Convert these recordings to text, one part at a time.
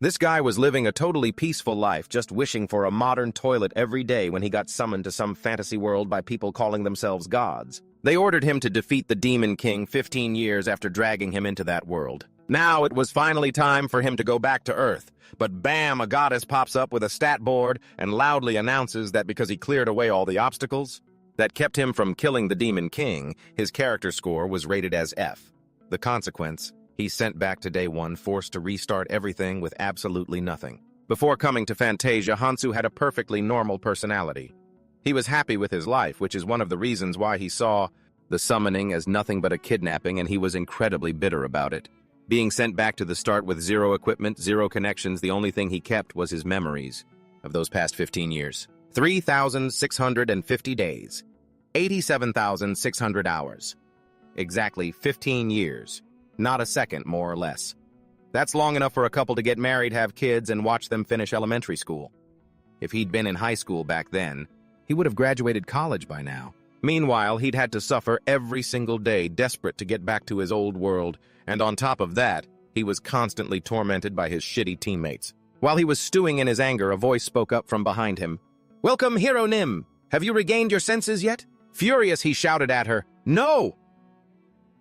This guy was living a totally peaceful life, just wishing for a modern toilet every day when he got summoned to some fantasy world by people calling themselves gods. They ordered him to defeat the Demon King 15 years after dragging him into that world. Now it was finally time for him to go back to Earth, but bam, a goddess pops up with a stat board and loudly announces that because he cleared away all the obstacles that kept him from killing the Demon King, his character score was rated as F. The consequence? He's sent back to day one, forced to restart everything with absolutely nothing. Before coming to Fantasia, Hansu had a perfectly normal personality. He was happy with his life, which is one of the reasons why he saw the summoning as nothing but a kidnapping, and he was incredibly bitter about it. Being sent back to the start with zero equipment, zero connections, the only thing he kept was his memories of those past 15 years. 3,650 days. 87,600 hours. Exactly 15 years. Not a second, more or less. That's long enough for a couple to get married, have kids, and watch them finish elementary school. If he'd been in high school back then, he would have graduated college by now. Meanwhile, he'd had to suffer every single day, desperate to get back to his old world, and on top of that, he was constantly tormented by his shitty teammates. While he was stewing in his anger, a voice spoke up from behind him. "Welcome, Hero Nim! Have you regained your senses yet?" Furious, he shouted at her, "No!"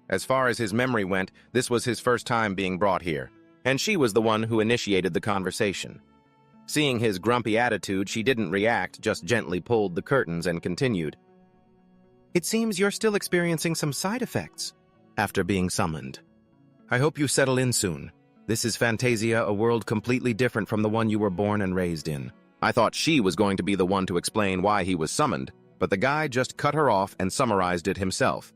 As far as his memory went, this was his first time being brought here, and she was the one who initiated the conversation. Seeing his grumpy attitude, she didn't react, just gently pulled the curtains and continued. "It seems you're still experiencing some side effects after being summoned. I hope you settle in soon. This is Fantasia, a world completely different from the one you were born and raised in." I thought she was going to be the one to explain why he was summoned, but the guy just cut her off and summarized it himself.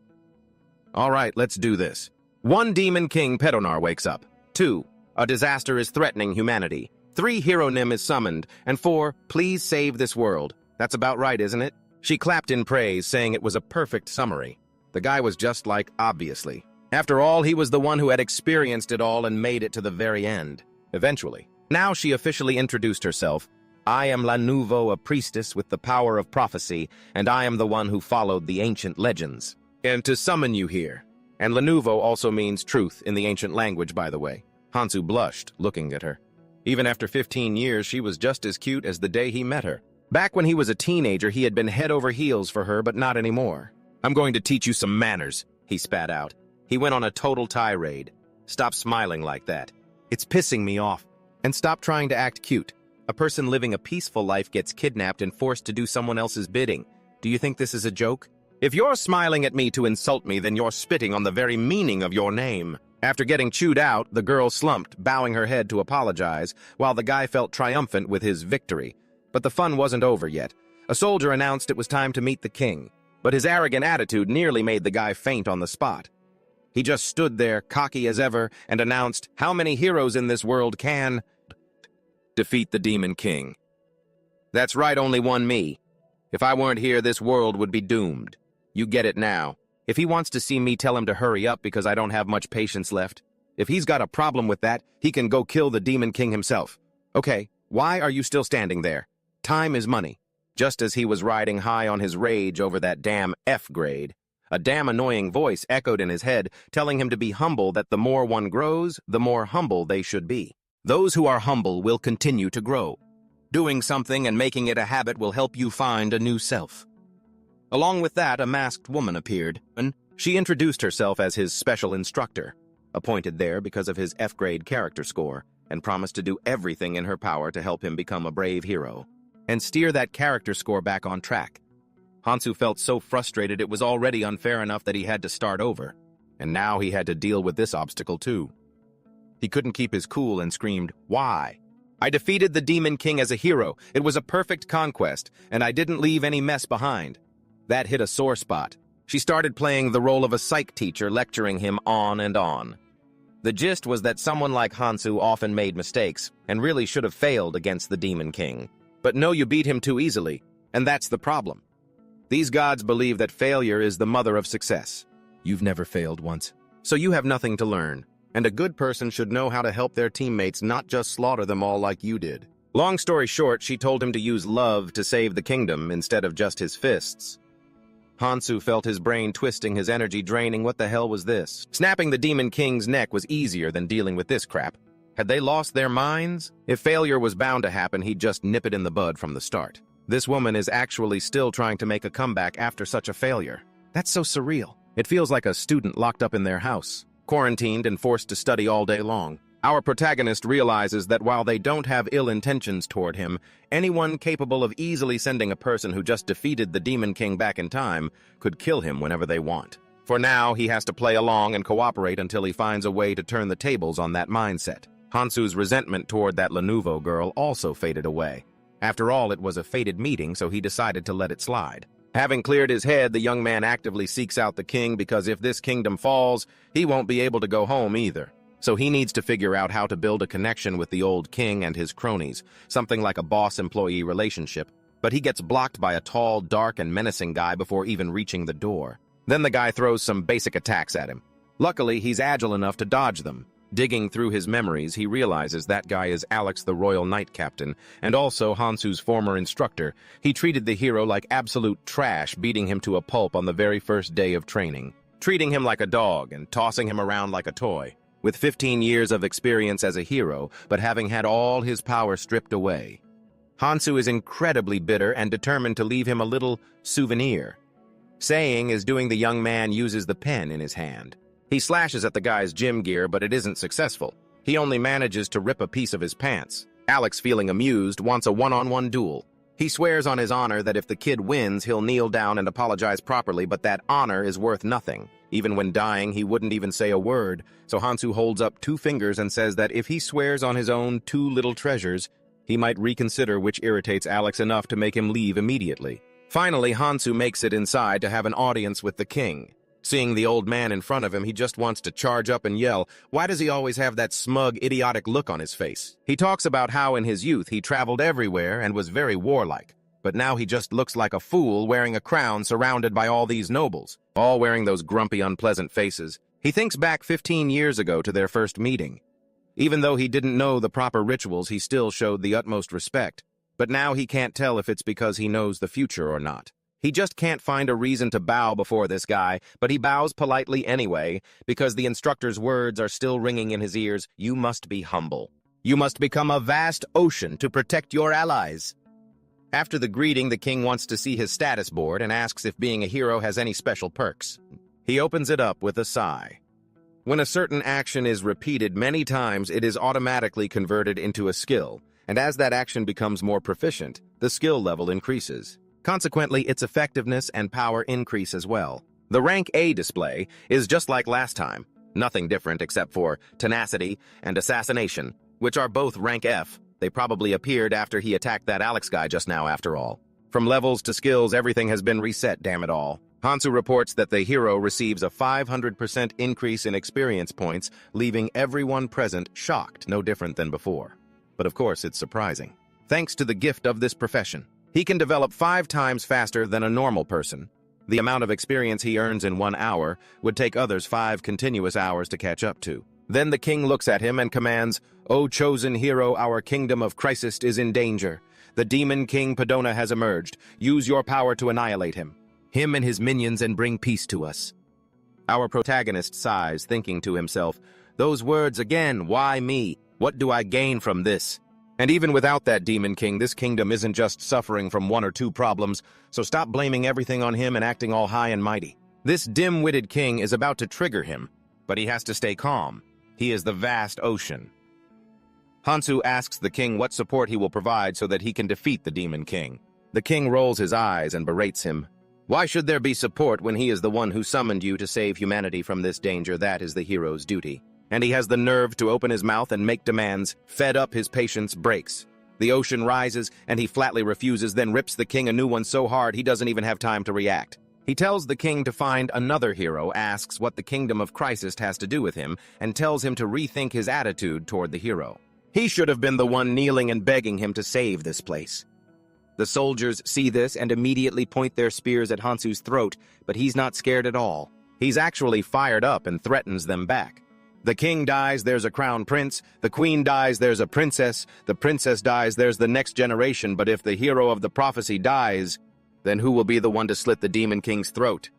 "All right, let's do this. 1. Demon King Pedonar wakes up. 2. A disaster is threatening humanity. 3. Hero Nim is summoned. And 4. Please save this world." That's about right, isn't it? She clapped in praise, saying it was a perfect summary. The guy was just like, obviously. After all, he was the one who had experienced it all and made it to the very end. Eventually. Now she officially introduced herself. "I am La Nouveau, a priestess with the power of prophecy, and I am the one who followed the ancient legends. And to summon you here." And La Nouveau also means truth in the ancient language, by the way. Hansu blushed, looking at her. Even after 15 years, she was just as cute as the day he met her. Back when he was a teenager, he had been head over heels for her, but not anymore. "I'm going to teach you some manners," he spat out. He went on a total tirade. "Stop smiling like that. It's pissing me off. And stop trying to act cute. A person living a peaceful life gets kidnapped and forced to do someone else's bidding. Do you think this is a joke? If you're smiling at me to insult me, then you're spitting on the very meaning of your name." After getting chewed out, the girl slumped, bowing her head to apologize, while the guy felt triumphant with his victory. But the fun wasn't over yet. A soldier announced it was time to meet the king, but his arrogant attitude nearly made the guy faint on the spot. He just stood there, cocky as ever, and announced, "How many heroes in this world can defeat the Demon King?" "That's right, only one me. If I weren't here, this world would be doomed. You get it now. If he wants to see me, tell him to hurry up because I don't have much patience left. If he's got a problem with that, he can go kill the Demon King himself. Okay, why are you still standing there? Time is money." Just as he was riding high on his rage over that damn F grade, a damn annoying voice echoed in his head, telling him to be humble, that the more one grows, the more humble they should be. Those who are humble will continue to grow. Doing something and making it a habit will help you find a new self. Along with that, a masked woman appeared, and she introduced herself as his special instructor, appointed there because of his F-grade character score, and promised to do everything in her power to help him become a brave hero, and steer that character score back on track. Hansu felt so frustrated it was already unfair enough that he had to start over, and now he had to deal with this obstacle too. He couldn't keep his cool and screamed, "Why? I defeated the Demon King as a hero. It was a perfect conquest, and I didn't leave any mess behind." That hit a sore spot. She started playing the role of a psych teacher, lecturing him on and on. The gist was that someone like Hansu often made mistakes, and really should have failed against the Demon King. But no, you beat him too easily, and that's the problem. These gods believe that failure is the mother of success. You've never failed once, so you have nothing to learn. And a good person should know how to help their teammates, not just slaughter them all like you did. Long story short, she told him to use love to save the kingdom instead of just his fists. Hansu felt his brain twisting, his energy draining. What the hell was this? Snapping the Demon King's neck was easier than dealing with this crap. Had they lost their minds? If failure was bound to happen, he'd just nip it in the bud from the start. This woman is actually still trying to make a comeback after such a failure. That's so surreal. It feels like a student locked up in their house, quarantined and forced to study all day long. Our protagonist realizes that while they don't have ill intentions toward him, anyone capable of easily sending a person who just defeated the Demon King back in time could kill him whenever they want. For now, he has to play along and cooperate until he finds a way to turn the tables on that mindset. Hansu's resentment toward that Lenovo girl also faded away. After all, it was a fated meeting, so he decided to let it slide. Having cleared his head, the young man actively seeks out the king because if this kingdom falls, he won't be able to go home either. So he needs to figure out how to build a connection with the old king and his cronies, something like a boss-employee relationship, but he gets blocked by a tall, dark, and menacing guy before even reaching the door. Then the guy throws some basic attacks at him. Luckily, he's agile enough to dodge them. Digging through his memories, he realizes that guy is Alex the Royal Knight Captain, and also Hansu's former instructor. He treated the hero like absolute trash, beating him to a pulp on the very first day of training, treating him like a dog and tossing him around like a toy. With 15 years of experience as a hero, but having had all his power stripped away, Hansu is incredibly bitter and determined to leave him a little souvenir. Saying as doing, the young man uses the pen in his hand. He slashes at the guy's gym gear, but it isn't successful. He only manages to rip a piece of his pants. Alex, feeling amused, wants a one-on-one duel. He swears on his honor that if the kid wins, he'll kneel down and apologize properly, but that honor is worth nothing. Even when dying, he wouldn't even say a word, so Hansu holds up 2 fingers and says that if he swears on his own 2 little treasures, he might reconsider, which irritates Alex enough to make him leave immediately. Finally, Hansu makes it inside to have an audience with the king. Seeing the old man in front of him, he just wants to charge up and yell, why does he always have that smug, idiotic look on his face? He talks about how in his youth he traveled everywhere and was very warlike, but now he just looks like a fool wearing a crown surrounded by all these nobles, all wearing those grumpy, unpleasant faces. He thinks back 15 years ago to their first meeting. Even though he didn't know the proper rituals, he still showed the utmost respect. But now he can't tell if it's because he knows the future or not. He just can't find a reason to bow before this guy, but he bows politely anyway, because the instructor's words are still ringing in his ears. You must be humble. You must become a vast ocean to protect your allies. After the greeting, the king wants to see his status board and asks if being a hero has any special perks. He opens it up with a sigh. When a certain action is repeated many times, it is automatically converted into a skill, and as that action becomes more proficient, the skill level increases. Consequently, its effectiveness and power increase as well. The rank A display is just like last time, nothing different except for tenacity and assassination, which are both rank F. They probably appeared after he attacked that Alex guy just now after all. From levels to skills, everything has been reset, damn it all. Hansu reports that the hero receives a 500% increase in experience points, leaving everyone present shocked, no different than before. But of course, it's surprising. Thanks to the gift of this profession, he can develop 5 times faster than a normal person. The amount of experience he earns in 1 hour would take others 5 continuous hours to catch up to. Then the king looks at him and commands, O chosen hero, our kingdom of Christ is in danger. The demon king Padona has emerged. Use your power to annihilate him and his minions, and bring peace to us. Our protagonist sighs, thinking to himself, those words again, why me? What do I gain from this? And even without that demon king, this kingdom isn't just suffering from 1 or 2 problems, so stop blaming everything on him and acting all high and mighty. This dim-witted king is about to trigger him, but he has to stay calm. He is the vast ocean. Hansu asks the king what support he will provide so that he can defeat the demon king. The king rolls his eyes and berates him. Why should there be support when he is the one who summoned you to save humanity from this danger? That is the hero's duty. And he has the nerve to open his mouth and make demands. Fed up, his patience breaks. The ocean rises, and he flatly refuses, then rips the king a new one so hard he doesn't even have time to react. He tells the king to find another hero, asks what the kingdom of Christ has to do with him, and tells him to rethink his attitude toward the hero. He should have been the one kneeling and begging him to save this place. The soldiers see this and immediately point their spears at Hansu's throat, but he's not scared at all. He's actually fired up and threatens them back. The king dies, there's a crown prince. The queen dies, there's a princess. The princess dies, there's the next generation. But if the hero of the prophecy dies, then who will be the one to slit the demon king's throat?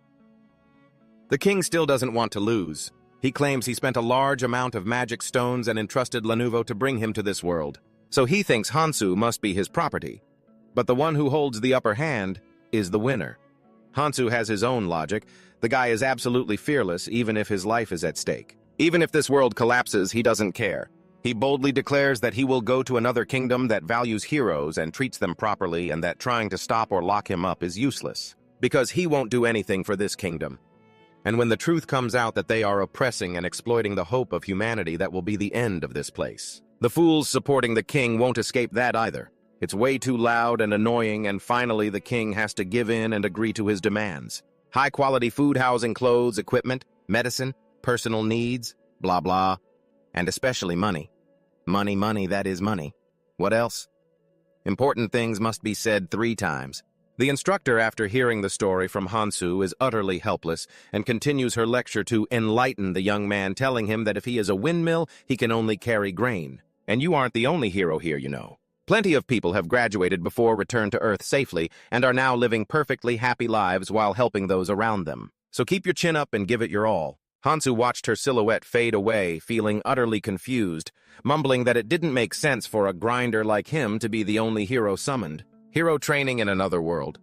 The king still doesn't want to lose. He claims he spent a large amount of magic stones and entrusted Lenovo to bring him to this world. So he thinks Hansu must be his property. But the one who holds the upper hand is the winner. Hansu has his own logic. The guy is absolutely fearless, even if his life is at stake. Even if this world collapses, he doesn't care. He boldly declares that he will go to another kingdom that values heroes and treats them properly, and that trying to stop or lock him up is useless, because he won't do anything for this kingdom. And when the truth comes out that they are oppressing and exploiting the hope of humanity, that will be the end of this place. The fools supporting the king won't escape that either. It's way too loud and annoying, and finally the king has to give in and agree to his demands. High-quality food, housing, clothes, equipment, medicine, personal needs, blah blah, and especially money. Money, money, that is money. What else? Important things must be said 3 times. The instructor, after hearing the story from Hansu, is utterly helpless and continues her lecture to enlighten the young man, telling him that if he is a windmill, he can only carry grain. And you aren't the only hero here, you know. Plenty of people have graduated before returned to Earth safely and are now living perfectly happy lives while helping those around them. So keep your chin up and give it your all. Hansu watched her silhouette fade away, feeling utterly confused, mumbling that it didn't make sense for a grinder like him to be the only hero summoned. Hero training in another world.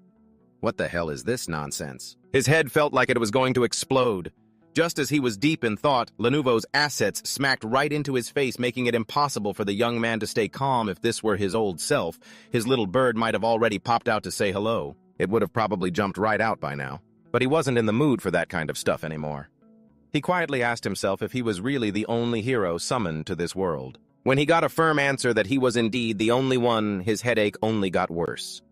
What the hell is this nonsense? His head felt like it was going to explode. Just as he was deep in thought, Lenovo's assets smacked right into his face, making it impossible for the young man to stay calm. If this were his old self, his little bird might have already popped out to say hello. It would have probably jumped right out by now. But he wasn't in the mood for that kind of stuff anymore. He quietly asked himself if he was really the only hero summoned to this world. When he got a firm answer that he was indeed the only one, his headache only got worse.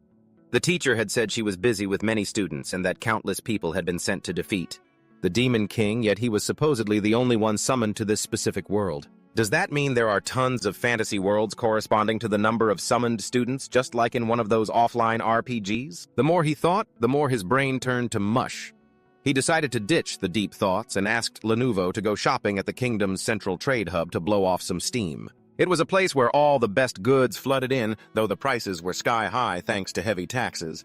The teacher had said she was busy with many students and that countless people had been sent to defeat the Demon King, yet he was supposedly the only one summoned to this specific world. Does that mean there are tons of fantasy worlds corresponding to the number of summoned students, just like in one of those offline RPGs? The more he thought, the more his brain turned to mush. He decided to ditch the deep thoughts and asked Lenovo to go shopping at the kingdom's central trade hub to blow off some steam. It was a place where all the best goods flooded in, though the prices were sky-high thanks to heavy taxes.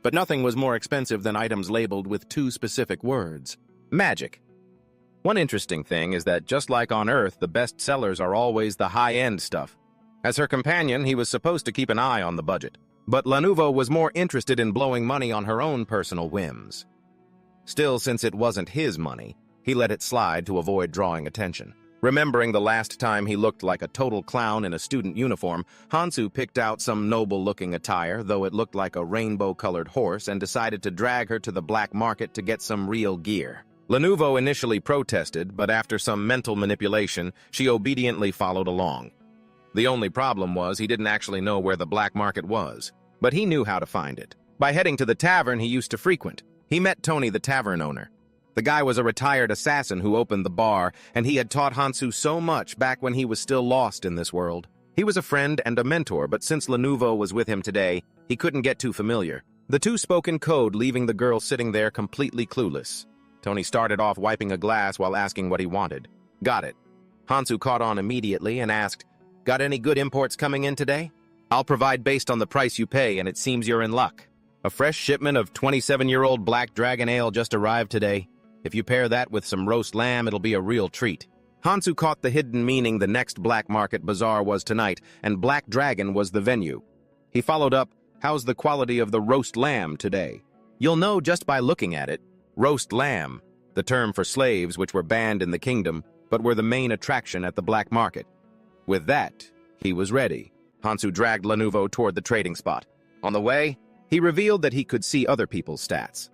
But nothing was more expensive than items labeled with 2 specific words. Magic. One interesting thing is that just like on Earth, the best sellers are always the high-end stuff. As her companion, he was supposed to keep an eye on the budget. But Lenovo was more interested in blowing money on her own personal whims. Still, since it wasn't his money, he let it slide to avoid drawing attention. Remembering the last time he looked like a total clown in a student uniform, Hansu picked out some noble-looking attire, though it looked like a rainbow-colored horse, and decided to drag her to the black market to get some real gear. Lenovo initially protested, but after some mental manipulation, she obediently followed along. The only problem was he didn't actually know where the black market was, but he knew how to find it. By heading to the tavern he used to frequent, he met Tony, the tavern owner. The guy was a retired assassin who opened the bar, and he had taught Hansu so much back when he was still lost in this world. He was a friend and a mentor, but since Lenovo was with him today, he couldn't get too familiar. The two spoke in code, leaving the girl sitting there completely clueless. Tony started off wiping a glass while asking what he wanted. Got it. Hansu caught on immediately and asked, "Got any good imports coming in today? I'll provide based on the price you pay, and it seems you're in luck. A fresh shipment of 27-year-old Black Dragon Ale just arrived today. If you pair that with some roast lamb, it'll be a real treat." Hansu caught the hidden meaning the next black market bazaar was tonight, and Black Dragon was the venue. He followed up, "How's the quality of the roast lamb today?" "You'll know just by looking at it. Roast lamb, the term for slaves which were banned in the kingdom, but were the main attraction at the black market." With that, he was ready. Hansu dragged Lenovo toward the trading spot. On the way, he revealed that he could see other people's stats.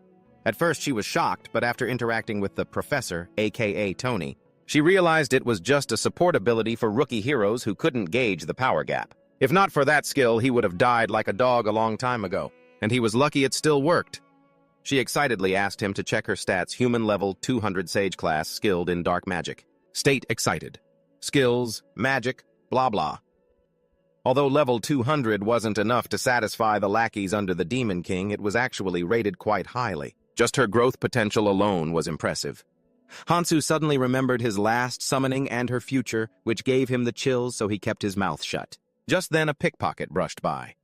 At first she was shocked, but after interacting with the professor, aka Tony, she realized it was just a support ability for rookie heroes who couldn't gauge the power gap. If not for that skill, he would have died like a dog a long time ago, and he was lucky it still worked. She excitedly asked him to check her stats, human level 200 sage class, skilled in dark magic. State excited. Skills, magic, blah blah. Although level 200 wasn't enough to satisfy the lackeys under the Demon King, it was actually rated quite highly. Just her growth potential alone was impressive. Hansu suddenly remembered his last summoning and her future, which gave him the chills, so he kept his mouth shut. Just then a pickpocket brushed by.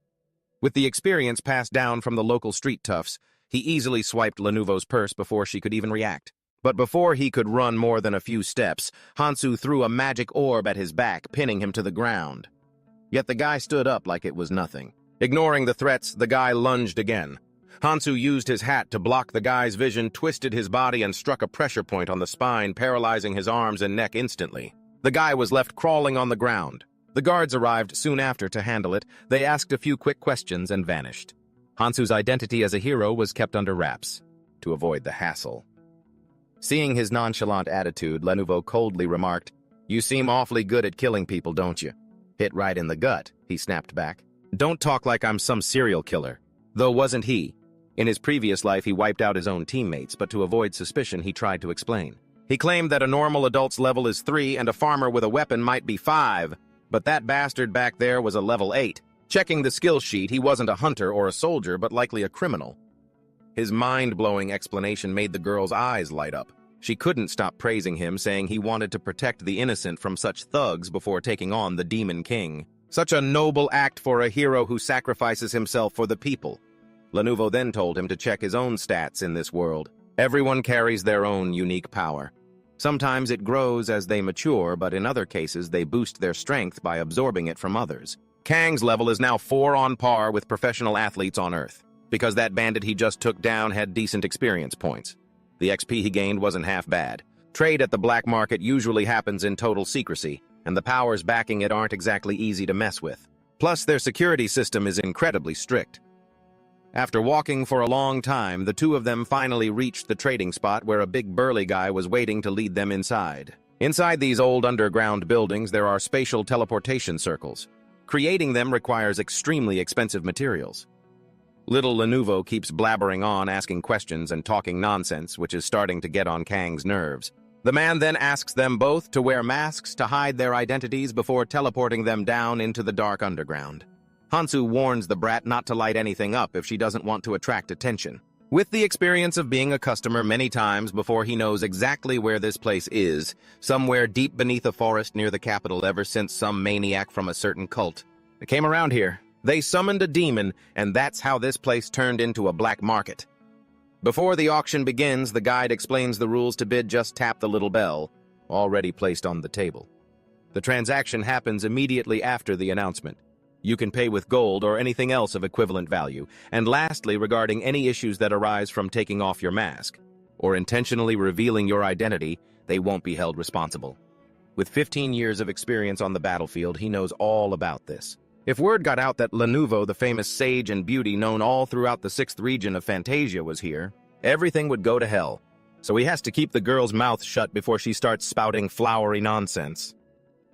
With the experience passed down from the local street toughs, he easily swiped Lenovo's purse before she could even react. But before he could run more than a few steps, Hansu threw a magic orb at his back, pinning him to the ground. Yet the guy stood up like it was nothing. Ignoring the threats, the guy lunged again. Hansu used his hat to block the guy's vision, twisted his body, and struck a pressure point on the spine, paralyzing his arms and neck instantly. The guy was left crawling on the ground. The guards arrived soon after to handle it. They asked a few quick questions and vanished. Hansu's identity as a hero was kept under wraps, to avoid the hassle. Seeing his nonchalant attitude, Lenovo coldly remarked, "You seem awfully good at killing people, don't you?" "Hit right in the gut," he snapped back. "Don't talk like I'm some serial killer." Though wasn't he? In his previous life, he wiped out his own teammates, but to avoid suspicion, he tried to explain. He claimed that a normal adult's level is 3 and a farmer with a weapon might be 5, but that bastard back there was a level 8. Checking the skill sheet, he wasn't a hunter or a soldier, but likely a criminal. His mind-blowing explanation made the girl's eyes light up. She couldn't stop praising him, saying he wanted to protect the innocent from such thugs before taking on the Demon King. Such a noble act for a hero who sacrifices himself for the people. Lenovo then told him to check his own stats in this world. Everyone carries their own unique power. Sometimes it grows as they mature, but in other cases they boost their strength by absorbing it from others. Kang's level is now 4 on par with professional athletes on Earth, because that bandit he just took down had decent experience points. The XP he gained wasn't half bad. Trade at the black market usually happens in total secrecy, and the powers backing it aren't exactly easy to mess with. Plus, their security system is incredibly strict. After walking for a long time, the two of them finally reached the trading spot where a big burly guy was waiting to lead them inside. Inside these old underground buildings, there are spatial teleportation circles. Creating them requires extremely expensive materials. Little Lenovo keeps blabbering on, asking questions and talking nonsense, which is starting to get on Kang's nerves. The man then asks them both to wear masks to hide their identities before teleporting them down into the dark underground. Hansu warns the brat not to light anything up if she doesn't want to attract attention. With the experience of being a customer many times before, he knows exactly where this place is, somewhere deep beneath a forest near the capital ever since some maniac from a certain cult came around here. They summoned a demon, and that's how this place turned into a black market. Before the auction begins, the guide explains the rules to bid. Just tap the little bell, already placed on the table. The transaction happens immediately after the announcement. You can pay with gold or anything else of equivalent value. And lastly, regarding any issues that arise from taking off your mask or intentionally revealing your identity, they won't be held responsible. With 15 years of experience on the battlefield, he knows all about this. If word got out that Lenovo, the famous sage and beauty known all throughout the 6th region of Fantasia, was here, everything would go to hell. So he has to keep the girl's mouth shut before she starts spouting flowery nonsense.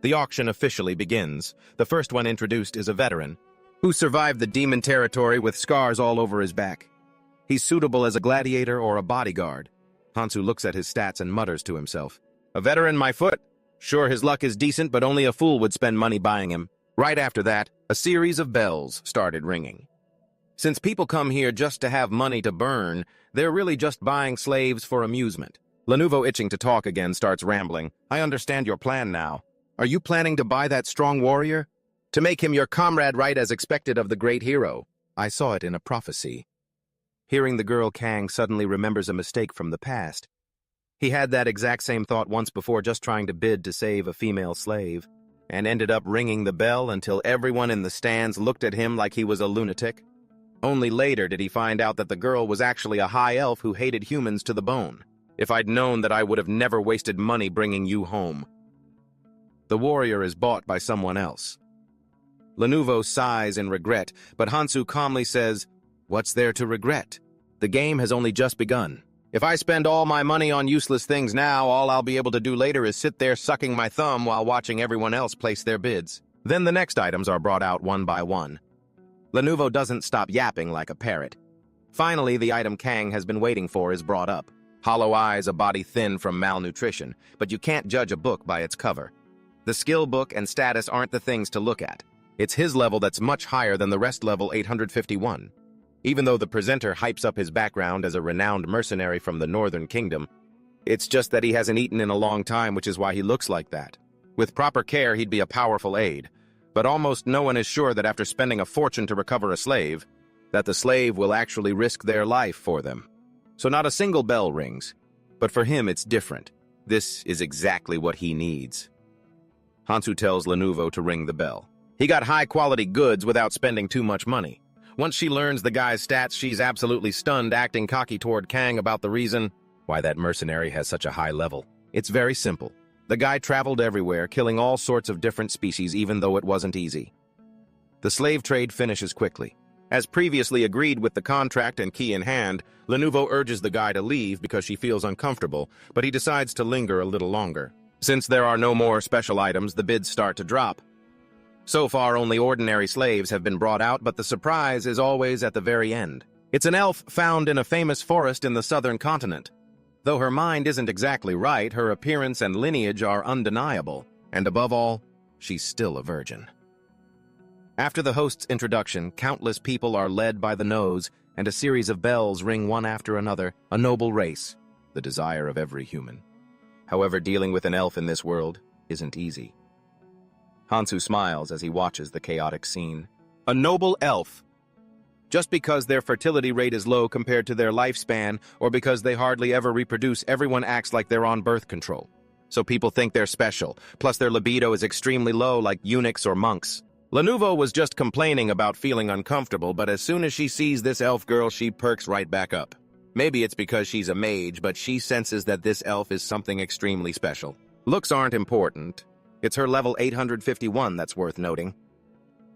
The auction officially begins. The first one introduced is a veteran who survived the demon territory with scars all over his back. He's suitable as a gladiator or a bodyguard. Hansu looks at his stats and mutters to himself, "A veteran, my foot. Sure, his luck is decent, but only a fool would spend money buying him." Right after that, a series of bells started ringing. Since people come here just to have money to burn, they're really just buying slaves for amusement. Lenovo, itching to talk again, starts rambling. "I understand your plan now. Are you planning to buy that strong warrior? To make him your comrade, right as expected of the great hero? I saw it in a prophecy." Hearing the girl, Kang suddenly remembers a mistake from the past. He had that exact same thought once before, just trying to bid to save a female slave, and ended up ringing the bell until everyone in the stands looked at him like he was a lunatic. Only later did he find out that the girl was actually a high elf who hated humans to the bone. "If I'd known that, I would have never wasted money bringing you home." The warrior is bought by someone else. Lenovo sighs in regret, but Hansu calmly says, "What's there to regret? The game has only just begun. If I spend all my money on useless things now, all I'll be able to do later is sit there sucking my thumb while watching everyone else place their bids." Then the next items are brought out one by one. Lenovo doesn't stop yapping like a parrot. Finally, the item Kang has been waiting for is brought up. Hollow eyes, a body thin from malnutrition, but you can't judge a book by its cover. The skill book and status aren't the things to look at. It's his level that's much higher than the rest, level 851. Even though the presenter hypes up his background as a renowned mercenary from the Northern Kingdom, it's just that he hasn't eaten in a long time, which is why he looks like that. With proper care, he'd be a powerful aid. But almost no one is sure that after spending a fortune to recover a slave, that the slave will actually risk their life for them. So not a single bell rings. But for him, it's different. This is exactly what he needs. Hansu tells Lenovo to ring the bell. He got high-quality goods without spending too much money. Once she learns the guy's stats, she's absolutely stunned, acting cocky toward Kang about the reason why that mercenary has such a high level. It's very simple. The guy traveled everywhere, killing all sorts of different species, even though it wasn't easy. The slave trade finishes quickly. As previously agreed with the contract and key in hand, Lenovo urges the guy to leave because she feels uncomfortable, but he decides to linger a little longer. Since there are no more special items, the bids start to drop. So far, only ordinary slaves have been brought out, but the surprise is always at the very end. It's an elf found in a famous forest in the southern continent. Though her mind isn't exactly right, her appearance and lineage are undeniable, and above all, she's still a virgin. After the host's introduction, countless people are led by the nose, and a series of bells ring one after another, a noble race, the desire of every human. However, dealing with an elf in this world isn't easy. Hansu smiles as he watches the chaotic scene. A noble elf! Just because their fertility rate is low compared to their lifespan, or because they hardly ever reproduce, everyone acts like they're on birth control. So people think they're special, plus their libido is extremely low like eunuchs or monks. Lenovo was just complaining about feeling uncomfortable, but as soon as she sees this elf girl, she perks right back up. Maybe it's because she's a mage, but she senses that this elf is something extremely special. Looks aren't important. It's her level 851 that's worth noting.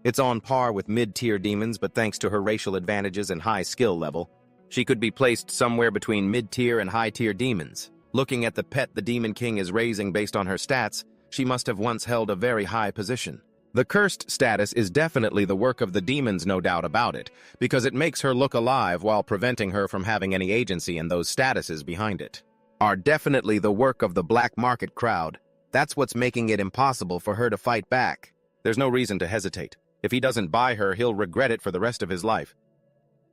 It's on par with mid-tier demons, but thanks to her racial advantages and high skill level, she could be placed somewhere between mid-tier and high-tier demons. Looking at the pet the Demon King is raising based on her stats, she must have once held a very high position. The cursed status is definitely the work of the demons, no doubt about it, because it makes her look alive while preventing her from having any agency, and those statuses behind it are definitely the work of the black market crowd. That's what's making it impossible for her to fight back. There's no reason to hesitate. If he doesn't buy her, he'll regret it for the rest of his life.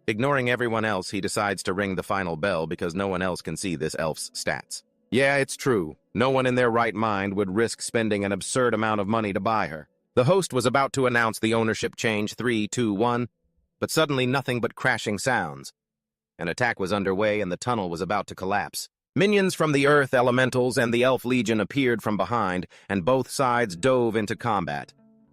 Ignoring everyone else, he decides to ring the final bell because no one else can see this elf's stats. Yeah, it's true. No one in their right mind would risk spending an absurd amount of money to buy her. The host was about to announce the ownership change 3, 2, 1, but suddenly nothing but crashing sounds. An attack was underway and the tunnel was about to collapse. Minions from the Earth Elementals and the Elf Legion appeared from behind, and both sides dove into combat.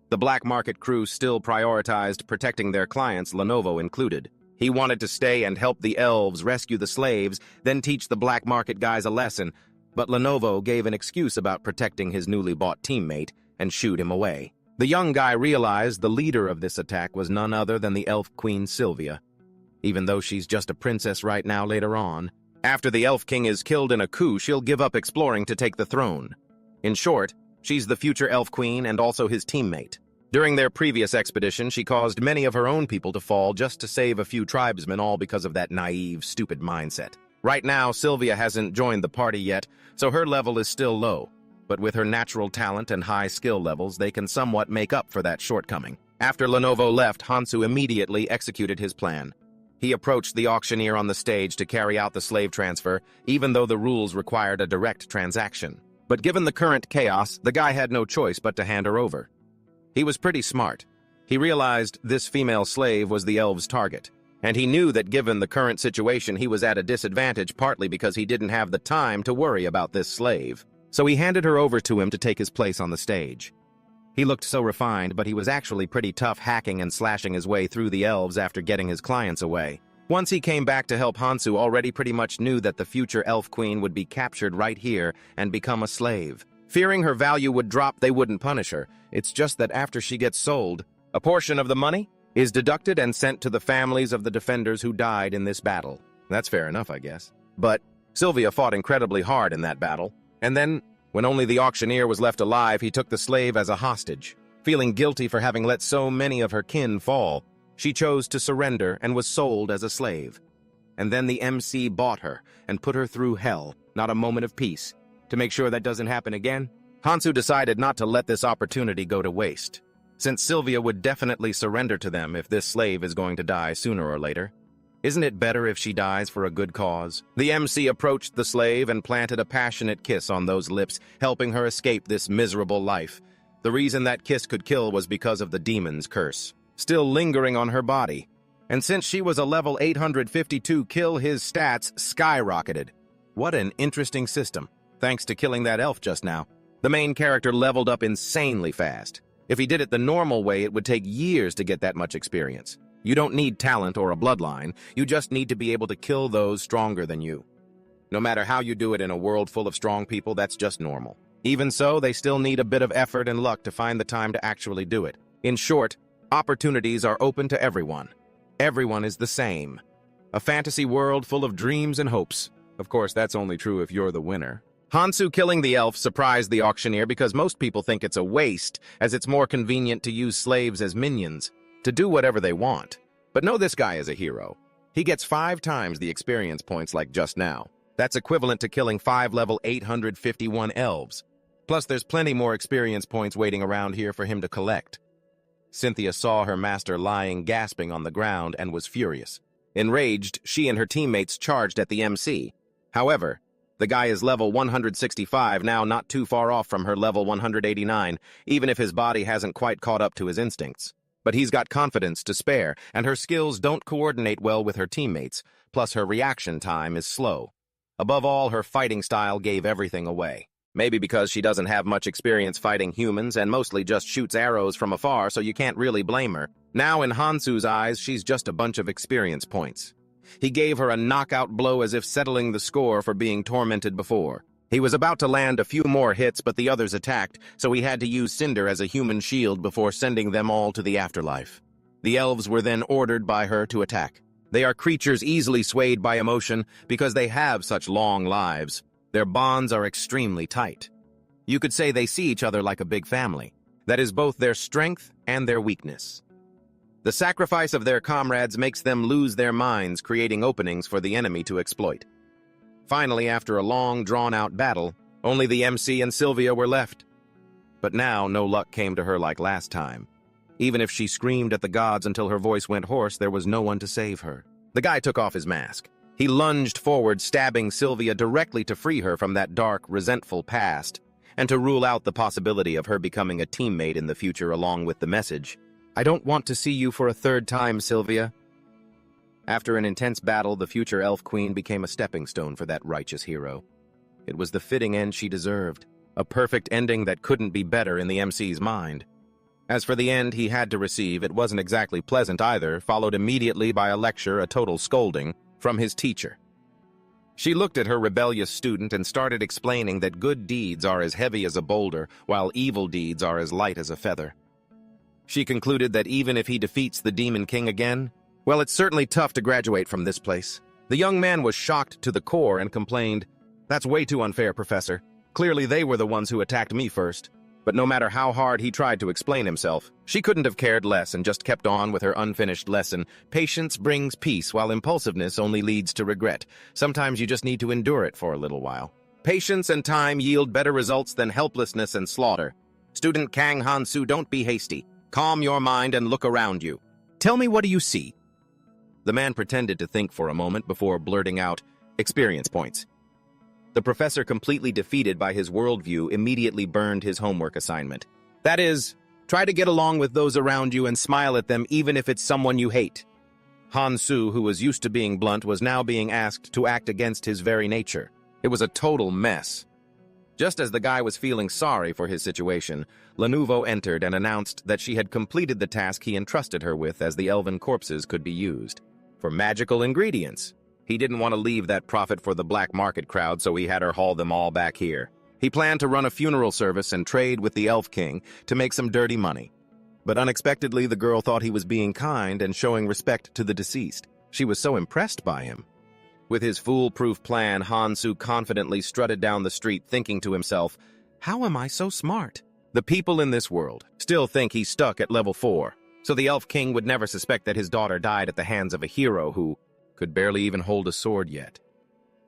The black market crew still prioritized protecting their clients, Lenovo included. He wanted to stay and help the elves rescue the slaves, then teach the black market guys a lesson, but Lenovo gave an excuse about protecting his newly bought teammate and shooed him away. The young guy realized the leader of this attack was none other than the elf queen Sylvia, even though she's just a princess right now later on. After the elf king is killed in a coup, she'll give up exploring to take the throne. In short, she's the future elf queen and also his teammate. During their previous expedition, she caused many of her own people to fall just to save a few tribesmen, all because of that naive, stupid mindset. Right now, Sylvia hasn't joined the party yet, so her level is still low. But with her natural talent and high skill levels, they can somewhat make up for that shortcoming. After Lenovo left, Hansu immediately executed his plan. He approached the auctioneer on the stage to carry out the slave transfer, even though the rules required a direct transaction. But given the current chaos, the guy had no choice but to hand her over. He was pretty smart. He realized this female slave was the elves' target, and he knew that given the current situation, he was at a disadvantage, partly because he didn't have the time to worry about this slave. So he handed her over to him to take his place on the stage. He looked so refined, but he was actually pretty tough, hacking and slashing his way through the elves after getting his clients away. Once he came back to help, Hansu already pretty much knew that the future elf queen would be captured right here and become a slave. Fearing her value would drop, they wouldn't punish her. It's just that after she gets sold, a portion of the money is deducted and sent to the families of the defenders who died in this battle. That's fair enough, I guess. But Sylvia fought incredibly hard in that battle. And then, when only the auctioneer was left alive, he took the slave as a hostage. Feeling guilty for having let so many of her kin fall, she chose to surrender and was sold as a slave. And then the MC bought her and put her through hell, not a moment of peace. To make sure that doesn't happen again, Hansu decided not to let this opportunity go to waste. Since Sylvia would definitely surrender to them if this slave is going to die sooner or later, isn't it better if she dies for a good cause? The MC approached the slave and planted a passionate kiss on those lips, helping her escape this miserable life. The reason that kiss could kill was because of the demon's curse, still lingering on her body. And since she was a level 852 kill, his stats skyrocketed. What an interesting system. Thanks to killing that elf just now, the main character leveled up insanely fast. If he did it the normal way, it would take years to get that much experience. You don't need talent or a bloodline, you just need to be able to kill those stronger than you. No matter how you do it in a world full of strong people, that's just normal. Even so, they still need a bit of effort and luck to find the time to actually do it. In short, opportunities are open to everyone. Everyone is the same. A fantasy world full of dreams and hopes. Of course, that's only true if you're the winner. Hansu killing the elf surprised the auctioneer because most people think it's a waste, as it's more convenient to use slaves as minions, to do whatever they want. But no, this guy is a hero. He gets 5 times the experience points like just now. That's equivalent to killing 5 level 851 elves. Plus, there's plenty more experience points waiting around here for him to collect. Cynthia saw her master lying gasping on the ground and was furious. Enraged, she and her teammates charged at the MC. However, the guy is level 165 now, not too far off from her level 189, even if his body hasn't quite caught up to his instincts. But he's got confidence to spare, and her skills don't coordinate well with her teammates, plus her reaction time is slow. Above all, her fighting style gave everything away. Maybe because she doesn't have much experience fighting humans and mostly just shoots arrows from afar, so you can't really blame her. Now in Hansu's eyes, she's just a bunch of experience points. He gave her a knockout blow as if settling the score for being tormented before. He was about to land a few more hits, but the others attacked, so he had to use Cinder as a human shield before sending them all to the afterlife. The elves were then ordered by her to attack. They are creatures easily swayed by emotion because they have such long lives. Their bonds are extremely tight. You could say they see each other like a big family. That is both their strength and their weakness. The sacrifice of their comrades makes them lose their minds, creating openings for the enemy to exploit. Finally, after a long, drawn-out battle, only the MC and Sylvia were left. But now, no luck came to her like last time. Even if she screamed at the gods until her voice went hoarse, there was no one to save her. The guy took off his mask. He lunged forward, stabbing Sylvia directly to free her from that dark, resentful past, and to rule out the possibility of her becoming a teammate in the future along with the message. "I don't want to see you for a third time, Sylvia." After an intense battle, the future elf queen became a stepping stone for that righteous hero. It was the fitting end she deserved, a perfect ending that couldn't be better in the MC's mind. As for the end he had to receive, it wasn't exactly pleasant either, followed immediately by a lecture, a total scolding, from his teacher. She looked at her rebellious student and started explaining that good deeds are as heavy as a boulder, while evil deeds are as light as a feather. She concluded that even if he defeats the Demon King again, well, it's certainly tough to graduate from this place. The young man was shocked to the core and complained, "That's way too unfair, Professor. Clearly they were the ones who attacked me first." But no matter how hard he tried to explain himself, she couldn't have cared less and just kept on with her unfinished lesson. Patience brings peace, while impulsiveness only leads to regret. Sometimes you just need to endure it for a little while. Patience and time yield better results than helplessness and slaughter. Student Kang Hansu, don't be hasty. Calm your mind and look around you. Tell me, what do you see? The man pretended to think for a moment before blurting out, "Experience points." The professor, completely defeated by his worldview, immediately burned his homework assignment. That is, try to get along with those around you and smile at them even if it's someone you hate. Hansu, who was used to being blunt, was now being asked to act against his very nature. It was a total mess. Just as the guy was feeling sorry for his situation, Lenovo entered and announced that she had completed the task he entrusted her with, as the elven corpses could be used for magical ingredients. He didn't want to leave that profit for the black market crowd, so he had her haul them all back here. He planned to run a funeral service and trade with the Elf King to make some dirty money. But unexpectedly, the girl thought he was being kind and showing respect to the deceased. She was so impressed by him. With his foolproof plan, Hansu confidently strutted down the street, thinking to himself, "How am I so smart?" The people in this world still think he's stuck at level 4, so the Elf King would never suspect that his daughter died at the hands of a hero who could barely even hold a sword yet.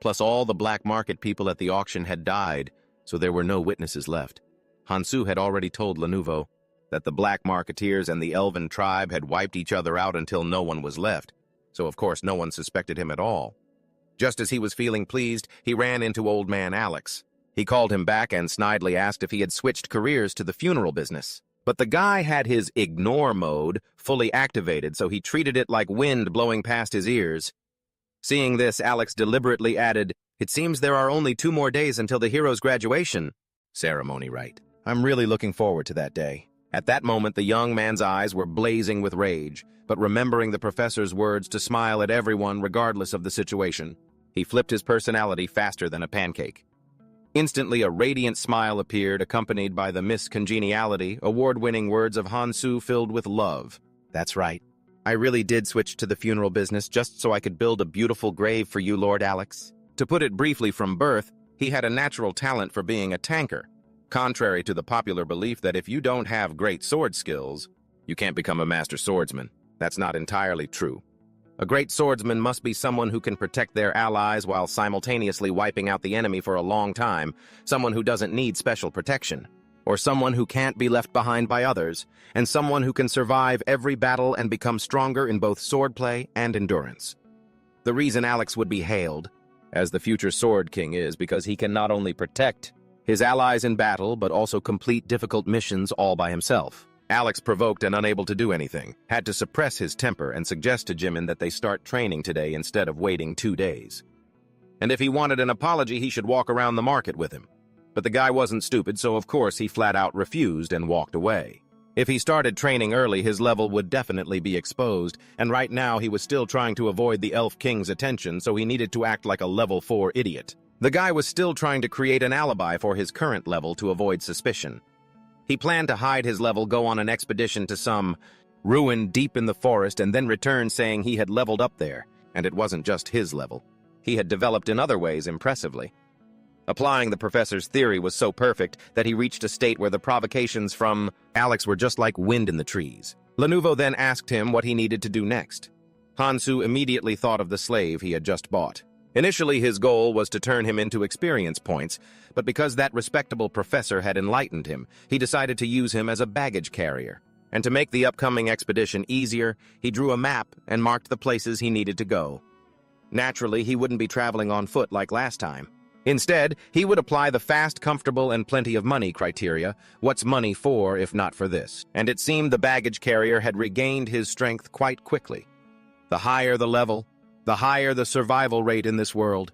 Plus, all the black market people at the auction had died, so there were no witnesses left. Hansu had already told Lenovo that the black marketeers and the elven tribe had wiped each other out until no one was left, so of course no one suspected him at all. Just as he was feeling pleased, he ran into old man Alex. He called him back and snidely asked if he had switched careers to the funeral business. But the guy had his ignore mode fully activated, so he treated it like wind blowing past his ears. Seeing this, Alex deliberately added, It seems there are only 2 more days until the hero's graduation ceremony, right? I'm really looking forward to that day. At that moment, the young man's eyes were blazing with rage, but remembering the professor's words to smile at everyone regardless of the situation, he flipped his personality faster than a pancake. Instantly, a radiant smile appeared, accompanied by the Miss Congeniality, award-winning words of Hansu filled with love. That's right. I really did switch to the funeral business just so I could build a beautiful grave for you, Lord Alex. To put it briefly, from birth, he had a natural talent for being a tanker. Contrary to the popular belief that if you don't have great sword skills, you can't become a master swordsman. That's not entirely true. A great swordsman must be someone who can protect their allies while simultaneously wiping out the enemy for a long time, someone who doesn't need special protection, or someone who can't be left behind by others, and someone who can survive every battle and become stronger in both swordplay and endurance. The reason Alex would be hailed as the future Sword King is because he can not only protect his allies in battle, but also complete difficult missions all by himself. Alex, provoked and unable to do anything, had to suppress his temper and suggest to Jimin that they start training today instead of waiting 2 days. And if he wanted an apology, he should walk around the market with him. But the guy wasn't stupid, so of course he flat out refused and walked away. If he started training early, his level would definitely be exposed, and right now he was still trying to avoid the Elf King's attention, so he needed to act like a level 4 idiot. The guy was still trying to create an alibi for his current level to avoid suspicion. He planned to hide his level, go on an expedition to some ruin deep in the forest, and then return saying he had leveled up there, and it wasn't just his level. He had developed in other ways impressively. Applying the professor's theory was so perfect that he reached a state where the provocations from Alex were just like wind in the trees. Lenovo then asked him what he needed to do next. Hansu immediately thought of the slave he had just bought. Initially, his goal was to turn him into experience points, but because that respectable professor had enlightened him, he decided to use him as a baggage carrier. And to make the upcoming expedition easier, he drew a map and marked the places he needed to go. Naturally, he wouldn't be traveling on foot like last time. Instead, he would apply the fast, comfortable, and plenty of money criteria. What's money for if not for this? And it seemed the baggage carrier had regained his strength quite quickly. The higher the level, the higher the survival rate in this world.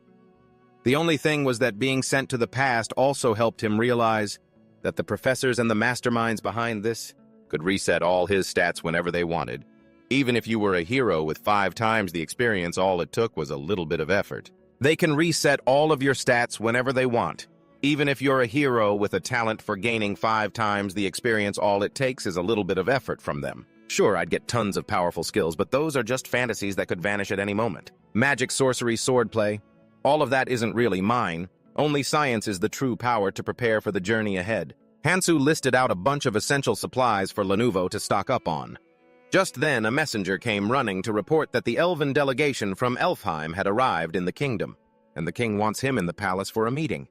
The only thing was that being sent to the past also helped him realize that the professors and the masterminds behind this could reset all his stats whenever they wanted. Even if you were a hero with 5 times the experience, all it took was a little bit of effort. They can reset all of your stats whenever they want. Even if you're a hero with a talent for gaining 5 times the experience, all it takes is a little bit of effort from them. Sure, I'd get tons of powerful skills, but those are just fantasies that could vanish at any moment. Magic, sorcery, swordplay, all of that isn't really mine. Only science is the true power to prepare for the journey ahead. Hansu listed out a bunch of essential supplies for Lenovo to stock up on. Just then, a messenger came running to report that the elven delegation from Elfheim had arrived in the kingdom, and the king wants him in the palace for a meeting.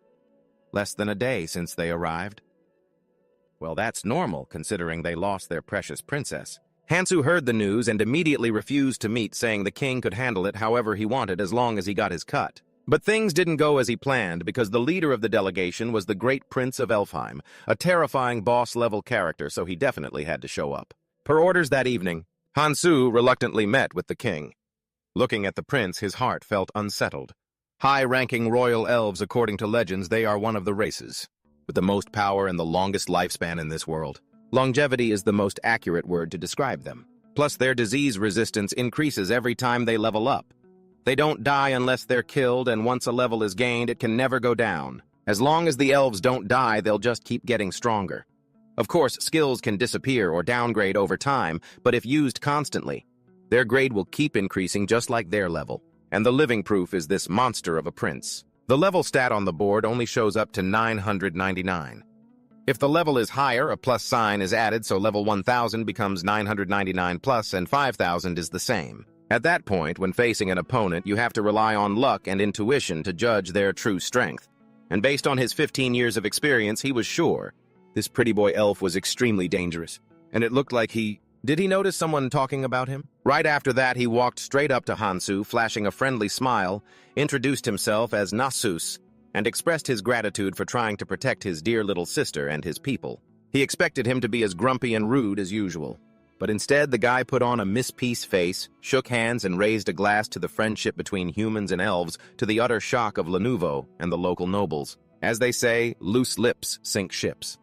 Less than a day since they arrived. Well, that's normal, considering they lost their precious princess. Hansu heard the news and immediately refused to meet, saying the king could handle it however he wanted as long as he got his cut. But things didn't go as he planned, because the leader of the delegation was the Great Prince of Elfheim, a terrifying boss-level character, so he definitely had to show up. Per orders that evening, Hansu reluctantly met with the king. Looking at the prince, his heart felt unsettled. High-ranking royal elves, according to legends, they are one of the races with the most power and the longest lifespan in this world. Longevity is the most accurate word to describe them. Plus, their disease resistance increases every time they level up. They don't die unless they're killed, and once a level is gained, it can never go down. As long as the elves don't die, they'll just keep getting stronger. Of course, skills can disappear or downgrade over time, but if used constantly, their grade will keep increasing just like their level. And the living proof is this monster of a prince. The level stat on the board only shows up to 999. If the level is higher, a plus sign is added, so level 1000 becomes 999 plus, and 5000 is the same. At that point, when facing an opponent, you have to rely on luck and intuition to judge their true strength. And based on his 15 years of experience, he was sure this pretty boy elf was extremely dangerous. And it looked like Did he notice someone talking about him? Right after that, he walked straight up to Hansu, flashing a friendly smile, introduced himself as Nasus, and expressed his gratitude for trying to protect his dear little sister and his people. He expected him to be as grumpy and rude as usual. But instead, the guy put on a miss-peace face, shook hands, and raised a glass to the friendship between humans and elves, to the utter shock of Lenovo and the local nobles. As they say, loose lips sink ships.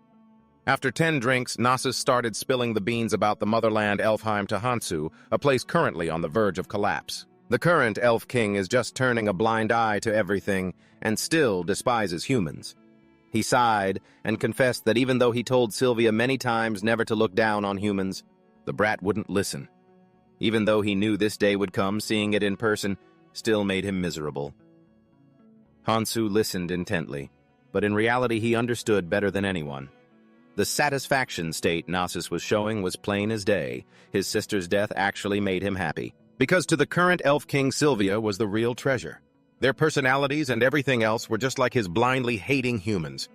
After 10 drinks, Nasus started spilling the beans about the motherland Elfheim to Hansu, a place currently on the verge of collapse. The current Elf King is just turning a blind eye to everything and still despises humans. He sighed and confessed that even though he told Sylvia many times never to look down on humans, the brat wouldn't listen. Even though he knew this day would come, seeing it in person still made him miserable. Hansu listened intently, but in reality he understood better than anyone. The satisfaction state Nasus was showing was plain as day. His sister's death actually made him happy, because to the current Elf King Sylvia was the real treasure. Their personalities and everything else were just like his blindly hating humans.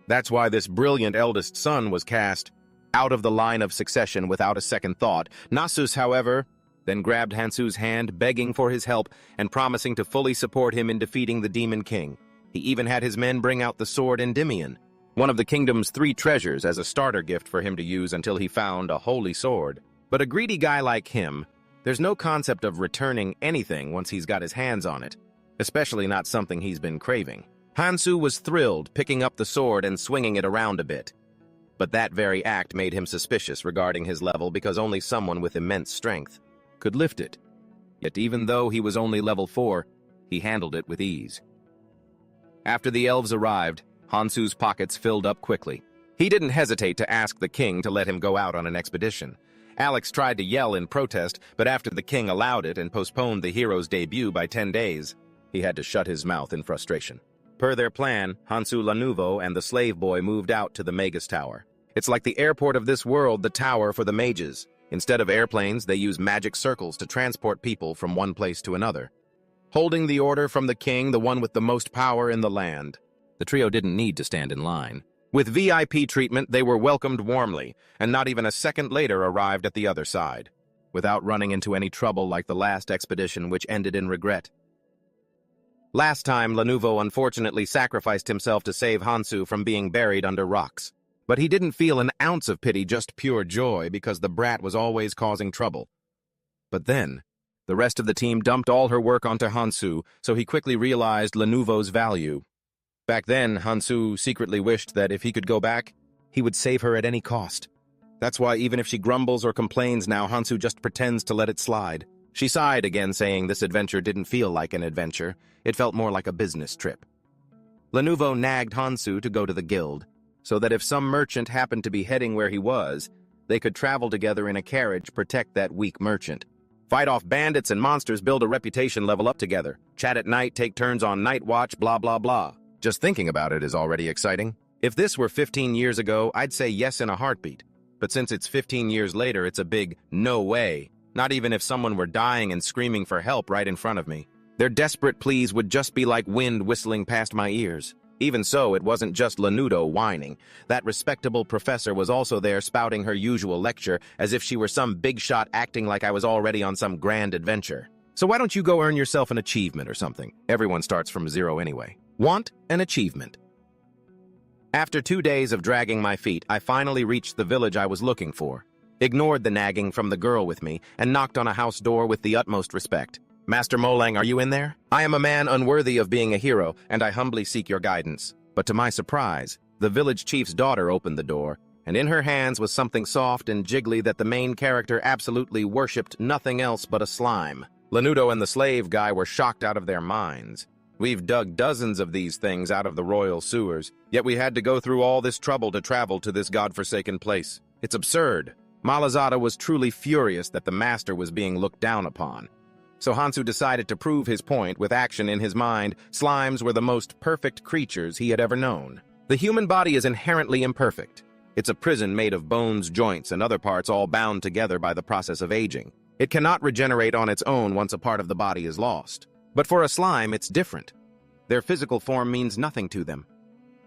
That's why this brilliant eldest son was cast out of the line of succession without a second thought. Nasus, however, then grabbed Hansu's hand, begging for his help and promising to fully support him in defeating the Demon King. He even had his men bring out the sword Endymion, one of the kingdom's 3 treasures, as a starter gift for him to use until he found a holy sword. But a greedy guy like him, there's no concept of returning anything once he's got his hands on it, especially not something he's been craving. Hansu was thrilled, picking up the sword and swinging it around a bit. But that very act made him suspicious regarding his level, because only someone with immense strength could lift it. Yet even though he was only level 4, he handled it with ease. After the elves arrived, Hansu's pockets filled up quickly. He didn't hesitate to ask the king to let him go out on an expedition. Alex tried to yell in protest, but after the king allowed it and postponed the hero's debut by 10 days, he had to shut his mouth in frustration. Per their plan, Hansu Lanuvo and the slave boy moved out to the Magus Tower. It's like the airport of this world, the tower for the mages. Instead of airplanes, they use magic circles to transport people from one place to another. Holding the order from the king, the one with the most power in the land, the trio didn't need to stand in line. With VIP treatment, they were welcomed warmly, and not even a second later arrived at the other side, without running into any trouble like the last expedition, which ended in regret. Last time, Lanuvo unfortunately sacrificed himself to save Hansu from being buried under rocks. But he didn't feel an ounce of pity, just pure joy, because the brat was always causing trouble. But then, the rest of the team dumped all her work onto Hansu, so he quickly realized Lanuvo's value. Back then, Hansu secretly wished that if he could go back, he would save her at any cost. That's why even if she grumbles or complains now, Hansu just pretends to let it slide. She sighed again, saying this adventure didn't feel like an adventure. It felt more like a business trip. Lanuvo nagged Hansu to go to the guild, so that if some merchant happened to be heading where he was, they could travel together in a carriage, protect that weak merchant. Fight off bandits and monsters, build a reputation, level up together. Chat at night, take turns on night watch, blah blah blah. Just thinking about it is already exciting. If this were 15 years ago, I'd say yes in a heartbeat. But since it's 15 years later, it's a big no way. Not even if someone were dying and screaming for help right in front of me. Their desperate pleas would just be like wind whistling past my ears. Even so, it wasn't just Lanudo whining. That respectable professor was also there, spouting her usual lecture, as if she were some big shot, acting like I was already on some grand adventure. So why don't you go earn yourself an achievement or something? Everyone starts from 0 anyway. Want an achievement. After 2 days of dragging my feet, I finally reached the village I was looking for, ignored the nagging from the girl with me, and knocked on a house door with the utmost respect. Master Molang, are you in there? I am a man unworthy of being a hero, and I humbly seek your guidance. But to my surprise, the village chief's daughter opened the door, and in her hands was something soft and jiggly that the main character absolutely worshipped, nothing else but a slime. Lanudo and the slave guy were shocked out of their minds. We've dug dozens of these things out of the royal sewers, yet we had to go through all this trouble to travel to this godforsaken place. It's absurd. Malazada was truly furious that the master was being looked down upon. So Hansu decided to prove his point with action in his mind. Slimes were the most perfect creatures he had ever known. The human body is inherently imperfect. It's a prison made of bones, joints, and other parts all bound together by the process of aging. It cannot regenerate on its own once a part of the body is lost. But for a slime, it's different. Their physical form means nothing to them.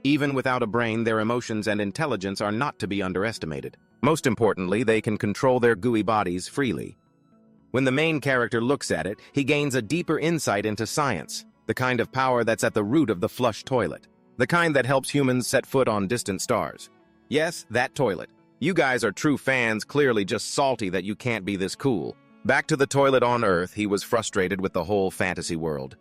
Even without a brain, their emotions and intelligence are not to be underestimated. Most importantly, they can control their gooey bodies freely. When the main character looks at it, he gains a deeper insight into science, the kind of power that's at the root of the flush toilet, the kind that helps humans set foot on distant stars. Yes, that toilet. You guys are true fans, clearly just salty that you can't be this cool. Back to the toilet on Earth, he was frustrated with the whole fantasy world.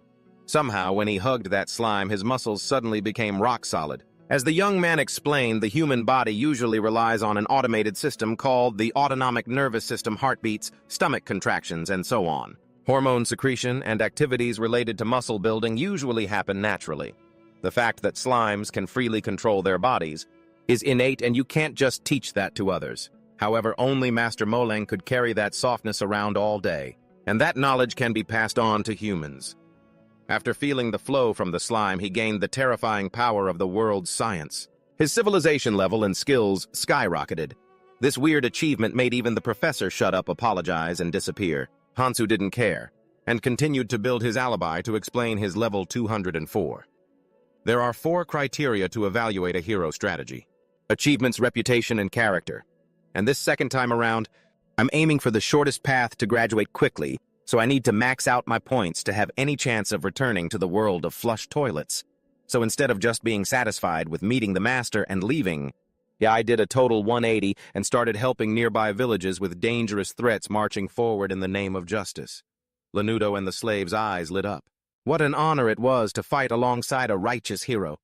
Somehow, when he hugged that slime, his muscles suddenly became rock solid. As the young man explained, the human body usually relies on an automated system called the autonomic nervous system, heartbeats, stomach contractions, and so on. Hormone secretion and activities related to muscle building usually happen naturally. The fact that slimes can freely control their bodies is innate, and you can't just teach that to others. However, only Master Moleng could carry that softness around all day, and that knowledge can be passed on to humans. After feeling the flow from the slime, he gained the terrifying power of the world's science. His civilization level and skills skyrocketed. This weird achievement made even the professor shut up, apologize, and disappear. Hansu didn't care, and continued to build his alibi to explain his level 204. There are 4 criteria to evaluate a hero strategy: achievements, reputation, and character. And this second time around, I'm aiming for the shortest path to graduate quickly, so I need to max out my points to have any chance of returning to the world of flush toilets. So instead of just being satisfied with meeting the master and leaving, I did a total 180 and started helping nearby villages with dangerous threats marching forward in the name of justice. Lanudo and the slave's eyes lit up. What an honor it was to fight alongside a righteous hero.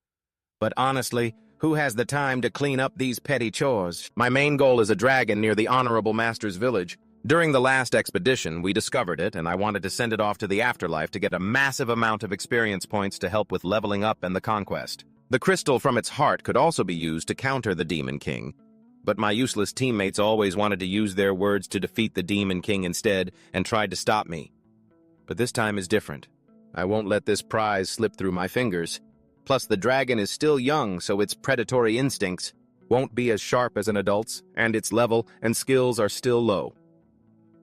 But honestly, who has the time to clean up these petty chores? My main goal is a dragon near the Honorable Master's village. During the last expedition, we discovered it, and I wanted to send it off to the afterlife to get a massive amount of experience points to help with leveling up and the conquest. The crystal from its heart could also be used to counter the Demon King. But my useless teammates always wanted to use their words to defeat the Demon King instead and tried to stop me. But this time is different. I won't let this prize slip through my fingers. Plus, the dragon is still young, so its predatory instincts won't be as sharp as an adult's, and its level and skills are still low.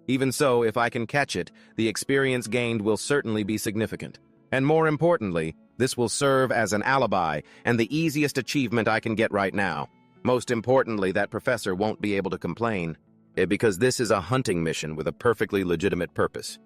Even so, if I can catch it, the experience gained will certainly be significant. And more importantly, this will serve as an alibi and the easiest achievement I can get right now. Most importantly, that professor won't be able to complain, because this is a hunting mission with a perfectly legitimate purpose.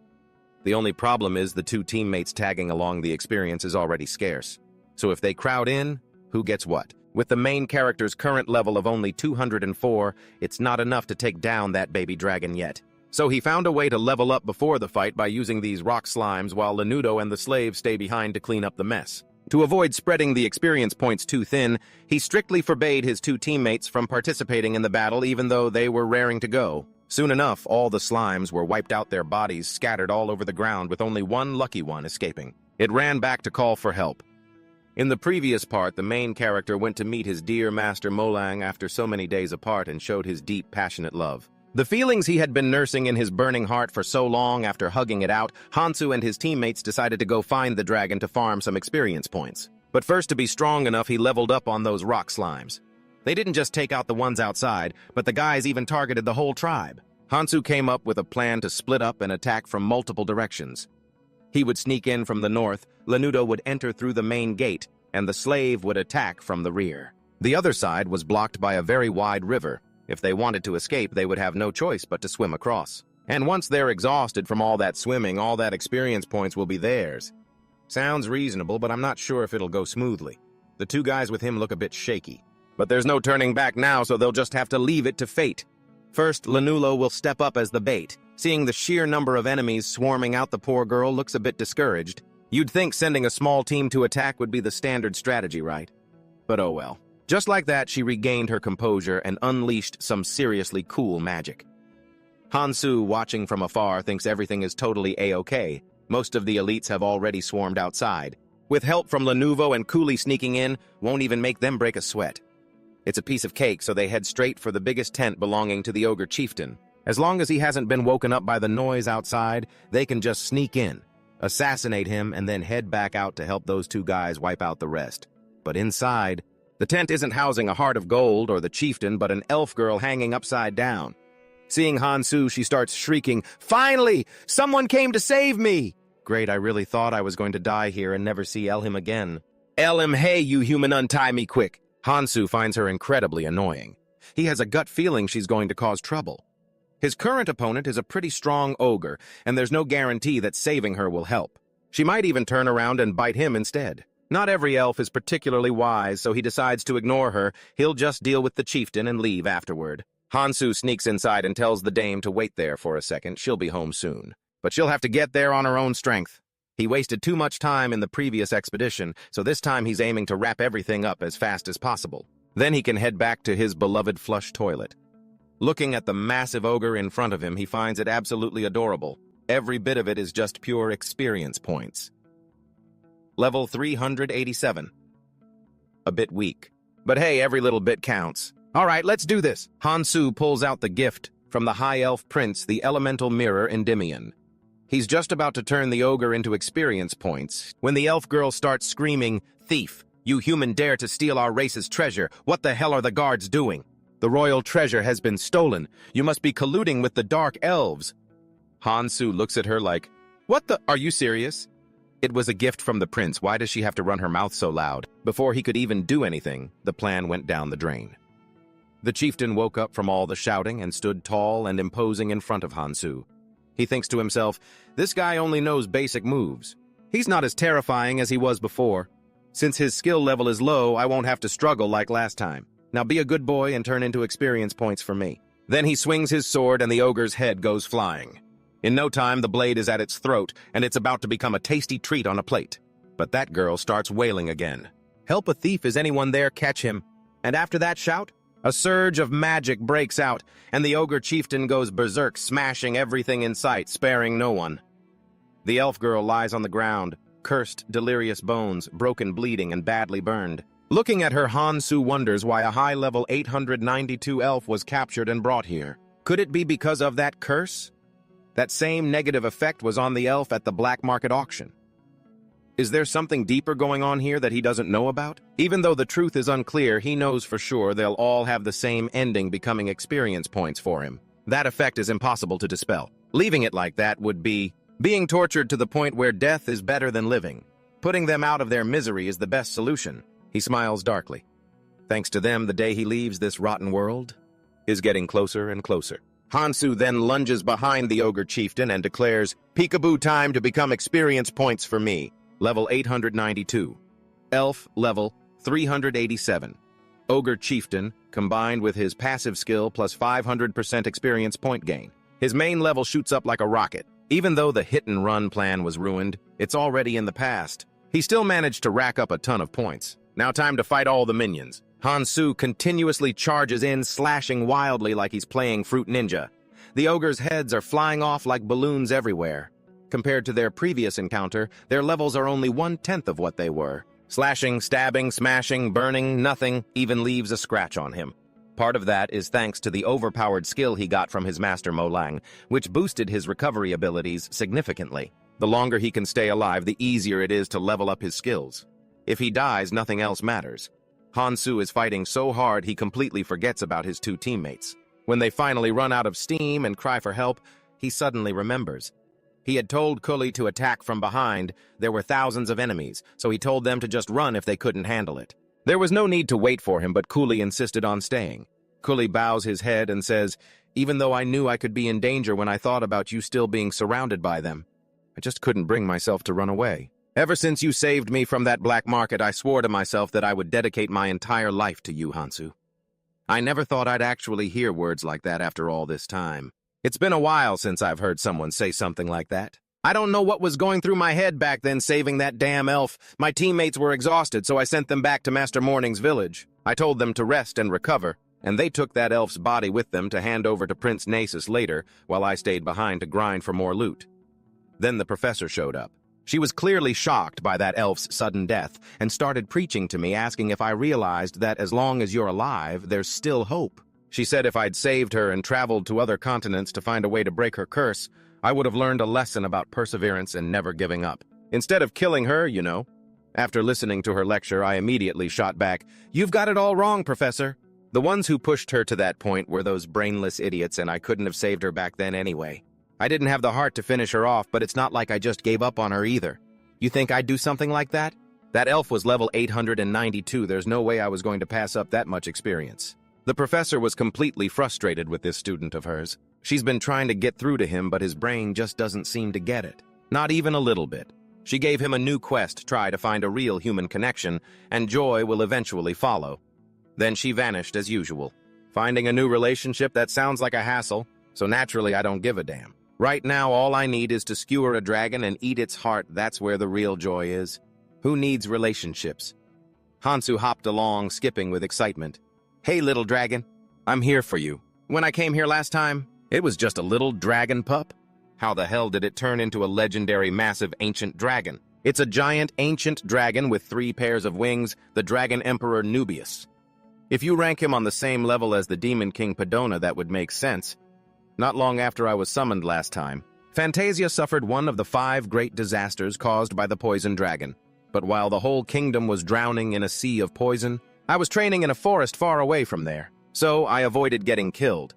The only problem is the 2 teammates tagging along the experience is already scarce. So if they crowd in, who gets what? With the main character's current level of only 204, it's not enough to take down that baby dragon yet. So he found a way to level up before the fight by using these rock slimes while Lanudo and the slave stay behind to clean up the mess. To avoid spreading the experience points too thin, he strictly forbade his 2 teammates from participating in the battle even though they were raring to go. Soon enough, all the slimes were wiped out, their bodies scattered all over the ground with only one lucky one escaping. It ran back to call for help. In the previous part, the main character went to meet his dear Master Moleng after so many days apart and showed his deep, passionate love. The feelings he had been nursing in his burning heart for so long after hugging it out, Hansu and his teammates decided to go find the dragon to farm some experience points. But first, to be strong enough, he leveled up on those rock slimes. They didn't just take out the ones outside, but the guys even targeted the whole tribe. Hansu came up with a plan to split up and attack from multiple directions. He would sneak in from the north, Lanudo would enter through the main gate, and the slave would attack from the rear. The other side was blocked by a very wide river. If they wanted to escape, they would have no choice but to swim across. And once they're exhausted from all that swimming, all that experience points will be theirs. Sounds reasonable, but I'm not sure if it'll go smoothly. The 2 guys with him look a bit shaky. But there's no turning back now, so they'll just have to leave it to fate. First, Lanulo will step up as the bait. Seeing the sheer number of enemies swarming out, the poor girl looks a bit discouraged. You'd think sending a small team to attack would be the standard strategy, right? But oh well. Just like that, she regained her composure and unleashed some seriously cool magic. Hansu, watching from afar, thinks everything is totally A-okay. Most of the elites have already swarmed outside. With help from Lanuvo and Cooley sneaking in, won't even make them break a sweat. It's a piece of cake, so they head straight for the biggest tent belonging to the ogre chieftain. As long as he hasn't been woken up by the noise outside, they can just sneak in, assassinate him, and then head back out to help those 2 guys wipe out the rest. But inside, the tent isn't housing a heart of gold or the chieftain, but an elf girl hanging upside down. Seeing Hansu, she starts shrieking, "Finally! Someone came to save me!" Great, I really thought I was going to die here and never see Elhim again. Elhim, hey, you human, untie me quick! Hansu finds her incredibly annoying. He has a gut feeling she's going to cause trouble. His current opponent is a pretty strong ogre, and there's no guarantee that saving her will help. She might even turn around and bite him instead. Not every elf is particularly wise, so he decides to ignore her. He'll just deal with the chieftain and leave afterward. Hansu sneaks inside and tells the dame to wait there for a second. She'll be home soon. But she'll have to get there on her own strength. He wasted too much time in the previous expedition, so this time he's aiming to wrap everything up as fast as possible. Then he can head back to his beloved flush toilet. Looking at the massive ogre in front of him, he finds it absolutely adorable. Every bit of it is just pure experience points. Level 387. A bit weak. But hey, every little bit counts. All right, let's do this. Hansu pulls out the gift from the High Elf Prince, the elemental mirror Endymion. He's just about to turn the ogre into experience points when the elf girl starts screaming, "Thief! You human dare to steal our race's treasure! What the hell are the guards doing? The royal treasure has been stolen. You must be colluding with the dark elves." Hansu looks at her like, "What the? Are you serious?" It was a gift from the prince. Why does she have to run her mouth so loud? Before he could even do anything, the plan went down the drain. The chieftain woke up from all the shouting and stood tall and imposing in front of Hansu. He thinks to himself, this guy only knows basic moves. He's not as terrifying as he was before. Since his skill level is low, I won't have to struggle like last time. Now be a good boy and turn into experience points for me. Then he swings his sword and the ogre's head goes flying. In no time, the blade is at its throat, and it's about to become a tasty treat on a plate. But that girl starts wailing again. "Help a thief, is anyone there? Catch him." And after that shout, a surge of magic breaks out, and the ogre chieftain goes berserk, smashing everything in sight, sparing no one. The elf girl lies on the ground, cursed, delirious bones, broken, bleeding, and badly burned. Looking at her, Hansu wonders why a high-level 892 elf was captured and brought here. Could it be because of that curse? That same negative effect was on the elf at the black market auction. Is there something deeper going on here that he doesn't know about? Even though the truth is unclear, he knows for sure they'll all have the same ending, becoming experience points for him. That effect is impossible to dispel. Leaving it like that would be being tortured to the point where death is better than living. Putting them out of their misery is the best solution. He smiles darkly. Thanks to them, the day he leaves this rotten world is getting closer and closer. Hansu then lunges behind the ogre chieftain and declares, "Peekaboo time to become experience points for me." Level 892. Elf level 387. Ogre chieftain, combined with his passive skill plus 500% experience point gain. His main level shoots up like a rocket. Even though the hit-and-run plan was ruined, it's already in the past. He still managed to rack up a ton of points. Now time to fight all the minions. Hansu continuously charges in, slashing wildly like he's playing Fruit Ninja. The ogres' heads are flying off like balloons everywhere. Compared to their previous encounter, their levels are only 1/10 of what they were. Slashing, stabbing, smashing, burning, nothing even leaves a scratch on him. Part of that is thanks to the overpowered skill he got from his master Molang, which boosted his recovery abilities significantly. The longer he can stay alive, the easier it is to level up his skills. If he dies, nothing else matters. Hansu is fighting so hard he completely forgets about his two teammates. When they finally run out of steam and cry for help, he suddenly remembers. He had told Kuli to attack from behind. There were thousands of enemies, so he told them to just run if they couldn't handle it. There was no need to wait for him, but Kuli insisted on staying. Kuli bows his head and says, "Even though I knew I could be in danger when I thought about you still being surrounded by them, I just couldn't bring myself to run away. Ever since you saved me from that black market, I swore to myself that I would dedicate my entire life to you, Hansu." I never thought I'd actually hear words like that after all this time. It's been a while since I've heard someone say something like that. I don't know what was going through my head back then saving that damn elf. My teammates were exhausted, so I sent them back to Master Morning's village. I told them to rest and recover, and they took that elf's body with them to hand over to Prince Nasus later, while I stayed behind to grind for more loot. Then the professor showed up. She was clearly shocked by that elf's sudden death and started preaching to me, asking if I realized that as long as you're alive, there's still hope. She said if I'd saved her and traveled to other continents to find a way to break her curse, I would have learned a lesson about perseverance and never giving up. Instead of killing her, you know. After listening to her lecture, I immediately shot back, "You've got it all wrong, Professor." The ones who pushed her to that point were those brainless idiots, and I couldn't have saved her back then anyway. I didn't have the heart to finish her off, but it's not like I just gave up on her either. You think I'd do something like that? That elf was level 892. There's no way I was going to pass up that much experience. The professor was completely frustrated with this student of hers. She's been trying to get through to him, but his brain just doesn't seem to get it. Not even a little bit. She gave him a new quest, try to find a real human connection, and joy will eventually follow. Then she vanished as usual. Finding a new relationship, that sounds like a hassle, so naturally I don't give a damn. Right now, all I need is to skewer a dragon and eat its heart. That's where the real joy is. Who needs relationships? Hansu hopped along, skipping with excitement. Hey, little dragon. I'm here for you. When I came here last time, it was just a little dragon pup. How the hell did it turn into a legendary massive ancient dragon? It's a giant ancient dragon with 3 pairs of wings, the Dragon Emperor Nubius. If you rank him on the same level as the Demon King Padona, that would make sense. Not long after I was summoned last time, Fantasia suffered one of the 5 great disasters caused by the poison dragon. But while the whole kingdom was drowning in a sea of poison, I was training in a forest far away from there, so I avoided getting killed.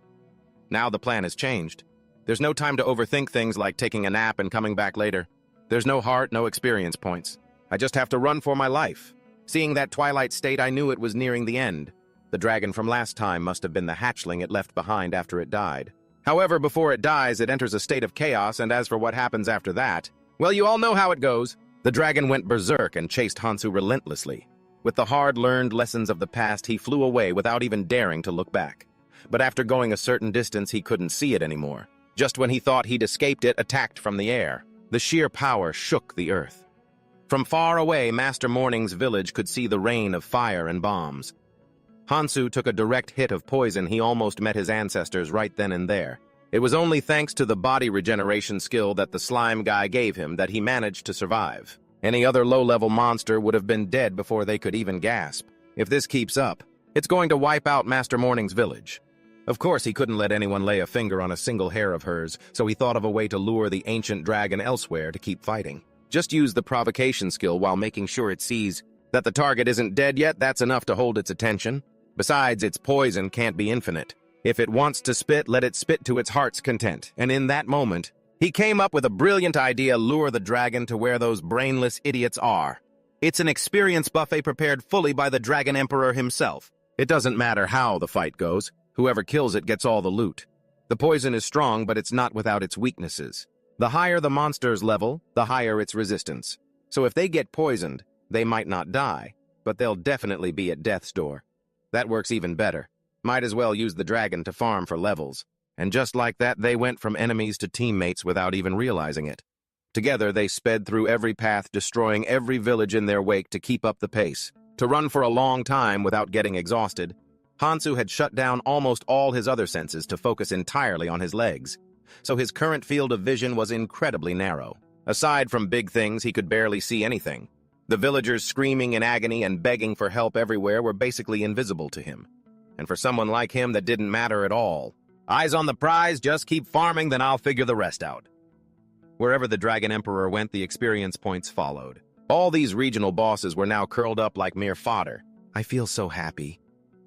Now the plan has changed. There's no time to overthink things like taking a nap and coming back later. There's no heart, no experience points. I just have to run for my life. Seeing that twilight state, I knew it was nearing the end. The dragon from last time must have been the hatchling it left behind after it died. However, before it dies, it enters a state of chaos, and as for what happens after that, well, you all know how it goes. The dragon went berserk and chased Hansu relentlessly. With the hard-learned lessons of the past, he flew away without even daring to look back. But after going a certain distance, he couldn't see it anymore. Just when he thought he'd escaped, it attacked from the air. The sheer power shook the earth. From far away, Master Morning's village could see the rain of fire and bombs. Hansu took a direct hit of poison. He almost met his ancestors right then and there. It was only thanks to the body regeneration skill that the slime guy gave him that he managed to survive. Any other low-level monster would have been dead before they could even gasp. If this keeps up, it's going to wipe out Master Morning's village. Of course, he couldn't let anyone lay a finger on a single hair of hers, so he thought of a way to lure the ancient dragon elsewhere to keep fighting. Just use the provocation skill while making sure it sees that the target isn't dead yet. That's enough to hold its attention. Besides, its poison can't be infinite. If it wants to spit, let it spit to its heart's content. And in that moment, he came up with a brilliant idea: lure the dragon to where those brainless idiots are. It's an experience buffet prepared fully by the Dragon Emperor himself. It doesn't matter how the fight goes. Whoever kills it gets all the loot. The poison is strong, but it's not without its weaknesses. The higher the monster's level, the higher its resistance. So if they get poisoned, they might not die, but they'll definitely be at death's door. That works even better. Might as well use the dragon to farm for levels. And just like that, they went from enemies to teammates without even realizing it. Together, they sped through every path, destroying every village in their wake to keep up the pace. To run for a long time without getting exhausted, Hansu had shut down almost all his other senses to focus entirely on his legs. So his current field of vision was incredibly narrow. Aside from big things, he could barely see anything. The villagers screaming in agony and begging for help everywhere were basically invisible to him. And for someone like him, that didn't matter at all. Eyes on the prize, just keep farming, then I'll figure the rest out. Wherever the Dragon Emperor went, the experience points followed. All these regional bosses were now curled up like mere fodder. I feel so happy.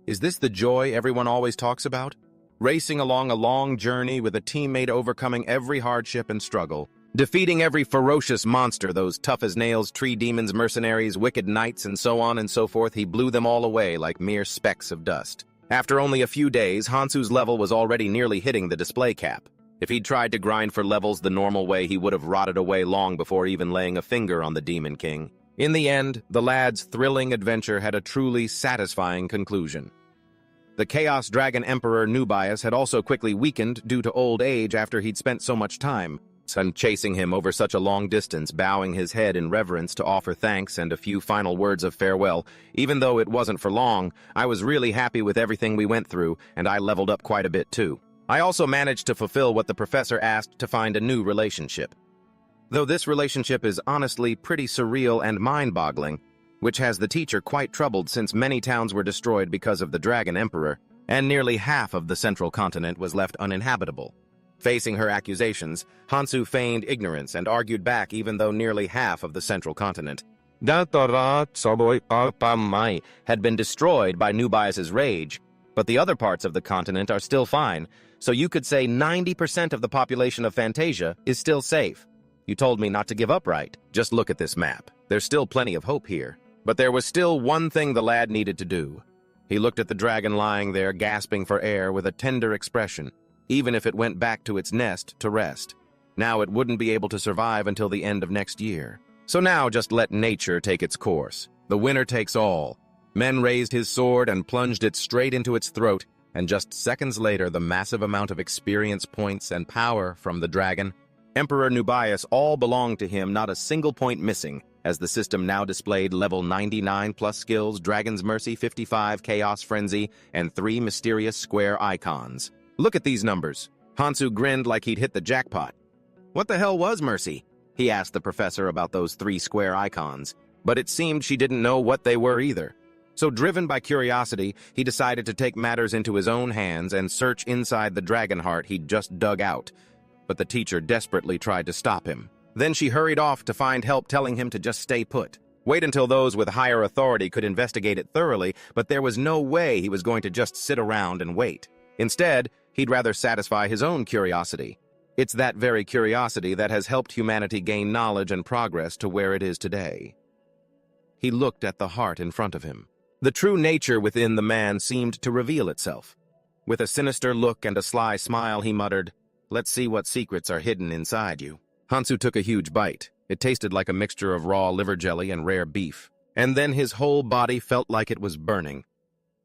Is this the joy everyone always talks about? Racing along a long journey with a teammate, overcoming every hardship and struggle, defeating every ferocious monster, those tough-as-nails tree demons, mercenaries, wicked knights, and so on and so forth. He blew them all away like mere specks of dust. After only a few days, Hansu's level was already nearly hitting the display cap. If he'd tried to grind for levels the normal way, he would have rotted away long before even laying a finger on the Demon King. In the end, the lad's thrilling adventure had a truly satisfying conclusion. The Chaos Dragon Emperor Nubius had also quickly weakened due to old age after he'd spent so much time chasing him over such a long distance, bowing his head in reverence to offer thanks and a few final words of farewell. Even though it wasn't for long, I was really happy with everything we went through, and I leveled up quite a bit too. I also managed to fulfill what the professor asked, to find a new relationship. Though this relationship is honestly pretty surreal and mind-boggling, which has the teacher quite troubled since many towns were destroyed because of the Dragon Emperor, and nearly half of the central continent was left uninhabitable. Facing her accusations, Hansu feigned ignorance and argued back even though nearly half of the central continent had been destroyed by Nubius's rage, but the other parts of the continent are still fine, so you could say 90% of the population of Fantasia is still safe. You told me not to give up, right? Just look at this map. There's still plenty of hope here. But there was still one thing the lad needed to do. He looked at the dragon lying there, gasping for air with a tender expression. Even if it went back to its nest to rest, now it wouldn't be able to survive until the end of next year. So now just let nature take its course. The winner takes all. Men raised his sword and plunged it straight into its throat. and just seconds later the massive amount of experience points and power from the dragon. Emperor Nubius all belonged to him, not a single point missing, as the system now displayed level 99 plus skills, Dragon's Mercy 55, Chaos Frenzy, and 3 mysterious square icons. Look at these numbers. Hansu grinned like he'd hit the jackpot. What the hell was Mercy? He asked the professor about those 3 square icons, but it seemed she didn't know what they were either. So driven by curiosity, he decided to take matters into his own hands and search inside the dragon heart he'd just dug out. But the teacher desperately tried to stop him. Then she hurried off to find help, telling him to just stay put. Wait until those with higher authority could investigate it thoroughly, but there was no way he was going to just sit around and wait. Instead, he'd rather satisfy his own curiosity. It's that very curiosity that has helped humanity gain knowledge and progress to where it is today. He looked at the heart in front of him. The true nature within the man seemed to reveal itself. With a sinister look and a sly smile, he muttered, "Let's see what secrets are hidden inside you." Hansu took a huge bite. It tasted like a mixture of raw liver jelly and rare beef. And then his whole body felt like it was burning.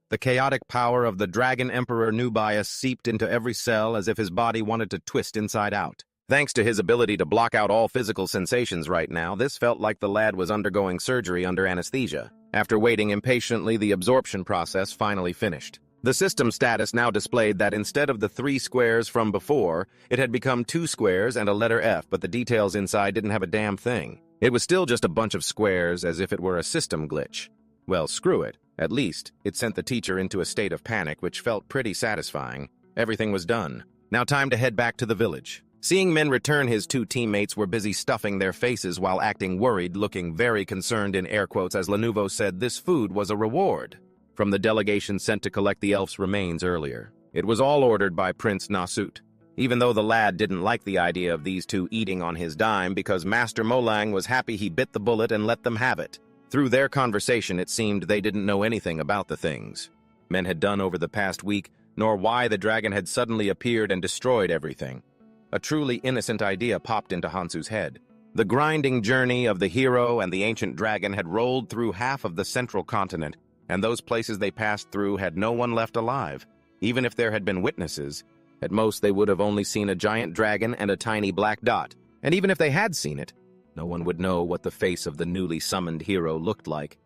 The chaotic power of the Dragon Emperor Nubius seeped into every cell as if his body wanted to twist inside out. Thanks to his ability to block out all physical sensations right now, this felt like the lad was undergoing surgery under anesthesia. After waiting impatiently, the absorption process finally finished. The system status now displayed that instead of the 3 squares from before, it had become 2 squares and a letter F, but the details inside didn't have a damn thing. It was still just a bunch of squares, as if it were a system glitch. Well, screw it. At least, it sent the teacher into a state of panic, which felt pretty satisfying. Everything was done. Now time to head back to the village. Seeing men return, his 2 teammates were busy stuffing their faces while acting worried, looking very concerned in air quotes as Lenovo said this food was a reward from the delegation sent to collect the elf's remains earlier. It was all ordered by Prince Nasut, even though the lad didn't like the idea of these 2 eating on his dime because Master Molang was happy he bit the bullet and let them have it. Through their conversation, it seemed they didn't know anything about the things men had done over the past week, nor why the dragon had suddenly appeared and destroyed everything. A truly innocent idea popped into Hansu's head. The grinding journey of the hero and the ancient dragon had rolled through half of the central continent, and those places they passed through had no one left alive. Even if there had been witnesses, at most they would have only seen a giant dragon and a tiny black dot. And even if they had seen it, no one would know what the face of the newly summoned hero looked like.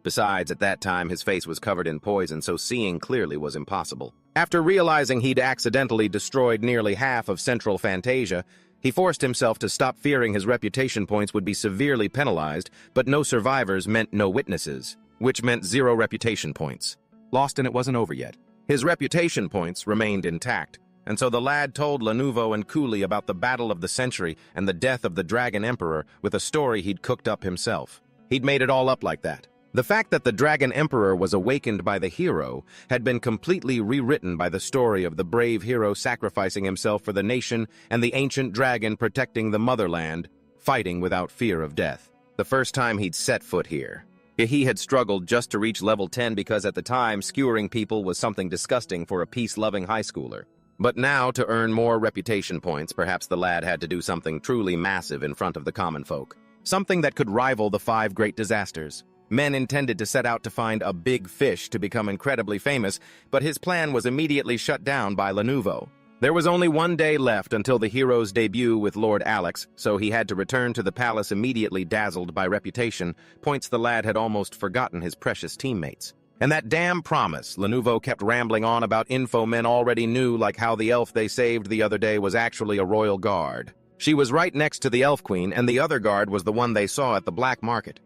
Besides, at that time, his face was covered in poison, so seeing clearly was impossible. After realizing he'd accidentally destroyed nearly half of Central Fantasia, he forced himself to stop fearing his reputation points would be severely penalized, but no survivors meant no witnesses, which meant 0 reputation points. Lost and it wasn't over yet. His reputation points remained intact, and so the lad told Lenovo and Cooley about the battle of the century and the death of the Dragon Emperor with a story he'd cooked up himself. He'd made it all up like that. The fact that the Dragon Emperor was awakened by the hero had been completely rewritten by the story of the brave hero sacrificing himself for the nation and the ancient dragon protecting the motherland, fighting without fear of death. The first time he'd set foot here, he had struggled just to reach level 10 because at the time, skewering people was something disgusting for a peace-loving high schooler. But now, to earn more reputation points, perhaps the lad had to do something truly massive in front of the common folk. Something that could rival the 5 great disasters. Men intended to set out to find a big fish to become incredibly famous, but his plan was immediately shut down by Lenovo. There was only 1 day left until the hero's debut with Lord Alex, so he had to return to the palace immediately dazzled by reputation, points the lad had almost forgotten his precious teammates. And that damn promise, Lenovo kept rambling on about info men already knew, like how the elf they saved the other day was actually a royal guard. She was right next to the elf queen, and the other guard was the one they saw at the black market.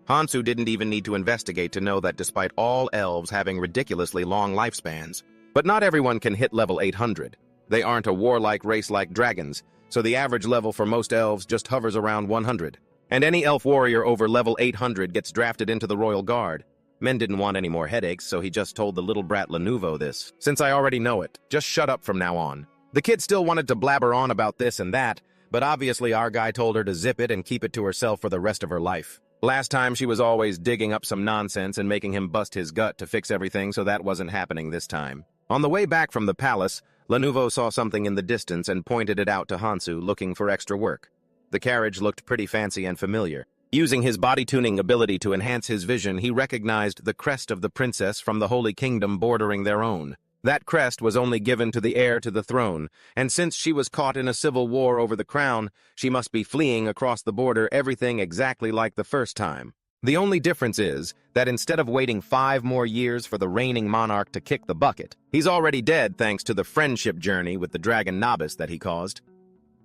Hansu didn't even need to investigate to know that despite all elves having ridiculously long lifespans. But not everyone can hit level 800. They aren't a warlike race like dragons, so the average level for most elves just hovers around 100. And any elf warrior over level 800 gets drafted into the royal guard. Men didn't want any more headaches, so he just told the little brat Lenovo this. Since I already know it, just shut up from now on. The kid still wanted to blabber on about this and that, but obviously our guy told her to zip it and keep it to herself for the rest of her life. Last time she was always digging up some nonsense and making him bust his gut to fix everything, so that wasn't happening this time. On the way back from the palace, Lenovo saw something in the distance and pointed it out to Hansu, looking for extra work. The carriage looked pretty fancy and familiar. Using his body-tuning ability to enhance his vision, he recognized the crest of the princess from the Holy Kingdom bordering their own. That crest was only given to the heir to the throne, and since she was caught in a civil war over the crown, she must be fleeing across the border, everything exactly like the first time. The only difference is that instead of waiting 5 more years for the reigning monarch to kick the bucket, he's already dead thanks to the friendship journey with the dragon Nobis that he caused.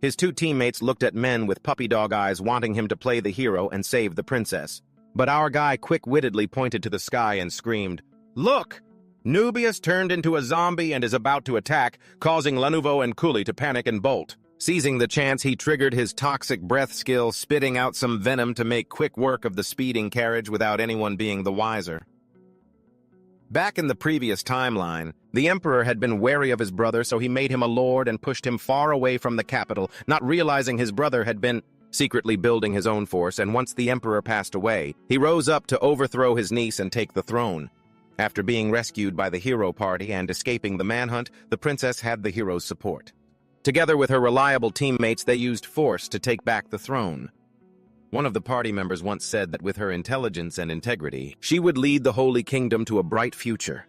His 2 teammates looked at men with puppy dog eyes wanting him to play the hero and save the princess. But our guy quick-wittedly pointed to the sky and screamed, "Look! Nubius turned into a zombie and is about to attack, causing Lanuvo and Kuli to panic and bolt." Seizing the chance, he triggered his toxic breath skill, spitting out some venom to make quick work of the speeding carriage without anyone being the wiser. Back in the previous timeline, the Emperor had been wary of his brother, so he made him a lord and pushed him far away from the capital, not realizing his brother had been secretly building his own force, and once the Emperor passed away, he rose up to overthrow his niece and take the throne. After being rescued by the hero party and escaping the manhunt, the princess had the hero's support. Together with her reliable teammates, they used force to take back the throne. One of the party members once said that with her intelligence and integrity, she would lead the Holy Kingdom to a bright future.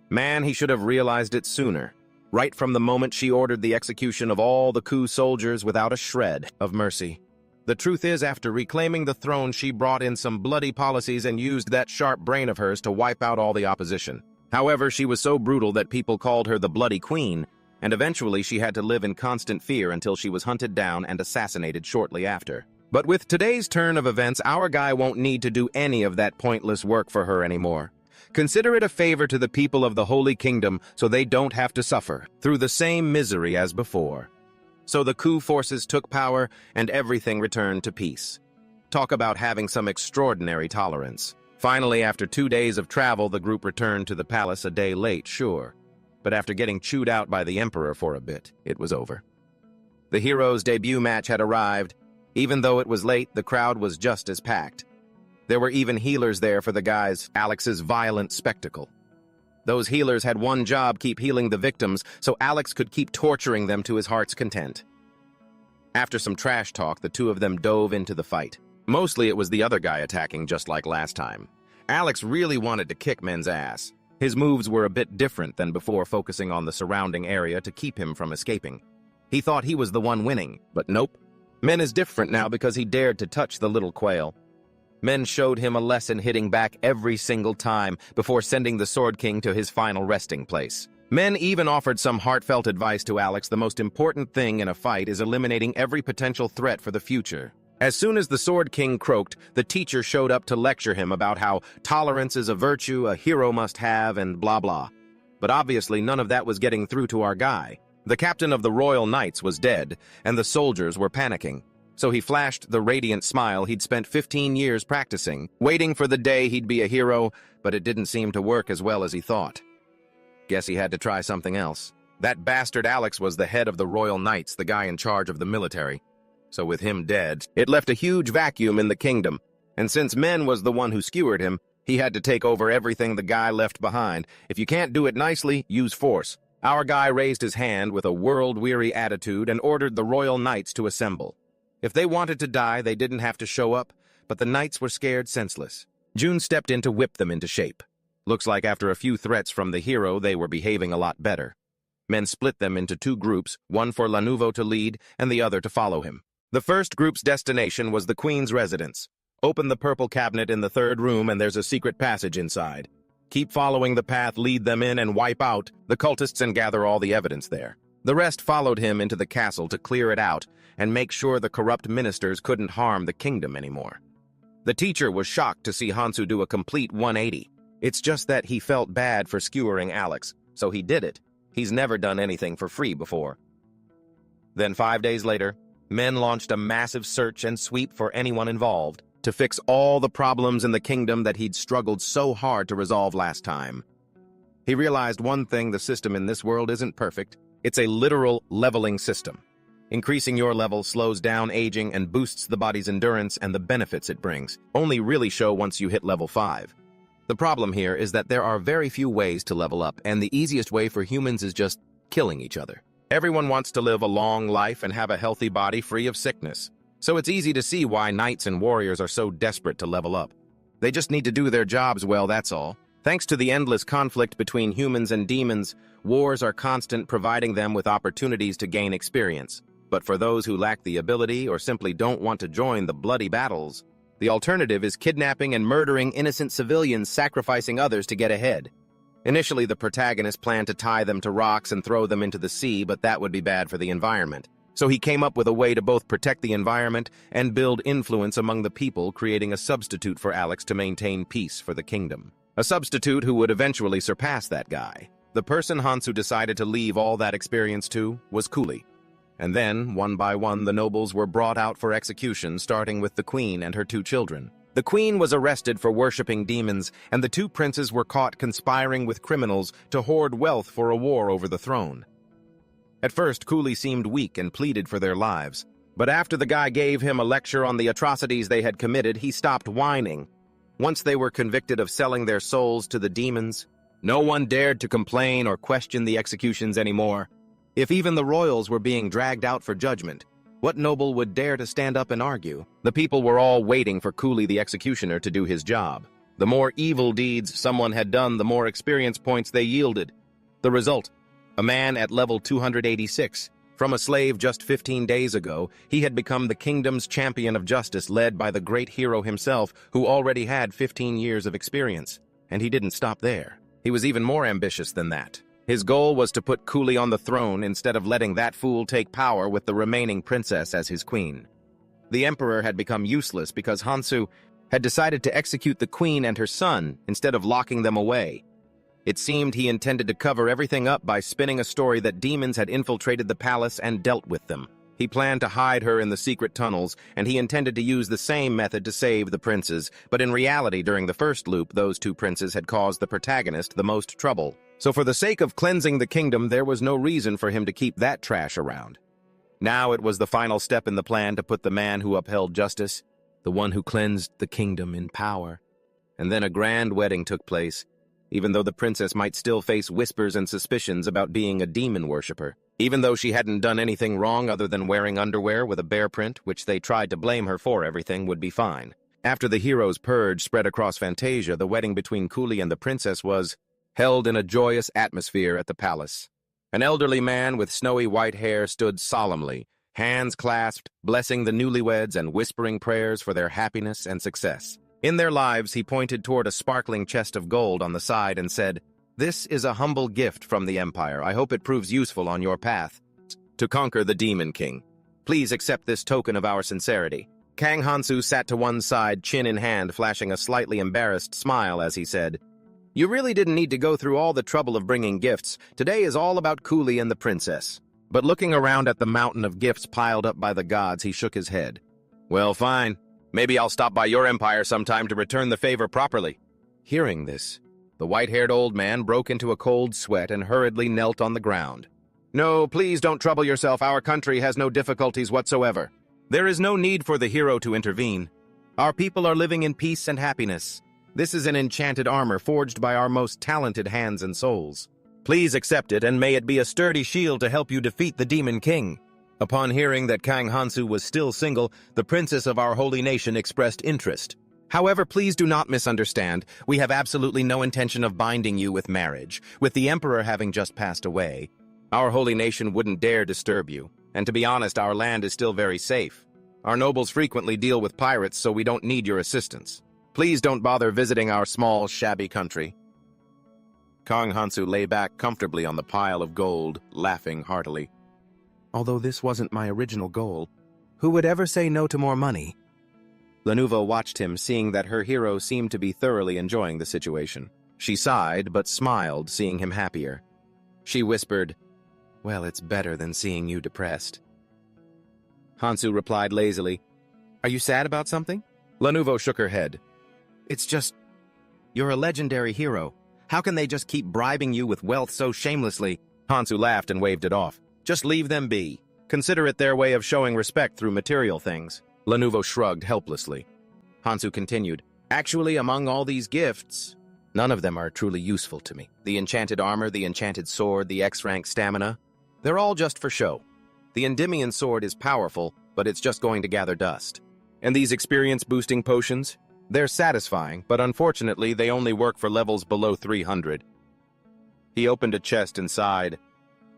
Man, he should have realized it sooner, right from the moment she ordered the execution of all the coup soldiers without a shred of mercy. The truth is, after reclaiming the throne, she brought in some bloody policies and used that sharp brain of hers to wipe out all the opposition. However, she was so brutal that people called her the Bloody Queen, and eventually she had to live in constant fear until she was hunted down and assassinated shortly after. But with today's turn of events, our guy won't need to do any of that pointless work for her anymore. Consider it a favor to the people of the Holy Kingdom so they don't have to suffer through the same misery as before. So the coup forces took power and everything returned to peace. Talk about having some extraordinary tolerance. Finally, after 2 days of travel, the group returned to the palace a day late, sure. But after getting chewed out by the Emperor for a bit, it was over. The hero's debut match had arrived. Even though it was late, the crowd was just as packed. There were even healers there for the guys, Alex's violent spectacle. Those healers had one job, keep healing the victims, so Alex could keep torturing them to his heart's content. After some trash talk, the 2 of them dove into the fight. Mostly it was the other guy attacking just like last time. Alex really wanted to kick Men's ass. His moves were a bit different than before, focusing on the surrounding area to keep him from escaping. He thought he was the one winning, but nope. Men is different now because he dared to touch the little quail. Men showed him a lesson, hitting back every single time before sending the Sword King to his final resting place. Men even offered some heartfelt advice to Alex. The most important thing in a fight is eliminating every potential threat for the future. As soon as the Sword King croaked, the teacher showed up to lecture him about how tolerance is a virtue a hero must have and blah blah. But obviously none of that was getting through to our guy. The captain of the Royal Knights was dead, and the soldiers were panicking. So he flashed the radiant smile he'd spent 15 years practicing, waiting for the day he'd be a hero, but it didn't seem to work as well as he thought. Guess he had to try something else. That bastard Alex was the head of the Royal Knights, the guy in charge of the military. So with him dead, it left a huge vacuum in the kingdom, and since Men was the one who skewered him, he had to take over everything the guy left behind. If you can't do it nicely, use force. Our guy raised his hand with a world-weary attitude and ordered the Royal Knights to assemble. If they wanted to die, they didn't have to show up, but the knights were scared senseless. June stepped in to whip them into shape. Looks like after a few threats from the hero, they were behaving a lot better. Men split them into 2 groups, one for Lanuvo to lead and the other to follow him. The first group's destination was the Queen's residence. Open the purple cabinet in the 3rd room and there's a secret passage inside. Keep following the path, lead them in, and wipe out the cultists and gather all the evidence there. The rest followed him into the castle to clear it out and make sure the corrupt ministers couldn't harm the kingdom anymore. The teacher was shocked to see Hansu do a complete 180. It's just that he felt bad for skewering Alex, so he did it. He's never done anything for free before. Then 5 days later, Men launched a massive search and sweep for anyone involved to fix all the problems in the kingdom that he'd struggled so hard to resolve last time. He realized one thing: the system in this world isn't perfect. It's a literal leveling system. Increasing your level slows down aging and boosts the body's endurance, and the benefits it brings only really show once you hit level 5. The problem here is that there are very few ways to level up, and the easiest way for humans is just killing each other. Everyone wants to live a long life and have a healthy body free of sickness. So it's easy to see why knights and warriors are so desperate to level up. They just need to do their jobs well, that's all. Thanks to the endless conflict between humans and demons, wars are constant, providing them with opportunities to gain experience. But for those who lack the ability or simply don't want to join the bloody battles, the alternative is kidnapping and murdering innocent civilians, sacrificing others to get ahead. Initially, the protagonist planned to tie them to rocks and throw them into the sea, but that would be bad for the environment. So he came up with a way to both protect the environment and build influence among the people, creating a substitute for Alex to maintain peace for the kingdom. A substitute who would eventually surpass that guy. The person Hansu decided to leave all that experience to was Cooley. And then, one by one, the nobles were brought out for execution, starting with the queen and her 2 children. The queen was arrested for worshipping demons, and the 2 princes were caught conspiring with criminals to hoard wealth for a war over the throne. At first, Cooley seemed weak and pleaded for their lives. But after the guy gave him a lecture on the atrocities they had committed, he stopped whining. Once they were convicted of selling their souls to the demons, no one dared to complain or question the executions anymore. If even the royals were being dragged out for judgment, what noble would dare to stand up and argue? The people were all waiting for Cooley the executioner to do his job. The more evil deeds someone had done, the more experience points they yielded. The result: a man at level 286. From a slave just 15 days ago, he had become the kingdom's champion of justice, led by the great hero himself, who already had 15 years of experience. And he didn't stop there. He was even more ambitious than that. His goal was to put Cooley on the throne instead of letting that fool take power with the remaining princess as his queen. The emperor had become useless because Hansu had decided to execute the queen and her son instead of locking them away. It seemed he intended to cover everything up by spinning a story that demons had infiltrated the palace and dealt with them. He planned to hide her in the secret tunnels, and he intended to use the same method to save the princes, but in reality, during the first loop, those 2 princes had caused the protagonist the most trouble. So for the sake of cleansing the kingdom, there was no reason for him to keep that trash around. Now it was the final step in the plan to put the man who upheld justice, the one who cleansed the kingdom, in power. And then a grand wedding took place, even though the princess might still face whispers and suspicions about being a demon worshipper. Even though she hadn't done anything wrong other than wearing underwear with a bear print, which they tried to blame her for, everything would be fine. After the hero's purge spread across Fantasia, the wedding between Cooley and the princess was held in a joyous atmosphere at the palace. An elderly man with snowy white hair stood solemnly, hands clasped, blessing the newlyweds and whispering prayers for their happiness and success. In their lives, he pointed toward a sparkling chest of gold on the side and said, "This is a humble gift from the Empire. I hope it proves useful on your path to conquer the Demon King. Please accept this token of our sincerity." Kang Hansu sat to one side, chin in hand, flashing a slightly embarrassed smile as he said, "You really didn't need to go through all the trouble of bringing gifts. Today is all about Cooley and the princess." But looking around at the mountain of gifts piled up by the gods, he shook his head. "Well, fine. Maybe I'll stop by your empire sometime to return the favor properly." Hearing this, the white-haired old man broke into a cold sweat and hurriedly knelt on the ground. "No, please don't trouble yourself. Our country has no difficulties whatsoever. There is no need for the hero to intervene. Our people are living in peace and happiness. This is an enchanted armor forged by our most talented hands and souls. Please accept it, and may it be a sturdy shield to help you defeat the Demon King." Upon hearing that Kang Hansu was still single, the princess of our holy nation expressed interest. "However, please do not misunderstand. We have absolutely no intention of binding you with marriage. With the emperor having just passed away, our holy nation wouldn't dare disturb you. And to be honest, our land is still very safe. Our nobles frequently deal with pirates, so we don't need your assistance. Please don't bother visiting our small, shabby country." Kang Hansu lay back comfortably on the pile of gold, laughing heartily. "Although this wasn't my original goal, who would ever say no to more money?" Lanuva watched him, seeing that her hero seemed to be thoroughly enjoying the situation. She sighed, but smiled, seeing him happier. She whispered, "Well, it's better than seeing you depressed." Hansu replied lazily, "Are you sad about something?" Lanuvo shook her head. "It's just, you're a legendary hero. How can they just keep bribing you with wealth so shamelessly?" Hansu laughed and waved it off. "Just leave them be. Consider it their way of showing respect through material things." Lanuvo shrugged helplessly. Hansu continued, "Actually, among all these gifts, none of them are truly useful to me. The enchanted armor, the enchanted sword, the X-rank stamina, they're all just for show. The Endymion sword is powerful, but it's just going to gather dust. And these experience-boosting potions? They're satisfying, but unfortunately they only work for levels below 300. He opened a chest and sighed.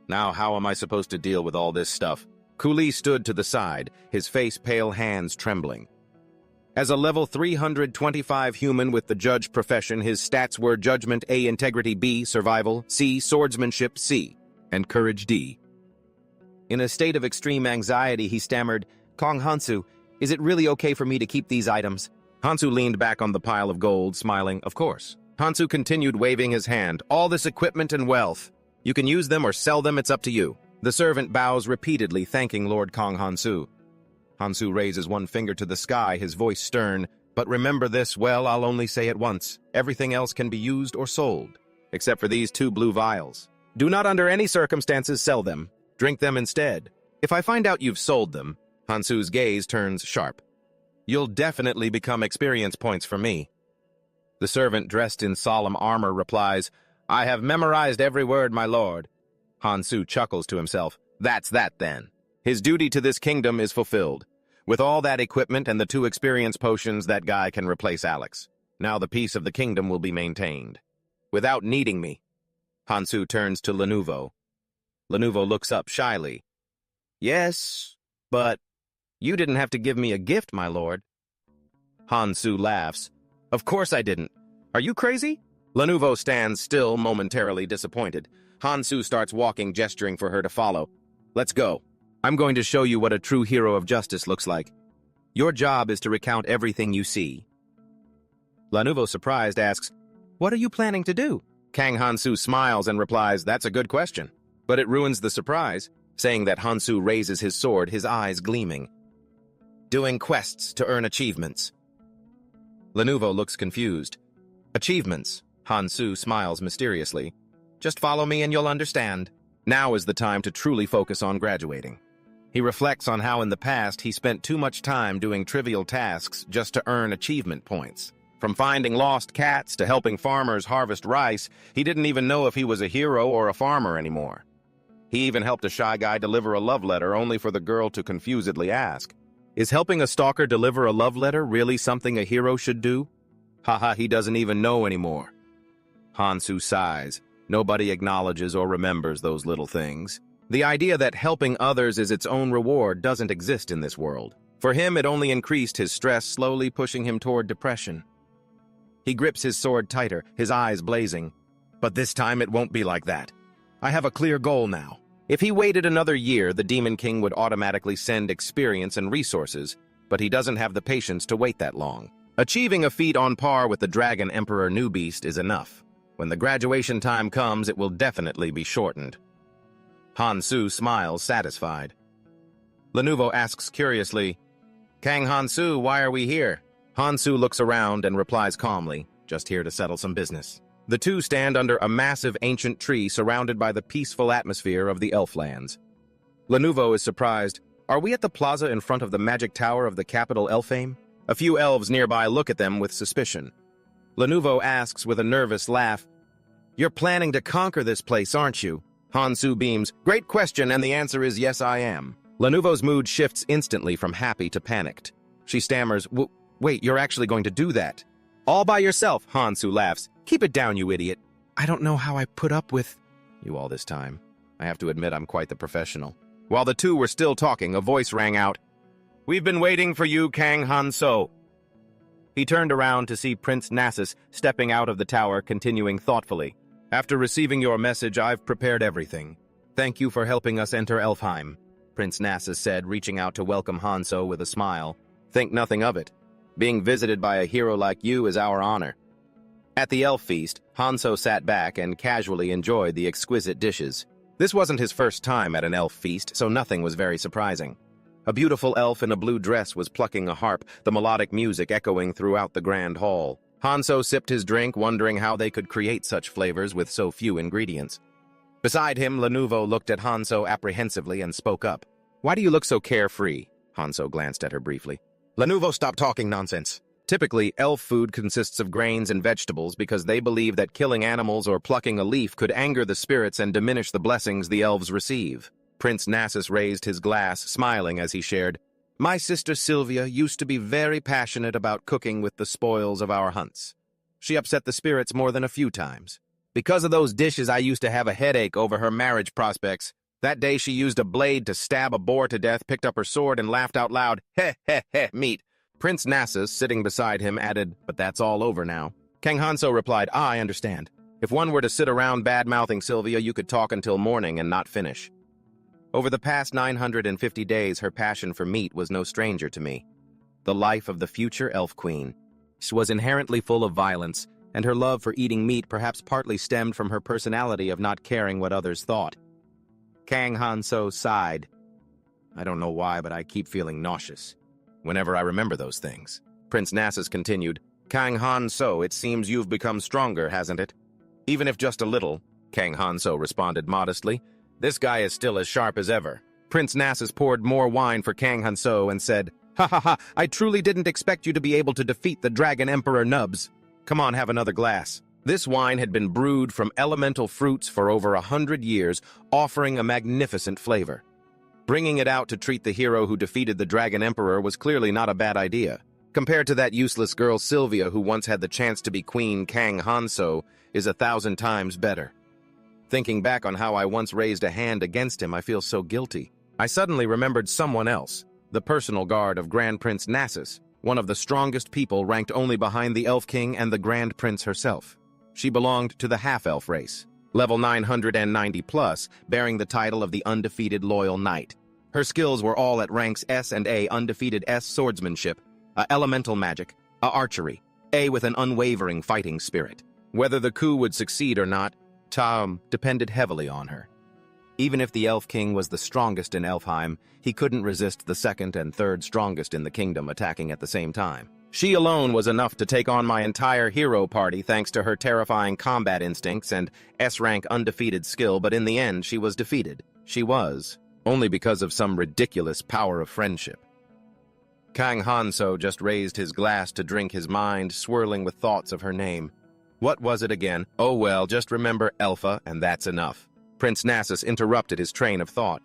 Now how am I supposed to deal with all this stuff? Kuli stood to the side, his face pale, hands trembling. As a level 325 human with the judge profession, his stats were Judgment A, Integrity B, Survival C, Swordsmanship C, and Courage D. In a state of extreme anxiety, he stammered, "Kong Hansu, is it really okay for me to keep these items?" Hansu leaned back on the pile of gold, smiling, "Of course." Hansu continued waving his hand, "All this equipment and wealth. You can use them or sell them, it's up to you." The servant bows repeatedly, thanking Lord Kong Hansu. Hansu raises one finger to the sky, his voice stern, "But remember this, well, I'll only say it once. Everything else can be used or sold, except for these 2 blue vials. Do not under any circumstances sell them. Drink them instead. If I find out you've sold them," Hansu's gaze turns sharp, "you'll definitely become experience points for me." The servant dressed in solemn armor replies, "I have memorized every word, my lord." Hansu chuckles to himself. That's that, then. His duty to this kingdom is fulfilled. With all that equipment and the 2 experience potions, that guy can replace Alex. Now the peace of the kingdom will be maintained. Without needing me. Hansu turns to Lenovo. Lenovo looks up shyly. "Yes, but you didn't have to give me a gift, my lord." Hansu laughs. "Of course I didn't. Are you crazy?" Lenovo stands still, momentarily disappointed. Hansu starts walking, gesturing for her to follow. "Let's go. I'm going to show you what a true hero of justice looks like. Your job is to recount everything you see." Lenovo, surprised, asks, "What are you planning to do?" Kang Hansu smiles and replies, "That's a good question." But it ruins the surprise, saying that Hansu raises his sword, his eyes gleaming. "Doing quests to earn achievements." Lenovo looks confused. "Achievements?" Hansu smiles mysteriously. "Just follow me and you'll understand." Now is the time to truly focus on graduating. He reflects on how in the past he spent too much time doing trivial tasks just to earn achievement points. From finding lost cats to helping farmers harvest rice, he didn't even know if he was a hero or a farmer anymore. He even helped a shy guy deliver a love letter only for the girl to confusedly ask, "Is helping a stalker deliver a love letter really something a hero should do?" Haha, he doesn't even know anymore. Hansu sighs. Nobody acknowledges or remembers those little things. The idea that helping others is its own reward doesn't exist in this world. For him, it only increased his stress, slowly pushing him toward depression. He grips his sword tighter, his eyes blazing. But this time it won't be like that. I have a clear goal now. If he waited another year, the Demon King would automatically send experience and resources, but he doesn't have the patience to wait that long. Achieving a feat on par with the Dragon Emperor New Beast is enough. When the graduation time comes, it will definitely be shortened. Hansu smiles, satisfied. Lenovo asks curiously, "Kang Hansu, why are we here?" Hansu looks around and replies calmly, "Just here to settle some business." The two stand under a massive ancient tree surrounded by the peaceful atmosphere of the Elflands. Lenovo is surprised. "Are we at the plaza in front of the magic tower of the capital Elfame?" A few elves nearby look at them with suspicion. Lenovo asks with a nervous laugh, "You're planning to conquer this place, aren't you?" Hansu beams, "Great question, and the answer is yes, I am." Lenovo's mood shifts instantly from happy to panicked. She stammers, "Wait, you're actually going to do that?" "All by yourself," Hansu laughs. "Keep it down, you idiot. I don't know how I put up with you all this time. I have to admit I'm quite the professional." While the two were still talking, a voice rang out, "We've been waiting for you, Kang Hanso." He turned around to see Prince Nasus stepping out of the tower, continuing thoughtfully, "After receiving your message, I've prepared everything. Thank you for helping us enter Elfheim," Prince Nasus said, reaching out to welcome Hanso with a smile. "Think nothing of it. Being visited by a hero like you is our honor." At the elf feast, Hanso sat back and casually enjoyed the exquisite dishes. This wasn't his first time at an elf feast, so nothing was very surprising. A beautiful elf in a blue dress was plucking a harp, the melodic music echoing throughout the grand hall. Hanso sipped his drink, wondering how they could create such flavors with so few ingredients. Beside him, Lenovo looked at Hanso apprehensively and spoke up. "Why do you look so carefree?" Hanso glanced at her briefly. "Lenovo, stop talking nonsense." Typically, elf food consists of grains and vegetables because they believe that killing animals or plucking a leaf could anger the spirits and diminish the blessings the elves receive. Prince Nasus raised his glass, smiling as he shared, My sister Sylvia used to be very passionate about cooking with the spoils of our hunts. She upset the spirits more than a few times. Because of those dishes, I used to have a headache over her marriage prospects. That day she used a blade to stab a boar to death, picked up her sword, and laughed out loud, "Heh, heh, heh, meat." Prince Nasus, sitting beside him, added, "But that's all over now." King Hanso replied, I understand. If one were to sit around bad-mouthing Sylvia, you could talk until morning and not finish." Over the past 950 days, her passion for meat was no stranger to me. The life of the future elf queen. She was inherently full of violence, and her love for eating meat perhaps partly stemmed from her personality of not caring what others thought. Kang Hanso sighed. "I don't know why, but I keep feeling nauseous whenever I remember those things." Prince Nasus continued, "Kang Hanso, it seems you've become stronger, hasn't it?" "Even if just a little," Kang Hanso responded modestly. "This guy is still as sharp as ever." Prince Nasus poured more wine for Kang Hanso and said, "Ha ha ha, I truly didn't expect you to be able to defeat the Dragon Emperor Nubs. Come on, have another glass." This wine had been brewed from elemental fruits for over 100 years, offering a magnificent flavor. Bringing it out to treat the hero who defeated the Dragon Emperor was clearly not a bad idea. Compared to that useless girl Sylvia who once had the chance to be Queen, Kang Hanso is 1,000 times better. Thinking back on how I once raised a hand against him, I feel so guilty. I suddenly remembered someone else, the personal guard of Grand Prince Nasus, one of the strongest people ranked only behind the Elf King and the Grand Prince herself. She belonged to the half-elf race, level 990 plus, bearing the title of the Undefeated Loyal Knight. Her skills were all at ranks S and A, undefeated S swordsmanship, elemental magic, archery, A with an unwavering fighting spirit. Whether the coup would succeed or not, Tom depended heavily on her. Even if the Elf King was the strongest in Elfheim, he couldn't resist the second and third strongest in the kingdom attacking at the same time. She alone was enough to take on my entire hero party thanks to her terrifying combat instincts and S-rank undefeated skill, but in the end she was defeated. She was, only because of some ridiculous power of friendship. Kang Hanso just raised his glass to drink, his mind swirling with thoughts of her name. What was it again? Oh well, just remember Elpha, and that's enough. Prince Nasus interrupted his train of thought.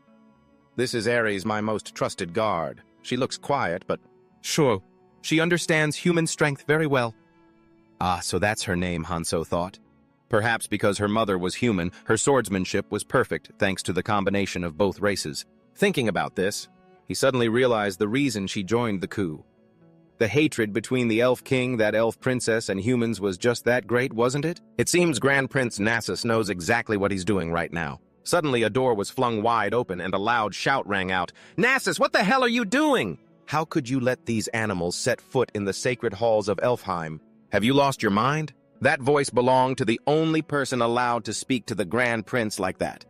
"This is Ares, my most trusted guard. She looks quiet, but sure, she understands human strength very well." Ah, so that's her name, Hanso thought. Perhaps because her mother was human, her swordsmanship was perfect thanks to the combination of both races. Thinking about this, he suddenly realized the reason she joined the coup. The hatred between the Elf King, that elf princess, and humans was just that great, wasn't it? It seems Grand Prince Nasus knows exactly what he's doing right now. Suddenly, a door was flung wide open and a loud shout rang out. "Nasus, what the hell are you doing? How could you let these animals set foot in the sacred halls of Elfheim? Have you lost your mind?" That voice belonged to the only person allowed to speak to the Grand Prince like that.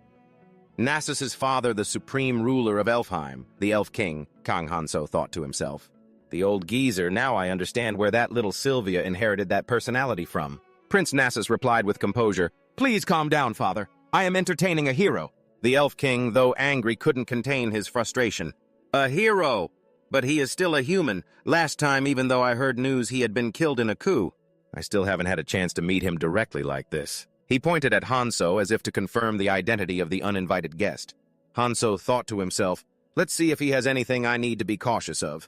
Nasus's father, the supreme ruler of Elfheim, the Elf King, Kang Hanso thought to himself. The old geezer, now I understand where that little Sylvia inherited that personality from. Prince Nasus replied with composure, "Please calm down, father. I am entertaining a hero." The Elf King, though angry, couldn't contain his frustration. "A hero? But he is still a human. Last time, even though I heard news he had been killed in a coup. I still haven't had a chance to meet him directly like this." He pointed at Hanso as if to confirm the identity of the uninvited guest. Hanso thought to himself, "Let's see if he has anything I need to be cautious of."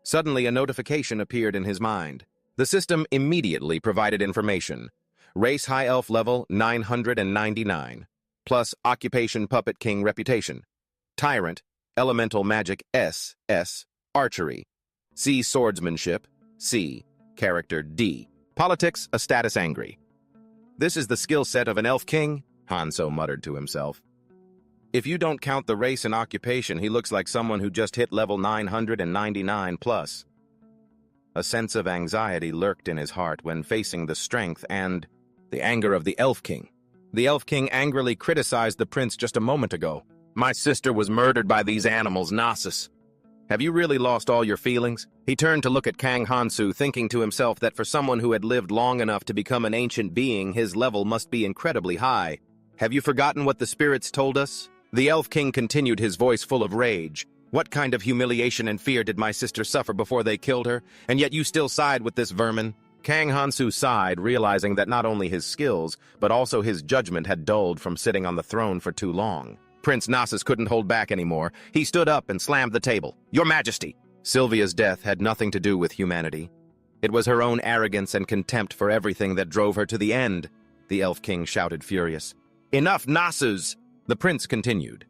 Suddenly, a notification appeared in his mind. The system immediately provided information. Race High Elf level 999, plus Occupation Puppet King reputation. Tyrant, Elemental Magic S, Archery. C, Swordsmanship, C, Character D. Politics, a status angry. "This is the skill set of an Elf King," Hanso muttered to himself. "If you don't count the race and occupation, he looks like someone who just hit level 999 plus. A sense of anxiety lurked in his heart when facing the strength and the anger of the Elf King. The Elf King angrily criticized the prince just a moment ago. "My sister was murdered by these animals, Nasus. Have you really lost all your feelings?" He turned to look at Kang Hanso, thinking to himself that for someone who had lived long enough to become an ancient being, his level must be incredibly high. "Have you forgotten what the spirits told us?" The Elf King continued, his voice full of rage. "What kind of humiliation and fear did my sister suffer before they killed her, and yet you still side with this vermin?" Kang Hanso sighed, realizing that not only his skills, but also his judgment had dulled from sitting on the throne for too long. Prince Nasus couldn't hold back anymore. He stood up and slammed the table. "Your Majesty!" Sylvia's death had nothing to do with humanity. It was her own arrogance and contempt for everything that drove her to the end, the Elf King shouted, furious. "Enough, Nasus!" The prince continued.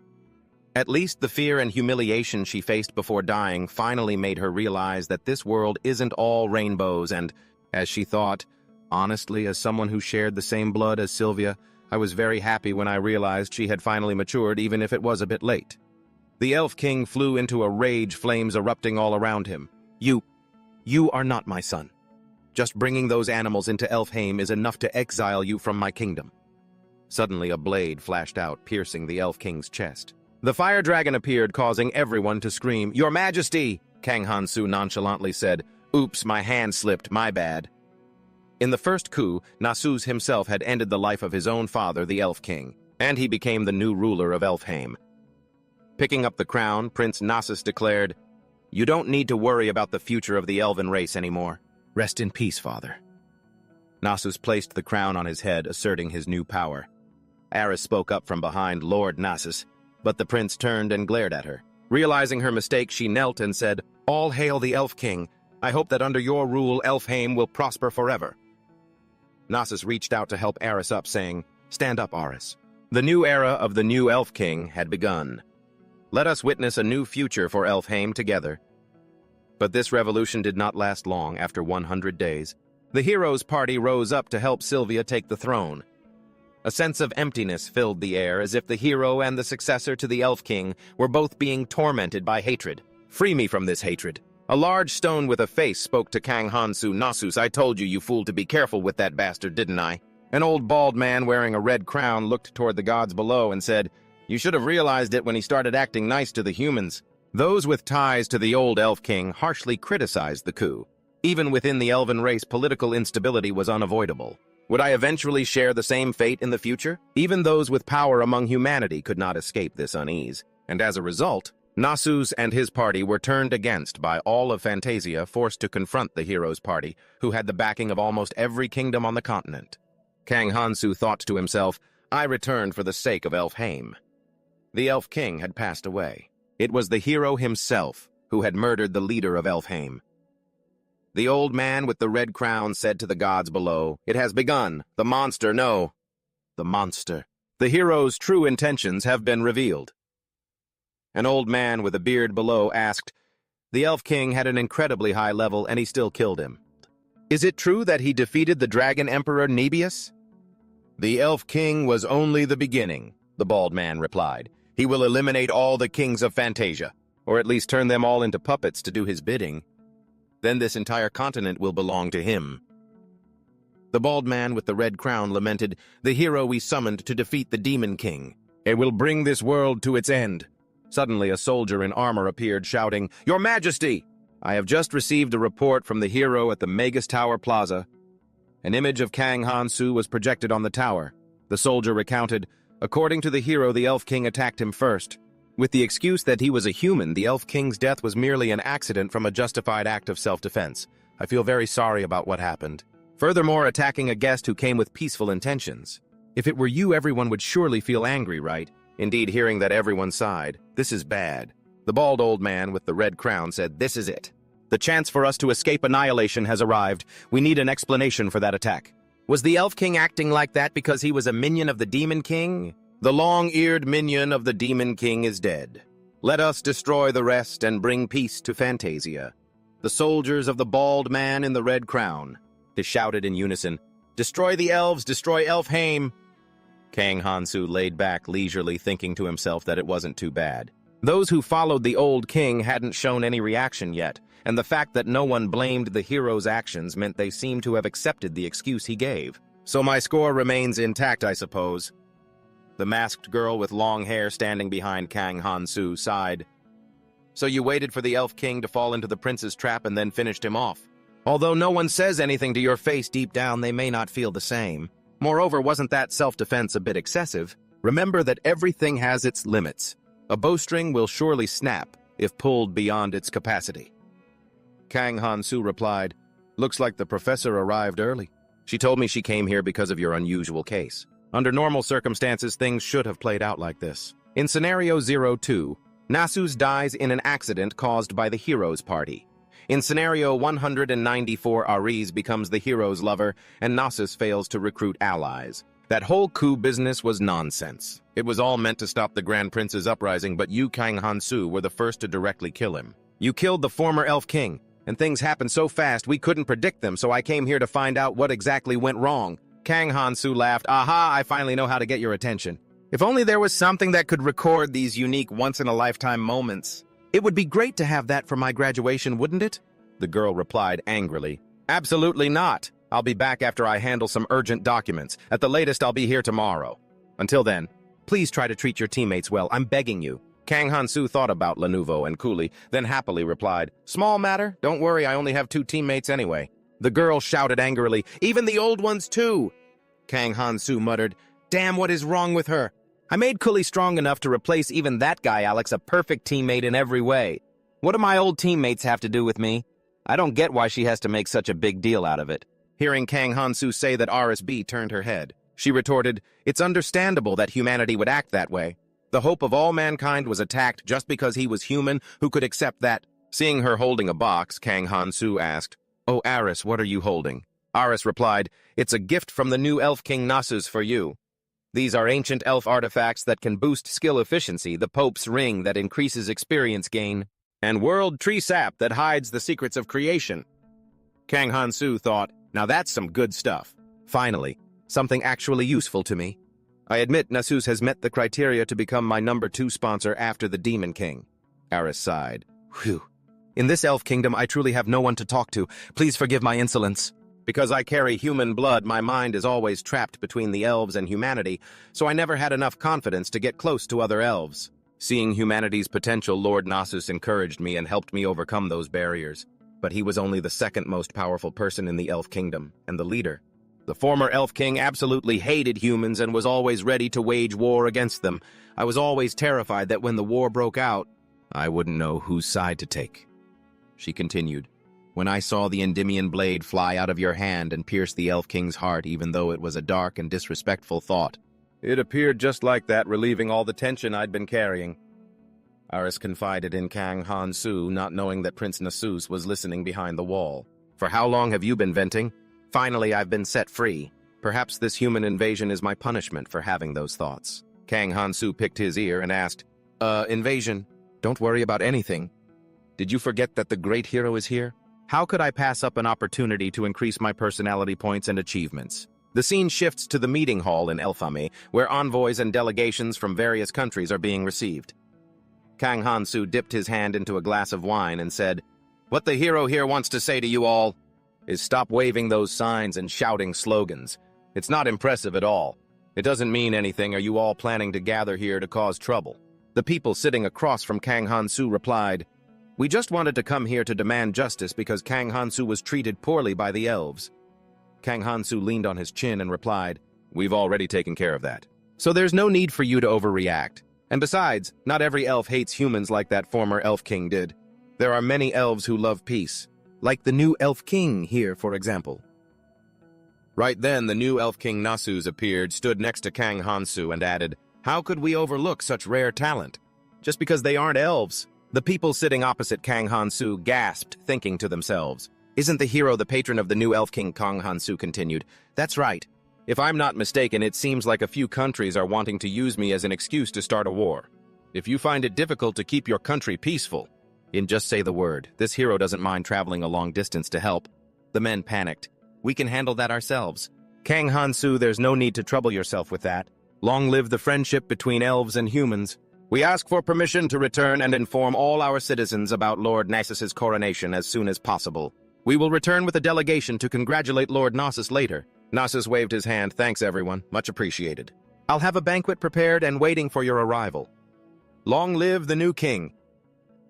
At least the fear and humiliation she faced before dying finally made her realize that this world isn't all rainbows and, as she thought, honestly, as someone who shared the same blood as Sylvia, I was very happy when I realized she had finally matured, even if it was a bit late. The Elf King flew into a rage, flames erupting all around him. You are not my son. Just bringing those animals into Elfheim is enough to exile you from my kingdom." Suddenly, a blade flashed out, piercing the Elf King's chest. The fire dragon appeared, causing everyone to scream. "Your Majesty!" Kang Han-su nonchalantly said. "Oops, my hand slipped, my bad." In the first coup, Nasus himself had ended the life of his own father, the Elf King, and he became the new ruler of Elfheim. Picking up the crown, Prince Nasus declared, "You don't need to worry about the future of the elven race anymore. Rest in peace, father." Nasus placed the crown on his head, asserting his new power. Aris spoke up from behind, "Lord Nasus," but the prince turned and glared at her. Realizing her mistake, she knelt and said, "All hail the Elf King. I hope that under your rule, Elfheim will prosper forever." Nasus reached out to help Aris up, saying, "Stand up, Aris. The new era of the new Elf King had begun. Let us witness a new future for Elfheim together." But this revolution did not last long. After 100 days, the heroes' party rose up to help Sylvia take the throne. A sense of emptiness filled the air, as if the hero and the successor to the Elf King were both being tormented by hatred. "Free me from this hatred." A large stone with a face spoke to Kang Han-su. "Nasus, I told you, you fool, to be careful with that bastard, didn't I?" An old bald man wearing a red crown looked toward the gods below and said, "You should have realized it when he started acting nice to the humans." Those with ties to the old Elf King harshly criticized the coup. Even within the elven race, political instability was unavoidable. Would I eventually share the same fate in the future? Even those with power among humanity could not escape this unease. And as a result, Nasus and his party were turned against by all of Fantasia, forced to confront the heroes' party, who had the backing of almost every kingdom on the continent. Kang Han-su thought to himself, "I returned for the sake of Elfheim." The Elf King had passed away. It was the hero himself who had murdered the leader of Elfheim. The old man with the red crown said to the gods below, "It has begun. The monster, no. The monster. The hero's true intentions have been revealed." An old man with a beard below asked, "The Elf King had an incredibly high level and he still killed him. Is it true that he defeated the Dragon Emperor Nebius?" "The Elf King was only the beginning," the bald man replied. "He will eliminate all the kings of Fantasia, or at least turn them all into puppets to do his bidding. Then this entire continent will belong to him." The bald man with the red crown lamented, "The hero we summoned to defeat the Demon King. It will bring this world to its end." Suddenly, a soldier in armor appeared, shouting, "Your Majesty! I have just received a report from the hero at the Magus Tower Plaza." An image of Kang Han-su was projected on the tower. The soldier recounted, "According to the hero, the Elf King attacked him first. With the excuse that he was a human, the Elf King's death was merely an accident from a justified act of self-defense. I feel very sorry about what happened. Furthermore, attacking a guest who came with peaceful intentions. If it were you, everyone would surely feel angry, right?" Indeed, hearing that, everyone sighed. "This is bad." The bald old man with the red crown said, "This is it. The chance for us to escape annihilation has arrived. We need an explanation for that attack. Was the Elf King acting like that because he was a minion of the Demon King? The long-eared minion of the Demon King is dead. Let us destroy the rest and bring peace to Fantasia." The soldiers of the bald man in the red crown, they shouted in unison, "Destroy the elves, destroy Elfheim!" Kang Han-su laid back leisurely, thinking to himself that it wasn't too bad. Those who followed the old king hadn't shown any reaction yet, and the fact that no one blamed the hero's actions meant they seemed to have accepted the excuse he gave. "So my score remains intact, I suppose." The masked girl with long hair standing behind Kang Han-su sighed. "So you waited for the Elf King to fall into the prince's trap and then finished him off. Although no one says anything to your face, deep down they may not feel the same. Moreover, wasn't that self-defense a bit excessive? Remember that everything has its limits. A bowstring will surely snap if pulled beyond its capacity." Kang Han-su replied, "Looks like the professor arrived early. She told me she came here because of your unusual case. Under normal circumstances, things should have played out like this. In Scenario 02, Nasus dies in an accident caused by the hero's party. In Scenario 194, Ares becomes the hero's lover, and Nasus fails to recruit allies. That whole coup business was nonsense. It was all meant to stop the Grand Prince's uprising, but you, Kang Han-su, were the first to directly kill him. You killed the former Elf King, and things happened so fast we couldn't predict them, so I came here to find out what exactly went wrong. Kang Han-su laughed. Aha, I finally know how to get your attention. If only there was something that could record these unique once-in-a-lifetime moments. It would be great to have that for my graduation, wouldn't it? The girl replied angrily. Absolutely not. I'll be back after I handle some urgent documents. At the latest, I'll be here tomorrow. Until then, please try to treat your teammates well. I'm begging you. Kang Han-su thought about Lenovo and coolly, then happily replied, Small matter. Don't worry, I only have 2 teammates anyway. The girl shouted angrily, Even the old ones too! Kang Han-su muttered, Damn, what is wrong with her? I made Cooley strong enough to replace even that guy, Alex, a perfect teammate in every way. What do my old teammates have to do with me? I don't get why she has to make such a big deal out of it. Hearing Kang Han-su say that RSB turned her head. She retorted, It's understandable that humanity would act that way. The hope of all mankind was attacked just because he was human who could accept that. Seeing her holding a box, Kang Han-su asked, Oh, Aris, what are you holding? Aris replied, It's a gift from the new Elf King Nasus for you. These are ancient elf artifacts that can boost skill efficiency, the Pope's Ring that increases experience gain, and World Tree Sap that hides the secrets of creation. Kang Han-su thought, Now that's some good stuff. Finally, something actually useful to me. I admit Nasus has met the criteria to become my number 2 sponsor after the Demon King. Aris sighed. Whew. In this elf kingdom, I truly have no one to talk to. Please forgive my insolence. Because I carry human blood, my mind is always trapped between the elves and humanity, so I never had enough confidence to get close to other elves. Seeing humanity's potential, Lord Nasus encouraged me and helped me overcome those barriers. But he was only the second most powerful person in the elf kingdom, and the leader. The former elf king absolutely hated humans and was always ready to wage war against them. I was always terrified that when the war broke out, I wouldn't know whose side to take. She continued. When I saw the Endymion blade fly out of your hand and pierce the Elf King's heart, even though it was a dark and disrespectful thought. It appeared just like that, relieving all the tension I'd been carrying. Aris confided in Kang Han-su, not knowing that Prince Nasus was listening behind the wall. For how long have you been venting? Finally, I've been set free. Perhaps this human invasion is my punishment for having those thoughts. Kang Han-su picked his ear and asked, Invasion? Don't worry about anything. Did you forget that the great hero is here? How could I pass up an opportunity to increase my personality points and achievements? The scene shifts to the meeting hall in Elfame, where envoys and delegations from various countries are being received. Kang Han-su dipped his hand into a glass of wine and said, What the hero here wants to say to you all is stop waving those signs and shouting slogans. It's not impressive at all. It doesn't mean anything. Are you all planning to gather here to cause trouble? The people sitting across from Kang Han-su replied, We just wanted to come here to demand justice because Kang Han-su was treated poorly by the elves. Kang Han-su leaned on his chin and replied, We've already taken care of that. So there's no need for you to overreact. And besides, not every elf hates humans like that former elf king did. There are many elves who love peace, like the new elf king here, for example. Right then, the new elf king Nasus appeared, stood next to Kang Han-su and added, How could we overlook such rare talent? Just because they aren't elves. The people sitting opposite Kang Han-su gasped, thinking to themselves, Isn't the hero the patron of the new elf king? Kang Han-su continued. That's right. If I'm not mistaken, it seems like a few countries are wanting to use me as an excuse to start a war. If you find it difficult to keep your country peaceful, just say the word. This hero doesn't mind traveling a long distance to help. The men panicked. We can handle that ourselves. Kang Han-su, there's no need to trouble yourself with that. Long live the friendship between elves and humans. We ask for permission to return and inform all our citizens about Lord Nasus's coronation as soon as possible. We will return with a delegation to congratulate Lord Nasus later. Nasus waved his hand. Thanks, everyone. Much appreciated. I'll have a banquet prepared and waiting for your arrival. Long live the new king.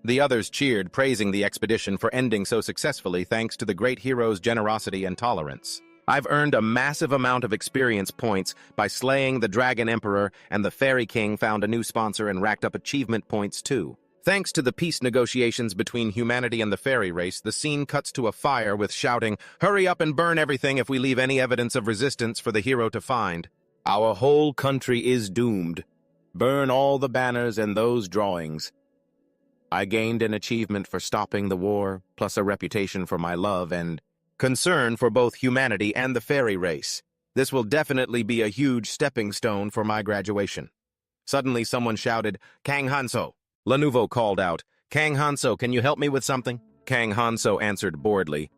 The others cheered, praising the expedition for ending so successfully thanks to the great hero's generosity and tolerance. I've earned a massive amount of experience points by slaying the Dragon Emperor, and the Fairy King found a new sponsor and racked up achievement points too. Thanks to the peace negotiations between humanity and the fairy race, the scene cuts to a fire with shouting, Hurry up and burn everything if we leave any evidence of resistance for the hero to find. Our whole country is doomed. Burn all the banners and those drawings. I gained an achievement for stopping the war, plus a reputation for my love and concern for both humanity and the fairy race. This will definitely be a huge stepping stone for my graduation. Suddenly someone shouted, "Kang Hanso!" Lenovo called out, "Kang Hanso, can you help me with something?" Kang Hanso answered boredly,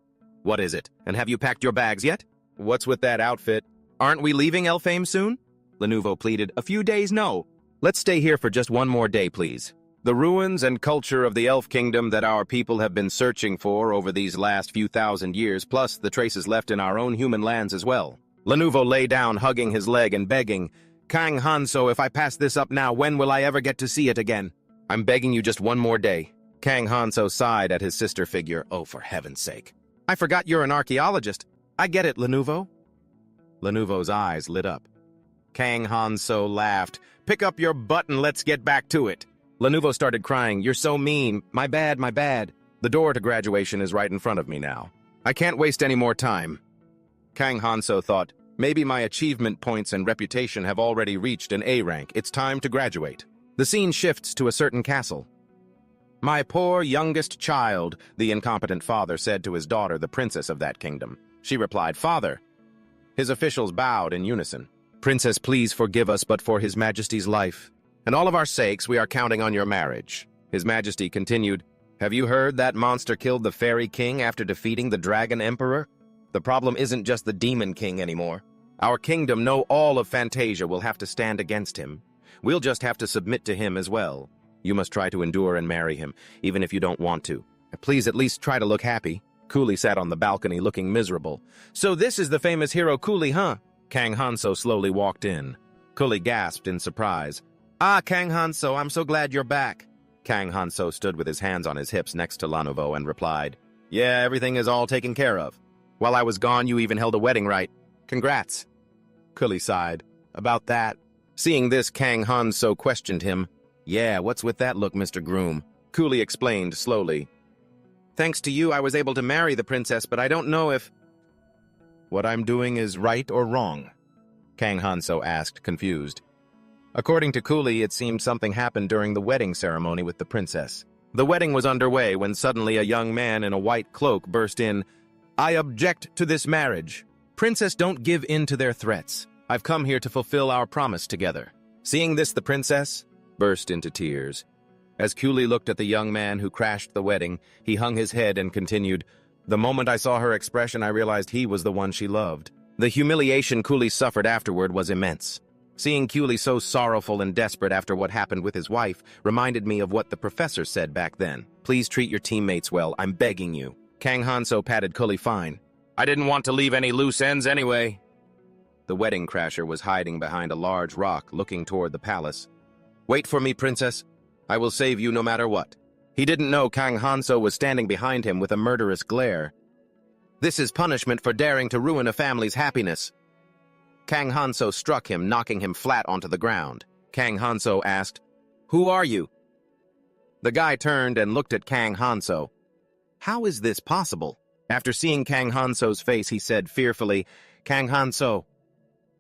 "What is it? And have you packed your bags yet? What's with that outfit? Aren't we leaving Elfame soon?" Lenovo pleaded, "A few days, no. Let's stay here for just one more day, please. The ruins and culture of the Elf Kingdom that our people have been searching for over these last few thousand years, plus the traces left in our own human lands as well." Lenovo lay down, hugging his leg and begging, "Kang Hanso, if I pass this up now, when will I ever get to see it again? I'm begging you just one more day." Kang Hanso sighed at his sister figure. "Oh, for heaven's sake. I forgot you're an archaeologist. I get it, Lenovo." Lenovo's eyes lit up. Kang Hanso laughed. "Pick up your butt and let's get back to it." Lenovo started crying. "You're so mean. My bad, my bad. The door to graduation is right in front of me now. I can't waste any more time." Kang Hanso thought, maybe my achievement points and reputation have already reached an A rank. It's time to graduate. The scene shifts to a certain castle. "My poor youngest child," the incompetent father said to his daughter, the princess of that kingdom. She replied, "Father." His officials bowed in unison. "Princess, please forgive us, but for His Majesty's life and all of our sakes, we are counting on your marriage." His Majesty continued, "Have you heard that monster killed the Fairy King after defeating the Dragon Emperor? The problem isn't just the Demon King anymore. Our kingdom, no, all of Fantasia, will have to stand against him. We'll just have to submit to him as well. You must try to endure and marry him, even if you don't want to. Please at least try to look happy." Cooley sat on the balcony looking miserable. "So this is the famous hero Cooley, huh?" Kang Hanso slowly walked in. Cooley gasped in surprise. "Ah, Kang Hanso, I'm so glad you're back." Kang Hanso stood with his hands on his hips next to Lenovo and replied, "Yeah, everything is all taken care of. While I was gone, you even held a wedding rite. Congrats." Cooley sighed. "About that." Seeing this, Kang Hanso questioned him. "Yeah, what's with that look, Mr. Groom?" Cooley explained slowly. "Thanks to you, I was able to marry the princess, but I don't know if what I'm doing is right or wrong?" Kang Hanso asked, confused. According to Cooley, it seemed something happened during the wedding ceremony with the princess. The wedding was underway when suddenly a young man in a white cloak burst in. "I object to this marriage. Princess, don't give in to their threats. I've come here to fulfill our promise together." Seeing this, the princess burst into tears. As Cooley looked at the young man who crashed the wedding, he hung his head and continued, "The moment I saw her expression, I realized he was the one she loved." The humiliation Cooley suffered afterward was immense. Seeing Cooley so sorrowful and desperate after what happened with his wife reminded me of what the professor said back then. "Please treat your teammates well, I'm begging you." Kang Hanso patted Cooley fine. "I didn't want to leave any loose ends anyway." The wedding crasher was hiding behind a large rock looking toward the palace. "Wait for me, princess. I will save you no matter what." He didn't know Kang Hanso was standing behind him with a murderous glare. "This is punishment for daring to ruin a family's happiness." Kang Hanso struck him, knocking him flat onto the ground. Kang Hanso asked, "Who are you?" The guy turned and looked at Kang Hanso. "How is this possible?" After seeing Kang Hanso's face, he said fearfully, "Kang Hanso."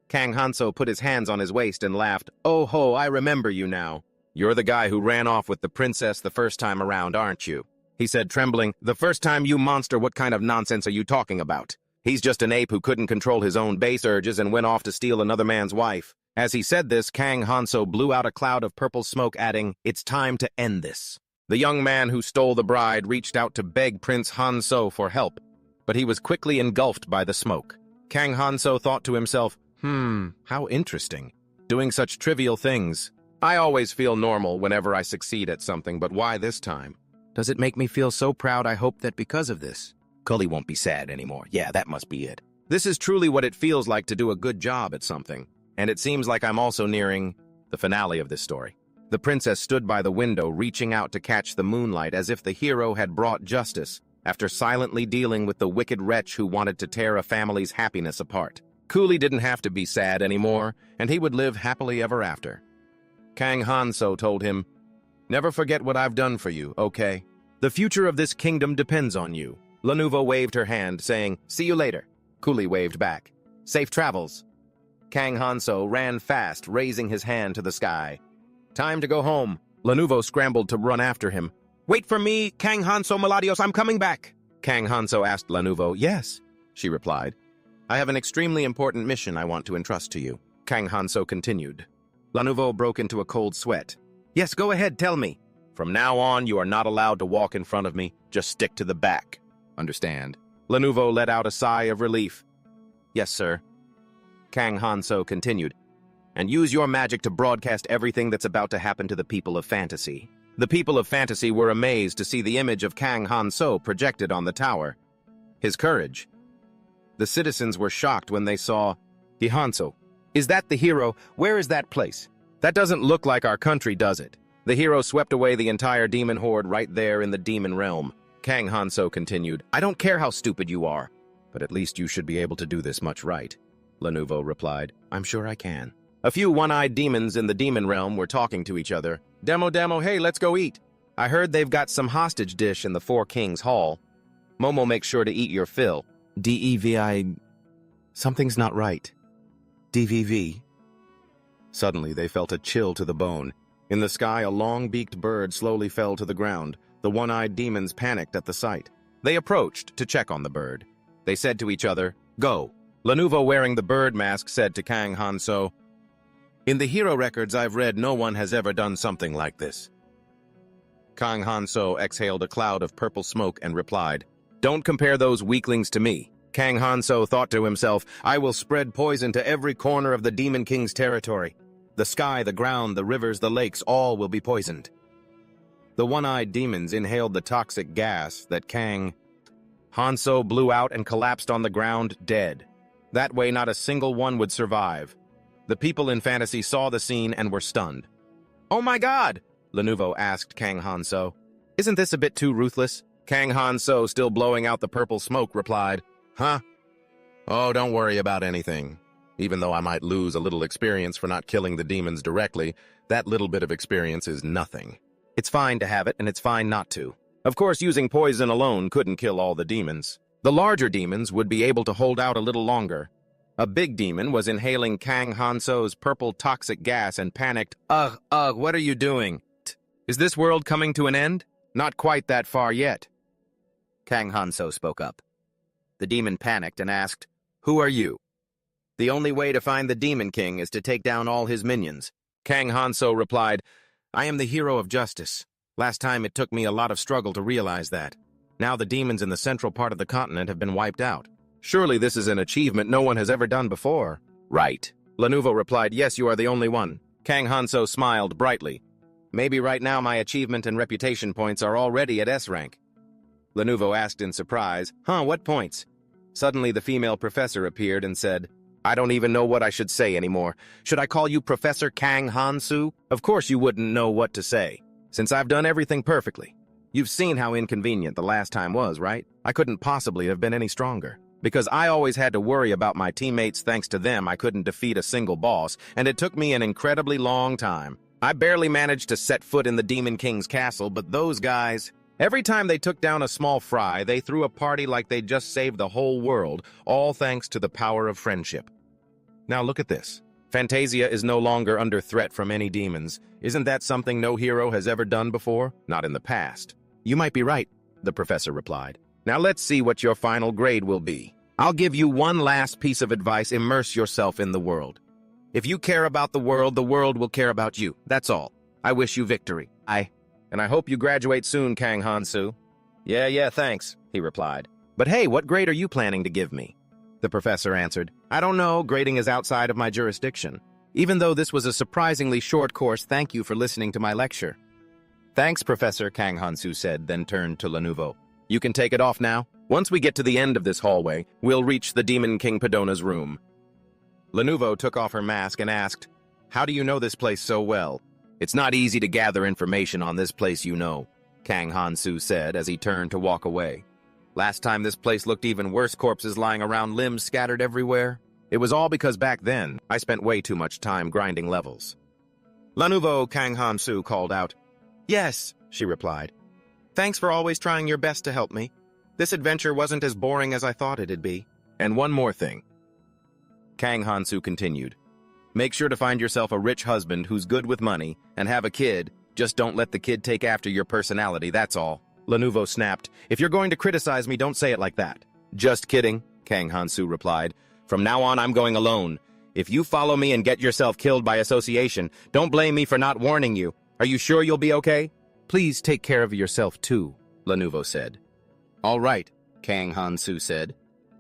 Kang Hanso put his hands on his waist and laughed. "Oh ho, I remember you now. You're the guy who ran off with the princess the first time around, aren't you?" He said, trembling. "The first time, you monster, what kind of nonsense are you talking about? He's just an ape who couldn't control his own base urges and went off to steal another man's wife." As he said this, Kang Hanso blew out a cloud of purple smoke, adding, "It's time to end this." The young man who stole the bride reached out to beg Prince Hanso for help, but he was quickly engulfed by the smoke. Kang Hanso thought to himself, how interesting. Doing such trivial things. I always feel normal whenever I succeed at something, but why this time? Does it make me feel so proud? I hope that because of this, Cully won't be sad anymore. Yeah, that must be it. This is truly what it feels like to do a good job at something, and it seems like I'm also nearing the finale of this story. The princess stood by the window, reaching out to catch the moonlight as if the hero had brought justice after silently dealing with the wicked wretch who wanted to tear a family's happiness apart. Cooley didn't have to be sad anymore, and he would live happily ever after. Kang Hanso told him, "Never forget what I've done for you, okay? The future of this kingdom depends on you." Lenovo waved her hand, saying, "See you later." Cooley waved back, "Safe travels." Kang Hanso ran fast, raising his hand to the sky. Time to go home. Lanuvo scrambled to run after him. Wait for me, Kang Hanso Meladios, I'm coming back. Kang Hanso asked Lanuvo. Yes, she replied. I have an extremely important mission I want to entrust to you. Kang Hanso continued. Lanuvo broke into a cold sweat. Yes, go ahead, tell me. From now on, you are not allowed to walk in front of me. Just stick to the back. Understand? Lanuvo let out a sigh of relief. Yes, sir. Kang Hanso continued. And use your magic to broadcast everything that's about to happen to the people of fantasy. The people of fantasy were amazed to see the image of Kang Hanso projected on the tower. His courage. The citizens were shocked when they saw Hanso. Is that the hero? Where is that place? That doesn't look like our country, does it? The hero swept away the entire demon horde right there in the demon realm. Kang Hanso continued. I don't care how stupid you are, but at least you should be able to do this much right. Lanuvo replied. I'm sure I can. A few one-eyed demons in the demon realm were talking to each other. Demo, hey, let's go eat. I heard they've got some hostage dish in the Four Kings Hall. Momo, make sure to eat your fill. DEVI... Something's not right. DVV. Suddenly, they felt a chill to the bone. In the sky, a long-beaked bird slowly fell to the ground. The one-eyed demons panicked at the sight. They approached to check on the bird. They said to each other, Go. Lanuvo, wearing the bird mask, said to Kang Hanso, In the hero records I've read, no one has ever done something like this. Kang Hanso exhaled a cloud of purple smoke and replied, Don't compare those weaklings to me. Kang Hanso thought to himself, I will spread poison to every corner of the Demon King's territory. The sky, the ground, the rivers, the lakes, all will be poisoned. The one-eyed demons inhaled the toxic gas that Kang Hanso blew out and collapsed on the ground dead. That way not a single one would survive. The people in fantasy saw the scene and were stunned. Oh my god! Lanuvo asked Kang Hanso. Isn't this a bit too ruthless? Kang Hanso, still blowing out the purple smoke, replied, Huh? Oh, don't worry about anything. Even though I might lose a little experience for not killing the demons directly, that little bit of experience is nothing. It's fine to have it, and it's fine not to. Of course, using poison alone couldn't kill all the demons. The larger demons would be able to hold out a little longer. A big demon was inhaling Kang Hanso's purple toxic gas and panicked, Ugh, what are you doing? Is this world coming to an end? Not quite that far yet. Kang Hanso spoke up. The demon panicked and asked, Who are you? The only way to find the Demon King is to take down all his minions. Kang Hanso replied, I am the hero of justice. Last time it took me a lot of struggle to realize that. Now the demons in the central part of the continent have been wiped out. Surely this is an achievement no one has ever done before. Right. Lanuvo replied, Yes, you are the only one. Kang Hanso smiled brightly. Maybe right now my achievement and reputation points are already at S rank. Lanuvo asked in surprise, What points? Suddenly the female professor appeared and said, I don't even know what I should say anymore. Should I call you Professor Kang Hansu? Of course you wouldn't know what to say, since I've done everything perfectly. You've seen how inconvenient the last time was, right? I couldn't possibly have been any stronger. Because I always had to worry about my teammates. Thanks to them, I couldn't defeat a single boss, and it took me an incredibly long time. I barely managed to set foot in the Demon King's castle, but those guys... Every time they took down a small fry, they threw a party like they'd just saved the whole world, all thanks to the power of friendship. Now look at this. Fantasia is no longer under threat from any demons. Isn't that something no hero has ever done before? Not in the past. You might be right, the professor replied. Now let's see what your final grade will be. I'll give you one last piece of advice. Immerse yourself in the world. If you care about the world will care about you. That's all. I wish you victory. And I hope you graduate soon, Kang Hansu. Yeah, thanks, he replied. But hey, what grade are you planning to give me? The professor answered, I don't know, grading is outside of my jurisdiction. Even though this was a surprisingly short course, thank you for listening to my lecture. Thanks, Professor, Kang Hansu said, then turned to Lanuvo. You can take it off now. Once we get to the end of this hallway, we'll reach the Demon King Padona's room. Lanuvo took off her mask and asked, How do you know this place so well? It's not easy to gather information on this place you know, Kang Hansu said as he turned to walk away. Last time this place looked even worse, corpses lying around, limbs scattered everywhere. It was all because back then, I spent way too much time grinding levels. Lanuvo, Kang Hansu called out. Yes, she replied. Thanks for always trying your best to help me. This adventure wasn't as boring as I thought it'd be. And one more thing. Kang Hansu continued. Make sure to find yourself a rich husband who's good with money and have a kid. Just don't let the kid take after your personality, that's all. Lenovo snapped. If you're going to criticize me, don't say it like that. Just kidding, Kang Hansu replied. From now on, I'm going alone. If you follow me and get yourself killed by association, don't blame me for not warning you. Are you sure you'll be okay? Please take care of yourself too, Lenovo said. All right, Kang Hansu said.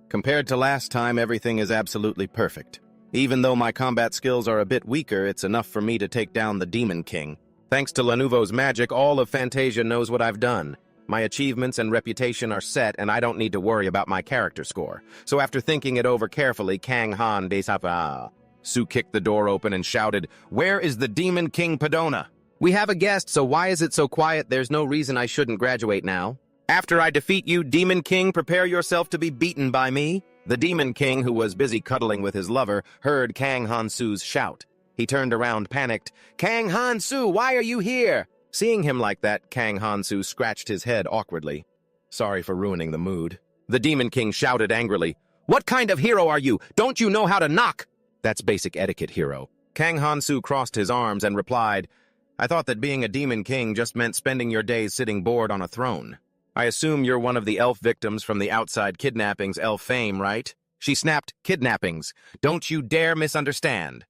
Compared to last time, everything is absolutely perfect. Even though my combat skills are a bit weaker, it's enough for me to take down the Demon King. Thanks to Lenovo's magic, all of Fantasia knows what I've done. My achievements and reputation are set, and I don't need to worry about my character score. So after thinking it over carefully, Kang Han Desapa Su kicked the door open and shouted, "Where is the Demon King Padona? We have a guest, so why is it so quiet? There's no reason I shouldn't graduate now. After I defeat you, Demon King, prepare yourself to be beaten by me." The Demon King, who was busy cuddling with his lover, heard Kang Hansu's shout. He turned around, panicked. "Kang Hansu, why are you here?" Seeing him like that, Kang Hansu scratched his head awkwardly. Sorry for ruining the mood. The Demon King shouted angrily, "What kind of hero are you? Don't you know how to knock?" That's basic etiquette, hero. Kang Hansu crossed his arms and replied, "I thought that being a Demon King just meant spending your days sitting bored on a throne. I assume you're one of the elf victims from the outside kidnappings elf fame, right?" She snapped, "Kidnappings. Don't you dare misunderstand."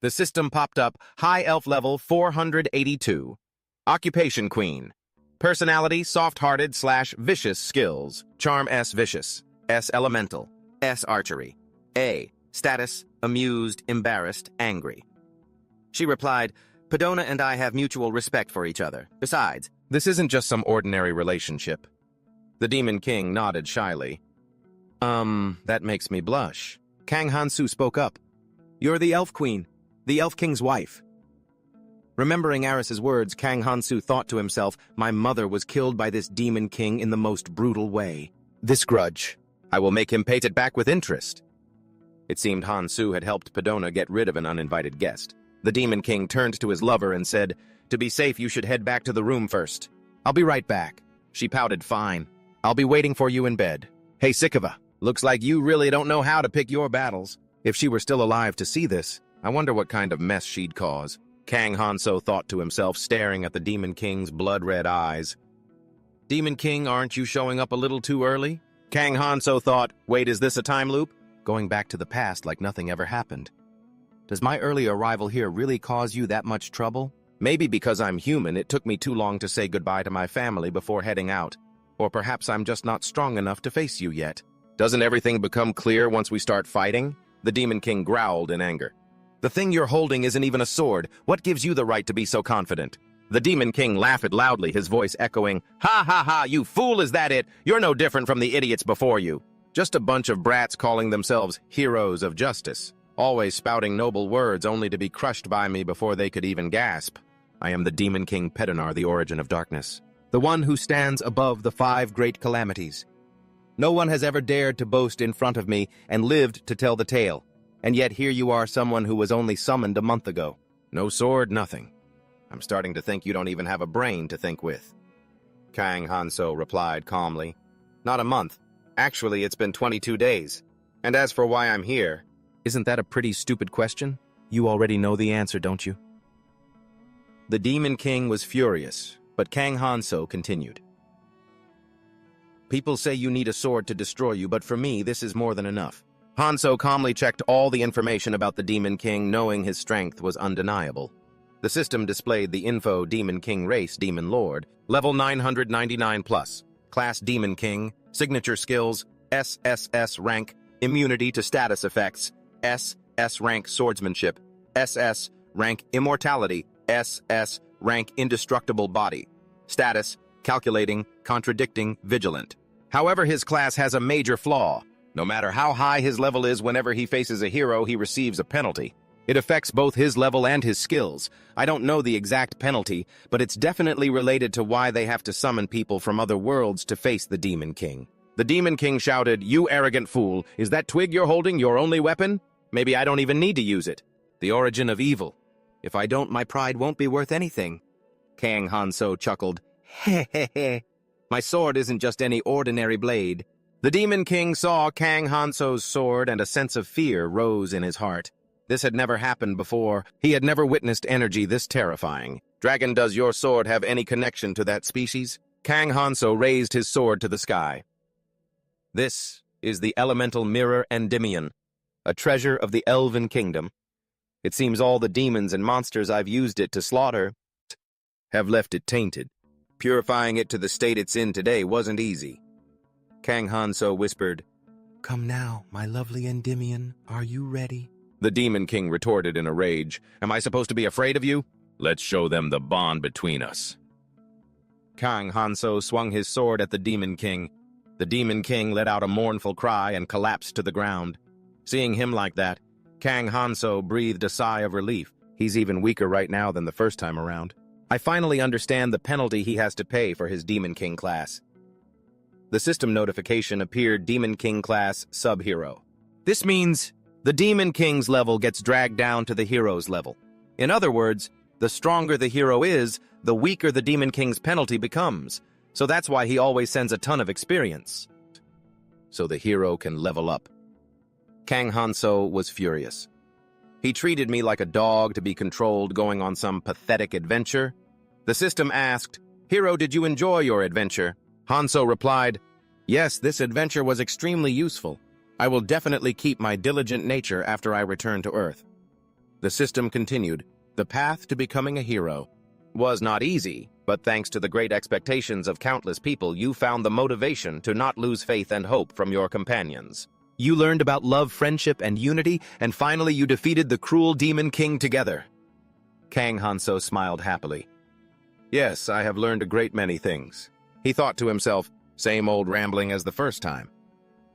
The system popped up, high elf level 482. Occupation Queen. Personality, soft-hearted/vicious skills. Charm S vicious. S elemental. S archery. A. Status, amused, embarrassed, angry. She replied, "Padona and I have mutual respect for each other. Besides, this isn't just some ordinary relationship." The Demon King nodded shyly. That makes me blush." Kang Hansu spoke up. "You're the Elf Queen, the Elf King's wife." Remembering Aris's words, Kang Hansu thought to himself, my mother was killed by this Demon King in the most brutal way. This grudge, I will make him pay it back with interest. It seemed Hansu had helped Padona get rid of an uninvited guest. The Demon King turned to his lover and said, "To be safe, you should head back to the room first. I'll be right back." She pouted, "Fine. I'll be waiting for you in bed." "Hey, Sikava, looks like you really don't know how to pick your battles." If she were still alive to see this, I wonder what kind of mess she'd cause. Kang Hanso thought to himself, staring at the Demon King's blood-red eyes. "Demon King, aren't you showing up a little too early?" Kang Hanso thought, wait, is this a time loop? Going back to the past like nothing ever happened. Does my early arrival here really cause you that much trouble? Maybe because I'm human, it took me too long to say goodbye to my family before heading out. Or perhaps I'm just not strong enough to face you yet. Doesn't everything become clear once we start fighting? The Demon King growled in anger. The thing you're holding isn't even a sword. What gives you the right to be so confident? The Demon King laughed loudly, his voice echoing, "Ha ha ha, you fool, is that it? You're no different from the idiots before you. Just a bunch of brats calling themselves heroes of justice, always spouting noble words only to be crushed by me before they could even gasp. I am the Demon King Pedinar, the origin of darkness, the one who stands above the 5 great calamities. No one has ever dared to boast in front of me and lived to tell the tale. And yet here you are, someone who was only summoned a month ago. No sword, nothing. I'm starting to think you don't even have a brain to think with." Kang Hanso replied calmly. "Not a month. Actually, it's been 22 days. And as for why I'm here, isn't that a pretty stupid question? You already know the answer, don't you?" The Demon King was furious, but Kang Hanso continued. "People say you need a sword to destroy you, but for me, this is more than enough." Hanso calmly checked all the information about the Demon King, knowing his strength was undeniable. The system displayed the info Demon King race, Demon Lord, level 999+, class Demon King, signature skills, SSS rank, immunity to status effects, SS rank swordsmanship, SS rank immortality, SS rank indestructible body, status, calculating, contradicting, vigilant. However, his class has a major flaw. No matter how high his level is, whenever he faces a hero, he receives a penalty. It affects both his level and his skills. I don't know the exact penalty, but it's definitely related to why they have to summon people from other worlds to face the Demon King. The Demon King shouted, "You arrogant fool, is that twig you're holding your only weapon? Maybe I don't even need to use it. The origin of evil. If I don't, my pride won't be worth anything." Kang Hanso chuckled. "Heh heh heh. My sword isn't just any ordinary blade." The Demon King saw Kang Hanso's sword and a sense of fear rose in his heart. This had never happened before. He had never witnessed energy this terrifying. Dragon, does your sword have any connection to that species? Kang Hanso raised his sword to the sky. This is the elemental mirror Endymion, a treasure of the Elven Kingdom. It seems all the demons and monsters I've used it to slaughter have left it tainted. Purifying it to the state it's in today wasn't easy. Kang Hanso whispered, "Come now, my lovely Endymion. Are you ready?" The Demon King retorted in a rage, "Am I supposed to be afraid of you? Let's show them the bond between us." Kang Hanso swung his sword at the Demon King. The Demon King let out a mournful cry and collapsed to the ground. Seeing him like that, Kang Hanso breathed a sigh of relief. He's even weaker right now than the first time around. I finally understand the penalty he has to pay for his Demon King class. The system notification appeared Demon King class sub-hero. This means the Demon King's level gets dragged down to the hero's level. In other words, the stronger the hero is, the weaker the Demon King's penalty becomes. So that's why he always sends a ton of experience, so the hero can level up. Kang Hanso was furious. He treated me like a dog to be controlled going on some pathetic adventure. The system asked, "Hero, did you enjoy your adventure?" Hanso replied, "Yes, this adventure was extremely useful. I will definitely keep my diligent nature after I return to Earth." The system continued, "The path to becoming a hero was not easy, but thanks to the great expectations of countless people, you found the motivation to not lose faith and hope from your companions. You learned about love, friendship, and unity, and finally you defeated the cruel Demon King together." Kang Hanso smiled happily. "Yes, I have learned a great many things." He thought to himself, same old rambling as the first time.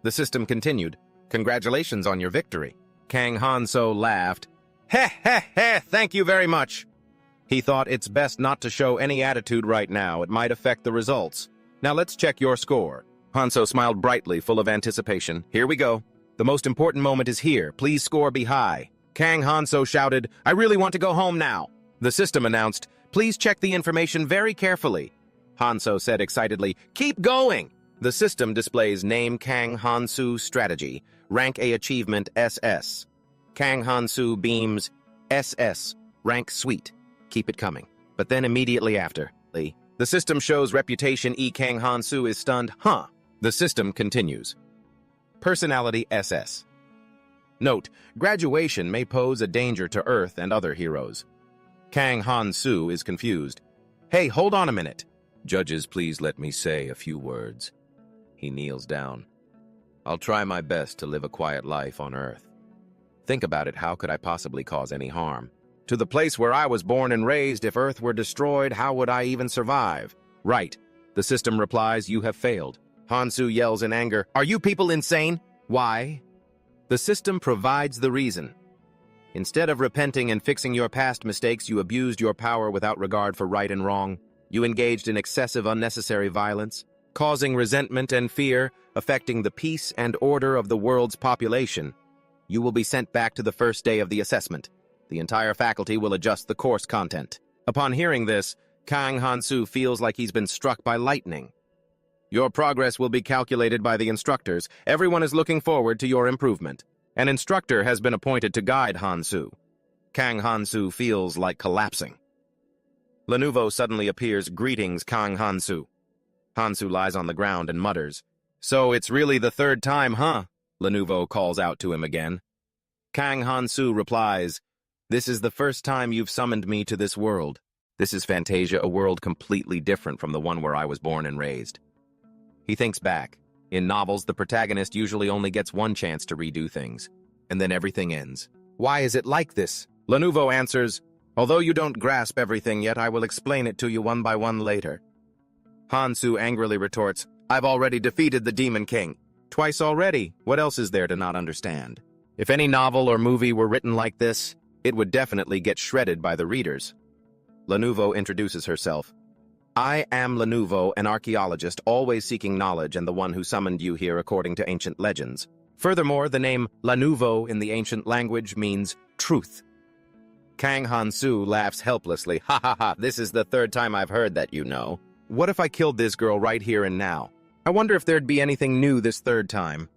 The system continued, "Congratulations on your victory." Kang Hanso laughed. "Heh heh heh, thank you very much." He thought it's best not to show any attitude right now. It might affect the results. "Now let's check your score." Hanso smiled brightly, full of anticipation. "Here we go. The most important moment is here. Please score be high." Kang Hanso shouted, "I really want to go home now." The system announced, "Please check the information very carefully." Hanso said excitedly, "Keep going." The system displays name Kang Hansu strategy, rank A achievement SS. Kang Hansu beams SS, rank sweet. Keep it coming. But then immediately after, the system shows reputation E. Kang Hansu is stunned. Huh. The system continues. Personality SS. Note, graduation may pose a danger to Earth and other heroes. Kang Hansu is confused. "Hey, hold on a minute." "Judges, please let me say a few words." He kneels down. "I'll try my best to live a quiet life on Earth. Think about it, how could I possibly cause any harm? To the place where I was born and raised, if Earth were destroyed, how would I even survive?" "Right." The system replies, "You have failed." Hansu yells in anger, "Are you people insane?" "Why?" The system provides the reason. Instead of repenting and fixing your past mistakes, you abused your power without regard for right and wrong. You engaged in excessive, unnecessary violence, causing resentment and fear, affecting the peace and order of the world's population. You will be sent back to the first day of the assessment. The entire faculty will adjust the course content. Upon hearing this, Kang Hansu feels like he's been struck by lightning. Your progress will be calculated by the instructors. Everyone is looking forward to your improvement. An instructor has been appointed to guide Hansu. Kang Hansu feels like collapsing. Lenovo suddenly appears. "Greetings, Kang Hansu." Hansu lies on the ground and mutters. "So it's really the third time, huh?" Lenovo calls out to him again. Kang Hansu replies, "This is the first time you've summoned me to this world. This is Fantasia, a world completely different from the one where I was born and raised." He thinks back. In novels, the protagonist usually only gets one chance to redo things, and then everything ends. "Why is it like this?" Lenovo answers, "Although you don't grasp everything yet, I will explain it to you one by one later." Hansu angrily retorts, "I've already defeated the Demon King. Twice already. What else is there to not understand?" If any novel or movie were written like this, it would definitely get shredded by the readers. Lenovo introduces herself. "I am Lenovo, an archaeologist, always seeking knowledge and the one who summoned you here according to ancient legends. Furthermore, the name Lenovo in the ancient language means truth." Kang Hansu laughs helplessly. "Ha ha ha, this is the third time I've heard that, you know. What if I killed this girl right here and now? I wonder if there'd be anything new this third time."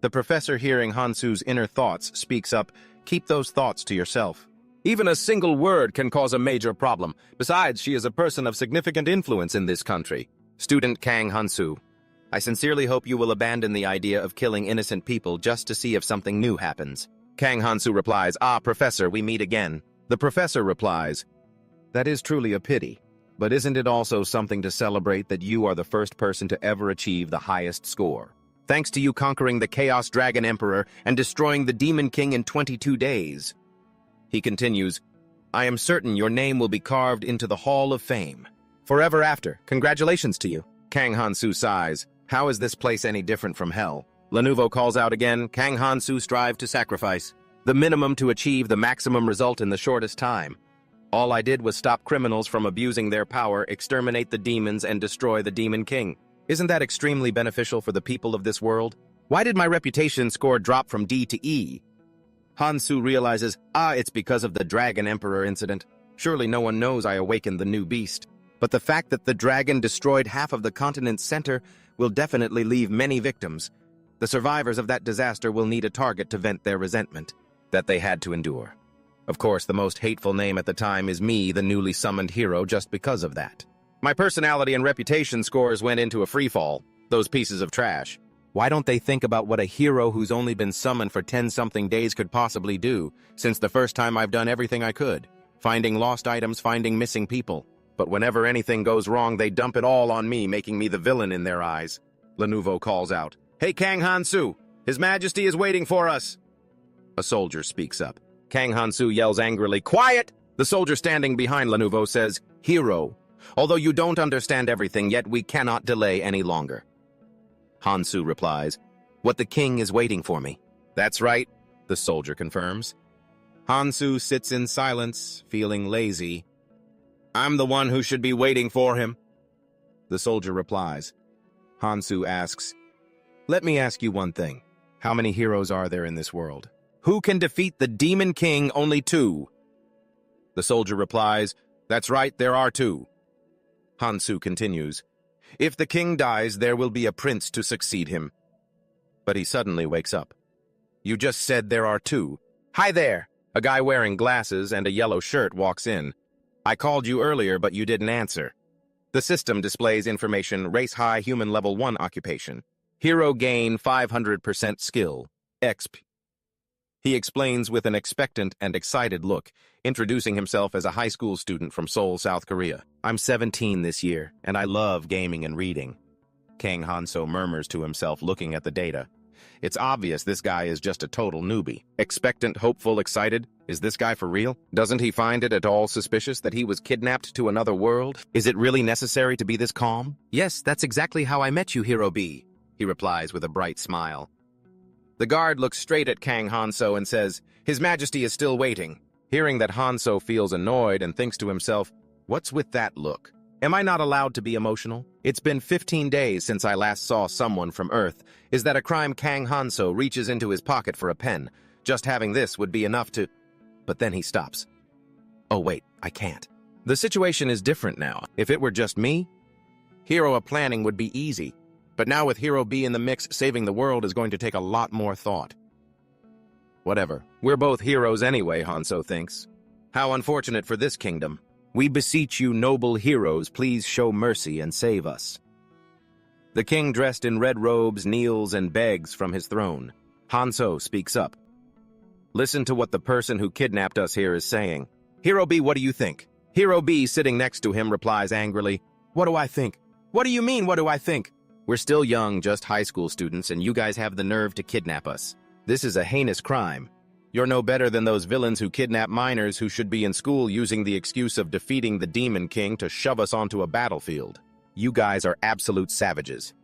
The professor, hearing Hansu's inner thoughts, speaks up. Keep those thoughts to yourself. Even a single word can cause a major problem. Besides, she is a person of significant influence in this country. Student Kang Hansu. I sincerely hope you will abandon the idea of killing innocent people just to see if something new happens. Kang Hansu replies, "Ah, Professor, we meet again." The professor replies, "That is truly a pity. But isn't it also something to celebrate that you are the first person to ever achieve the highest score? Thanks to you conquering the Chaos Dragon Emperor and destroying the Demon King in 22 days. He continues, "I am certain your name will be carved into the Hall of Fame. Forever after, congratulations to you." Kang Hansu sighs. "How is this place any different from hell?" Lenovo calls out again. Kang Hansu strive to sacrifice the minimum to achieve the maximum result in the shortest time. All I did was stop criminals from abusing their power, exterminate the demons, and destroy the Demon King. Isn't that extremely beneficial for the people of this world? Why did my reputation score drop from D to E? Hansu realizes, it's because of the Dragon Emperor incident. Surely no one knows I awakened the new beast. But the fact that the dragon destroyed half of the continent's center will definitely leave many victims. The survivors of that disaster will need a target to vent their resentment that they had to endure. Of course, the most hateful name at the time is me, the newly summoned hero, just because of that. My personality and reputation scores went into a freefall, those pieces of trash. Why don't they think about what a hero who's only been summoned for 10-something days could possibly do, since the first time I've done everything I could? Finding lost items, finding missing people. But whenever anything goes wrong, they dump it all on me, making me the villain in their eyes. Lenovo calls out, "Hey, Kang Hansu! His Majesty is waiting for us!" A soldier speaks up. Kang Hansu yells angrily, "Quiet!" The soldier standing behind Lenovo says, "Hero, although you don't understand everything yet, we cannot delay any longer." Hansu replies, "What the king is waiting for me." "That's right," the soldier confirms. Hansu sits in silence, feeling lazy. "I'm the one who should be waiting for him," the soldier replies. Hansu asks, "Let me ask you one thing. How many heroes are there in this world? Who can defeat the Demon King? Only 2. The soldier replies, "That's right, there are 2. Hansu continues, "If the king dies, there will be a prince to succeed him." But he suddenly wakes up. "You just said there are 2. Hi there!" A guy wearing glasses and a yellow shirt walks in. "I called you earlier, but you didn't answer." The system displays information: race high, human level 1 occupation. Hero gain 500% skill. XP. He explains with an expectant and excited look, introducing himself as a high school student from Seoul, South Korea. "I'm 17 this year, and I love gaming and reading." Kang Hanso murmurs to himself, looking at the data. It's obvious this guy is just a total newbie. Expectant, hopeful, excited. Is this guy for real? Doesn't he find it at all suspicious that he was kidnapped to another world? Is it really necessary to be this calm? "Yes, that's exactly how I met you, Hero B," he replies with a bright smile. The guard looks straight at Kang Hanso and says, "His Majesty is still waiting." Hearing that, Hanso feels annoyed and thinks to himself, "What's with that look? Am I not allowed to be emotional? It's been 15 days since I last saw someone from Earth. Is that a crime?" Kang Hanso reaches into his pocket for a pen. Just having this would be enough to... But then he stops. "Oh wait, I can't. The situation is different now. If it were just me, hero planning would be easy. But now with Hero B in the mix, saving the world is going to take a lot more thought." Whatever. We're both heroes anyway, Hanso thinks. How unfortunate for this kingdom. "We beseech you, noble heroes, please show mercy and save us." The king, dressed in red robes, kneels and begs from his throne. Hanso speaks up. "Listen to what the person who kidnapped us here is saying." "Hero B, what do you think?" Hero B, sitting next to him, replies angrily, "What do I think? What do you mean, what do I think? We're still young, just high school students, and you guys have the nerve to kidnap us. This is a heinous crime. You're no better than those villains who kidnap minors who should be in school using the excuse of defeating the Demon King to shove us onto a battlefield. You guys are absolute savages."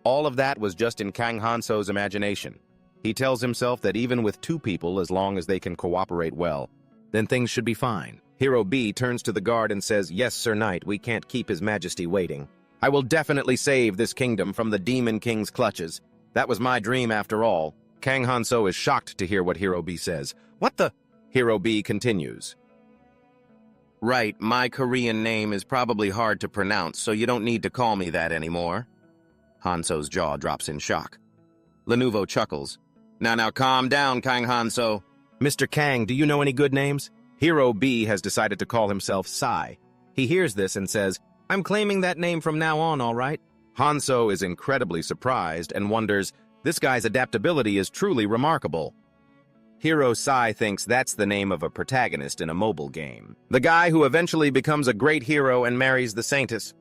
All of that was just in Kang Hanso's imagination. He tells himself that even with 2 people, as long as they can cooperate well, then things should be fine. Hero B turns to the guard and says, "Yes, Sir Knight, we can't keep His Majesty waiting. I will definitely save this kingdom from the Demon King's clutches. That was my dream after all." Kang Hanso is shocked to hear what Hero B says. "What the?" Hero B continues. "Right, my Korean name is probably hard to pronounce, so you don't need to call me that anymore." Hanso's jaw drops in shock. Lenovo chuckles. Now, calm down, Kang Hanso. Mr. Kang, do you know any good names? Hero B has decided to call himself Sai. He hears this and says, I'm claiming that name from now on, all right? Hanso is incredibly surprised and wonders, this guy's adaptability is truly remarkable. Hero Sai thinks that's the name of a protagonist in a mobile game. The guy who eventually becomes a great hero and marries the saintess.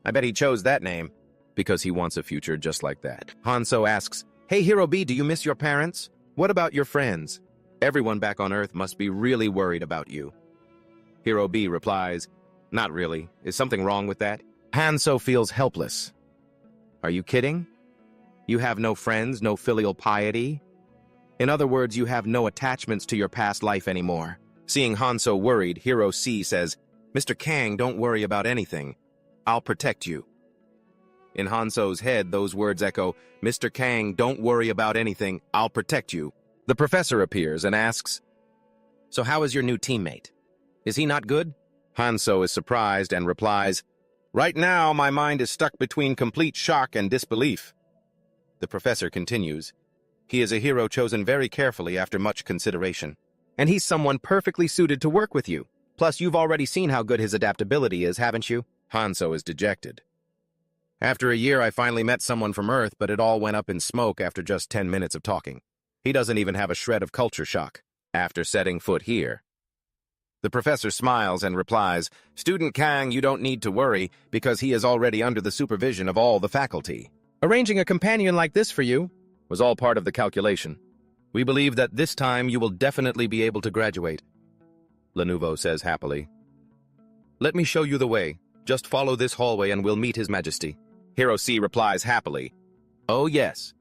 I bet he chose that name because he wants a future just like that. Hanso asks, Hey Hero B, do you miss your parents? What about your friends? Everyone back on Earth must be really worried about you. Hero B replies, Not really. Is something wrong with that? Hanso feels helpless. Are you kidding? You have no friends, no filial piety? In other words, you have no attachments to your past life anymore. Seeing Hanso worried, Hero C says, Mr. Kang, don't worry about anything. I'll protect you. In Hanso's head, those words echo, Mr. Kang, don't worry about anything. I'll protect you. The professor appears and asks, So how is your new teammate? Is he not good? Hanso is surprised and replies, Right now, my mind is stuck between complete shock and disbelief. The professor continues, He is a hero chosen very carefully after much consideration. And he's someone perfectly suited to work with you. Plus, you've already seen how good his adaptability is, haven't you? Hanso is dejected. After a year, I finally met someone from Earth, but it all went up in smoke after just 10 minutes of talking. He doesn't even have a shred of culture shock after setting foot here. The professor smiles and replies, Student Kang, you don't need to worry because he is already under the supervision of all the faculty. Arranging a companion like this for you was all part of the calculation. We believe that this time you will definitely be able to graduate. Lenovo says happily. Let me show you the way. Just follow this hallway and we'll meet His Majesty. Hero C replies happily. Oh yes.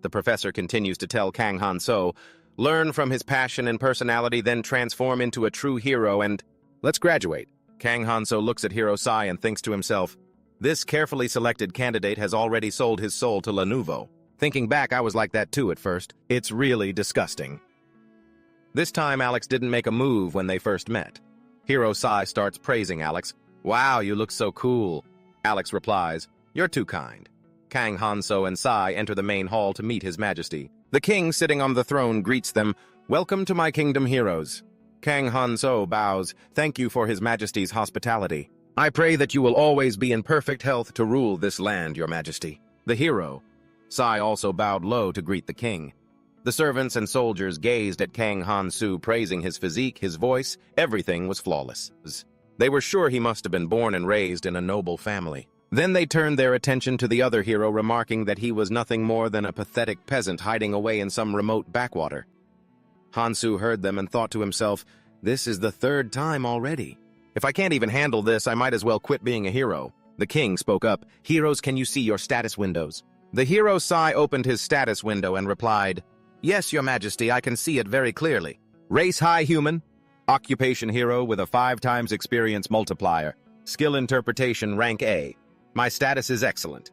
The professor continues to tell Kang Hanso, learn from his passion and personality, then transform into a true hero and let's graduate. Kang Hanso looks at Hero Sai and thinks to himself, this carefully selected candidate has already sold his soul to Lenovo. Thinking back, I was like that too at first. It's really disgusting. This time, Alex didn't make a move when they first met. Hero Sai starts praising Alex. Wow, you look so cool. Alex replies, You're too kind. Kang Hanso and Sai enter the main hall to meet His Majesty. The king sitting on the throne greets them, Welcome to my kingdom, heroes. Kang Hanso bows, Thank you for His Majesty's hospitality. I pray that you will always be in perfect health to rule this land, Your Majesty. The hero. Sai also bowed low to greet the king. The servants and soldiers gazed at Kang Hanso, praising his physique, his voice, everything was flawless. They were sure he must have been born and raised in a noble family. Then they turned their attention to the other hero, remarking that he was nothing more than a pathetic peasant hiding away in some remote backwater. Hanso heard them and thought to himself, This is the third time already. If I can't even handle this, I might as well quit being a hero. The king spoke up, Heroes, can you see your status windows? The hero Sai opened his status window and replied, Yes, Your Majesty, I can see it very clearly. Race high human. Occupation hero with a 5 times experience multiplier. Skill interpretation rank A. My status is excellent.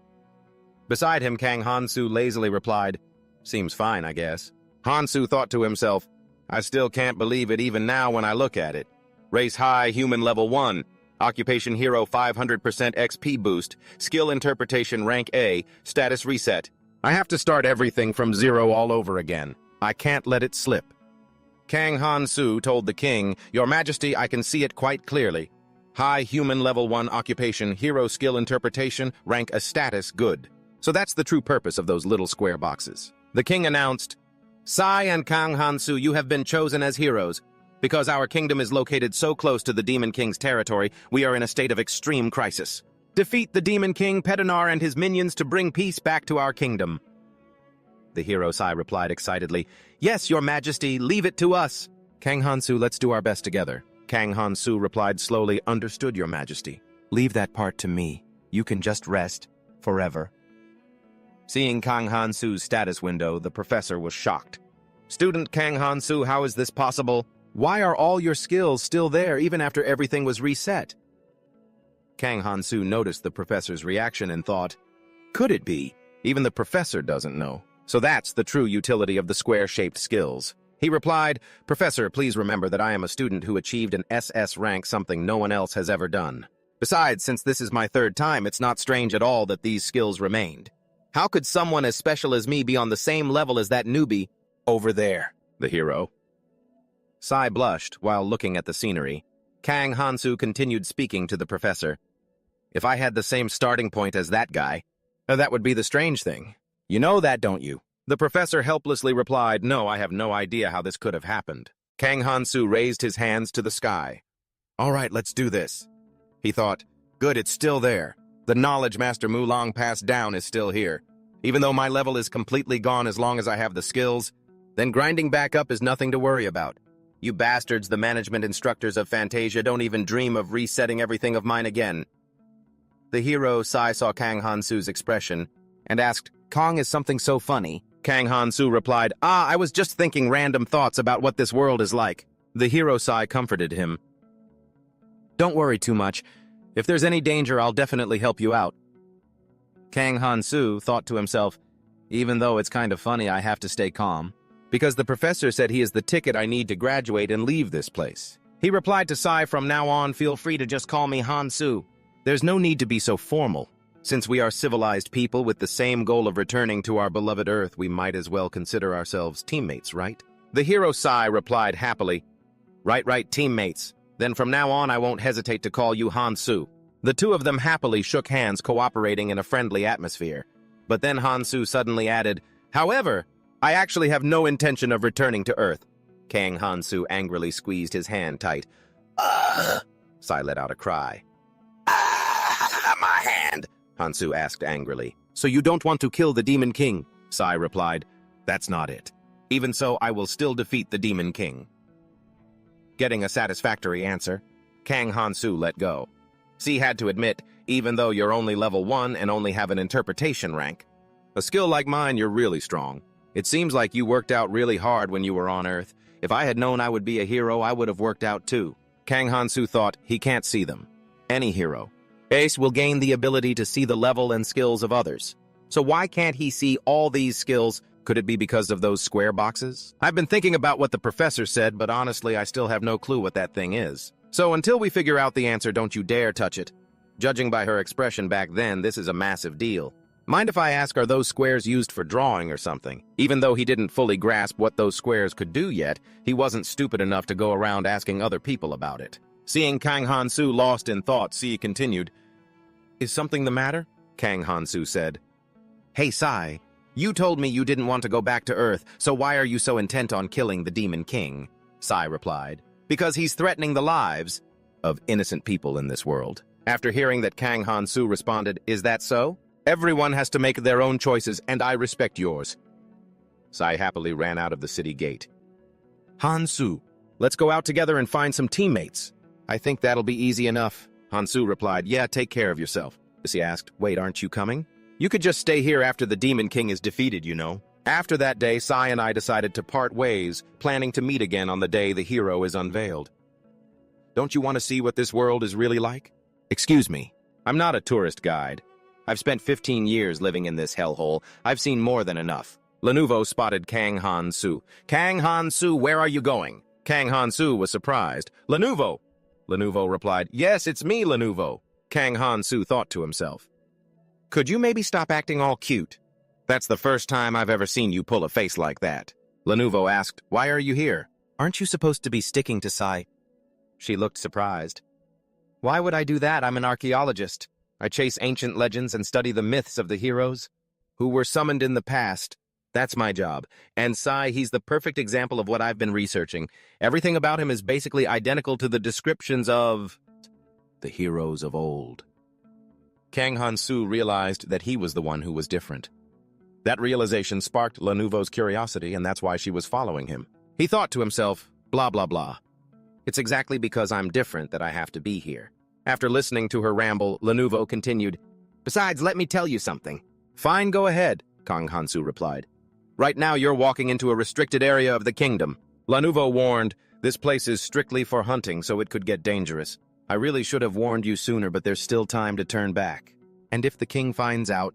Beside him, Kang Hanso lazily replied, Seems fine, I guess. Hanso thought to himself, I still can't believe it even now when I look at it. Race high, human level 1. Occupation hero 500% XP boost. Skill interpretation rank A. Status reset. I have to start everything from 0 all over again. I can't let it slip. Kang Hanso told the king, Your Majesty, I can see it quite clearly. High human level 1 occupation, hero skill interpretation, rank a status good. So that's the true purpose of those little square boxes. The king announced, Sai and Kang Hanso, you have been chosen as heroes. Because our kingdom is located so close to the Demon King's territory, we are in a state of extreme crisis. Defeat the Demon King, Pedinar, and his minions to bring peace back to our kingdom. The hero Sai replied excitedly, Yes, Your Majesty, leave it to us. Kang Hanso, let's do our best together. Kang Hanso replied slowly, Understood, Your Majesty. Leave that part to me. You can just rest forever. Seeing Kang Hanso's status window, the professor was shocked. Student Kang Hanso, how is this possible? Why are all your skills still there even after everything was reset? Kang Hanso noticed the professor's reaction and thought, Could it be? Even the professor doesn't know. So that's the true utility of the square-shaped skills. He replied, Professor, please remember that I am a student who achieved an SS rank, something no one else has ever done. Besides, since this is my 3rd time, it's not strange at all that these skills remained. How could someone as special as me be on the same level as that newbie over there? The hero. Sai blushed while looking at the scenery. Kang Hansu continued speaking to the professor. If I had the same starting point as that guy, that would be the strange thing. You know that, don't you? The professor helplessly replied, no, I have no idea how this could have happened. Kang Hansu raised his hands to the sky. All right, let's do this. He thought, good, it's still there. The knowledge Master Mulong passed down is still here. Even though my level is completely gone as long as I have the skills, then grinding back up is nothing to worry about. You bastards, the management instructors of Fantasia, don't even dream of resetting everything of mine again. The hero Sai saw Kang Hansu's expression and asked, Kong, is something so funny? Kang Hansu replied, I was just thinking random thoughts about what this world is like. The hero Sai comforted him. Don't worry too much. If there's any danger, I'll definitely help you out. Kang Hansu thought to himself, even though it's kind of funny, I have to stay calm, because the professor said he is the ticket I need to graduate and leave this place. He replied to Sai, from now on, feel free to just call me Hansu. There's no need to be so formal. Since we are civilized people with the same goal of returning to our beloved Earth, we might as well consider ourselves teammates, right? The hero Sai replied happily, Right, teammates. Then from now on, I won't hesitate to call you Hansu. The two of them happily shook hands, cooperating in a friendly atmosphere. But then Hansu suddenly added, however, I actually have no intention of returning to Earth. Kang Hansu angrily squeezed his hand tight. Sai let out a cry. My hand, Hansu asked angrily. So you don't want to kill the Demon King? Sai replied. That's not it. Even so, I will still defeat the Demon King. Getting a satisfactory answer, Kang Hansu let go. C had to admit, even though you're only level 1 and only have an interpretation rank, a skill like mine, you're really strong. It seems like you worked out really hard when you were on Earth. If I had known I would be a hero, I would have worked out too. Kang Hansu thought he can't see them. Any hero. Ace will gain the ability to see the level and skills of others. So why can't he see all these skills? Could it be because of those square boxes? I've been thinking about what the professor said, but honestly, I still have no clue what that thing is. So until we figure out the answer, don't you dare touch it. Judging by her expression back then, this is a massive deal. Mind if I ask, are those squares used for drawing or something? Even though he didn't fully grasp what those squares could do yet, he wasn't stupid enough to go around asking other people about it. Seeing Kang Hansu lost in thought, C continued, Is something the matter? Kang Hansu said. Hey Sai, you told me you didn't want to go back to Earth, so why are you so intent on killing the Demon King? Sai replied. Because he's threatening the lives of innocent people in this world. After hearing that, Kang Hansu responded, Is that so? Everyone has to make their own choices, and I respect yours. Sai happily ran out of the city gate. Hansu, let's go out together and find some teammates. I think that'll be easy enough. Hansu replied, Yeah, take care of yourself. He asked, Wait, aren't you coming? You could just stay here after the Demon King is defeated, you know. After that day, Sai and I decided to part ways, planning to meet again on the day the hero is unveiled. Don't you want to see what this world is really like? Excuse me, I'm not a tourist guide. I've spent 15 years living in this hellhole. I've seen more than enough. Lenovo spotted Kang Hansu. Kang Hansu, where are you going? Kang Hansu was surprised. Lenovo! Lenovo replied, Yes, it's me, Lenovo. Kang Hansu thought to himself. Could you maybe stop acting all cute? That's the first time I've ever seen you pull a face like that. Lenovo asked, Why are you here? Aren't you supposed to be sticking to Sai? She looked surprised. Why would I do that? I'm an archaeologist. I chase ancient legends and study the myths of the heroes who were summoned in the past. That's my job. And Sai, he's the perfect example of what I've been researching. Everything about him is basically identical to the descriptions of the heroes of old. Kang Hansu realized that he was the one who was different. That realization sparked Lenovo's curiosity, and that's why she was following him. He thought to himself, blah, blah, blah. It's exactly because I'm different that I have to be here. After listening to her ramble, Lenovo continued, Besides, let me tell you something. Fine, go ahead, Kang Hansu replied. Right now you're walking into a restricted area of the kingdom. Lenovo warned, This place is strictly for hunting, so it could get dangerous. I really should have warned you sooner, but there's still time to turn back. And if the king finds out...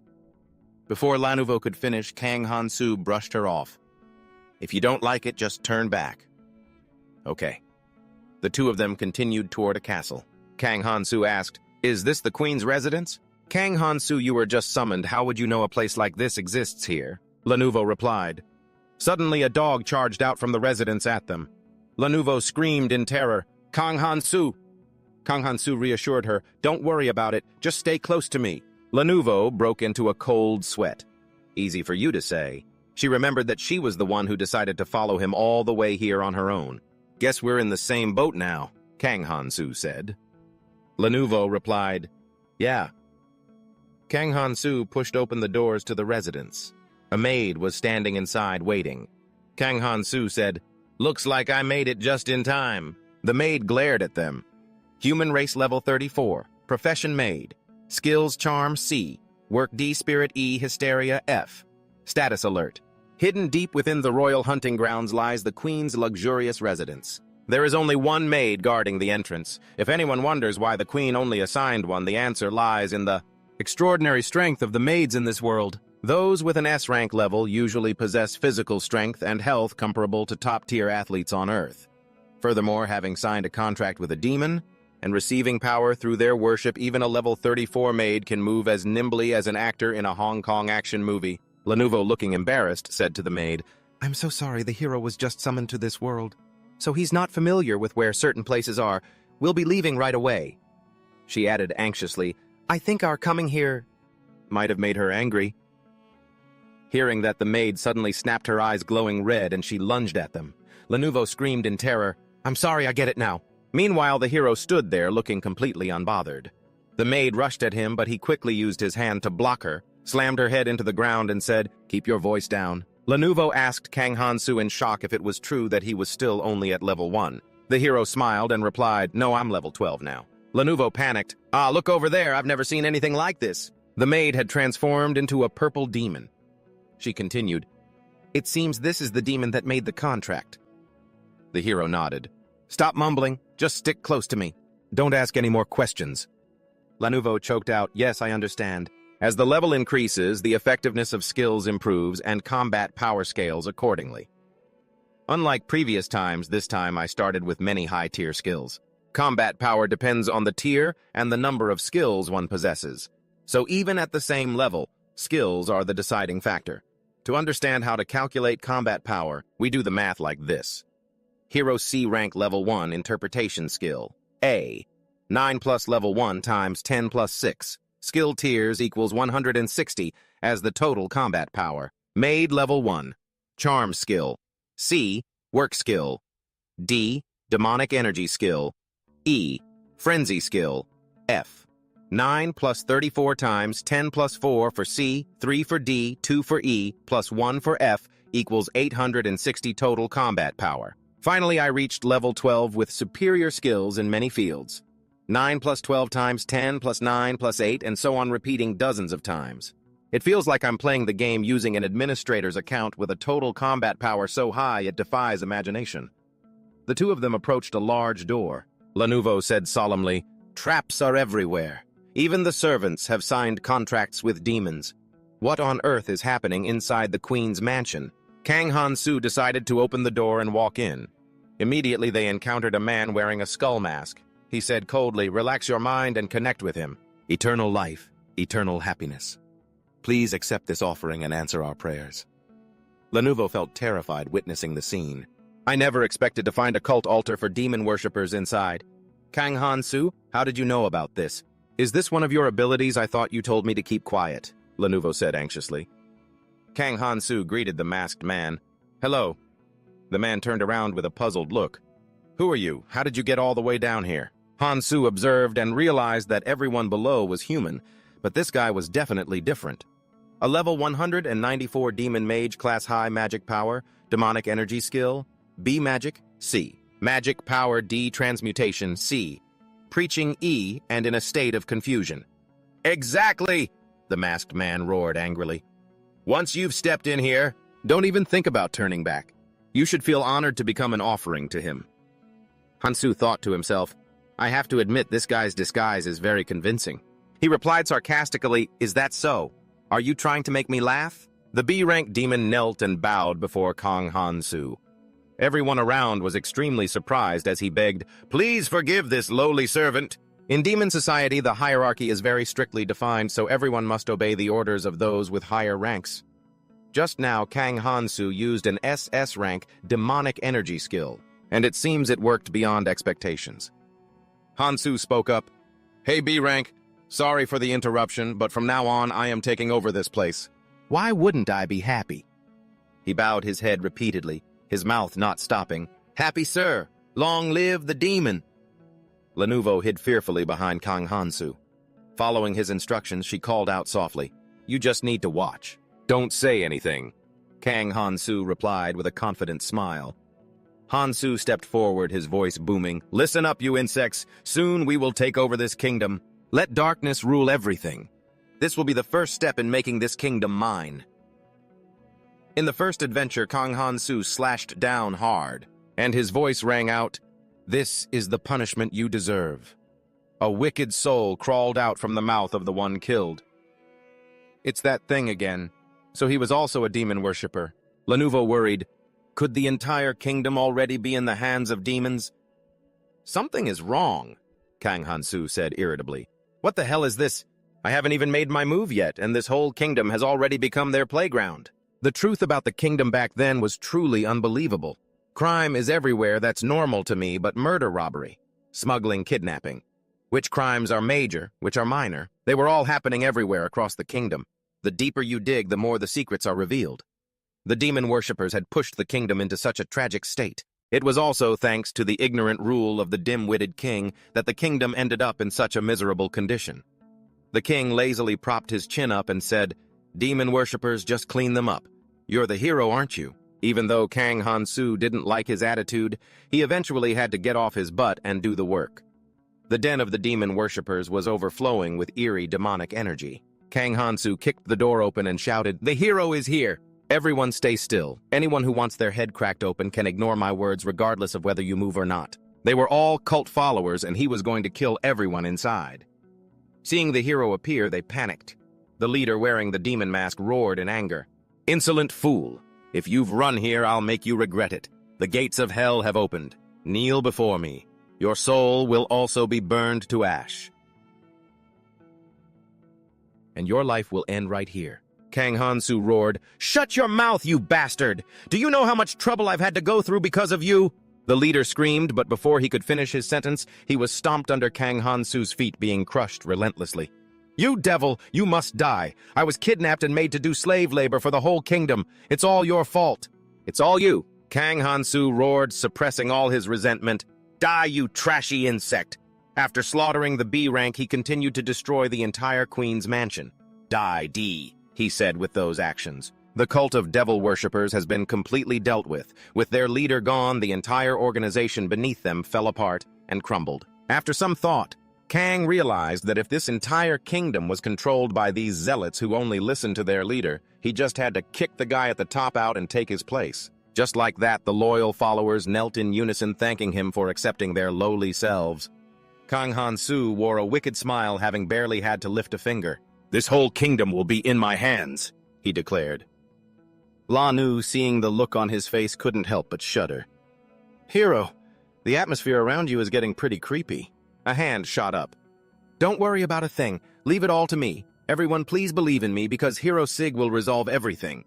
Before Lenovo could finish, Kang Hansu brushed her off. If you don't like it, just turn back. Okay. The two of them continued toward a castle. Kang Hansu asked, Is this the queen's residence? Kang Hansu, you were just summoned. How would you know a place like this exists here? Lenovo replied. Suddenly, a dog charged out from the residence at them. Lenovo screamed in terror. Kang Han-soo! Kang Han-soo reassured her, "Don't worry about it, just stay close to me." Lenovo broke into a cold sweat. Easy for you to say. She remembered that she was the one who decided to follow him all the way here on her own. "Guess we're in the same boat now," Kang Han-soo said. Lenovo replied, "Yeah." Kang Han-soo pushed open the doors to the residence. A maid was standing inside waiting. Kang Han-soo said, "Looks like I made it just in time." The maid glared at them. Human race level 34, profession maid, skills charm C, work D spirit E hysteria F. Status alert. Hidden deep within the royal hunting grounds lies the queen's luxurious residence. There is only one maid guarding the entrance. If anyone wonders why the queen only assigned one, the answer lies in the extraordinary strength of the maids in this world. Those with an S rank level usually possess physical strength and health comparable to top-tier athletes on Earth. Furthermore, having signed a contract with a demon and receiving power through their worship, even a level 34 maid can move as nimbly as an actor in a Hong Kong action movie. Lenovo, looking embarrassed, said to the maid, "I'm so sorry, the hero was just summoned to this world. So he's not familiar with where certain places are. We'll be leaving right away." She added anxiously, "I think our coming here might have made her angry." Hearing that, the maid suddenly snapped her eyes glowing red and she lunged at them. Lenovo screamed in terror, "I'm sorry, I get it now." Meanwhile, the hero stood there looking completely unbothered. The maid rushed at him, but he quickly used his hand to block her, slammed her head into the ground and said, "Keep your voice down." Lenovo asked Kang Han-soo in shock if it was true that he was still only at level 1. The hero smiled and replied, "No, I'm level 12 now." Lenovo panicked, "Ah, look over there, I've never seen anything like this." The maid had transformed into a purple demon. She continued, "It seems this is the demon that made the contract." The hero nodded. "Stop mumbling, just stick close to me. Don't ask any more questions." Lenovo choked out, "Yes, I understand." As the level increases, the effectiveness of skills improves and combat power scales accordingly. Unlike previous times, this time I started with many high-tier skills. Combat power depends on the tier and the number of skills one possesses. So even at the same level, skills are the deciding factor. To understand how to calculate combat power, we do the math like this. Hero C rank level 1 interpretation skill. A. 9 plus level 1 times 10 plus 6. Skill tiers equals 160 as the total combat power. Maid level 1. Charm skill. C. Work skill. D. Demonic energy skill. E. Frenzy skill. F. 9 plus 34 times 10 plus 4 for C, 3 for D, 2 for E, plus 1 for F equals 860 total combat power. Finally, I reached level 12 with superior skills in many fields. 9 plus 12 times 10 plus 9 plus 8 and so on, repeating dozens of times. It feels like I'm playing the game using an administrator's account with a total combat power so high it defies imagination. The two of them approached a large door. Lenovo said solemnly, "Traps are everywhere. Even the servants have signed contracts with demons. What on earth is happening inside the Queen's mansion?" Kang Han-soo decided to open the door and walk in. Immediately they encountered a man wearing a skull mask. He said coldly, "Relax your mind and connect with him. Eternal life, eternal happiness. Please accept this offering and answer our prayers." Lenovo felt terrified witnessing the scene. "I never expected to find a cult altar for demon worshippers inside. Kang Han-soo, how did you know about this? Is this one of your abilities? I thought you told me to keep quiet," Lenovo said anxiously. Kang Han-soo greeted the masked man. "Hello." The man turned around with a puzzled look. "Who are you? How did you get all the way down here?" Han-soo observed and realized that everyone below was human, but this guy was definitely different. A level 194 demon mage class high magic power, demonic energy skill, B magic, C. Magic power D transmutation C. Preaching E and in a state of confusion. "Exactly!" the masked man roared angrily. "Once you've stepped in here, don't even think about turning back. You should feel honored to become an offering to him." Han-soo thought to himself, "I have to admit this guy's disguise is very convincing." He replied sarcastically, "Is that so? Are you trying to make me laugh?" The B-rank demon knelt and bowed before Kang Han-soo. Everyone around was extremely surprised as he begged, "Please forgive this lowly servant." In demon society, the hierarchy is very strictly defined, so everyone must obey the orders of those with higher ranks. Just now, Kang Han-soo used an SS rank demonic energy skill. and it seems it worked beyond expectations. Hansu spoke up. "Hey, B-Rank, sorry for the interruption, but from now on I am taking over this place." "Why wouldn't I be happy?" He bowed his head repeatedly, his mouth not stopping. "Happy, sir. Long live the demon." Lenovo hid fearfully behind Kang Hansu. Following his instructions, she called out softly, "You just need to watch. Don't say anything." Kang Hansu replied with a confident smile. Hansu stepped forward, his voice booming. "Listen up, you insects. Soon we will take over this kingdom. Let darkness rule everything. This will be the first step in making this kingdom mine." In the first adventure, Kang Hansu slashed down hard, and his voice rang out, "This is the punishment you deserve." A wicked soul crawled out from the mouth of the one killed. It's that thing again. So he was also a demon worshipper. Lenovo worried. Could the entire kingdom already be in the hands of demons? "Something is wrong," Kang Hansu said irritably. "What the hell is this? I haven't even made my move yet, and this whole kingdom has already become their playground." The truth about the kingdom back then was truly unbelievable. Crime is everywhere that's normal to me, but murder, robbery, smuggling, kidnapping. Which crimes are major, which are minor? They were all happening everywhere across the kingdom. The deeper you dig, the more the secrets are revealed. The demon worshippers had pushed the kingdom into such a tragic state. It was also thanks to the ignorant rule of the dim-witted king that the kingdom ended up in such a miserable condition. The king lazily propped his chin up and said, "Demon worshippers, just clean them up. You're the hero, aren't you?" Even though Kang Hansu didn't like his attitude, he eventually had to get off his butt and do the work. The den of the demon worshippers was overflowing with eerie demonic energy. Kang Hansu kicked the door open and shouted, "The hero is here! Everyone stay still. Anyone who wants their head cracked open can ignore my words regardless of whether you move or not." They were all cult followers, and he was going to kill everyone inside. Seeing the hero appear, they panicked. The leader wearing the demon mask roared in anger. "Insolent fool! If you've run here, I'll make you regret it. The gates of hell have opened. Kneel before me. Your soul will also be burned to ash. And your life will end right here." Kang Hansu roared, "Shut your mouth, you bastard! Do you know how much trouble I've had to go through because of you?" The leader screamed, but before he could finish his sentence, he was stomped under Kang Hansu's feet, being crushed relentlessly. "You devil, you must die. I was kidnapped and made to do slave labor for the whole kingdom. It's all your fault. It's all you." Kang Hansu roared, suppressing all his resentment. "Die, you trashy insect." After slaughtering the B rank, he continued to destroy the entire queen's mansion. "Die, D," he said with those actions. The cult of devil worshippers has been completely dealt with. With their leader gone, the entire organization beneath them fell apart and crumbled. After some thought, Kang realized that if this entire kingdom was controlled by these zealots who only listened to their leader, he just had to kick the guy at the top out and take his place. Just like that, the loyal followers knelt in unison, thanking him for accepting their lowly selves. Kang Hansu wore a wicked smile, having barely had to lift a finger. "This whole kingdom will be in my hands," he declared. La Nu, seeing the look on his face, couldn't help but shudder. "Hero, the atmosphere around you is getting pretty creepy." A hand shot up. "Don't worry about a thing. Leave it all to me. Everyone please believe in me because Hero Sig will resolve everything."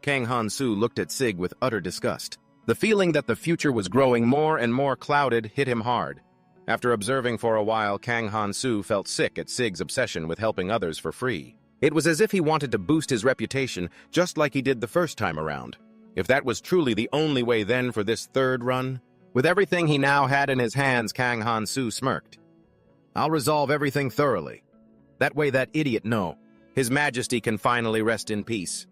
Kang Hansu looked at Sig with utter disgust. The feeling that the future was growing more and more clouded hit him hard. After observing for a while, Kang Hansu felt sick at Sig's obsession with helping others for free. It was as if he wanted to boost his reputation just like he did the first time around. If that was truly the only way then for this third run? With everything he now had in his hands, Kang Hansu smirked. "I'll resolve everything thoroughly. That way that idiot know. His Majesty can finally rest in peace."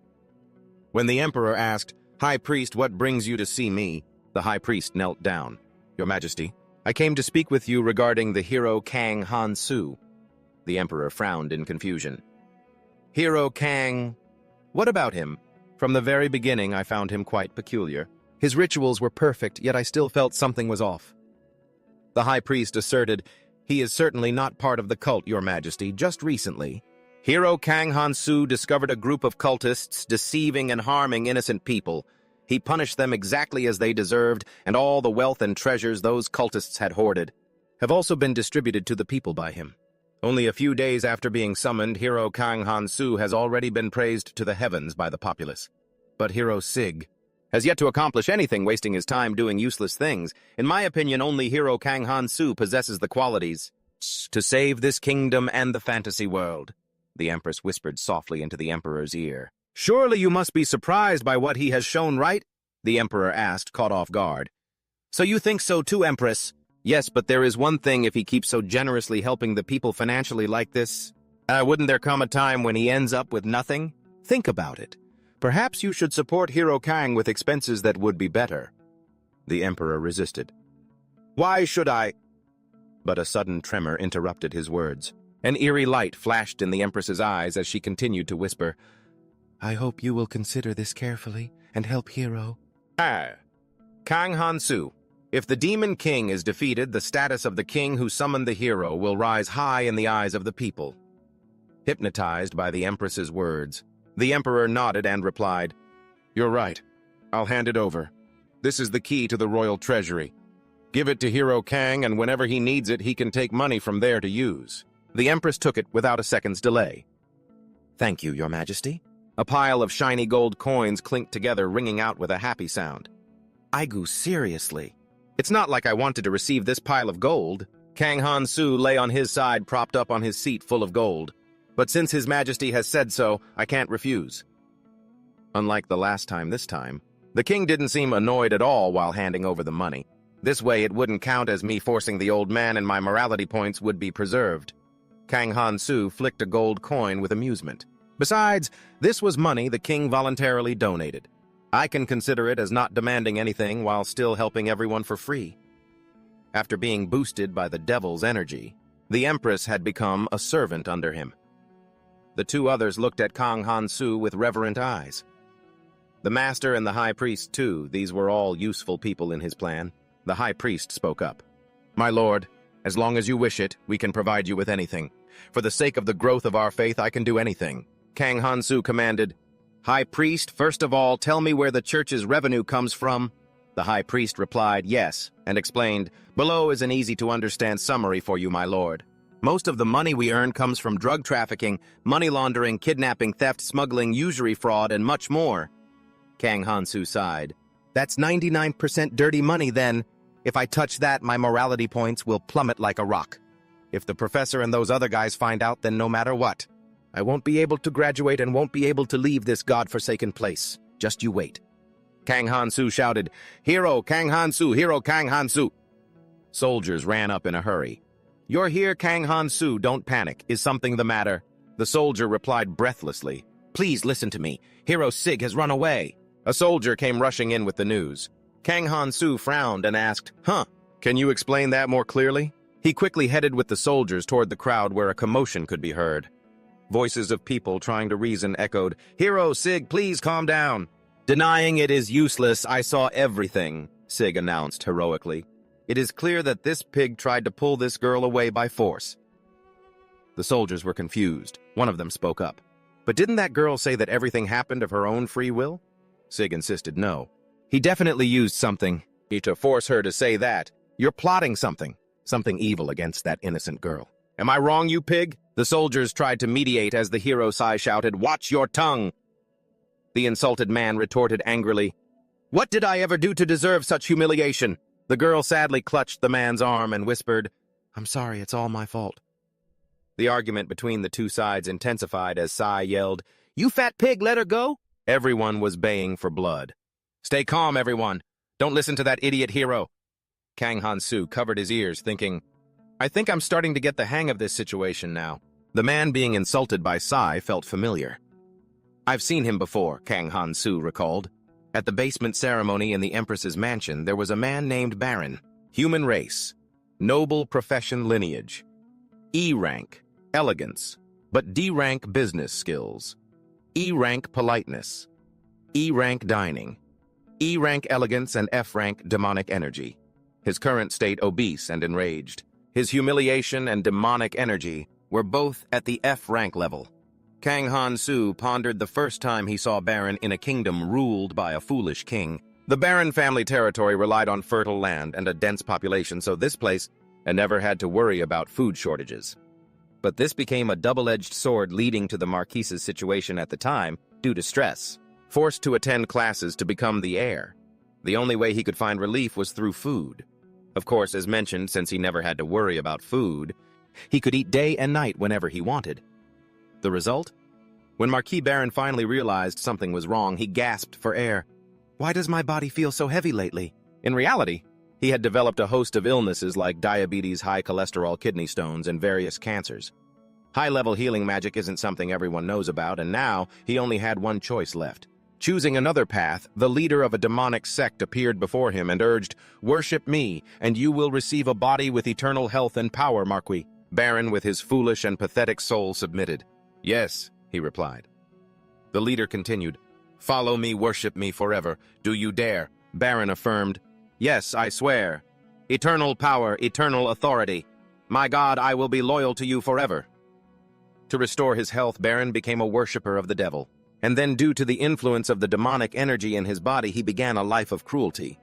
When the Emperor asked, "High Priest, what brings you to see me?" the High Priest knelt down. "Your Majesty, I came to speak with you regarding the hero Kang Hansu." The Emperor frowned in confusion. "Hero Kang? What about him? From the very beginning, I found him quite peculiar. His rituals were perfect, yet I still felt something was off." The High Priest asserted, "He is certainly not part of the cult, Your Majesty. Just recently, Hero Kang Hansu discovered a group of cultists deceiving and harming innocent people. He punished them exactly as they deserved, and all the wealth and treasures those cultists had hoarded have also been distributed to the people by him. Only a few days after being summoned, Hero Kang Hansu has already been praised to the heavens by the populace. But Hero Sig, has yet to accomplish anything, wasting his time doing useless things. In my opinion, only hero Kang Han-Soo possesses the qualities to save this kingdom and the fantasy world, the Empress whispered softly into the Emperor's ear. Surely you must be surprised by what he has shown, right? The Emperor asked, caught off guard. So you think so too, Empress? Yes, but there is one thing: if he keeps so generously helping the people financially like this, wouldn't there come a time when he ends up with nothing? Think about it. Perhaps you should support Hero Kang with expenses that would be better. The Emperor resisted. Why should I? But a sudden tremor interrupted his words. An eerie light flashed in the Empress's eyes as she continued to whisper, I hope you will consider this carefully and help Hero. Kang Han-Soo. If the Demon King is defeated, the status of the king who summoned the hero will rise high in the eyes of the people. Hypnotized by the Empress's words, the Emperor nodded and replied, You're right. I'll hand it over. This is the key to the royal treasury. Give it to Hero Kang, and whenever he needs it, he can take money from there to use. The Empress took it without a second's delay. Thank you, Your Majesty. A pile of shiny gold coins clinked together, ringing out with a happy sound. Aigu, seriously. It's not like I wanted to receive this pile of gold. Kang Han-Soo lay on his side, propped up on his seat full of gold. But since His Majesty has said so, I can't refuse. Unlike the last time, this time, the king didn't seem annoyed at all while handing over the money. This way it wouldn't count as me forcing the old man, and my morality points would be preserved. Kang Han-Soo flicked a gold coin with amusement. Besides, this was money the king voluntarily donated. I can consider it as not demanding anything while still helping everyone for free. After being boosted by the devil's energy, the Empress had become a servant under him. The two others looked at Kang Han-Soo with reverent eyes. The Master and the High Priest, too, these were all useful people in his plan. The High Priest spoke up. My lord, as long as you wish it, we can provide you with anything. For the sake of the growth of our faith, I can do anything. Kang Han-Soo commanded. High Priest, first of all, tell me where the church's revenue comes from. The High Priest replied, yes, and explained, below is an easy-to-understand summary for you, my lord. Most of the money we earn comes from drug trafficking, money laundering, kidnapping, theft, smuggling, usury fraud, and much more. Kang Han-Soo sighed. That's 99% dirty money, then. If I touch that, my morality points will plummet like a rock. If the professor and those other guys find out, then no matter what, I won't be able to graduate and won't be able to leave this godforsaken place. Just you wait. Kang Han-Soo shouted, Hero Kang Han-Soo, Hero Kang Han-Soo. Soldiers ran up in a hurry. You're here, Kang Han-Soo, don't panic. Is something the matter? The soldier replied breathlessly. Please listen to me. Hero Sig has run away. A soldier came rushing in with the news. Kang Han-Soo frowned and asked, Can you explain that more clearly? He quickly headed with the soldiers toward the crowd where a commotion could be heard. Voices of people trying to reason echoed, Hero Sig, please calm down. Denying it is useless, I saw everything, Sig announced heroically. It is clear that this pig tried to pull this girl away by force. The soldiers were confused. One of them spoke up. But didn't that girl say that everything happened of her own free will? Sig insisted no. He definitely used something to force her to say that. You're plotting something evil against that innocent girl. Am I wrong, you pig? The soldiers tried to mediate as the hero Sai shouted, Watch your tongue! The insulted man retorted angrily, What did I ever do to deserve such humiliation? The girl sadly clutched the man's arm and whispered, I'm sorry, it's all my fault. The argument between the two sides intensified as Sai yelled, You fat pig, let her go! Everyone was baying for blood. Stay calm, everyone. Don't listen to that idiot hero. Kang Han-Soo covered his ears, thinking, I think I'm starting to get the hang of this situation now. The man being insulted by Sai felt familiar. I've seen him before, Kang Han-Soo recalled. At the basement ceremony in the Empress's mansion, there was a man named Baron. Human race. Noble profession lineage. E rank. Elegance. But D rank business skills. E rank politeness. E rank dining. E rank elegance and F rank demonic energy. His current state obese and enraged. His humiliation and demonic energy were both at the F rank level. Kang Han-Soo pondered the first time he saw Baron in a kingdom ruled by a foolish king. The Baron family territory relied on fertile land and a dense population, so this place never had to worry about food shortages. But this became a double-edged sword leading to the Marquise's situation at the time due to stress. forced to attend classes to become the heir. The only way he could find relief was through food. Of course, as mentioned, since he never had to worry about food, he could eat day and night whenever he wanted. The result? When Marquis Baron finally realized something was wrong, he gasped for air. "Why does my body feel so heavy lately?" In reality, he had developed a host of illnesses like diabetes, high cholesterol, kidney stones, and various cancers. High-level healing magic isn't something everyone knows about, and now he only had one choice left. Choosing another path, the leader of a demonic sect appeared before him and urged, "Worship me, and you will receive a body with eternal health and power, Marquis." Baron, with his foolish and pathetic soul, submitted. "Yes," he replied. The leader continued, "Follow me, worship me forever. Do you dare?" Baron affirmed, "Yes, I swear. Eternal power, eternal authority. My God, I will be loyal to you forever." To restore his health, Baron became a worshipper of the devil. And then, due to the influence of the demonic energy in his body, he began a life of cruelty.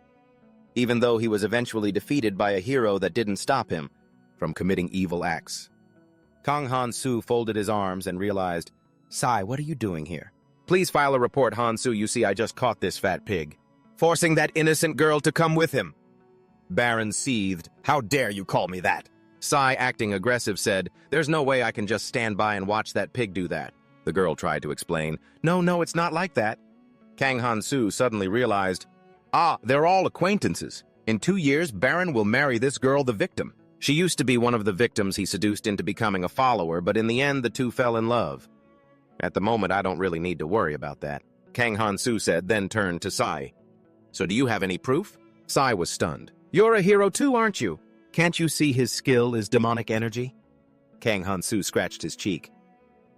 Even though he was eventually defeated by a hero that didn't stop him from committing evil acts. Kang Han-soo folded his arms and realized, "Sai, what are you doing here?" "Please file a report, Han-soo. You see, I just caught this fat pig forcing that innocent girl to come with him." Baron seethed. "How dare you call me that?" Sai, acting aggressive, said, "There's no way I can just stand by and watch that pig do that." The girl tried to explain. No, it's not like that." Kang Han-soo suddenly realized, they're all acquaintances. In 2 years, Baron will marry this girl, the victim. She used to be one of the victims he seduced into becoming a follower, but in the end, the two fell in love. "At the moment, I don't really need to worry about that," Kang Han-soo said, then turned to Sai. "So do you have any proof?" Sai was stunned. "You're a hero too, aren't you? Can't you see his skill is demonic energy?" Kang Han-soo scratched his cheek.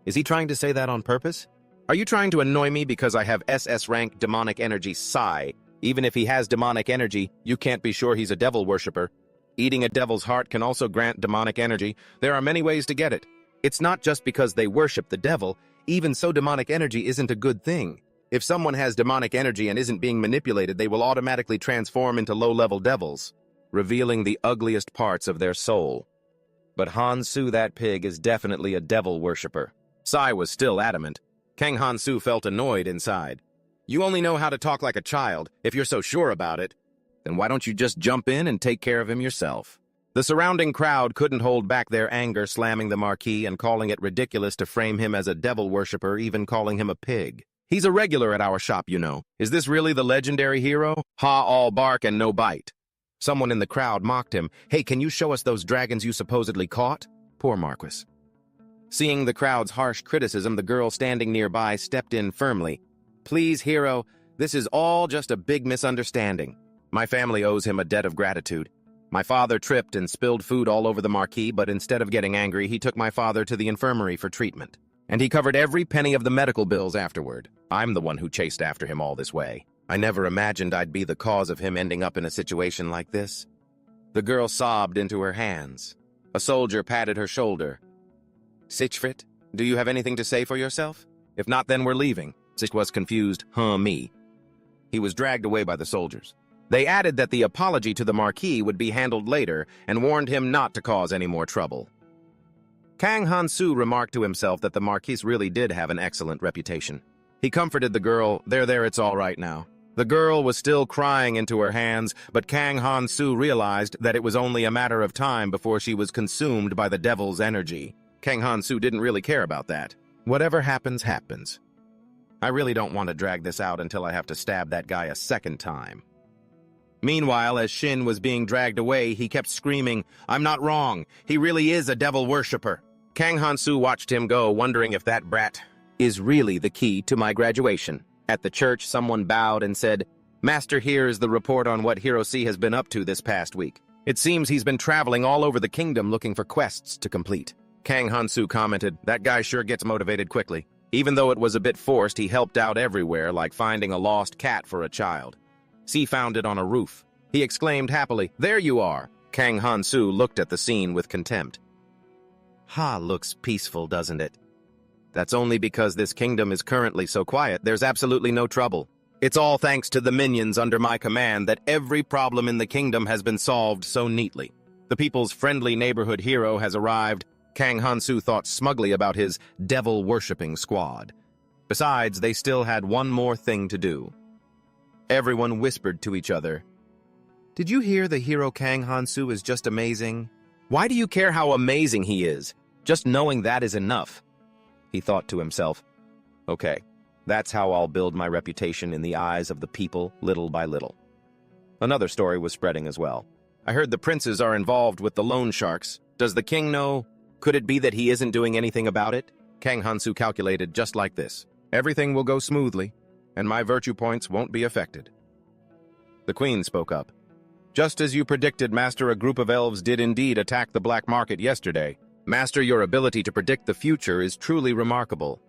"Is he trying to say that on purpose? Are you trying to annoy me because I have SS rank demonic energy, Sai? Even if he has demonic energy, you can't be sure he's a devil worshipper. Eating a devil's heart can also grant demonic energy. There are many ways to get it. It's not just because they worship the devil. Even so, demonic energy isn't a good thing. If someone has demonic energy and isn't being manipulated, they will automatically transform into low-level devils, revealing the ugliest parts of their soul. But Han-soo, that pig, is definitely a devil worshipper." Sai was still adamant. Kang Han-soo felt annoyed inside. "You only know how to talk like a child. If you're so sure about it, then why don't you just jump in and take care of him yourself?" The surrounding crowd couldn't hold back their anger, slamming the Marquis and calling it ridiculous to frame him as a devil worshipper, even calling him a pig. "He's a regular at our shop, you know. Is this really the legendary hero? Ha, all bark and no bite." Someone in the crowd mocked him. "Hey, can you show us those dragons you supposedly caught?" Poor Marquis. Seeing the crowd's harsh criticism, the girl standing nearby stepped in firmly. "Please, hero, this is all just a big misunderstanding. My family owes him a debt of gratitude. My father tripped and spilled food all over the Marquis, but instead of getting angry, he took my father to the infirmary for treatment. And he covered every penny of the medical bills afterward. I'm the one who chased after him all this way. I never imagined I'd be the cause of him ending up in a situation like this." The girl sobbed into her hands. A soldier patted her shoulder. "Siegfried, do you have anything to say for yourself? If not, then we're leaving." Siegfried was confused. Me. He was dragged away by the soldiers. They added that the apology to the Marquis would be handled later and warned him not to cause any more trouble. Kang Han-soo remarked to himself that the Marquis really did have an excellent reputation. He comforted the girl. There, it's all right now." The girl was still crying into her hands, but Kang Han-soo realized that it was only a matter of time before she was consumed by the devil's energy. Kang Han-soo didn't really care about that. Whatever happens, happens. I really don't want to drag this out until I have to stab that guy a second time. Meanwhile, as Shin was being dragged away, he kept screaming, "I'm not wrong. He really is a devil worshipper." Kang Han-soo watched him go, wondering if that brat is really the key to my graduation. At the church, someone bowed and said, "Master, here is the report on what Hiroshi has been up to this past week. It seems he's been traveling all over the kingdom looking for quests to complete." Kang Han-soo commented, "That guy sure gets motivated quickly. Even though it was a bit forced, he helped out everywhere, like finding a lost cat for a child. See, found it on a roof." He exclaimed happily, "There you are." Kang Han-soo looked at the scene with contempt. Looks peaceful, doesn't it? That's only because this kingdom is currently so quiet. There's absolutely no trouble. It's all thanks to the minions under my command that every problem in the kingdom has been solved so neatly. The people's friendly neighborhood hero has arrived. Kang Han-soo thought smugly about his devil-worshipping squad. Besides, they still had one more thing to do. Everyone whispered to each other, "Did you hear the hero Kang Hansu is just amazing? Why do you care how amazing he is? Just knowing that is enough." He thought to himself, "Okay, that's how I'll build my reputation in the eyes of the people little by little." Another story was spreading as well. "I heard the princes are involved with the loan sharks. Does the king know? Could it be that he isn't doing anything about it?" Kang Hansu calculated just like this. "Everything will go smoothly, and my virtue points won't be affected." The queen spoke up. "Just as you predicted, Master, a group of elves did indeed attack the black market yesterday. Master, your ability to predict the future is truly remarkable."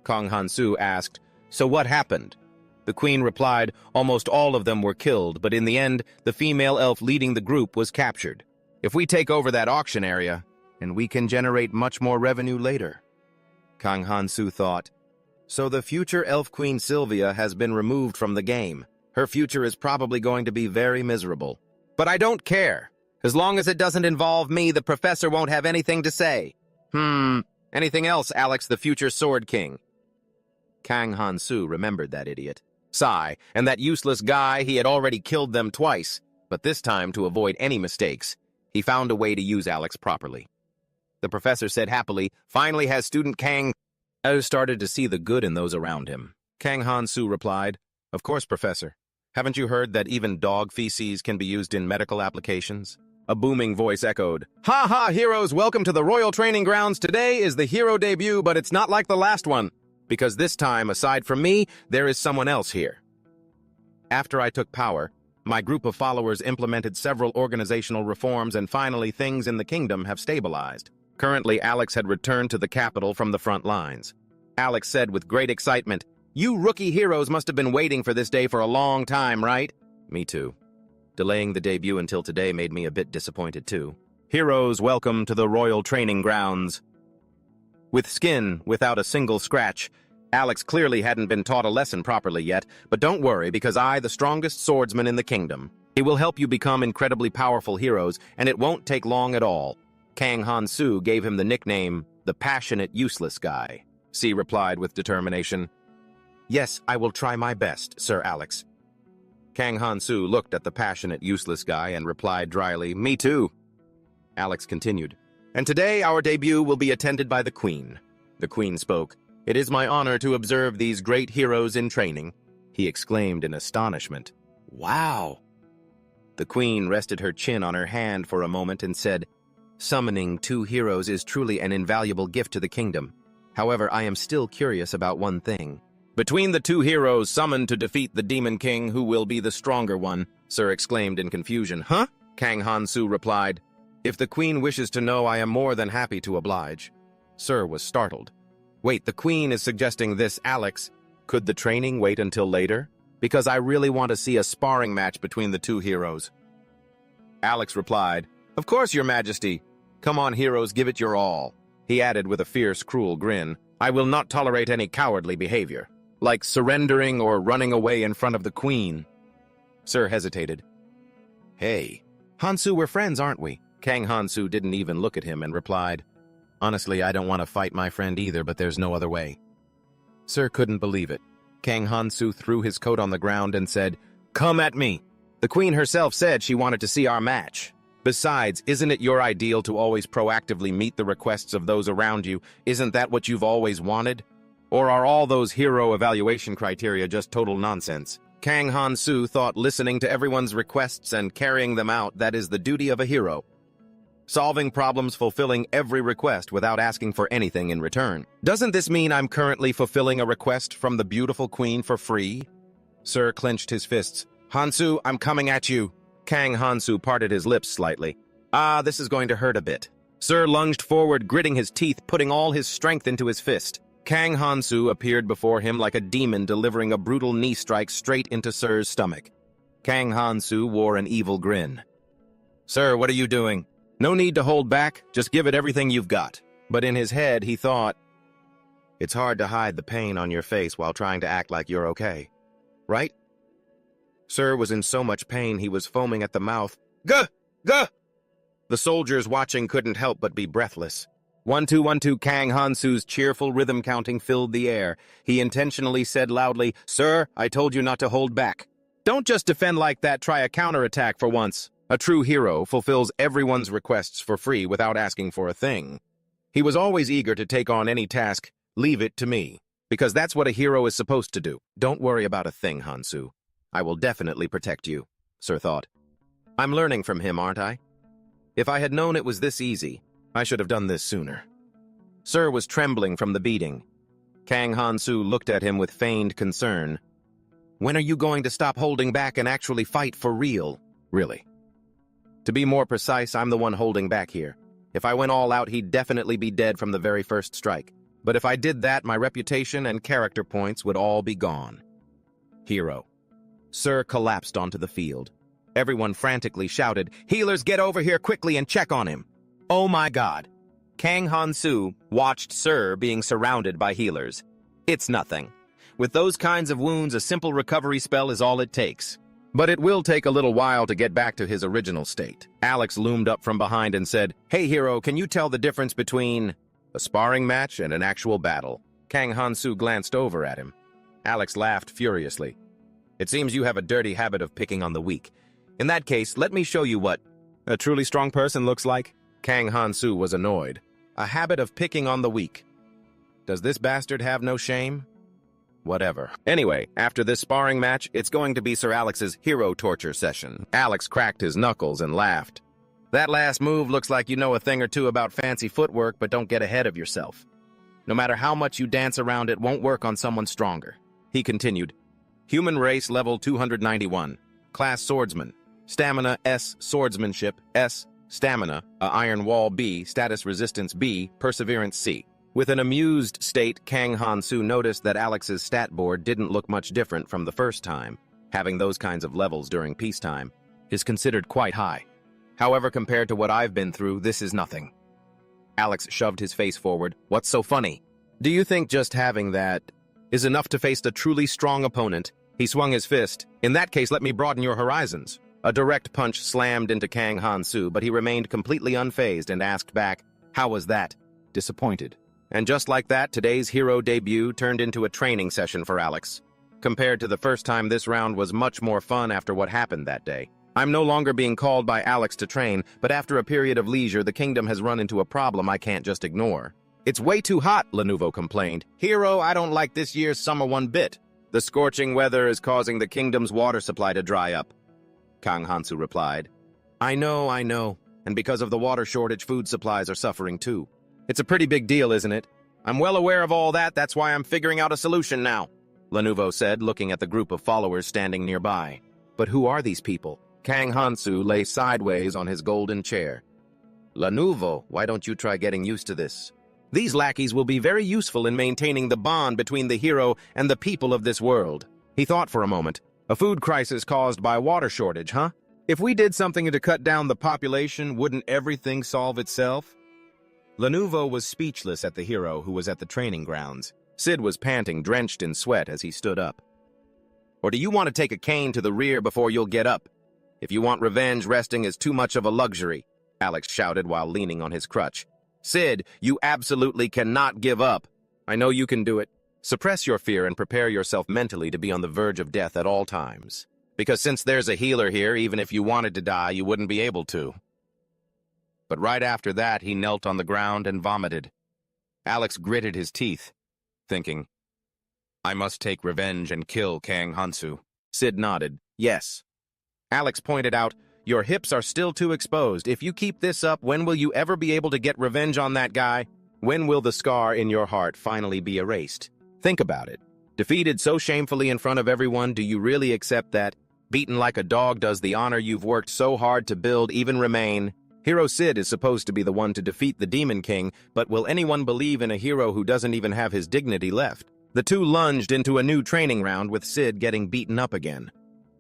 Kang Hansu asked, "So what happened?" The queen replied, "Almost all of them were killed, but in the end, the female elf leading the group was captured. If we take over that auction area, and we can generate much more revenue later." Kang Hansu thought, "So the future elf queen Sylvia has been removed from the game. Her future is probably going to be very miserable. But I don't care. As long as it doesn't involve me, the professor won't have anything to say. Anything else, Alex, the future Sword King?" Kang Hansu remembered that idiot. Sigh, and that useless guy, he had already killed them twice, but this time, to avoid any mistakes, he found a way to use Alex properly. The professor said happily, "Finally has student Kang..." started to see the good in those around him. Kang Hansu replied, "Of course, Professor. Haven't you heard that even dog feces can be used in medical applications?" A booming voice echoed, "Ha ha, heroes, welcome to the Royal Training Grounds. Today is the hero debut, but it's not like the last one, because this time, aside from me, there is someone else here." After I took power, my group of followers implemented several organizational reforms, and finally things in the kingdom have stabilized. Currently, Alex had returned to the capital from the front lines. Alex said with great excitement, "You rookie heroes must have been waiting for this day for a long time, right?" "Me too. Delaying the debut until today made me a bit disappointed too." "Heroes, welcome to the Royal Training Grounds." With skin without a single scratch, Alex clearly hadn't been taught a lesson properly yet, but don't worry, because I, the strongest swordsman in the kingdom, he will help you become incredibly powerful heroes, and it won't take long at all. Kang Hansu gave him the nickname, the passionate useless guy. C replied with determination, "Yes, I will try my best, Sir Alex." Kang Hansu looked at the passionate useless guy and replied dryly, "Me too." Alex continued, "And today our debut will be attended by the Queen." The Queen spoke, "It is my honor to observe these great heroes in training," he exclaimed in astonishment. "Wow!" The Queen rested her chin on her hand for a moment and said, "Summoning 2 heroes is truly an invaluable gift to the kingdom. However, I am still curious about one thing. Between the 2 heroes summoned to defeat the Demon King, who will be the stronger one?" Sir exclaimed in confusion. "Huh?" Kang Hansu replied, "If the Queen wishes to know, I am more than happy to oblige." Sir was startled. "Wait, the Queen is suggesting this, Alex. Could the training wait until later? Because I really want to see a sparring match between the 2 heroes." Alex replied, "Of course, Your Majesty. Come on, heroes, give it your all." He added with a fierce, cruel grin, "I will not tolerate any cowardly behavior, like surrendering or running away in front of the Queen." Sir hesitated. "Hey, Hansu, we're friends, aren't we?" Kang Hansu didn't even look at him and replied, "Honestly, I don't want to fight my friend either, but there's no other way." Sir couldn't believe it. Kang Hansu threw his coat on the ground and said, "Come at me. The Queen herself said she wanted to see our match. Besides, isn't it your ideal to always proactively meet the requests of those around you? Isn't that what you've always wanted? Or are all those hero evaluation criteria just total nonsense?" Kang Hansu thought listening to everyone's requests and carrying them out, that is the duty of a hero. Solving problems, fulfilling every request without asking for anything in return. Doesn't this mean I'm currently fulfilling a request from the beautiful Queen for free? Sir clenched his fists. "Hansu, I'm coming at you." Kang Hansu parted his lips slightly. This is going to hurt a bit." Sir lunged forward, gritting his teeth, putting all his strength into his fist. Kang Hansu appeared before him like a demon, delivering a brutal knee strike straight into Sir's stomach. Kang Hansu wore an evil grin. "Sir, what are you doing? No need to hold back, just give it everything you've got." But in his head, he thought, "It's hard to hide the pain on your face while trying to act like you're okay. Right?" Sir was in so much pain he was foaming at the mouth. "Gah! Gah!" The soldiers watching couldn't help but be breathless. 1212. Kang Hansu's cheerful rhythm counting filled the air. He intentionally said loudly, "Sir, I told you not to hold back. Don't just defend like that, try a counterattack for once." A true hero fulfills everyone's requests for free without asking for a thing. He was always eager to take on any task. "Leave it to me, because that's what a hero is supposed to do." "Don't worry about a thing, Hansu. I will definitely protect you," Sir thought. "I'm learning from him, aren't I? If I had known it was this easy, I should have done this sooner." Sir was trembling from the beating. Kang Hansu looked at him with feigned concern. "When are you going to stop holding back and actually fight for real?" "Really? To be more precise, I'm the one holding back here. If I went all out, he'd definitely be dead from the very first strike. But if I did that, my reputation and character points would all be gone." Hero. Sir collapsed onto the field. Everyone frantically shouted, "Healers, get over here quickly and check on him." Oh my God. Kang Hansu watched Sir being surrounded by healers. It's nothing. With those kinds of wounds, a simple recovery spell is all it takes. But it will take a little while to get back to his original state. Alex loomed up from behind and said, "Hey hero, can you tell the difference between a sparring match and an actual battle?" Kang Hansu glanced over at him. Alex laughed furiously. "It seems you have a dirty habit of picking on the weak. In that case, let me show you what a truly strong person looks like." Kang Hansu was annoyed. A habit of picking on the weak. Does this bastard have no shame? Whatever. Anyway, after this sparring match, it's going to be Sir Alex's hero torture session. Alex cracked his knuckles and laughed. "That last move looks like you know a thing or two about fancy footwork, but don't get ahead of yourself. No matter how much you dance around, it won't work on someone stronger." He continued. Human race level 291. Class swordsman. Stamina S. Swordsmanship S. Stamina, Iron Wall B. Status resistance B. Perseverance C. With an amused state, Kang Hansu noticed that Alex's stat board didn't look much different from the first time. Having those kinds of levels during peacetime is considered quite high. However, compared to what I've been through, this is nothing. Alex shoved his face forward. "What's so funny? Do you think just having that is enough to face a truly strong opponent?" He swung his fist. "In that case, let me broaden your horizons." A direct punch slammed into Kang Hansu, but he remained completely unfazed and asked back, "How was that?" Disappointed. And just like that, today's hero debut turned into a training session for Alex. Compared to the first time, this round was much more fun after what happened that day. "I'm no longer being called by Alex to train, but after a period of leisure, the kingdom has run into a problem I can't just ignore." "It's way too hot," Lenovo complained. "Hero, I don't like this year's summer one bit. The scorching weather is causing the kingdom's water supply to dry up." Kang Hansu replied. I know, and because of the water shortage, food supplies are suffering too. It's a pretty big deal, isn't it? I'm well aware of all that, that's why I'm figuring out a solution now," Lenovo said, looking at the group of followers standing nearby. "But who are these people?" Kang Hansu lay sideways on his golden chair. "Lenovo, why don't you try getting used to this? These lackeys will be very useful in maintaining the bond between the hero and the people of this world." He thought for a moment. "A food crisis caused by water shortage, huh? If we did something to cut down the population, wouldn't everything solve itself?" Lenovo was speechless at the hero who was at the training grounds. Sid was panting, drenched in sweat as he stood up. "Or do you want to take a cane to the rear before you'll get up? If you want revenge, resting is too much of a luxury," Alex shouted while leaning on his crutch. "Sid, you absolutely cannot give up. I know you can do it. Suppress your fear and prepare yourself mentally to be on the verge of death at all times. Because since there's a healer here, even if you wanted to die, you wouldn't be able to." But right after that, he knelt on the ground and vomited. Alex gritted his teeth, thinking, "I must take revenge and kill Kang Hansu." Sid nodded, "Yes." Alex pointed out, "Your hips are still too exposed. If you keep this up, when will you ever be able to get revenge on that guy? When will the scar in your heart finally be erased? Think about it. Defeated so shamefully in front of everyone, do you really accept that? Beaten like a dog, does the honor you've worked so hard to build even remain? Hero Sid is supposed to be the one to defeat the Demon King, but will anyone believe in a hero who doesn't even have his dignity left?" The two lunged into a new training round with Sid getting beaten up again.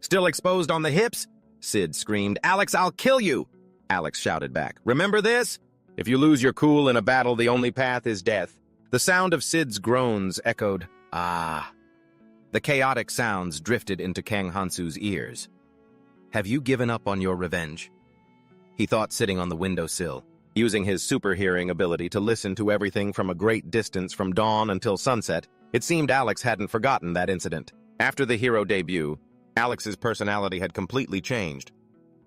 "Still exposed on the hips?" Sid screamed. "Alex, I'll kill you!" Alex shouted back. "Remember this? If you lose your cool in a battle, the only path is death." The sound of Sid's groans echoed, "Ah." The chaotic sounds drifted into Kang Hansu's ears. "Have you given up on your revenge?" He thought, sitting on the windowsill. Using his super hearing ability to listen to everything from a great distance from dawn until sunset, it seemed Alex hadn't forgotten that incident. After the hero debut, Alex's personality had completely changed.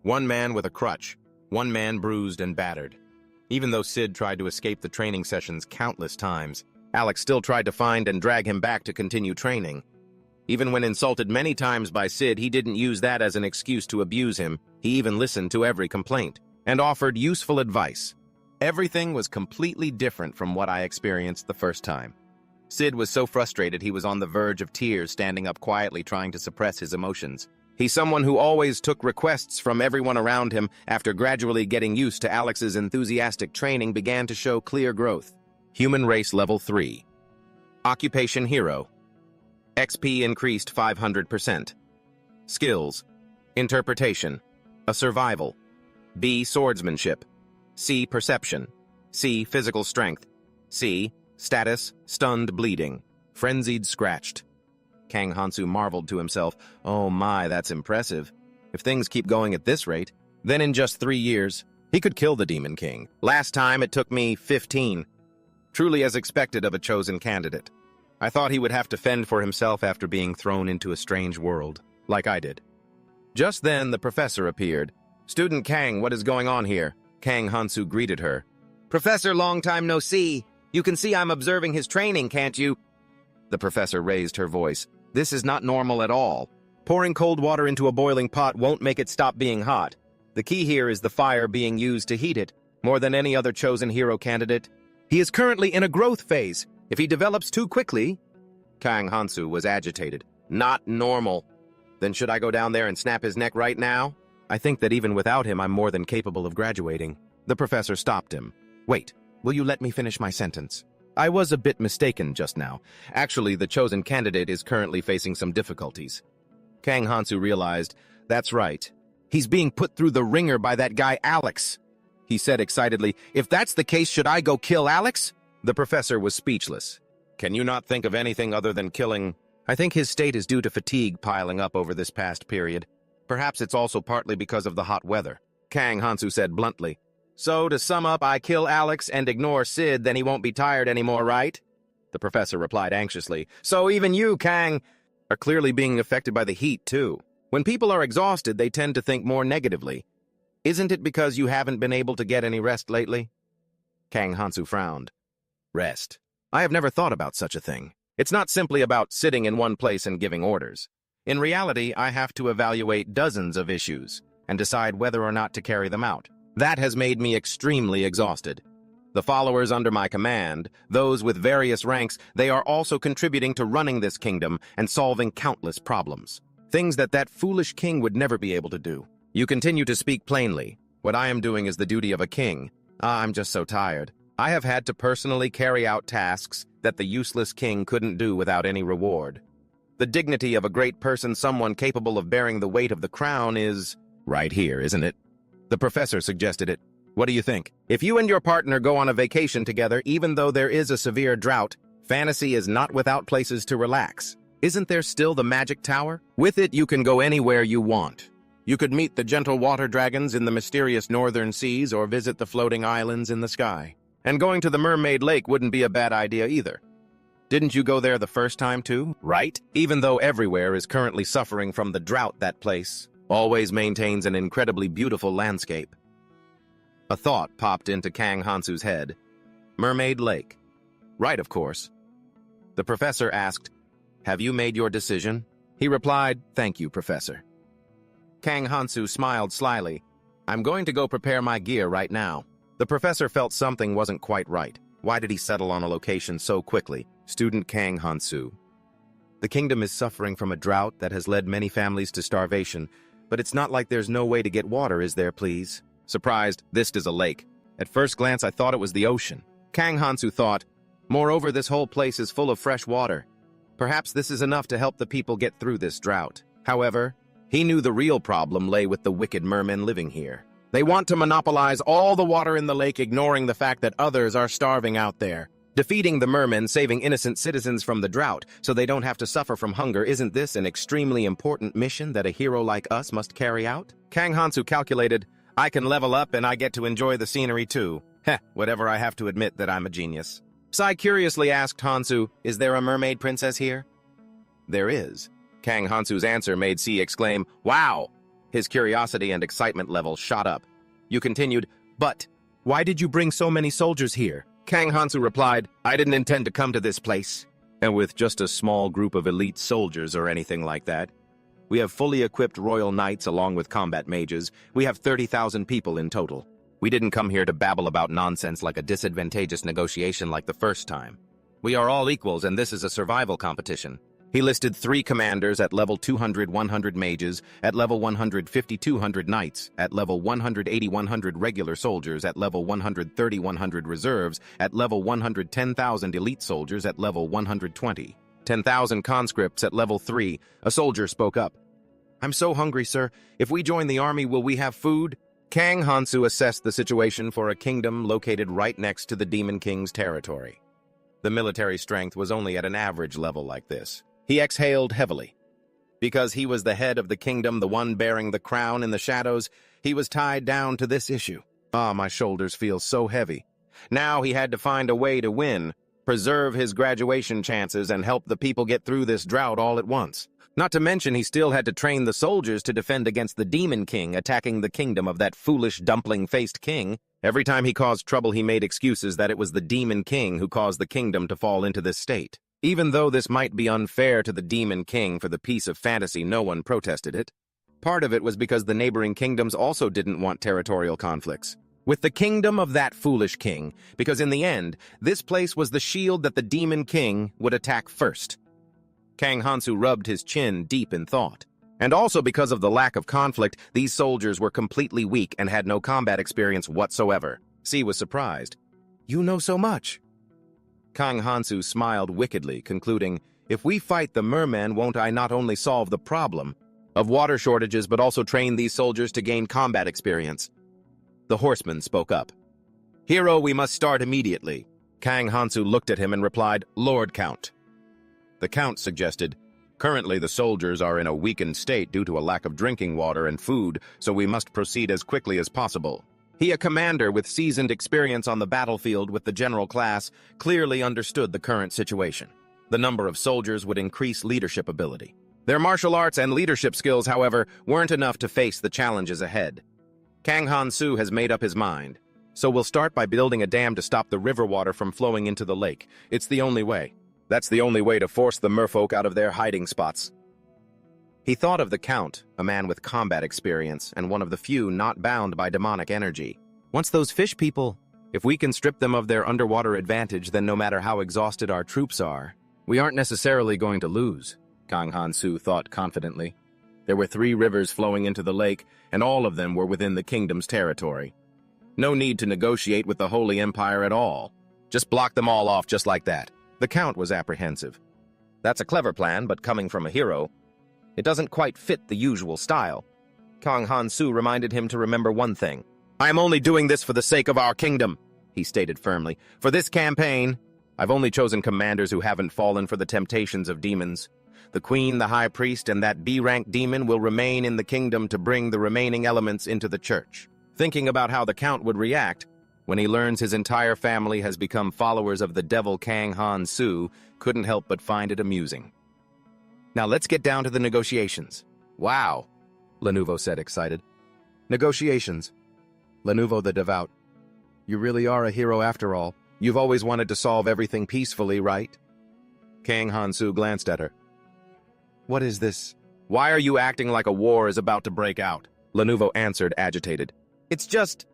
One man with a crutch, one man bruised and battered. Even though Sid tried to escape the training sessions countless times, Alex still tried to find and drag him back to continue training. Even when insulted many times by Sid, he didn't use that as an excuse to abuse him. He even listened to every complaint and offered useful advice. Everything was completely different from what I experienced the first time. Sid was so frustrated he was on the verge of tears, standing up quietly trying to suppress his emotions. He's someone who always took requests from everyone around him. After gradually getting used to Alex's enthusiastic training, began to show clear growth. Human race level 3. Occupation hero. XP increased 500%. Skills. Interpretation. A survival. B. Swordsmanship. C. Perception. C. Physical strength. C. Status. Stunned bleeding. Frenzied scratched. Kang Hansu marveled to himself, "Oh my, that's impressive. If things keep going at this rate, then in just 3 years, he could kill the Demon King. Last time it took me 15. Truly as expected of a chosen candidate. I thought he would have to fend for himself after being thrown into a strange world, like I did." Just then, the professor appeared. "Student Kang, what is going on here?" Kang Hansu greeted her. "Professor, long time no see. You can see I'm observing his training, can't you?" The professor raised her voice. "This is not normal at all. Pouring cold water into a boiling pot won't make it stop being hot. The key here is the fire being used to heat it, more than any other chosen hero candidate. He is currently in a growth phase. If he develops too quickly..." Kang Hansu was agitated. "Not normal. Then should I go down there and snap his neck right now? I think that even without him, I'm more than capable of graduating." The professor stopped him. "Wait, will you let me finish my sentence? I was a bit mistaken just now. Actually, the chosen candidate is currently facing some difficulties." Kang Hansu realized, "That's right. He's being put through the ringer by that guy Alex." He said excitedly, "If that's the case, should I go kill Alex?" The professor was speechless. "Can you not think of anything other than killing?" "I think his state is due to fatigue piling up over this past period. Perhaps it's also partly because of the hot weather," Kang Hansu said bluntly. "So, to sum up, I kill Alex and ignore Sid, then he won't be tired anymore, right?" The professor replied anxiously. "So even you, Kang, are clearly being affected by the heat, too. When people are exhausted, they tend to think more negatively. Isn't it because you haven't been able to get any rest lately?" Kang Hansu frowned. "Rest? I have never thought about such a thing. It's not simply about sitting in one place and giving orders. In reality, I have to evaluate dozens of issues and decide whether or not to carry them out. That has made me extremely exhausted. The followers under my command, those with various ranks, they are also contributing to running this kingdom and solving countless problems. Things that foolish king would never be able to do. You continue to speak plainly. What I am doing is the duty of a king. I'm just so tired. I have had to personally carry out tasks that the useless king couldn't do without any reward. The dignity of a great person, someone capable of bearing the weight of the crown, is right here, isn't it?" The professor suggested it. "What do you think? If you and your partner go on a vacation together, even though there is a severe drought, fantasy is not without places to relax. Isn't there still the magic tower? With it, you can go anywhere you want. You could meet the gentle water dragons in the mysterious northern seas or visit the floating islands in the sky. And going to the Mermaid Lake wouldn't be a bad idea either. Didn't you go there the first time too, right? Even though everywhere is currently suffering from the drought, that place always maintains an incredibly beautiful landscape." A thought popped into Kang Hansu's head. Mermaid Lake. Right, of course. The professor asked, "Have you made your decision?" He replied, "Thank you, Professor." Kang Hansu smiled slyly. "I'm going to go prepare my gear right now." The professor felt something wasn't quite right. Why did he settle on a location so quickly? Student Kang Hansu. "The kingdom is suffering from a drought that has led many families to starvation, but it's not like there's no way to get water, is there, please?" Surprised, "This is a lake. At first glance, I thought it was the ocean." Kang Hansu thought, "Moreover, this whole place is full of fresh water. Perhaps this is enough to help the people get through this drought." However, he knew the real problem lay with the wicked mermen living here. They want to monopolize all the water in the lake, ignoring the fact that others are starving out there. Defeating the mermen, saving innocent citizens from the drought, so they don't have to suffer from hunger, isn't this an extremely important mission that a hero like us must carry out? Kang Hansu calculated, "I can level up and I get to enjoy the scenery too. Heh, whatever, I have to admit that I'm a genius. Sai curiously asked Hansu, is there a mermaid princess here? There is. Kang Hansu's answer made C exclaim, wow! His curiosity and excitement level shot up. You continued, but why did you bring so many soldiers here? Kang Hansu replied, I didn't intend to come to this place. And with just a small group of elite soldiers or anything like that. We have fully equipped royal knights along with combat mages. We have 30,000 people in total. We didn't come here to babble about nonsense like a disadvantageous negotiation like the first time. We are all equals and this is a survival competition. He listed 3 commanders at level 200, 100 mages, at level 150, 200 knights, at level 180, 100 regular soldiers, at level 130, 100 reserves, at level 110,000 elite soldiers, at level 120. 10,000 conscripts at level 3. A soldier spoke up. I'm so hungry, sir. If we join the army, will we have food? Kang Hansu assessed the situation for a kingdom located right next to the Demon King's territory. The military strength was only at an average level like this. He exhaled heavily. Because he was the head of the kingdom, the one bearing the crown in the shadows, he was tied down to this issue. My shoulders feel so heavy. Now he had to find a way to win, preserve his graduation chances, and help the people get through this drought all at once. Not to mention he still had to train the soldiers to defend against the Demon King attacking the kingdom of that foolish dumpling-faced king. Every time he caused trouble, he made excuses that it was the Demon King who caused the kingdom to fall into this state. Even though this might be unfair to the Demon King for the piece of fantasy, no one protested it. Part of it was because the neighboring kingdoms also didn't want territorial conflicts with the kingdom of that foolish king, because in the end, this place was the shield that the Demon King would attack first. Kang Hansu rubbed his chin deep in thought. And also because of the lack of conflict, these soldiers were completely weak and had no combat experience whatsoever. C was surprised. You know so much. Kang Hansu smiled wickedly, concluding, if we fight the merman, won't I not only solve the problem of water shortages, but also train these soldiers to gain combat experience? The horseman spoke up. Hero, we must start immediately. Kang Hansu looked at him and replied, Lord Count. The Count suggested, currently the soldiers are in a weakened state due to a lack of drinking water and food, so we must proceed as quickly as possible. He, a commander with seasoned experience on the battlefield with the general class, clearly understood the current situation. The number of soldiers would increase leadership ability. Their martial arts and leadership skills, however, weren't enough to face the challenges ahead. Kang Hansu has made up his mind. So we'll start by building a dam to stop the river water from flowing into the lake. It's the only way. That's the only way to force the merfolk out of their hiding spots. He thought of the Count, a man with combat experience and one of the few not bound by demonic energy. Once those fish people, if we can strip them of their underwater advantage, then no matter how exhausted our troops are, we aren't necessarily going to lose, Kang Hansu thought confidently. There were 3 rivers flowing into the lake, and all of them were within the kingdom's territory. No need to negotiate with the Holy Empire at all. Just block them all off just like that. The Count was apprehensive. That's a clever plan, but coming from a hero, it doesn't quite fit the usual style. Kang Hansu reminded him to remember one thing. I am only doing this for the sake of our kingdom, he stated firmly. For this campaign, I've only chosen commanders who haven't fallen for the temptations of demons. The queen, the high priest, and that B-rank demon will remain in the kingdom to bring the remaining elements into the church. Thinking about how the Count would react when he learns his entire family has become followers of the devil Kang Hansu, couldn't help but find it amusing. Now let's get down to the negotiations. Wow, Lenovo said, excited. Negotiations. Lenovo the Devout. You really are a hero after all. You've always wanted to solve everything peacefully, right? Kang Hansu glanced at her. What is this? Why are you acting like a war is about to break out? Lenovo answered, agitated. It's just,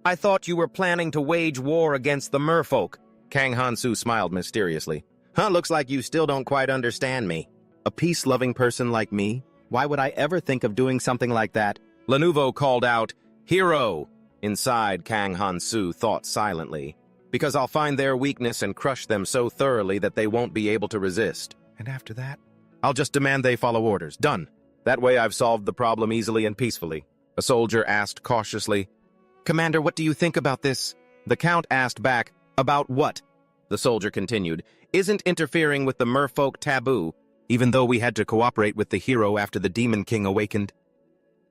I thought you were planning to wage war against the merfolk. Kang Hansu smiled mysteriously. Looks like you still don't quite understand me. A peace-loving person like me? Why would I ever think of doing something like that? Lenovo called out, Hero! Inside, Kang Hansu thought silently. Because I'll find their weakness and crush them so thoroughly that they won't be able to resist. And after that, I'll just demand they follow orders. Done. That way I've solved the problem easily and peacefully. A soldier asked cautiously. Commander, what do you think about this? The Count asked back, about what? The soldier continued, Isn't interfering with the merfolk taboo, even though we had to cooperate with the hero after the Demon King awakened?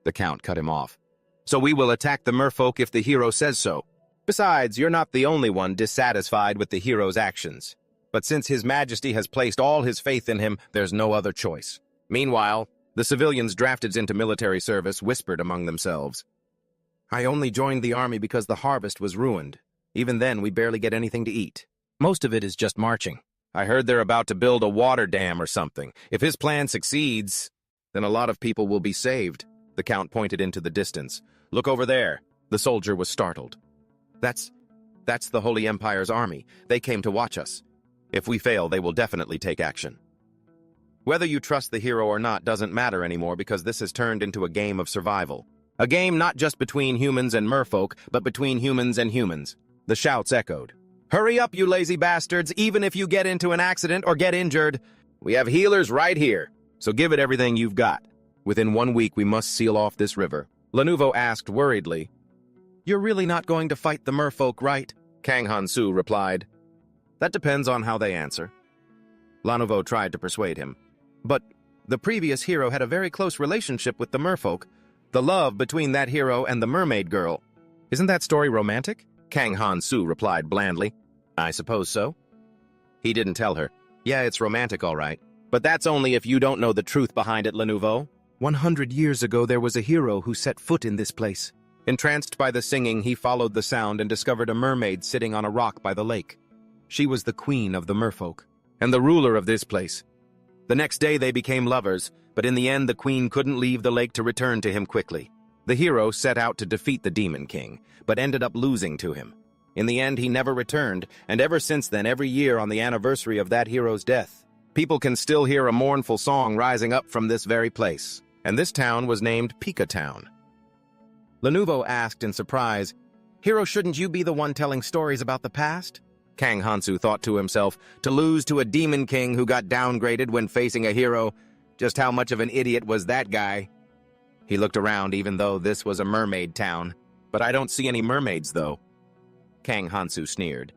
The Count cut him off. So we will attack the merfolk if the hero says so. Besides, you're not the only one dissatisfied with the hero's actions. But since His Majesty has placed all his faith in him, there's no other choice. Meanwhile, the civilians drafted into military service whispered among themselves. I only joined the army because the harvest was ruined. Even then, we barely get anything to eat. Most of it is just marching. I heard they're about to build a water dam or something. If his plan succeeds, then a lot of people will be saved. The Count pointed into the distance. Look over there. The soldier was startled. That's the Holy Empire's army. They came to watch us. If we fail, they will definitely take action. Whether you trust the hero or not doesn't matter anymore because this has turned into a game of survival. A game not just between humans and merfolk, but between humans and humans. The shouts echoed. Hurry up, you lazy bastards, even if you get into an accident or get injured. We have healers right here, so give it everything you've got. Within 1 week, we must seal off this river. Lenovo asked worriedly. You're really not going to fight the merfolk, right? Kang Han-su replied. That depends on how they answer. Lenovo tried to persuade him. But the previous hero had a very close relationship with the merfolk. The love between that hero and the mermaid girl. Isn't that story romantic? Kang Han-su replied blandly. I suppose so. He didn't tell her. Yeah, it's romantic, all right. But that's only if you don't know the truth behind it, Lenovo. 100 years ago, there was a hero who set foot in this place. Entranced by the singing, he followed the sound and discovered a mermaid sitting on a rock by the lake. She was the queen of the merfolk, and the ruler of this place. The next day they became lovers, but in the end the queen couldn't leave the lake to return to him quickly. The hero set out to defeat the Demon King, but ended up losing to him. In the end he never returned, and ever since then, every year on the anniversary of that hero's death, people can still hear a mournful song rising up from this very place. And this town was named Pika Town. Lenovo asked in surprise, Hero, shouldn't you be the one telling stories about the past? Kang Han-su thought to himself, to lose to a demon king who got downgraded when facing a hero, just how much of an idiot was that guy? He looked around even though this was a mermaid town. But I don't see any mermaids though. Kang Han-su sneered.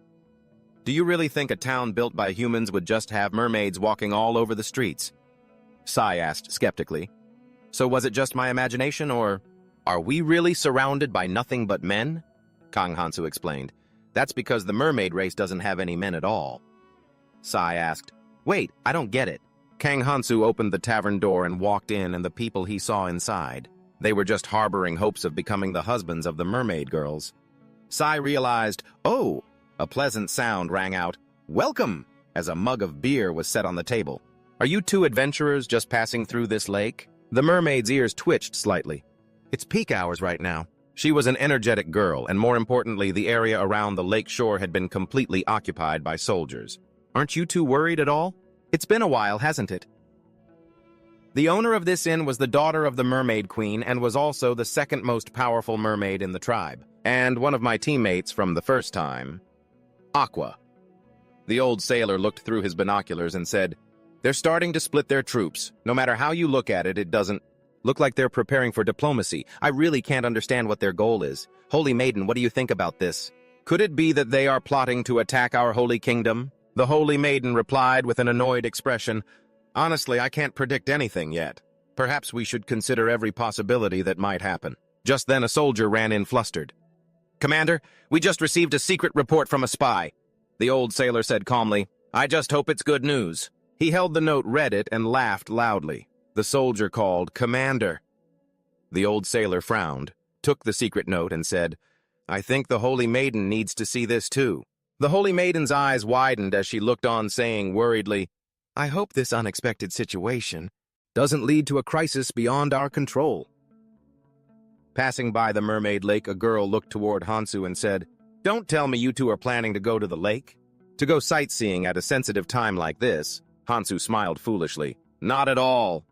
Do you really think a town built by humans would just have mermaids walking all over the streets? Sai asked skeptically. So was it just my imagination, or are we really surrounded by nothing but men? Kang Han-su explained. That's because the mermaid race doesn't have any men at all. Sai asked, Wait, I don't get it. Kang Han-su opened the tavern door and walked in, and the people he saw inside. They were just harboring hopes of becoming the husbands of the mermaid girls. Sai realized, oh, a pleasant sound rang out, Welcome, as a mug of beer was set on the table. Are you two adventurers just passing through this lake? The mermaid's ears twitched slightly. It's peak hours right now. She was an energetic girl, and more importantly, the area around the lake shore had been completely occupied by soldiers. Aren't you two worried at all? It's been a while, hasn't it? The owner of this inn was the daughter of the mermaid queen and was also the second most powerful mermaid in the tribe, and one of my teammates from the first time, Aqua. The old sailor looked through his binoculars and said, They're starting to split their troops. No matter how you look at it, it doesn't look like they're preparing for diplomacy. I really can't understand what their goal is. Holy Maiden, what do you think about this? Could it be that they are plotting to attack our holy kingdom? The Holy Maiden replied with an annoyed expression. Honestly, I can't predict anything yet. Perhaps we should consider every possibility that might happen. Just then a soldier ran in flustered. Commander, we just received a secret report from a spy. The old sailor said calmly, I just hope it's good news. He held the note, read it, and laughed loudly. The soldier called, Commander. The old sailor frowned, took the secret note, and said, I think the Holy Maiden needs to see this too. The Holy Maiden's eyes widened as she looked on, saying worriedly, I hope this unexpected situation doesn't lead to a crisis beyond our control. Passing by the mermaid lake, a girl looked toward Hansu and said, Don't tell me you two are planning to go to the lake? To go sightseeing at a sensitive time like this? Hansu smiled foolishly. Not at all.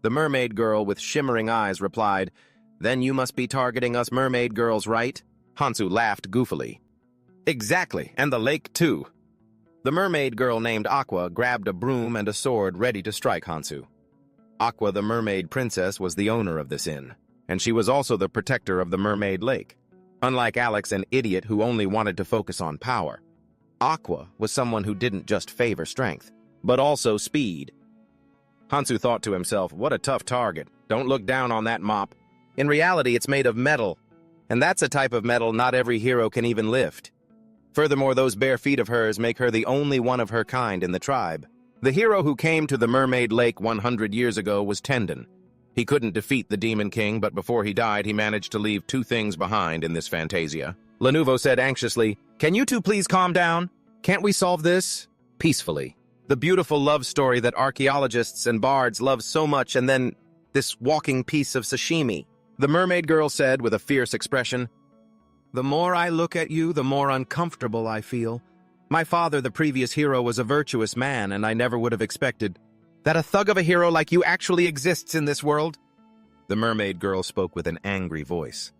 The mermaid girl with shimmering eyes replied, Then you must be targeting us mermaid girls, right? Hansu laughed goofily. Exactly, and the lake too. The mermaid girl named Aqua grabbed a broom and a sword ready to strike Hansu. Aqua, the mermaid princess, was the owner of this inn, and she was also the protector of the mermaid lake. Unlike Alex, an idiot who only wanted to focus on power, Aqua was someone who didn't just favor strength, but also speed. Hansu thought to himself, what a tough target. Don't look down on that mop. In reality, it's made of metal. And that's a type of metal not every hero can even lift. Furthermore, those bare feet of hers make her the only one of her kind in the tribe. The hero who came to the Mermaid Lake 100 years ago was Tendon. He couldn't defeat the Demon King, but before he died, he managed to leave two things behind in this fantasia. Lenovo said anxiously, "Can you two please calm down? Can't we solve this peacefully? The beautiful love story that archaeologists and bards love so much, and then this walking piece of sashimi." The mermaid girl said with a fierce expression, "The more I look at you, the more uncomfortable I feel. My father, the previous hero, was a virtuous man, and I never would have expected that a thug of a hero like you actually exists in this world." The mermaid girl spoke with an angry voice.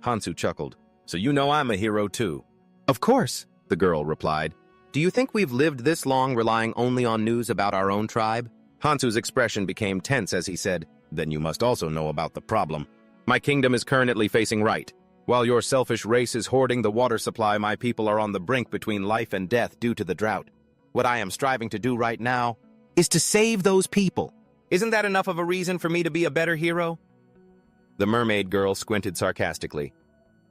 Hansu chuckled. "So you know I'm a hero too." "Of course," the girl replied. "Do you think we've lived this long relying only on news about our own tribe?" Hansu's expression became tense as he said, "Then you must also know about the problem. My kingdom is currently facing right. While your selfish race is hoarding the water supply, my people are on the brink between life and death due to the drought. What I am striving to do right now is to save those people. Isn't that enough of a reason for me to be a better hero?" The mermaid girl squinted sarcastically.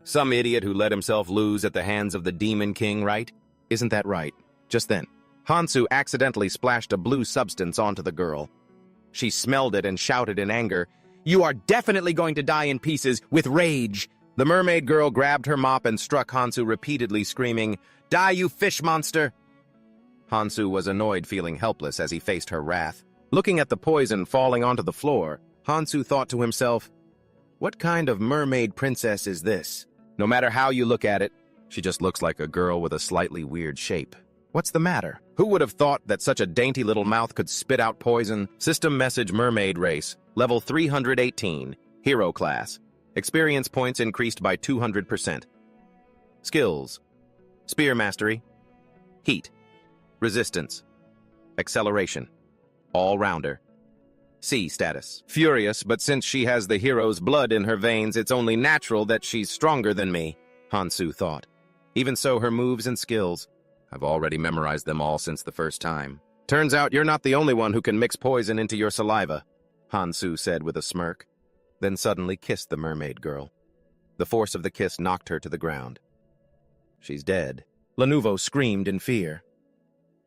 "Some idiot who let himself lose at the hands of the Demon King, right? Isn't that right?" Just then, Hansu accidentally splashed a blue substance onto the girl. She smelled it and shouted in anger, "You are definitely going to die in pieces with rage." The mermaid girl grabbed her mop and struck Hansu repeatedly, screaming, "Die, you fish monster!" Hansu was annoyed, feeling helpless as he faced her wrath. Looking at the poison falling onto the floor, Hansu thought to himself, "What kind of mermaid princess is this? No matter how you look at it, she just looks like a girl with a slightly weird shape. What's the matter? Who would have thought that such a dainty little mouth could spit out poison?" System message: Mermaid race, level 318, hero class. Experience points increased by 200%. Skills: spear mastery, heat, resistance, acceleration, all-rounder. C status: furious, but since she has the hero's blood in her veins, it's only natural that she's stronger than me, Hansu thought. Even so, her moves and skills, I've already memorized them all since the first time. Turns out you're not the only one who can mix poison into your saliva, Hansu said with a smirk, then suddenly kissed the mermaid girl. The force of the kiss knocked her to the ground. She's dead. Lenovo screamed in fear.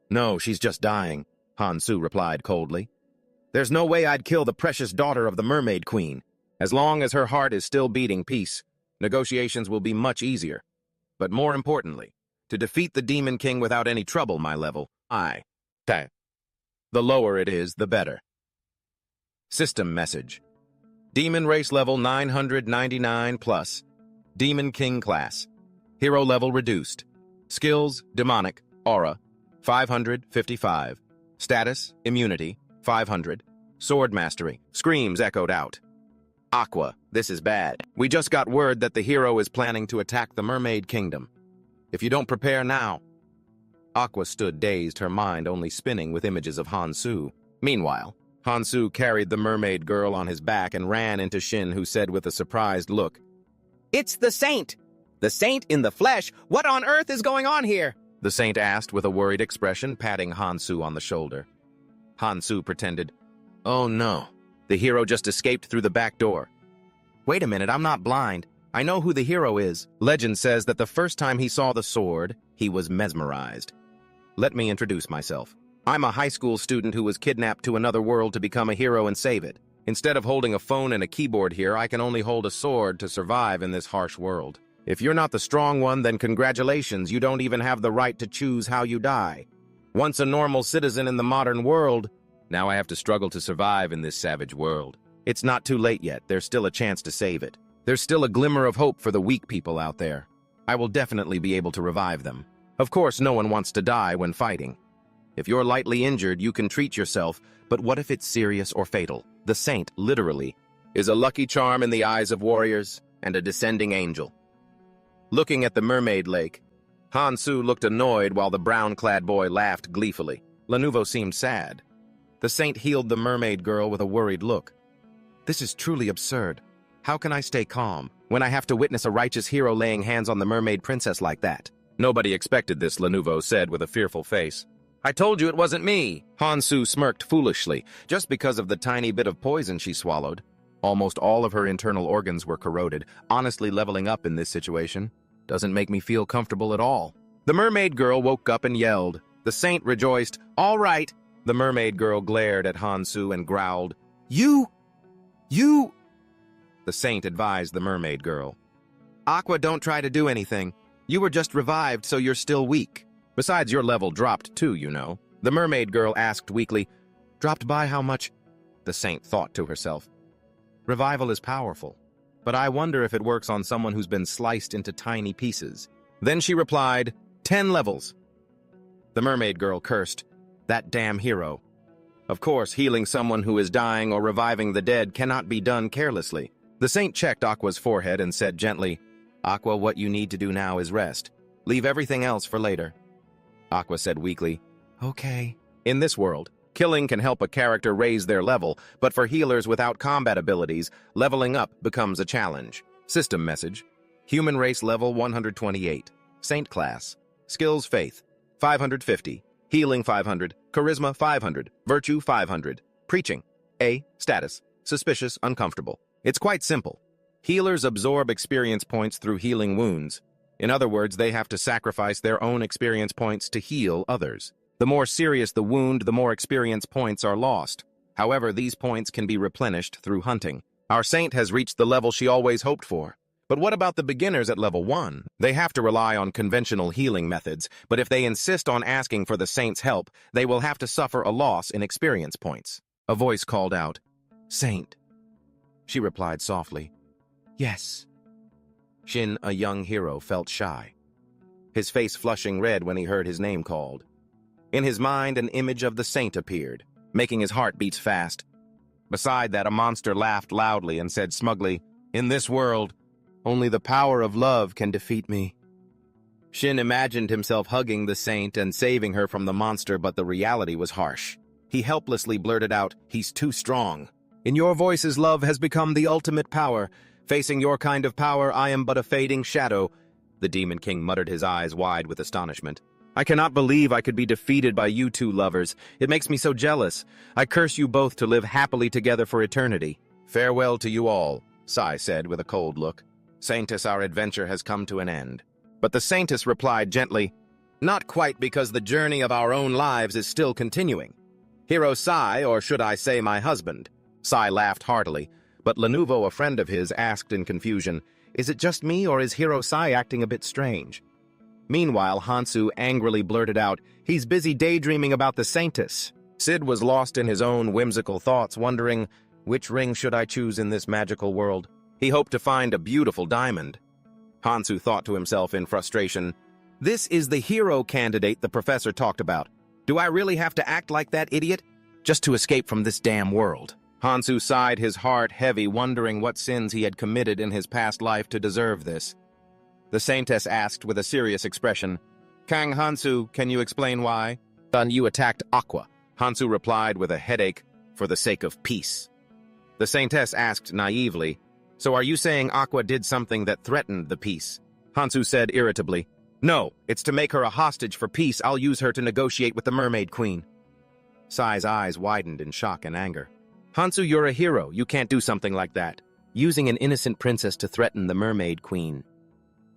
"No, she's just dying," Hansu replied coldly. "There's no way I'd kill the precious daughter of the Mermaid Queen. As long as her heart is still beating peace, negotiations will be much easier. But more importantly, to defeat the Demon King without any trouble, my level, the lower it is, the better." System message: Demon race level 999 plus. Demon King class. Hero level reduced. Skills: demonic, aura, 555. Status: immunity, 500. Sword mastery. Screams echoed out. "Aqua, this is bad. We just got word that the hero is planning to attack the Mermaid Kingdom. If you don't prepare now..." Aqua stood dazed, her mind only spinning with images of Hansu. Meanwhile, Hansu carried the mermaid girl on his back and ran into Shin, who said with a surprised look, "It's the Saint! The Saint in the flesh! What on earth is going on here?" The Saint asked with a worried expression, patting Hansu on the shoulder. Hansu pretended, "Oh no, the hero just escaped through the back door." "Wait a minute, I'm not blind. I know who the hero is." Legend says that the first time he saw the sword, he was mesmerized. Let me introduce myself. I'm a high school student who was kidnapped to another world to become a hero and save it. Instead of holding a phone and a keyboard here, I can only hold a sword to survive in this harsh world. If you're not the strong one, then congratulations, you don't even have the right to choose how you die. Once a normal citizen in the modern world, now I have to struggle to survive in this savage world. It's not too late yet, there's still a chance to save it. There's still a glimmer of hope for the weak people out there. I will definitely be able to revive them. Of course, no one wants to die when fighting. If you're lightly injured, you can treat yourself, but what if it's serious or fatal? The Saint, literally, is a lucky charm in the eyes of warriors and a descending angel. Looking at the mermaid lake, Hansu looked annoyed while the brown-clad boy laughed gleefully. Lenovo seemed sad. The Saint healed the mermaid girl with a worried look. "This is truly absurd. How can I stay calm when I have to witness a righteous hero laying hands on the mermaid princess like that?" "Nobody expected this," Lenovo said with a fearful face. "I told you it wasn't me." Hansu smirked foolishly, just because of the tiny bit of poison she swallowed. Almost all of her internal organs were corroded. Honestly, leveling up in this situation doesn't make me feel comfortable at all. The mermaid girl woke up and yelled. The saint rejoiced. All right. The mermaid girl glared at Hansu and growled. You! The saint advised the mermaid girl. Aqua, don't try to do anything. You were just revived, so you're still weak. Besides, your level dropped too, you know. The mermaid girl asked weakly. Dropped by how much? The saint thought to herself. Revival is powerful, but I wonder if it works on someone who's been sliced into tiny pieces. Then she replied, 10 levels. The mermaid girl cursed. That damn hero. Of course, healing someone who is dying or reviving the dead cannot be done carelessly. The saint checked Aqua's forehead and said gently, Aqua, what you need to do now is rest. Leave everything else for later. Aqua said weakly, Okay. In this world, killing can help a character raise their level, but for healers without combat abilities, leveling up becomes a challenge. System message. Human race level 128. Saint class. Skills faith. 550. Healing 500. Charisma 500. Virtue 500. Preaching. A. Status. Suspicious, uncomfortable. It's quite simple. Healers absorb experience points through healing wounds. In other words, they have to sacrifice their own experience points to heal others. The more serious the wound, the more experience points are lost. However, these points can be replenished through hunting. Our saint has reached the level she always hoped for. But what about the beginners at level 1? They have to rely on conventional healing methods, but if they insist on asking for the saint's help, they will have to suffer a loss in experience points. A voice called out, Saint. She replied softly, Yes. Shin, a young hero, felt shy. His face flushing red when he heard his name called. In his mind, an image of the saint appeared, making his heart beat fast. Beside that, a monster laughed loudly and said smugly, In this world, only the power of love can defeat me. Shin imagined himself hugging the saint and saving her from the monster, but the reality was harsh. He helplessly blurted out, He's too strong. In your voices, love has become the ultimate power. Facing your kind of power, I am but a fading shadow. The Demon King muttered, his eyes wide with astonishment. I cannot believe I could be defeated by you two lovers. It makes me so jealous. I curse you both to live happily together for eternity. Farewell to you all, Sai said with a cold look. Saintess, our adventure has come to an end. But the Saintess replied gently, Not quite, because the journey of our own lives is still continuing. Hero Sai, or should I say my husband? Sai laughed heartily, but Lenuvo, a friend of his, asked in confusion, Is it just me, or is Hero Sai acting a bit strange? Meanwhile, Hansu angrily blurted out, He's busy daydreaming about the Saintess. Sid was lost in his own whimsical thoughts, wondering, Which ring should I choose in this magical world? He hoped to find a beautiful diamond. Hansu thought to himself in frustration, This is the hero candidate the professor talked about. Do I really have to act like that idiot? Just to escape from this damn world. Hansu sighed, his heart heavy, wondering what sins he had committed in his past life to deserve this. The Saintess asked with a serious expression, Kang Hansu, can you explain why? Then you attacked Aqua. Hansu replied with a headache, for the sake of peace. The Saintess asked naively, So are you saying Aqua did something that threatened the peace? Hansu said irritably, No, it's to make her a hostage for peace. I'll use her to negotiate with the Mermaid Queen. Sai's eyes widened in shock and anger. Hansu, you're a hero. You can't do something like that. Using an innocent princess to threaten the Mermaid Queen.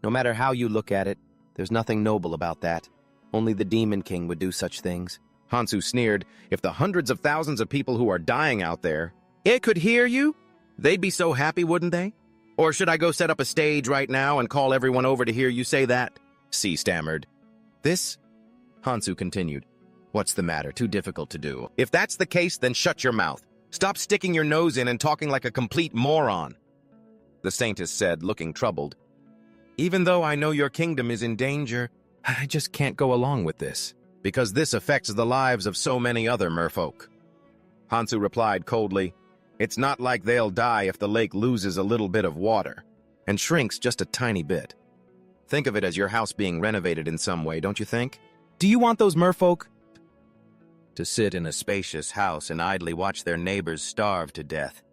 No matter how you look at it, there's nothing noble about that. Only the Demon King would do such things. Hansu sneered, If the hundreds of thousands of people who are dying out there, it could hear you, they'd be so happy, wouldn't they? Or should I go set up a stage right now and call everyone over to hear you say that? C stammered. This? Hansu continued. What's the matter? Too difficult to do. If that's the case, then shut your mouth. Stop sticking your nose in and talking like a complete moron. The Saintess said, looking troubled. Even though I know your kingdom is in danger, I just can't go along with this, because this affects the lives of so many other merfolk. Hansu replied coldly, It's not like they'll die if the lake loses a little bit of water, and shrinks just a tiny bit. Think of it as your house being renovated in some way, don't you think? Do you want those merfolk to sit in a spacious house and idly watch their neighbors starve to death?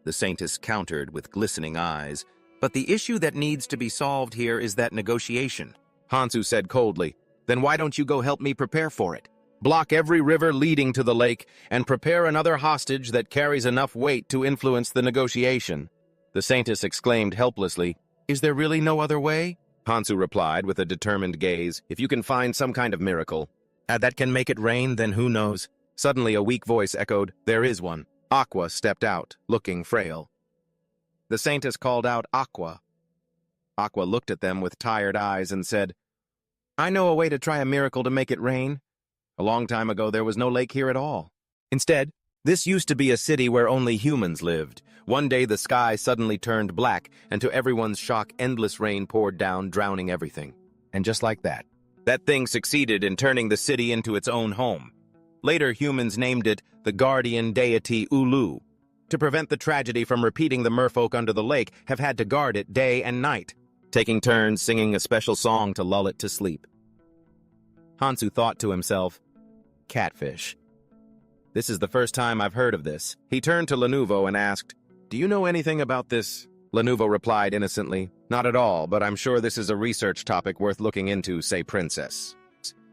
The Saintess countered with glistening eyes, But the issue that needs to be solved here is that negotiation. Hansu said coldly, Then why don't you go help me prepare for it? block every river leading to the lake, and prepare another hostage that carries enough weight to influence the negotiation. The saintess exclaimed helplessly, "Is there really no other way?" Hansu replied with a determined gaze, "If you can find some kind of miracle that can make it rain, then who knows?" Suddenly a weak voice echoed, "There is one." Aqua stepped out, looking frail. The saintess called out, "Aqua." Aqua looked at them with tired eyes and said, "I know a way to try a miracle to make it rain. A long time ago there was no lake here at all. Instead, this used to be a city where only humans lived. One day the sky suddenly turned black, and to everyone's shock, endless rain poured down, drowning everything. And just like that thing succeeded in turning the city into its own home. Later, humans named it the guardian deity Ulu. To prevent the tragedy from repeating, the merfolk under the lake have had to guard it day and night, taking turns singing a special song to lull it to sleep. Hansu thought to himself, "Catfish. This is the first time I've heard of this." He turned to Lenovo and asked, "Do you know anything about this?" Lenovo replied innocently, "Not at all, but I'm sure this is a research topic worth looking into, say princess."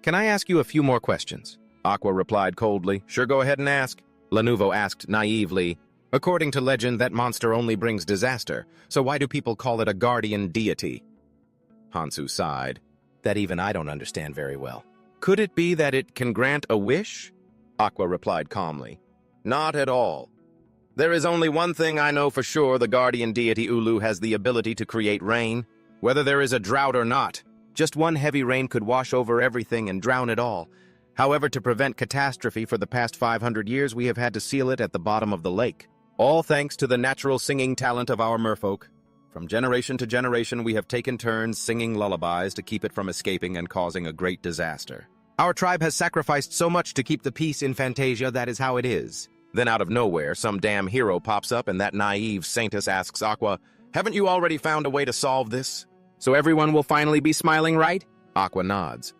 "Can I ask you a few more questions?" Aqua replied coldly. "Sure, go ahead and ask." Lenovo asked naively, "According to legend, that monster only brings disaster, so why do people call it a guardian deity?" Hansu sighed. "That even I don't understand very well." "Could it be that it can grant a wish?" Aqua replied calmly. "Not at all. There is only one thing I know for sure: the guardian deity Ulu has the ability to create rain, whether there is a drought or not. Just one heavy rain could wash over everything and drown it all. However, to prevent catastrophe for the past 500 years, we have had to seal it at the bottom of the lake. All thanks to the natural singing talent of our merfolk. From generation to generation, we have taken turns singing lullabies to keep it from escaping and causing a great disaster. Our tribe has sacrificed so much to keep the peace in Fantasia, that is how it is." Then out of nowhere, some damn hero pops up, and that naive saintess asks Aqua, "Haven't you already found a way to solve this? So everyone will finally be smiling, right?" Aqua nods.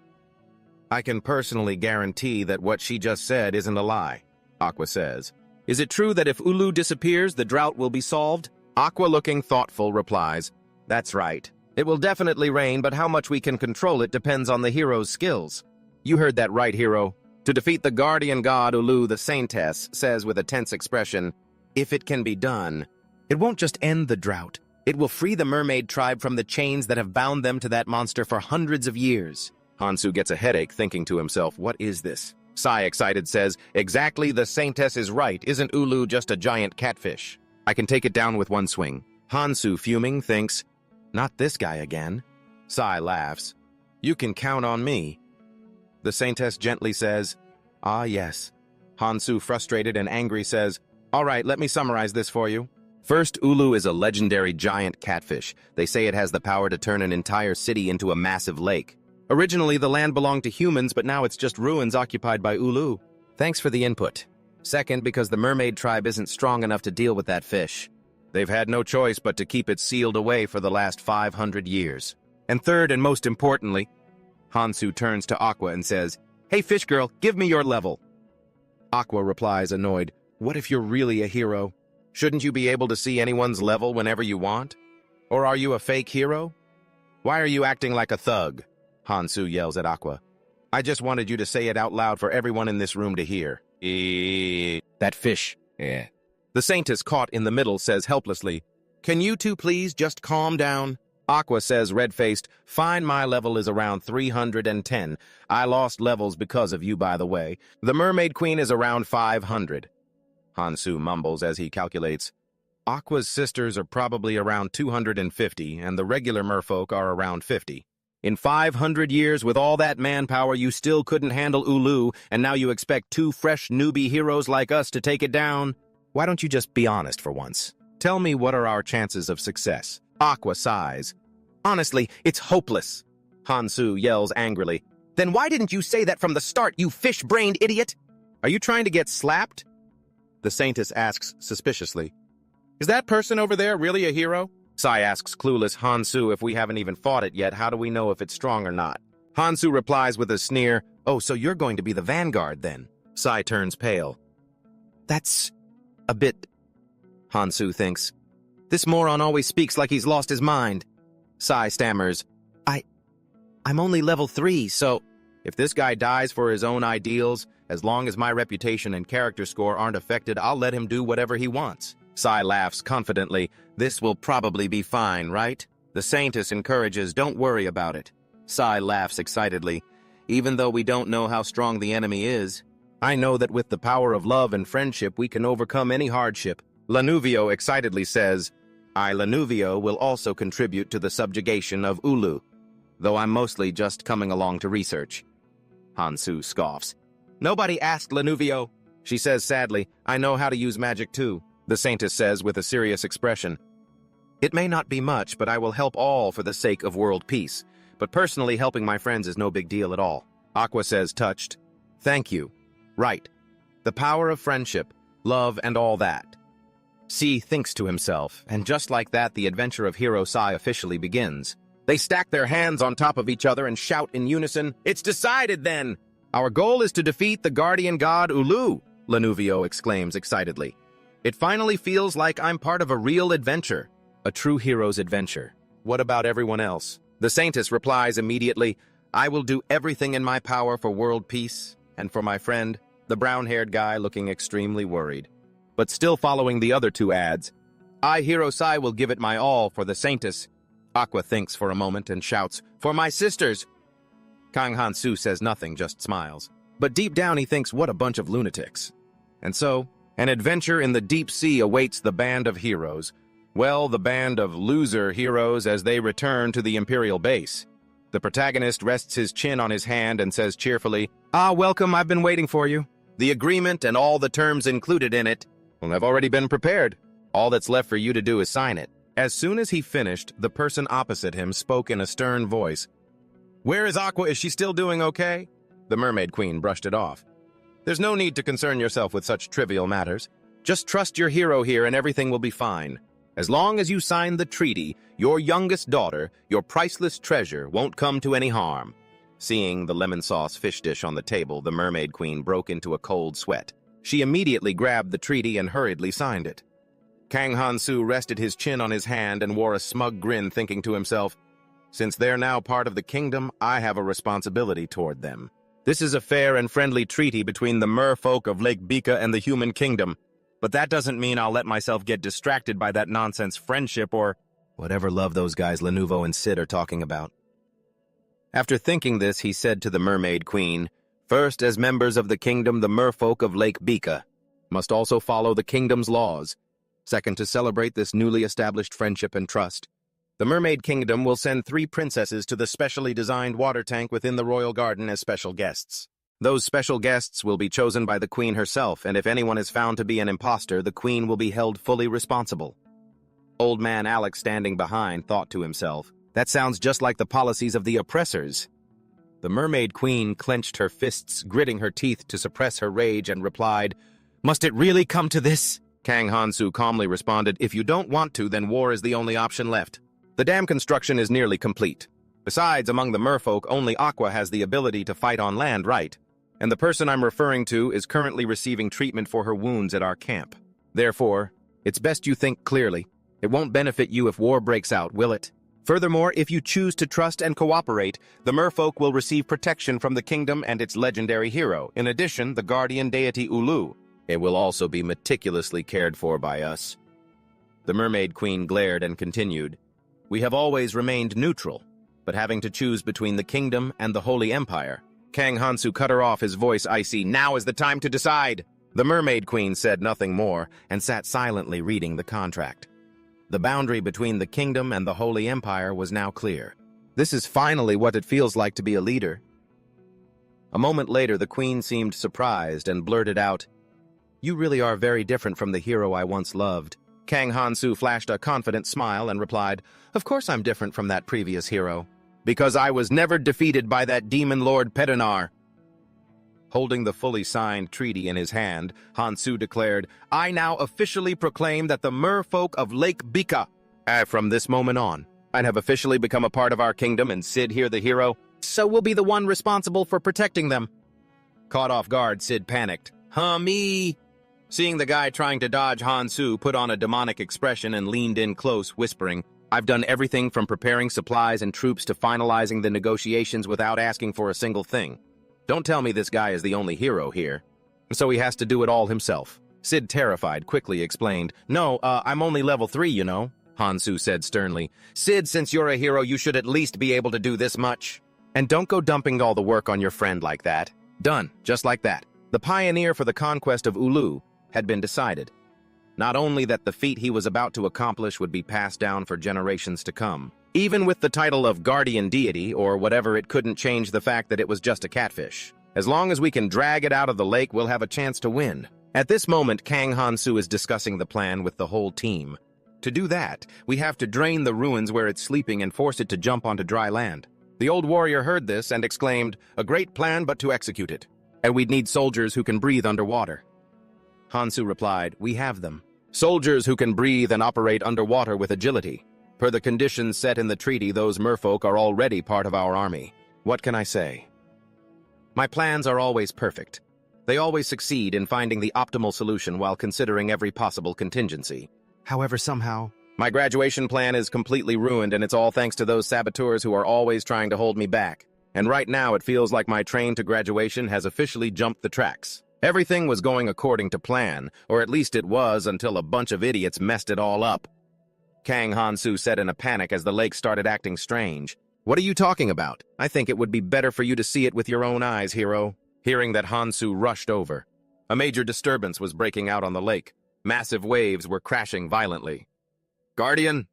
"I can personally guarantee that what she just said isn't a lie," Aqua says. "Is it true that if Ulu disappears, the drought will be solved?" Aqua, looking thoughtful, replies, "That's right. It will definitely rain, but how much we can control it depends on the hero's skills." "You heard that right, hero. To defeat the guardian god Ulu, the saintess says with a tense expression, if it can be done, it won't just end the drought. It will free the mermaid tribe from the chains that have bound them to that monster for hundreds of years." Hansu gets a headache thinking to himself, what is this? Sai, excited, says, "Exactly, the saintess is right. Isn't Ulu just a giant catfish? I can take it down with one swing." Hansu, fuming, thinks, "Not this guy again." Sai laughs. "You can count on me." The saintess gently says, "Ah, yes." Hansu, frustrated and angry, says, "All right, let me summarize this for you. First, Ulu is a legendary giant catfish. They say it has the power to turn an entire city into a massive lake. Originally, the land belonged to humans, but now it's just ruins occupied by Ulu. Thanks for the input. Second, because the mermaid tribe isn't strong enough to deal with that fish. They've had no choice but to keep it sealed away for the last 500 years. And third, and most importantly," Hansu turns to Aqua and says, "Hey, fish girl, give me your level." Aqua replies, annoyed, "What if you're really a hero? Shouldn't you be able to see anyone's level whenever you want? Or are you a fake hero? Why are you acting like a thug?" Hansu yells at Aqua. "I just wanted you to say it out loud for everyone in this room to hear. That fish. The saintess, caught in the middle, says helplessly, "Can you two please just calm down?" Aqua says, red-faced, "Fine, my level is around 310. I lost levels because of you, by the way. The mermaid queen is around 500. Hansu mumbles as he calculates. Aqua's sisters are probably around 250, and the regular merfolk are around 50. In 500 years, with all that manpower, you still couldn't handle Ulu, and now you expect two fresh newbie heroes like us to take it down? Why don't you just be honest for once? Tell me, what are our chances of success?" Aqua sighs. "Honestly, it's hopeless," Hansu yells angrily. "Then why didn't you say that from the start, you fish-brained idiot? Are you trying to get slapped?" The saintess asks suspiciously. "Is that person over there really a hero?" Sai asks clueless Hansu, "If we haven't even fought it yet, how do we know if it's strong or not?" Hansu replies with a sneer, "Oh, so you're going to be the vanguard then?" Sai turns pale. "That's a bit..." Hansu thinks. "This moron always speaks like he's lost his mind." Sai stammers, I'm only level 3, so..." If this guy dies for his own ideals, as long as my reputation and character score aren't affected, I'll let him do whatever he wants. Sai laughs confidently. This will probably be fine, right? The Saintess encourages, don't worry about it. Sai laughs excitedly. Even though we don't know how strong the enemy is, I know that with the power of love and friendship we can overcome any hardship. Lanuvio excitedly says, Lanuvio will also contribute to the subjugation of Ulu, though I'm mostly just coming along to research. Hansu scoffs. Nobody asked Lanuvio. She says sadly, I know how to use magic too, the Saintess says with a serious expression. It may not be much, but I will help all for the sake of world peace. But personally, helping my friends is no big deal at all. Aqua says, touched. Thank you. Right. The power of friendship, love, and all that. C thinks to himself, and just like that, the adventure of Hero Sai officially begins. They stack their hands on top of each other and shout in unison, It's decided then! Our goal is to defeat the guardian god Ulu, Lanuvio exclaims excitedly. It finally feels like I'm part of a real adventure, a true hero's adventure. What about everyone else? The Saintess replies immediately, I will do everything in my power for world peace, and for my friend, the brown-haired guy looking extremely worried. But still following the other two ads, I, Hero Sai, will give it my all for the Saintess. Aqua thinks for a moment and shouts, For my sisters! Kang Han-su says nothing, just smiles. But deep down he thinks, what a bunch of lunatics. And so, an adventure in the deep sea awaits the band of heroes. Well, the band of loser heroes as they return to the Imperial base. The protagonist rests his chin on his hand and says cheerfully, welcome, I've been waiting for you. The agreement and all the terms included in it, well, have already been prepared. All that's left for you to do is sign it. As soon as he finished, the person opposite him spoke in a stern voice. Where is Aqua? Is she still doing okay? The Mermaid Queen brushed it off. There's no need to concern yourself with such trivial matters. Just trust your hero here and everything will be fine. As long as you sign the treaty, your youngest daughter, your priceless treasure, won't come to any harm. Seeing the lemon sauce fish dish on the table, the Mermaid Queen broke into a cold sweat. She immediately grabbed the treaty and hurriedly signed it. Kang Han-su rested his chin on his hand and wore a smug grin, thinking to himself, since they're now part of the kingdom, I have a responsibility toward them. This is a fair and friendly treaty between the merfolk of Lake Bika and the human kingdom, but that doesn't mean I'll let myself get distracted by that nonsense friendship or whatever love those guys Lanuvo and Sid are talking about. After thinking this, he said to the Mermaid Queen, First, as members of the kingdom, the merfolk of Lake Bika must also follow the kingdom's laws. Second, to celebrate this newly established friendship and trust, the Mermaid Kingdom will send 3 princesses to the specially designed water tank within the royal garden as special guests. Those special guests will be chosen by the Queen herself, and if anyone is found to be an imposter, the Queen will be held fully responsible. Old man Alex, standing behind, thought to himself, that sounds just like the policies of the oppressors. The Mermaid Queen clenched her fists, gritting her teeth to suppress her rage, and replied, Must it really come to this? Kang Han-su calmly responded, If you don't want to, then war is the only option left. The dam construction is nearly complete. Besides, among the merfolk, only Aqua has the ability to fight on land, right? And the person I'm referring to is currently receiving treatment for her wounds at our camp. Therefore, it's best you think clearly. It won't benefit you if war breaks out, will it? Furthermore, if you choose to trust and cooperate, the merfolk will receive protection from the kingdom and its legendary hero. In addition, the guardian deity Ulu. It will also be meticulously cared for by us. The Mermaid Queen glared and continued, We have always remained neutral, but having to choose between the kingdom and the Holy Empire. Kang Han-su cut her off, his voice icy. Now is the time to decide. The Mermaid Queen said nothing more and sat silently reading the contract. The boundary between the kingdom and the Holy Empire was now clear. This is finally what it feels like to be a leader. A moment later, the Queen seemed surprised and blurted out, You really are very different from the hero I once loved. Kang Han-su flashed a confident smile and replied, Of course I'm different from that previous hero. Because I was never defeated by that demon lord Pedinar. Holding the fully signed treaty in his hand, Han-su declared, I now officially proclaim that the merfolk of Lake Bika, from this moment on, I have officially become a part of our kingdom, and Sid here, the hero, so will be the one responsible for protecting them. Caught off guard, Sid panicked. Me? Seeing the guy trying to dodge Han-su put on a demonic expression and leaned in close, whispering, I've done everything from preparing supplies and troops to finalizing the negotiations without asking for a single thing. Don't tell me this guy is the only hero here. So he has to do it all himself. Sid, terrified, quickly explained, "No, I'm only level 3, you know," Hansu said sternly. "Sid, since you're a hero, you should at least be able to do this much. And don't go dumping all the work on your friend like that." Done, just like that. The pioneer for the conquest of Ulu had been decided. Not only that the feat he was about to accomplish would be passed down for generations to come, even with the title of guardian deity or whatever, it couldn't change the fact that it was just a catfish. As long as we can drag it out of the lake, we'll have a chance to win. At this moment, Kang Hansu is discussing the plan with the whole team. To do that, we have to drain the ruins where it's sleeping and force it to jump onto dry land. The old warrior heard this and exclaimed, "A great plan, but to execute it. And we'd need soldiers who can breathe underwater." Hansu replied, "We have them. Soldiers who can breathe and operate underwater with agility. Per the conditions set in the treaty, those merfolk are already part of our army. What can I say? My plans are always perfect. They always succeed in finding the optimal solution while considering every possible contingency. However, somehow, my graduation plan is completely ruined, and it's all thanks to those saboteurs who are always trying to hold me back. And right now it feels like my train to graduation has officially jumped the tracks. Everything was going according to plan, or at least it was until a bunch of idiots messed it all up." Kang Hansu said in a panic as the lake started acting strange. "What are you talking about? I think it would be better for you to see it with your own eyes, hero." Hearing that, Hansu rushed over. A major disturbance was breaking out on the lake. Massive waves were crashing violently. "Guardian!"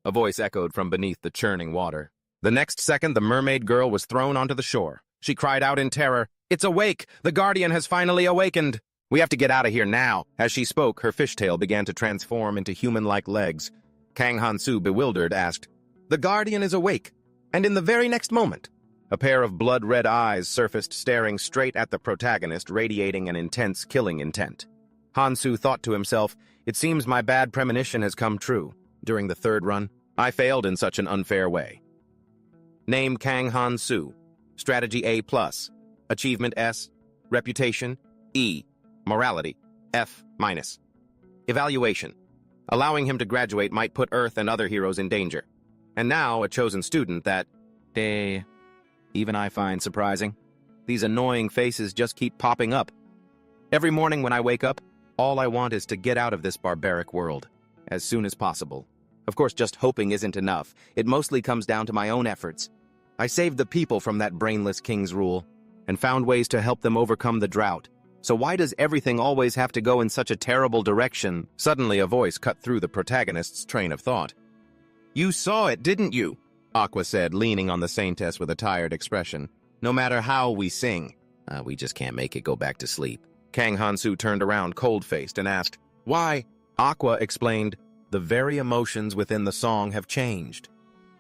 a voice echoed from beneath the churning water. The next second, the mermaid girl was thrown onto the shore. She cried out in terror, "It's awake! The Guardian has finally awakened! We have to get out of here now!" As she spoke, her fishtail began to transform into human-like legs. Kang Hansu, bewildered, asked, "The Guardian is awake, and in the very next moment..." A pair of blood-red eyes surfaced, staring straight at the protagonist, radiating an intense killing intent. Hansu thought to himself, "It seems my bad premonition has come true. During the third run, I failed in such an unfair way." Name Kang Hansu. Strategy A+. Achievement S. Reputation E. Morality F-. Evaluation. Allowing him to graduate might put Earth and other heroes in danger. And now a chosen student that... even I find surprising. These annoying faces just keep popping up. Every morning when I wake up, all I want is to get out of this barbaric world as soon as possible. Of course, just hoping isn't enough. It mostly comes down to my own efforts. I saved the people from that brainless king's rule and found ways to help them overcome the drought. So why does everything always have to go in such a terrible direction? Suddenly a voice cut through the protagonist's train of thought. "You saw it, didn't you?" Aqua said, leaning on the saintess with a tired expression. "No matter how we sing, we just can't make it go back to sleep." Kang Hansu turned around cold-faced and asked, "Why?" Aqua explained, "The very emotions within the song have changed.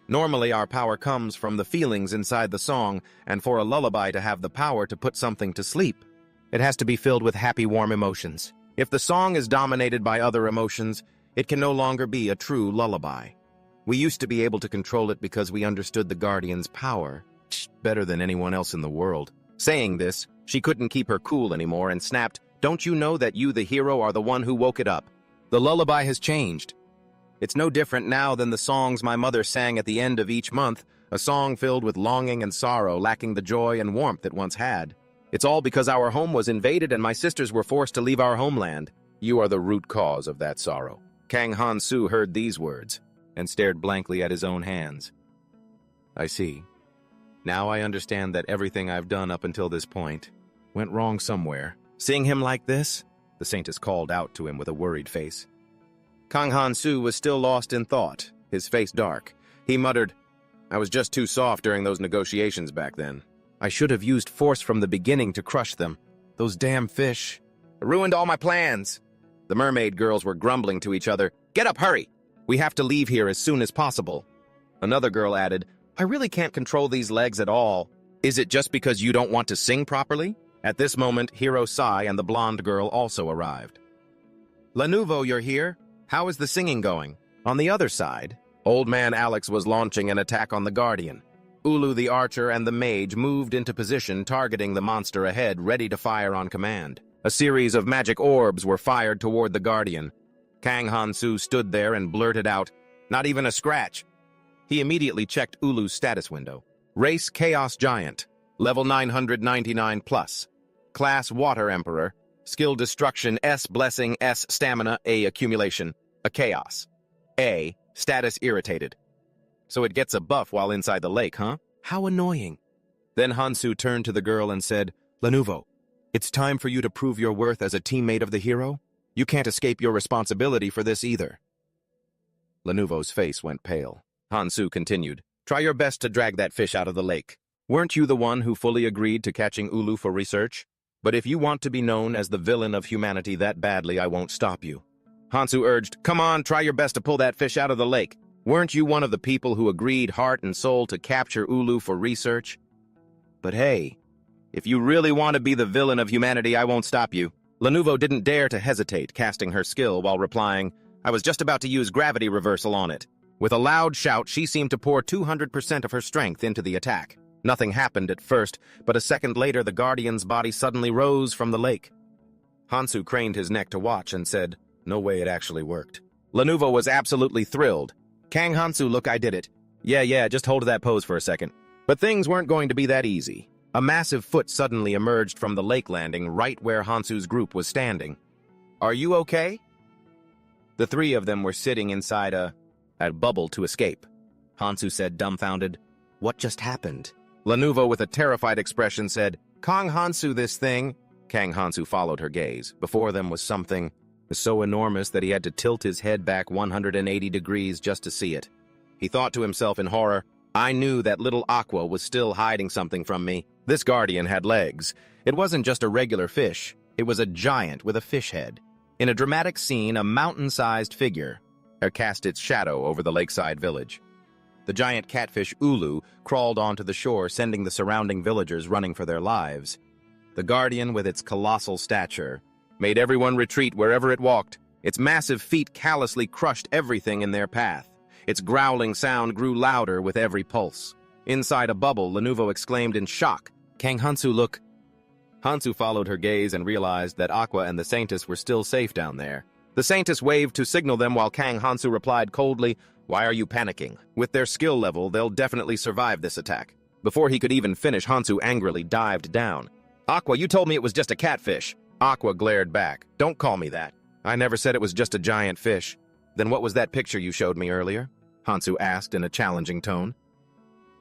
Normally our power comes from the feelings inside the song, and for a lullaby to have the power to put something to sleep, it has to be filled with happy, warm emotions. If the song is dominated by other emotions, it can no longer be a true lullaby. We used to be able to control it because we understood the Guardian's power better than anyone else in the world." Saying this, she couldn't keep her cool anymore and snapped, "Don't you know that you, the hero, are the one who woke it up? The lullaby has changed. It's no different now than the songs my mother sang at the end of each month, a song filled with longing and sorrow, lacking the joy and warmth it once had. It's all because our home was invaded and my sisters were forced to leave our homeland. You are the root cause of that sorrow." Kang Hansu heard these words and stared blankly at his own hands. "I see. Now I understand that everything I've done up until this point went wrong somewhere." Seeing him like this, the saintess called out to him with a worried face. Kang Hansu was still lost in thought, his face dark. He muttered, "I was just too soft during those negotiations back then. I should have used force from the beginning to crush them. Those damn fish. It ruined all my plans." The mermaid girls were grumbling to each other, "Get up, hurry! We have to leave here as soon as possible." Another girl added, "I really can't control these legs at all. Is it just because you don't want to sing properly?" At this moment, Hero Sai and the blonde girl also arrived. "La Nouveau, you're here? How is the singing going?" On the other side, Old Man Alex was launching an attack on the Guardian. Ulu the archer and the mage moved into position, targeting the monster ahead, ready to fire on command. A series of magic orbs were fired toward the Guardian. Kang Hansu stood there and blurted out, "Not even a scratch." He immediately checked Ulu's status window. Race Chaos Giant. Level 999 plus. Class Water Emperor. Skill Destruction S Blessing S Stamina A Accumulation. A Chaos. A. Status Irritated. So it gets a buff while inside the lake, huh? How annoying. Then Hansu turned to the girl and said, Lanuvo, it's time for you to prove your worth as a teammate of the hero. You can't escape your responsibility for this either. Lanuvo's face went pale. Hansu continued, try your best to drag that fish out of the lake. Weren't you the one who fully agreed to catching Ulu for research? But if you want to be known as the villain of humanity that badly, I won't stop you. Hansu urged, come on, try your best to pull that fish out of the lake. Weren't you one of the people who agreed heart and soul to capture Ulu for research? But hey, if you really want to be the villain of humanity, I won't stop you. Lanuvo didn't dare to hesitate, casting her skill while replying, I was just about to use gravity reversal on it. With a loud shout, she seemed to pour 200% of her strength into the attack. Nothing happened at first, but a second later the Guardian's body suddenly rose from the lake. Hansu craned his neck to watch and said, no way it actually worked. Lanuvo was absolutely thrilled. Kang Hansu, look, I did it. Yeah, just hold that pose for a second. But things weren't going to be that easy. A massive foot suddenly emerged from the lake landing right where Hansu's group was standing. Are you okay? The three of them were sitting inside a bubble to escape. Hansu said, dumbfounded, what just happened? Lanuvo, with a terrified expression, said, Kang Hansu, this thing. Kang Hansu followed her gaze. Before them was something so enormous that he had to tilt his head back 180 degrees just to see it. He thought to himself in horror, I knew that little Aqua was still hiding something from me. This guardian had legs. It wasn't just a regular fish. It was a giant with a fish head. In a dramatic scene, a mountain-sized figure cast its shadow over the lakeside village. The giant catfish Ulu crawled onto the shore, sending the surrounding villagers running for their lives. The guardian, with its colossal stature, made everyone retreat wherever it walked. Its massive feet callously crushed everything in their path. Its growling sound grew louder with every pulse. Inside a bubble, Lanuvo exclaimed in shock, Kang Hansu, look. Hansu followed her gaze and realized that Aqua and the Saintess were still safe down there. The Saintess waved to signal them while Kang Hansu replied coldly, why are you panicking? With their skill level, they'll definitely survive this attack. Before he could even finish, Hansu angrily dived down. Aqua, you told me it was just a catfish. Aqua glared back. Don't call me that. I never said it was just a giant fish. Then what was that picture you showed me earlier? Hansu asked in a challenging tone.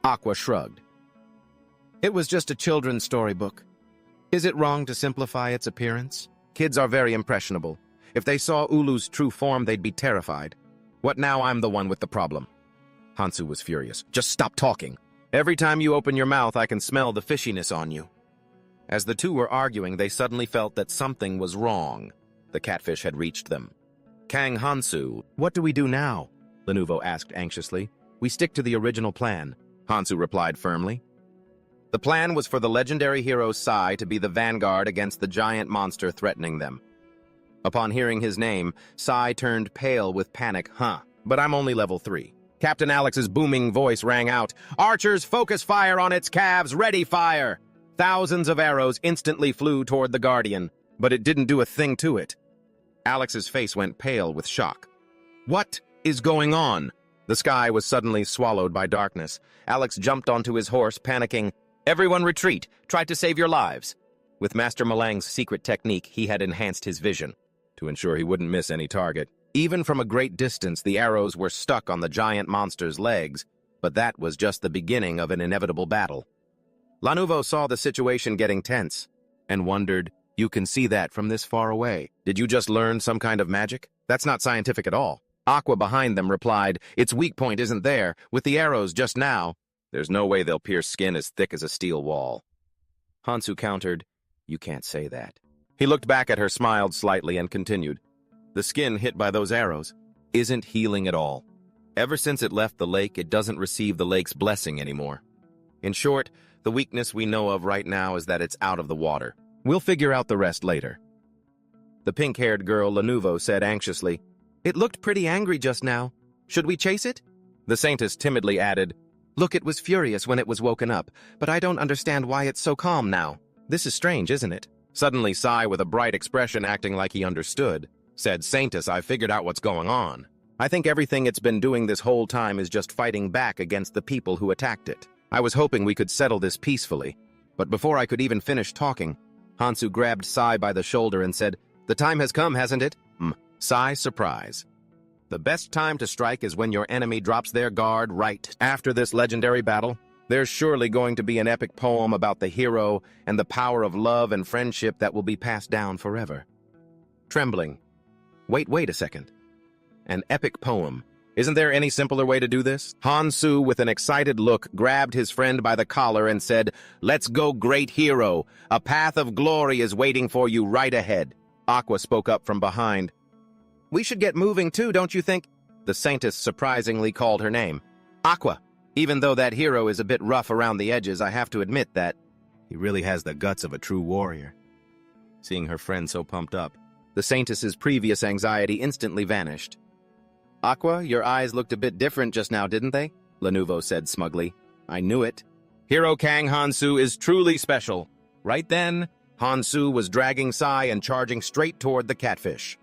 Aqua shrugged. It was just a children's storybook. Is it wrong to simplify its appearance? Kids are very impressionable. If they saw Ulu's true form, they'd be terrified. What now? I'm the one with the problem. Hansu was furious. Just stop talking. Every time you open your mouth, I can smell the fishiness on you. As the two were arguing, they suddenly felt that something was wrong. The catfish had reached them. Kang Hansu, what do we do now? Lanuvo asked anxiously. We stick to the original plan, Hansu replied firmly. The plan was for the legendary hero Sai to be the vanguard against the giant monster threatening them. Upon hearing his name, Sai turned pale with panic. But I'm only level 3. Captain Alex's booming voice rang out, Archers, focus fire on its calves, ready fire! Thousands of arrows instantly flew toward the Guardian, but it didn't do a thing to it. Alex's face went pale with shock. What is going on? The sky was suddenly swallowed by darkness. Alex jumped onto his horse, panicking. Everyone retreat! Try to save your lives! With Master Malang's secret technique, he had enhanced his vision to ensure he wouldn't miss any target. Even from a great distance, the arrows were stuck on the giant monster's legs, but that was just the beginning of an inevitable battle. Lanuvo saw the situation getting tense and wondered, you can see that from this far away. Did you just learn some kind of magic? That's not scientific at all. Aqua behind them replied, its weak point isn't there. With the arrows just now, there's no way they'll pierce skin as thick as a steel wall. Hansu countered, you can't say that. He looked back at her, smiled slightly, and continued, the skin hit by those arrows isn't healing at all. Ever since it left the lake, it doesn't receive the lake's blessing anymore. In short, the weakness we know of right now is that it's out of the water. We'll figure out the rest later. The pink-haired girl, Lanuvo, said anxiously, it looked pretty angry just now. Should we chase it? The Saintess timidly added, look, it was furious when it was woken up, but I don't understand why it's so calm now. This is strange, isn't it? Suddenly, Sai, with a bright expression acting like he understood, said, Saintess, I figured out what's going on. I think everything it's been doing this whole time is just fighting back against the people who attacked it. I was hoping we could settle this peacefully. But before I could even finish talking, Hansu grabbed Sai by the shoulder and said, "The time has come, hasn't it?" Sai's surprise. The best time to strike is when your enemy drops their guard right after this legendary battle. There's surely going to be an epic poem about the hero and the power of love and friendship that will be passed down forever. Trembling. Wait a second. An epic poem. Isn't there any simpler way to do this? Hansu, with an excited look, grabbed his friend by the collar and said, "Let's go, great hero. A path of glory is waiting for you right ahead." Aqua spoke up from behind. "We should get moving too, don't you think?" The saintess surprisingly called her name. "Aqua. Even though that hero is a bit rough around the edges, I have to admit that he really has the guts of a true warrior." Seeing her friend so pumped up, the saintess's previous anxiety instantly vanished. "Aqua, your eyes looked a bit different just now, didn't they?" Lenovo said smugly. "I knew it. Hero Kang Hansu is truly special." Right then, Hansu was dragging Sai and charging straight toward the catfish.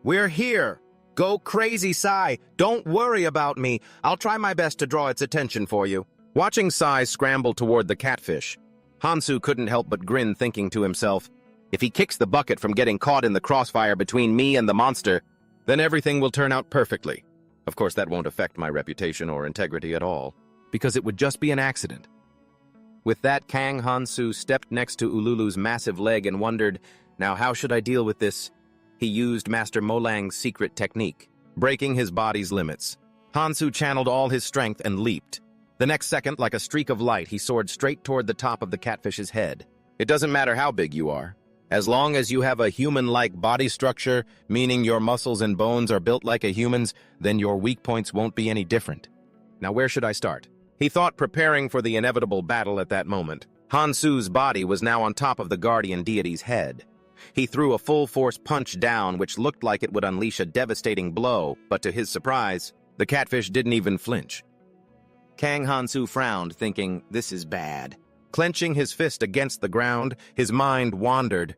"We're here! Go crazy, Sai! Don't worry about me. I'll try my best to draw its attention for you." Watching Sai scramble toward the catfish, Hansu couldn't help but grin, thinking to himself, "If he kicks the bucket from getting caught in the crossfire between me and the monster, then everything will turn out perfectly. Of course, that won't affect my reputation or integrity at all, because it would just be an accident." With that, Kang Hansu stepped next to Ululu's massive leg and wondered, "Now how should I deal with this?" He used Master Molang's secret technique, breaking his body's limits. Hansu channeled all his strength and leaped. The next second, like a streak of light, he soared straight toward the top of the catfish's head. It doesn't matter how big you are. As long as you have a human-like body structure, meaning your muscles and bones are built like a human's, then your weak points won't be any different. Now where should I start? He thought, preparing for the inevitable battle at that moment. Hansu's body was now on top of the guardian deity's head. He threw a full-force punch down, which looked like it would unleash a devastating blow, but to his surprise, the catfish didn't even flinch. Kang Hansu frowned, thinking, "This is bad." Clenching his fist against the ground, his mind wandered.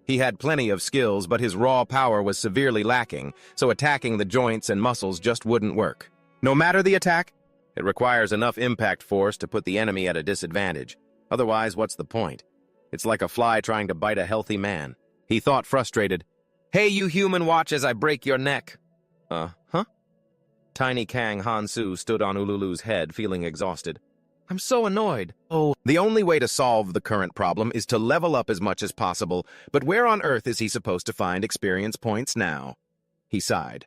He had plenty of skills, but his raw power was severely lacking, so attacking the joints and muscles just wouldn't work. No matter the attack, it requires enough impact force to put the enemy at a disadvantage. Otherwise, what's the point? It's like a fly trying to bite a healthy man. He thought, frustrated, "Hey, you human, watch as I break your neck." Huh? Tiny Kang Hansu stood on Ululu's head, feeling exhausted. "I'm so annoyed." "Oh, the only way to solve the current problem is to level up as much as possible, but where on earth is he supposed to find experience points now?" He sighed.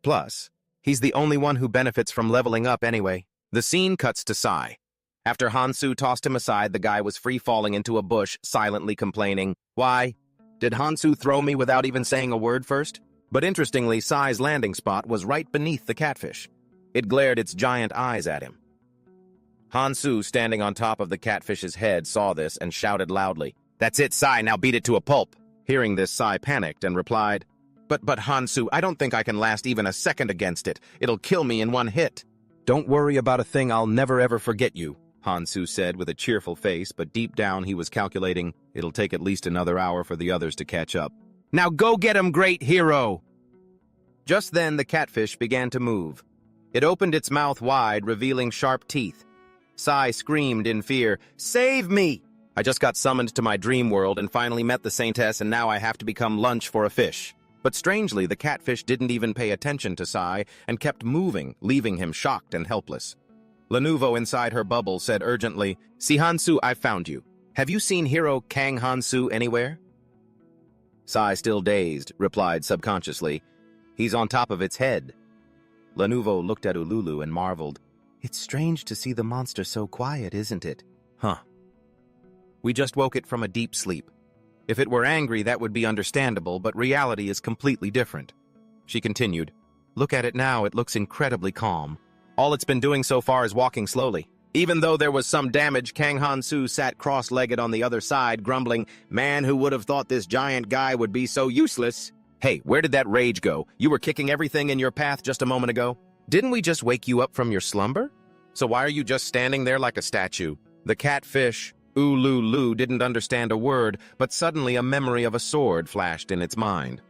Plus, he's the only one who benefits from leveling up anyway. The scene cuts to Sai. After Hansu tossed him aside, the guy was free-falling into a bush, silently complaining, "Why? Did Hansu throw me without even saying a word first?" But interestingly, Sai's landing spot was right beneath the catfish. It glared its giant eyes at him. Hansu, standing on top of the catfish's head, saw this and shouted loudly, "That's it, Sai, now beat it to a pulp." Hearing this, Sai panicked and replied, But Hansu, I don't think I can last even a second against it. It'll kill me in one hit." "Don't worry about a thing, I'll never ever forget you," Hansu said with a cheerful face, but deep down he was calculating, it'll take at least another hour for the others to catch up. "Now go get him, great hero!" Just then the catfish began to move. It opened its mouth wide, revealing sharp teeth. Sai screamed in fear, "Save me! I just got summoned to my dream world and finally met the saintess, and now I have to become lunch for a fish." But strangely, the catfish didn't even pay attention to Sai and kept moving, leaving him shocked and helpless. Lenovo inside her bubble said urgently, "See, Hansu, I found you. Have you seen hero Kang Hansu anywhere?" Sai, still dazed, replied subconsciously, "He's on top of its head." Lenovo looked at Ululu and marveled. "It's strange to see the monster so quiet, isn't it?" "Huh. We just woke it from a deep sleep. If it were angry, that would be understandable, but reality is completely different." She continued, "Look at it now, it looks incredibly calm. All it's been doing so far is walking slowly." Even though there was some damage, Kang Hansu sat cross-legged on the other side, grumbling, "Man, who would have thought this giant guy would be so useless?" "Hey, where did that rage go? You were kicking everything in your path just a moment ago. Didn't we just wake you up from your slumber? So why are you just standing there like a statue?" The catfish, Ululu, didn't understand a word, but suddenly a memory of a sword flashed in its mind.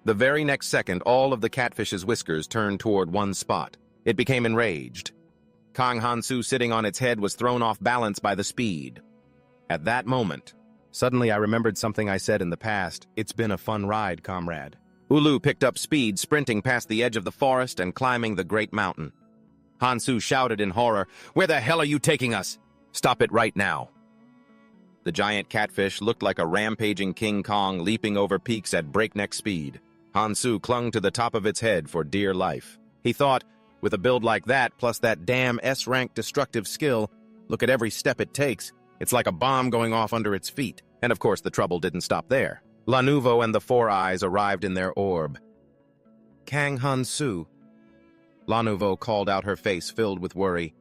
The very next second, all of the catfish's whiskers turned toward one spot. It became enraged. Kang Hansu, sitting on its head, was thrown off balance by the speed. At that moment, suddenly I remembered something I said in the past. It's been a fun ride, comrade. Ulu picked up speed, sprinting past the edge of the forest and climbing the great mountain. Hansu shouted in horror, "Where the hell are you taking us? Stop it right now." The giant catfish looked like a rampaging King Kong leaping over peaks at breakneck speed. Hansu clung to the top of its head for dear life. He thought, with a build like that, plus that damn S-rank destructive skill, look at every step it takes. It's like a bomb going off under its feet. And of course, the trouble didn't stop there. La Nouveau and the Four Eyes arrived in their orb. "Kang Hansu." La Nouveau called out, her face filled with worry.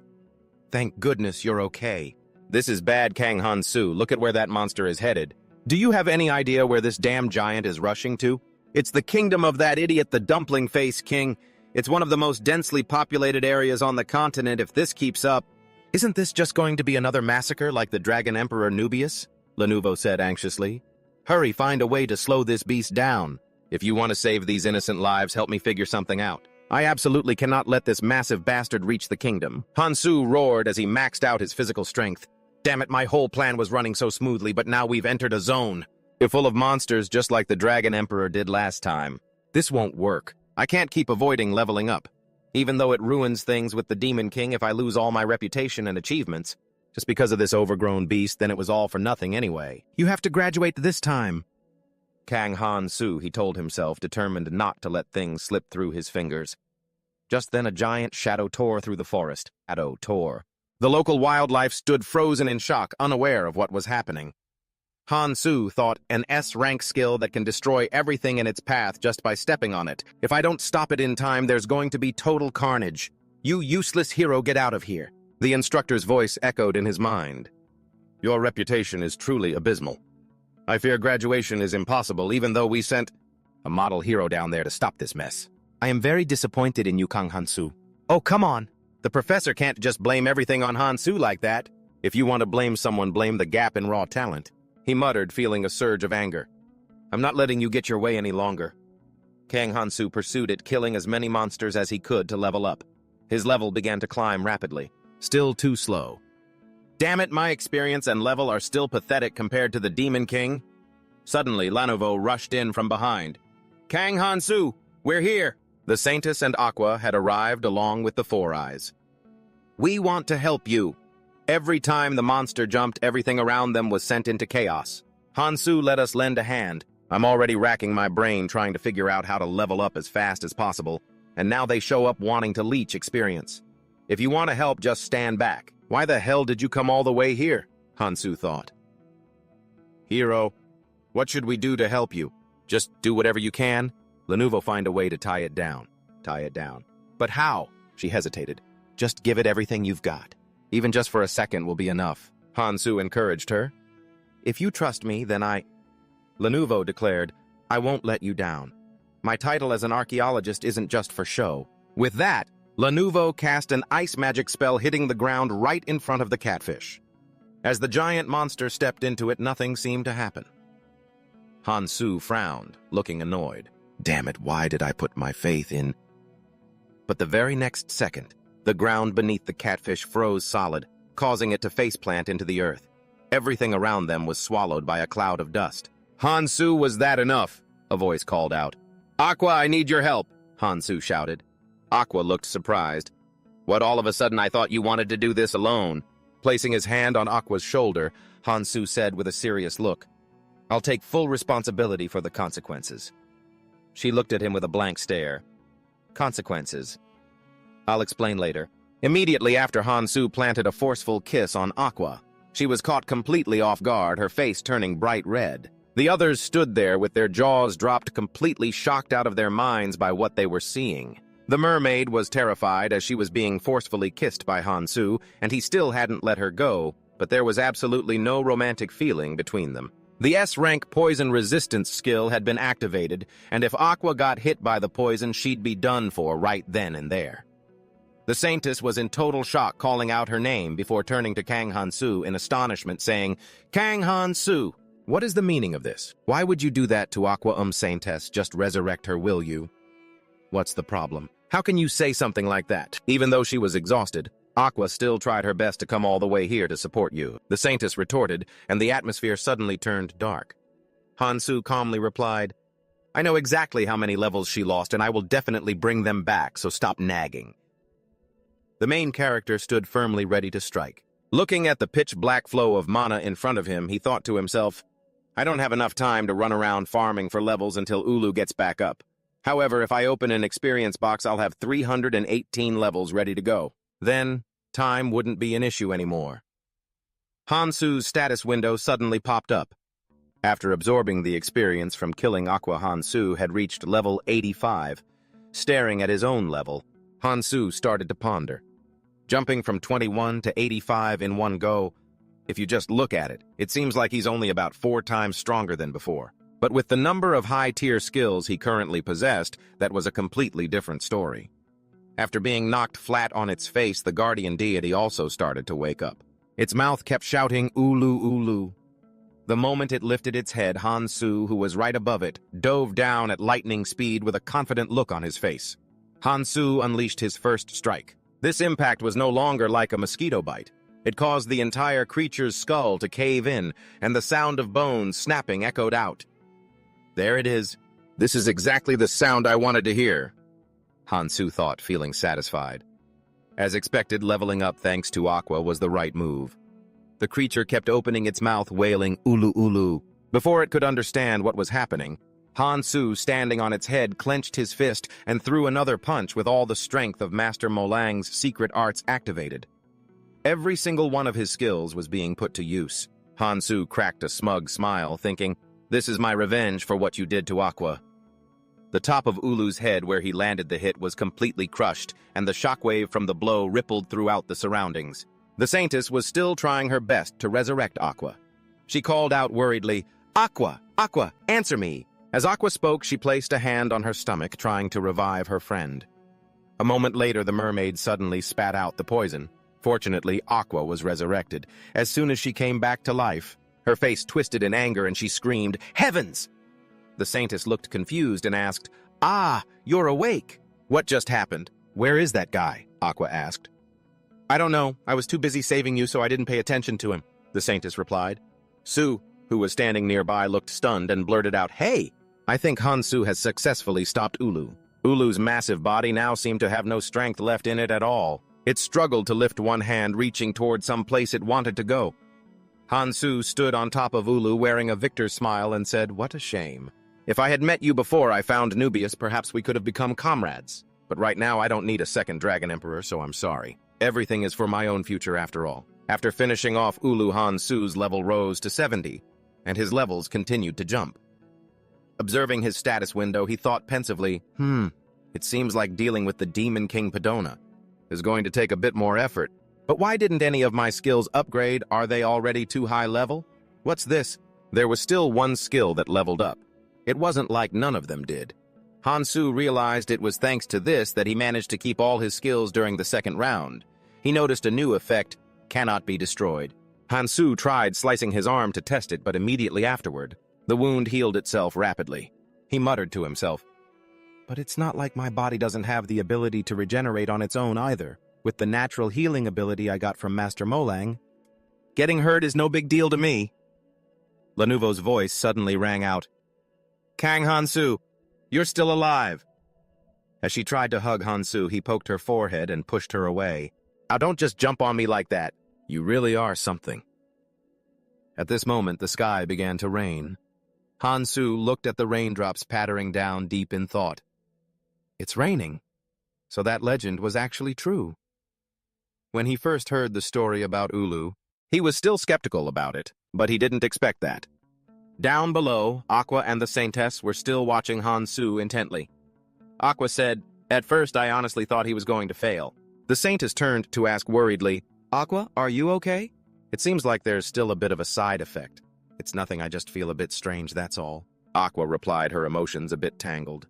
"Thank goodness you're okay." "This is bad, Kang Hansu. Look at where that monster is headed. Do you have any idea where this damn giant is rushing to? It's the kingdom of that idiot, the Dumpling Face King. It's one of the most densely populated areas on the continent. If this keeps up..." "Isn't this just going to be another massacre like the Dragon Emperor Nubius?" La Nouveau said anxiously. "Hurry, find a way to slow this beast down. If you want to save these innocent lives, help me figure something out. I absolutely cannot let this massive bastard reach the kingdom." Hansu roared as he maxed out his physical strength. "Damn it, my whole plan was running so smoothly, but now we've entered a zone. You're full of monsters just like the Dragon Emperor did last time. This won't work. I can't keep avoiding leveling up. Even though it ruins things with the Demon King if I lose all my reputation and achievements. Just because of this overgrown beast, then it was all for nothing anyway. You have to graduate this time." Kang Hansu, he told himself, determined not to let things slip through his fingers. Just then a giant shadow tore through the forest. Shadow tore. The local wildlife stood frozen in shock, unaware of what was happening. Hansu thought, an S-rank skill that can destroy everything in its path just by stepping on it. If I don't stop it in time, there's going to be total carnage. "You useless hero, get out of here." The instructor's voice echoed in his mind. "Your reputation is truly abysmal. I fear graduation is impossible, even though we sent a model hero down there to stop this mess. I am very disappointed in you, Kang Hansu." "Oh, come on. The professor can't just blame everything on Hansu like that. If you want to blame someone, blame the gap in raw talent," he muttered, feeling a surge of anger. "I'm not letting you get your way any longer." Kang Hansu pursued it, killing as many monsters as he could to level up. His level began to climb rapidly. Still too slow. "Damn it, my experience and level are still pathetic compared to the Demon King." Suddenly, La Nouveau rushed in from behind. "Kang Hansu, we're here!" The Saintess and Aqua had arrived along with the Four Eyes. "We want to help you." Every time the monster jumped, everything around them was sent into chaos. "Hansu, let us lend a hand. I'm already racking my brain trying to figure out how to level up as fast as possible, and now they show up wanting to leech experience. If you want to help, just stand back." "Why the hell did you come all the way here?" Hansu thought. "Hero, what should we do to help you? Just do whatever you can?" La Nouveau find a way to tie it down. Tie it down. "But how?" She hesitated. "Just give it everything you've got. Even just for a second will be enough." Hansu encouraged her. "If you trust me, then La Nouveau declared, "I won't let you down. My title as an archaeologist isn't just for show." With that, La Nouveau cast an ice magic spell hitting the ground right in front of the catfish. As the giant monster stepped into it, nothing seemed to happen. Hansu frowned, looking annoyed. Damn it, why did I put my faith in... But the very next second, the ground beneath the catfish froze solid, causing it to faceplant into the earth. Everything around them was swallowed by a cloud of dust. "Hansu, was that enough?" a voice called out. "Aqua, I need your help," Hansu shouted. Aqua looked surprised. "What, all of a sudden I thought you wanted to do this alone?" Placing his hand on Aqua's shoulder, Hansu said with a serious look, "I'll take full responsibility for the consequences." She looked at him with a blank stare. "Consequences? I'll explain later." Immediately after, Hansu planted a forceful kiss on Aqua. She was caught completely off guard, her face turning bright red. The others stood there with their jaws dropped, completely shocked out of their minds by what they were seeing. The mermaid was terrified as she was being forcefully kissed by Hansu, and he still hadn't let her go, but there was absolutely no romantic feeling between them. The S-rank poison resistance skill had been activated, and if Aqua got hit by the poison, she'd be done for right then and there. The Saintess was in total shock, calling out her name before turning to Kang Hansu in astonishment, saying, "Kang Hansu, what is the meaning of this? Why would you do that to Aqua Saintess? Just resurrect her, will you? What's the problem? How can you say something like that?" Even though she was exhausted, Aqua still tried her best to come all the way here to support you, the Saintess retorted, and the atmosphere suddenly turned dark. Hansu calmly replied, I know exactly how many levels she lost, and I will definitely bring them back, so stop nagging. The main character stood firmly ready to strike. Looking at the pitch-black flow of mana in front of him, he thought to himself, I don't have enough time to run around farming for levels until Ulu gets back up. However, if I open an experience box, I'll have 318 levels ready to go. Then, time wouldn't be an issue anymore. Hansu's status window suddenly popped up. After absorbing the experience from killing Aqua, Hansu had reached level 85. Staring at his own level, Hansu started to ponder. Jumping from 21 to 85 in one go, if you just look at it, it seems like he's only about 4 times stronger than before. But with the number of high-tier skills he currently possessed, that was a completely different story. After being knocked flat on its face, the guardian deity also started to wake up. Its mouth kept shouting, Ulu, Ulu. The moment it lifted its head, Hansu, who was right above it, dove down at lightning speed with a confident look on his face. Hansu unleashed his first strike. This impact was no longer like a mosquito bite. It caused the entire creature's skull to cave in, and the sound of bones snapping echoed out. There it is. This is exactly the sound I wanted to hear, Hansu thought, feeling satisfied. As expected, leveling up thanks to Aqua was the right move. The creature kept opening its mouth, wailing, Ulu, Ulu. Before it could understand what was happening, Hansu, standing on its head, clenched his fist and threw another punch with all the strength of Master Molang's secret arts activated. Every single one of his skills was being put to use. Hansu cracked a smug smile, thinking, This is my revenge for what you did to Aqua. The top of Ulu's head where he landed the hit was completely crushed, and the shockwave from the blow rippled throughout the surroundings. The Saintess was still trying her best to resurrect Aqua. She called out worriedly, Aqua, Aqua, answer me! As Aqua spoke, she placed a hand on her stomach, trying to revive her friend. A moment later, the mermaid suddenly spat out the poison. Fortunately, Aqua was resurrected. As soon as she came back to life, her face twisted in anger and she screamed, Heavens! The Saintess looked confused and asked, Ah, you're awake! What just happened? Where is that guy? Aqua asked. I don't know. I was too busy saving you, so I didn't pay attention to him, the Saintess replied. Su, who was standing nearby, looked stunned and blurted out, Hey! I think Hansu has successfully stopped Ulu. Ulu's massive body now seemed to have no strength left in it at all. It struggled to lift one hand, reaching toward some place it wanted to go. Hansu stood on top of Ulu wearing a victor's smile and said, What a shame. If I had met you before I found Nubius, perhaps we could have become comrades. But right now I don't need a second Dragon Emperor, so I'm sorry. Everything is for my own future after all. After finishing off Ulu, Hansu's level rose to 70, and his levels continued to jump. Observing his status window, he thought pensively, it seems like dealing with the Demon King Padona is going to take a bit more effort. But why didn't any of my skills upgrade? Are they already too high level? What's this? There was still one skill that leveled up. It wasn't like none of them did. Hansu realized it was thanks to this that he managed to keep all his skills during the second round. He noticed a new effect, cannot be destroyed. Hansu tried slicing his arm to test it, but immediately afterward, the wound healed itself rapidly. He muttered to himself, But it's not like my body doesn't have the ability to regenerate on its own either. With the natural healing ability I got from Master Molang, getting hurt is no big deal to me. Lenovo's voice suddenly rang out, Kang Hansu, you're still alive. As she tried to hug Hansu, he poked her forehead and pushed her away. Now don't just jump on me like that. You really are something. At this moment, the sky began to rain. Hansu looked at the raindrops pattering down deep in thought. It's raining. So that legend was actually true. When he first heard the story about Ulu, he was still skeptical about it, but he didn't expect that. Down below, Aqua and the Saintess were still watching Hansu intently. Aqua said, At first I honestly thought he was going to fail. The Saintess turned to ask worriedly, Aqua, are you okay? It seems like there's still a bit of a side effect. It's nothing, I just feel a bit strange, that's all. Aqua replied, her emotions a bit tangled.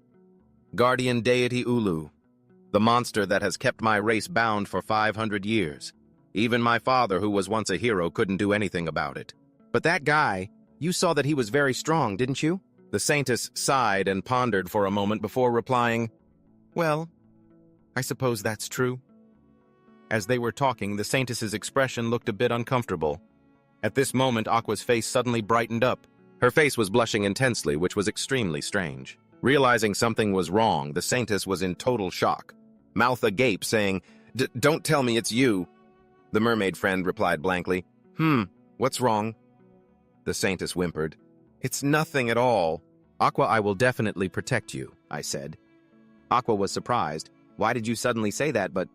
Guardian deity Ulu, the monster that has kept my race bound for 500 years. Even my father, who was once a hero, couldn't do anything about it. But that guy, you saw that he was very strong, didn't you? The Saintess sighed and pondered for a moment before replying, Well, I suppose that's true. As they were talking, the Saintess's expression looked a bit uncomfortable. At this moment, Aqua's face suddenly brightened up. Her face was blushing intensely, which was extremely strange. Realizing something was wrong, the Saintess was in total shock, mouth agape, saying, "Don't tell me it's you." The mermaid friend replied blankly, What's wrong?" The Saintess whimpered, "It's nothing at all." "Aqua, I will definitely protect you," I said. Aqua was surprised. "Why did you suddenly say that? But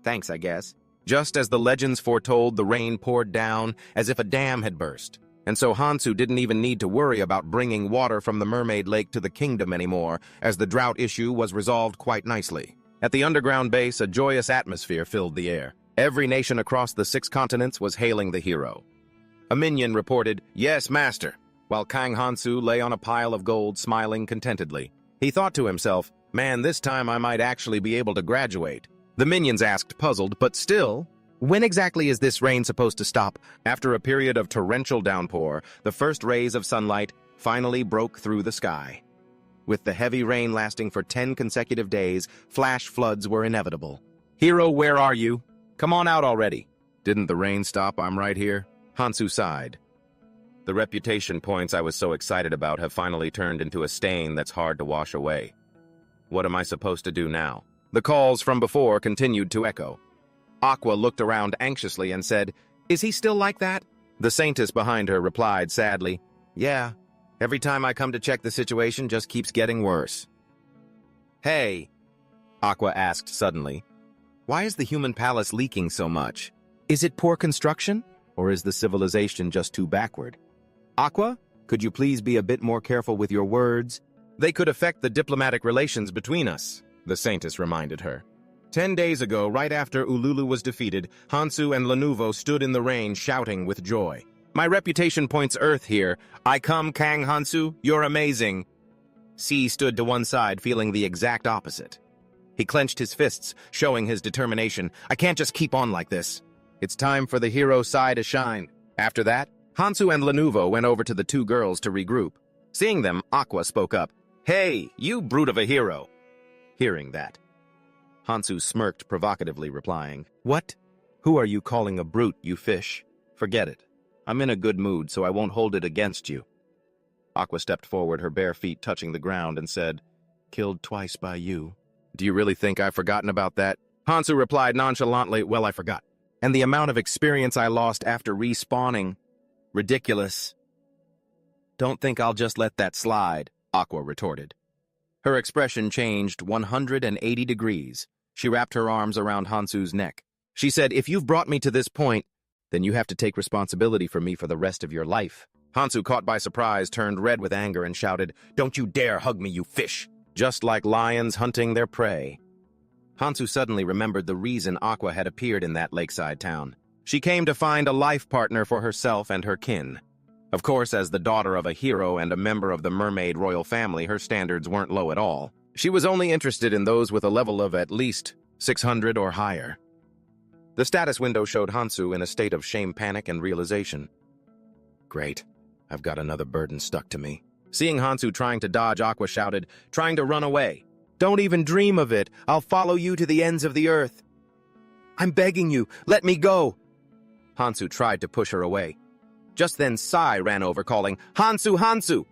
thanks, I guess." Just as the legends foretold, the rain poured down as if a dam had burst. And so Hansu didn't even need to worry about bringing water from the Mermaid Lake to the kingdom anymore, as the drought issue was resolved quite nicely. At the underground base, a joyous atmosphere filled the air. Every nation across the 6 continents was hailing the hero. A minion reported, "Yes, master," while Kang Hansu lay on a pile of gold, smiling contentedly. He thought to himself, "Man, this time I might actually be able to graduate." The minions asked, puzzled, "But still, when exactly is this rain supposed to stop?" After a period of torrential downpour, the first rays of sunlight finally broke through the sky. With the heavy rain lasting for 10 consecutive days, flash floods were inevitable. "Hero, where are you? Come on out already." "Didn't the rain stop? I'm right here." Hansu sighed. "The reputation points I was so excited about have finally turned into a stain that's hard to wash away. What am I supposed to do now?" The calls from before continued to echo. Aqua looked around anxiously and said, "Is he still like that?" The Saintess behind her replied sadly, "Yeah, every time I come to check the situation just keeps getting worse." "Hey," Aqua asked suddenly, "why is the human palace leaking so much? Is it poor construction? Or is the civilization just too backward? Aqua, could you please be a bit more careful with your words? They could affect the diplomatic relations between us," the Saintess reminded her. 10 days ago, right after Ululu was defeated, Hansu and Lenovo stood in the rain shouting with joy. "My reputation points Earth here. I come, Kang Hansu, you're amazing." C stood to one side, feeling the exact opposite. He clenched his fists, showing his determination. "I can't just keep on like this. It's time for the hero side to shine." After that, Hansu and Lenovo went over to the 2 girls to regroup. Seeing them, Aqua spoke up. "Hey, you brute of a hero." Hearing that, Hansu smirked provocatively, replying, "What? Who are you calling a brute, you fish? Forget it. I'm in a good mood, so I won't hold it against you." Aqua stepped forward, her bare feet touching the ground, and said, "Killed twice by you. Do you really think I've forgotten about that?" Hansu replied nonchalantly, "Well, I forgot. And the amount of experience I lost after respawning. Ridiculous." "Don't think I'll just let that slide," Aqua retorted. Her expression changed 180 degrees. She wrapped her arms around Hansu's neck. She said, "If you've brought me to this point, then you have to take responsibility for me for the rest of your life." Hansu, caught by surprise, turned red with anger and shouted, "Don't you dare hug me, you fish!" Just like lions hunting their prey. Hansu suddenly remembered the reason Aqua had appeared in that lakeside town. She came to find a life partner for herself and her kin. Of course, as the daughter of a hero and a member of the mermaid royal family, her standards weren't low at all. She was only interested in those with a level of at least 600 or higher. The status window showed Hansu in a state of shame, panic, and realization. Great, I've got another burden stuck to me. Seeing Hansu trying to dodge, Aqua shouted, trying to run away. "Don't even dream of it. I'll follow you to the ends of the earth." "I'm begging you, let me go." Hansu tried to push her away. Just then Sai ran over, calling, "Hansu, Hansu!"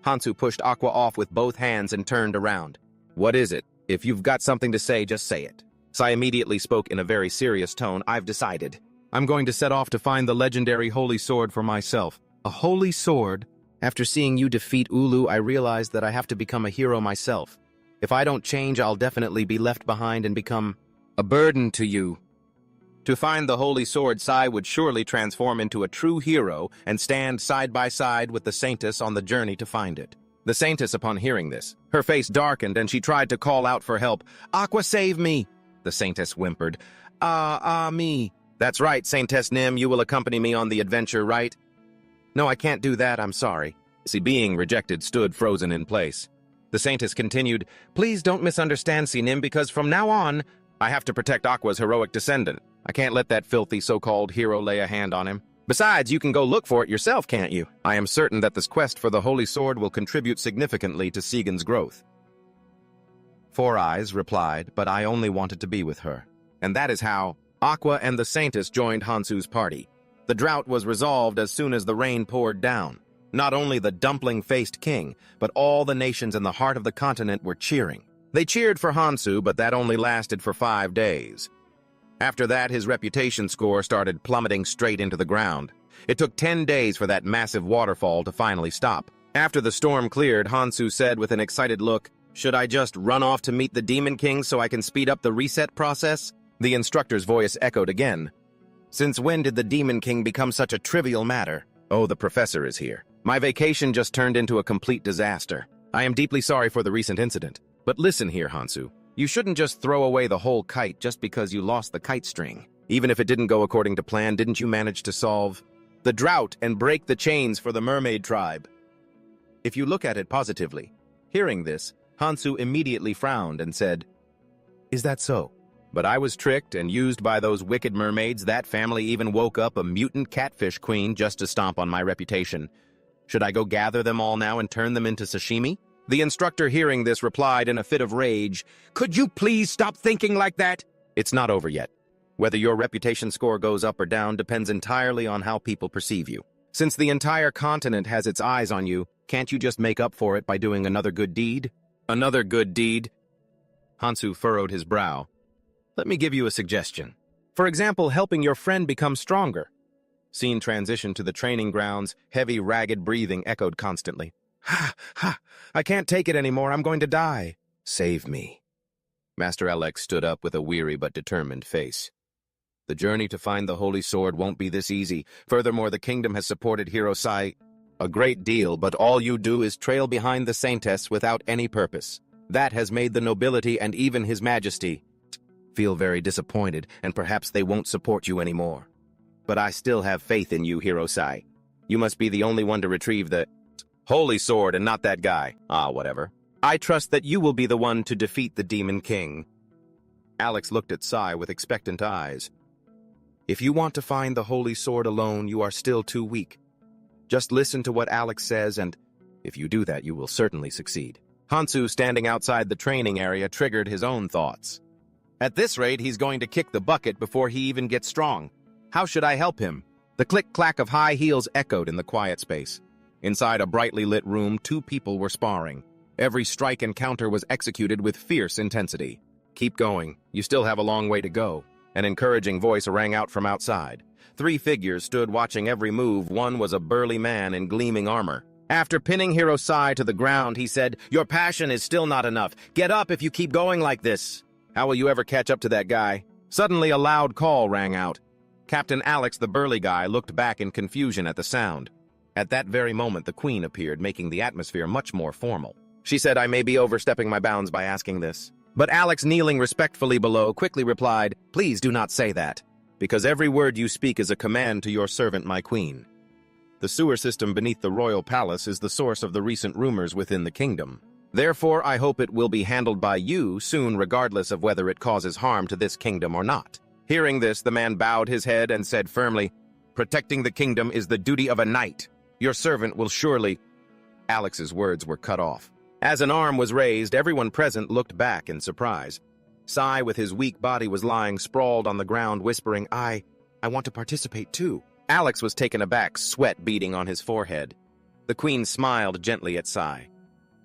Hansu pushed Aqua off with both hands and turned around. "What is it? If you've got something to say, just say it." Sai immediately spoke in a very serious tone. "I've decided. I'm going to set off to find the legendary holy sword for myself." "A holy sword? After seeing you defeat Ulu, I realized that I have to become a hero myself. If I don't change, I'll definitely be left behind and become a burden to you." To find the holy sword, Sai would surely transform into a true hero and stand side by side with the Saintess on the journey to find it. The Saintess, upon hearing this, her face darkened and she tried to call out for help. "Aqua, save me!" The Saintess whimpered. Me." "That's right, Saintess Nim, you will accompany me on the adventure, right?" "No, I can't do that, I'm sorry." See, being rejected stood frozen in place. The Saintess continued, "Please don't misunderstand, Nim, because from now on, I have to protect Aqua's heroic descendant. I can't let that filthy so-called hero lay a hand on him. Besides, you can go look for it yourself, can't you? I am certain that this quest for the Holy Sword will contribute significantly to Segan's growth." Four Eyes replied, "But I only wanted to be with her. And that is how..." Aqua and the Saintess joined Hansu's party. The drought was resolved as soon as the rain poured down. Not only the dumpling-faced king, but all the nations in the heart of the continent were cheering. They cheered for Hansu, but that only lasted for 5 days. After that, his reputation score started plummeting straight into the ground. It took 10 days for that massive waterfall to finally stop. After the storm cleared, Hansu said with an excited look, "Should I just run off to meet the Demon King so I can speed up the reset process?" The instructor's voice echoed again. "Since when did the Demon King become such a trivial matter?" "Oh, the professor is here. My vacation just turned into a complete disaster. I am deeply sorry for the recent incident. But listen here, Hansu. You shouldn't just throw away the whole kite just because you lost the kite string. Even if it didn't go according to plan, didn't you manage to solve the drought and break the chains for the mermaid tribe?" If you look at it positively. Hearing this, Hansu immediately frowned and said, "Is that so? But I was tricked and used by those wicked mermaids. That family even woke up a mutant catfish queen just to stomp on my reputation. Should I go gather them all now and turn them into sashimi?" The instructor, hearing this, replied in a fit of rage, "Could you please stop thinking like that?" "It's not over yet. Whether your reputation score goes up or down depends entirely on how people perceive you. Since the entire continent has its eyes on you, can't you just make up for it by doing another good deed?" "Another good deed?" Hansu furrowed his brow. "Let me give you a suggestion. For example, helping your friend become stronger." Scene transition to the training grounds. Heavy, ragged breathing echoed constantly. "Ha! Ha! I can't take it anymore. I'm going to die. Save me." Master Alex stood up with a weary but determined face. "The journey to find the Holy Sword won't be this easy. Furthermore, the kingdom has supported Hirosai a great deal, but all you do is trail behind the Saintess without any purpose. That has made the nobility and even His Majesty feel very disappointed, and perhaps they won't support you anymore. But I still have faith in you, Hirosai. You must be the only one to retrieve the Holy Sword and not that guy. Ah, whatever. I trust that you will be the one to defeat the Demon King." Alex looked at Sai with expectant eyes. "If you want to find the Holy Sword alone, you are still too weak. Just listen to what Alex says, and if you do that, you will certainly succeed." Hansu, standing outside the training area, triggered his own thoughts. At this rate, he's going to kick the bucket before he even gets strong. How should I help him? The click-clack of high heels echoed in the quiet space. Inside a brightly lit room, 2 people were sparring. Every strike and counter was executed with fierce intensity. "Keep going. You still have a long way to go." An encouraging voice rang out from outside. 3 figures stood watching every move. One was a burly man in gleaming armor. After pinning Hirosai to the ground, he said, "Your passion is still not enough. Get up if you keep going like this. How will you ever catch up to that guy?" Suddenly, a loud call rang out. Captain Alex, the burly guy, looked back in confusion at the sound. At that very moment, the Queen appeared, making the atmosphere much more formal. She said, "I may be overstepping my bounds by asking this." But Alex, kneeling respectfully below, quickly replied, "Please do not say that, because every word you speak is a command to your servant, my queen. The sewer system beneath the royal palace is the source of the recent rumors within the kingdom. Therefore, I hope it will be handled by you soon, regardless of whether it causes harm to this kingdom or not." Hearing this, the man bowed his head and said firmly, "Protecting the kingdom is the duty of a knight. Your servant will surely—" Alex's words were cut off. As an arm was raised, everyone present looked back in surprise. Sai, with his weak body, was lying sprawled on the ground, whispering, I want to participate too." Alex was taken aback, sweat beading on his forehead. The Queen smiled gently at Sai.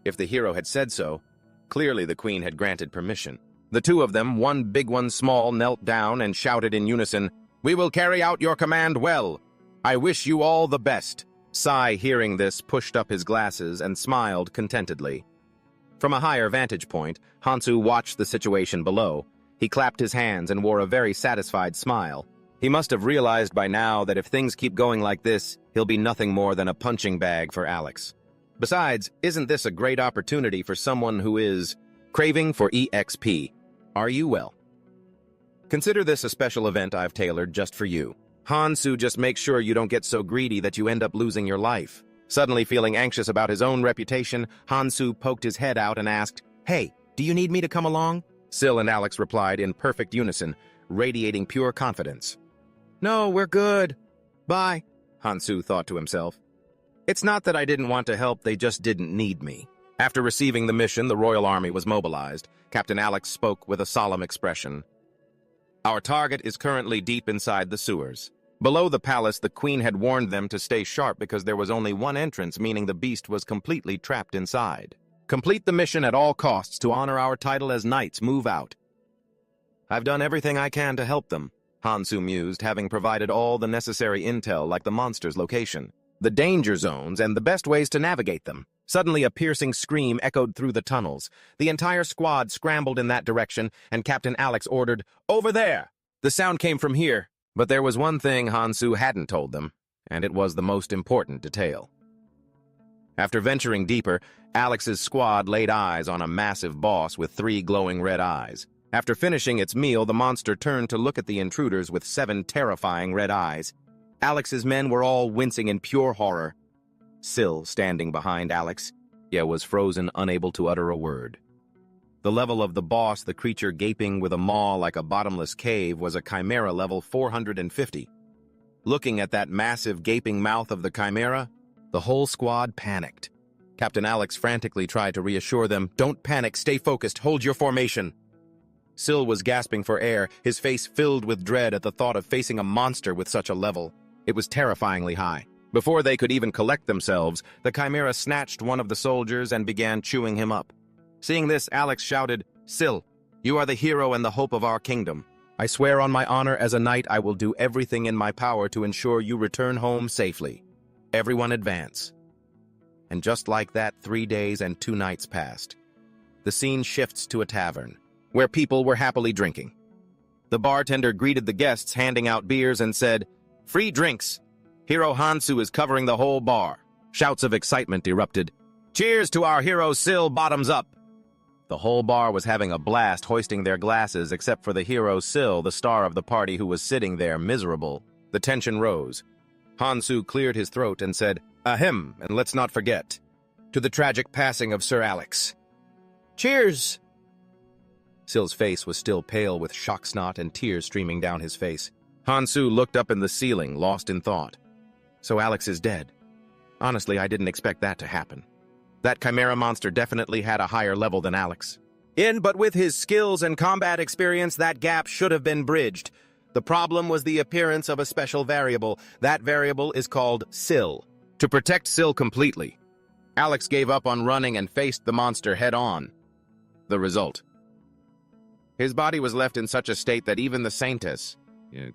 If the hero had said so, clearly the Queen had granted permission. The 2 of them, one big, one small, knelt down and shouted in unison, "We will carry out your command well. I wish you all the best." Sai, hearing this, pushed up his glasses and smiled contentedly. From a higher vantage point, Hansu watched the situation below. He clapped his hands and wore a very satisfied smile. He must have realized by now that if things keep going like this, he'll be nothing more than a punching bag for Alex. Besides, isn't this a great opportunity for someone who is craving for EXP? Are you well? Consider this a special event I've tailored just for you. Hansu, just make sure you don't get so greedy that you end up losing your life. Suddenly feeling anxious about his own reputation, Hansu poked his head out and asked, "Hey, do you need me to come along?" Syl and Alex replied in perfect unison, radiating pure confidence. "No, we're good. Bye," Hansu thought to himself. It's not that I didn't want to help, they just didn't need me. After receiving the mission, the royal army was mobilized. Captain Alex spoke with a solemn expression. Our target is currently deep inside the sewers. Below the palace, the queen had warned them to stay sharp because there was only one entrance, meaning the beast was completely trapped inside. Complete the mission at all costs to honor our title as knights. Move out. I've done everything I can to help them, Hansu mused, having provided all the necessary intel like the monster's location, the danger zones, and the best ways to navigate them. Suddenly, a piercing scream echoed through the tunnels. The entire squad scrambled in that direction, and Captain Alex ordered, "Over there!" The sound came from here, but there was one thing Hansu hadn't told them, and it was the most important detail. After venturing deeper, Alex's squad laid eyes on a massive boss with 3 glowing red eyes. After finishing its meal, the monster turned to look at the intruders with 7 terrifying red eyes. Alex's men were all wincing in pure horror. Syl, standing behind Alex, was frozen, unable to utter a word. The level of the boss, the creature gaping with a maw like a bottomless cave, was a chimera level 450. Looking at that massive gaping mouth of the chimera, the whole squad panicked. Captain Alex frantically tried to reassure them, "Don't panic, stay focused, hold your formation." Syl was gasping for air, his face filled with dread at the thought of facing a monster with such a level. It was terrifyingly high. Before they could even collect themselves, the chimera snatched one of the soldiers and began chewing him up. Seeing this, Alex shouted, "Syl, you are the hero and the hope of our kingdom. I swear on my honor as a knight I will do everything in my power to ensure you return home safely. Everyone advance." And just like that, 3 days and 2 nights passed. The scene shifts to a tavern, where people were happily drinking. The bartender greeted the guests, handing out beers, and said, "Free drinks. Hero Hansu is covering the whole bar." Shouts of excitement erupted. "Cheers to our hero Syl, bottoms up." The whole bar was having a blast, hoisting their glasses, except for the hero Syl, the star of the party, who was sitting there miserable. The tension rose. Hansu cleared his throat and said, "Ahem, and let's not forget, to the tragic passing of Sir Alex." "Cheers!" Syl's face was still pale with shock snot and tears streaming down his face. Hansu looked up in the ceiling, lost in thought. So Alex is dead. Honestly, I didn't expect that to happen. That chimera monster definitely had a higher level than Alex. But with his skills and combat experience, that gap should have been bridged. The problem was the appearance of a special variable. That variable is called Syl. To protect Syl completely, Alex gave up on running and faced the monster head-on. The result: his body was left in such a state that even the Saintess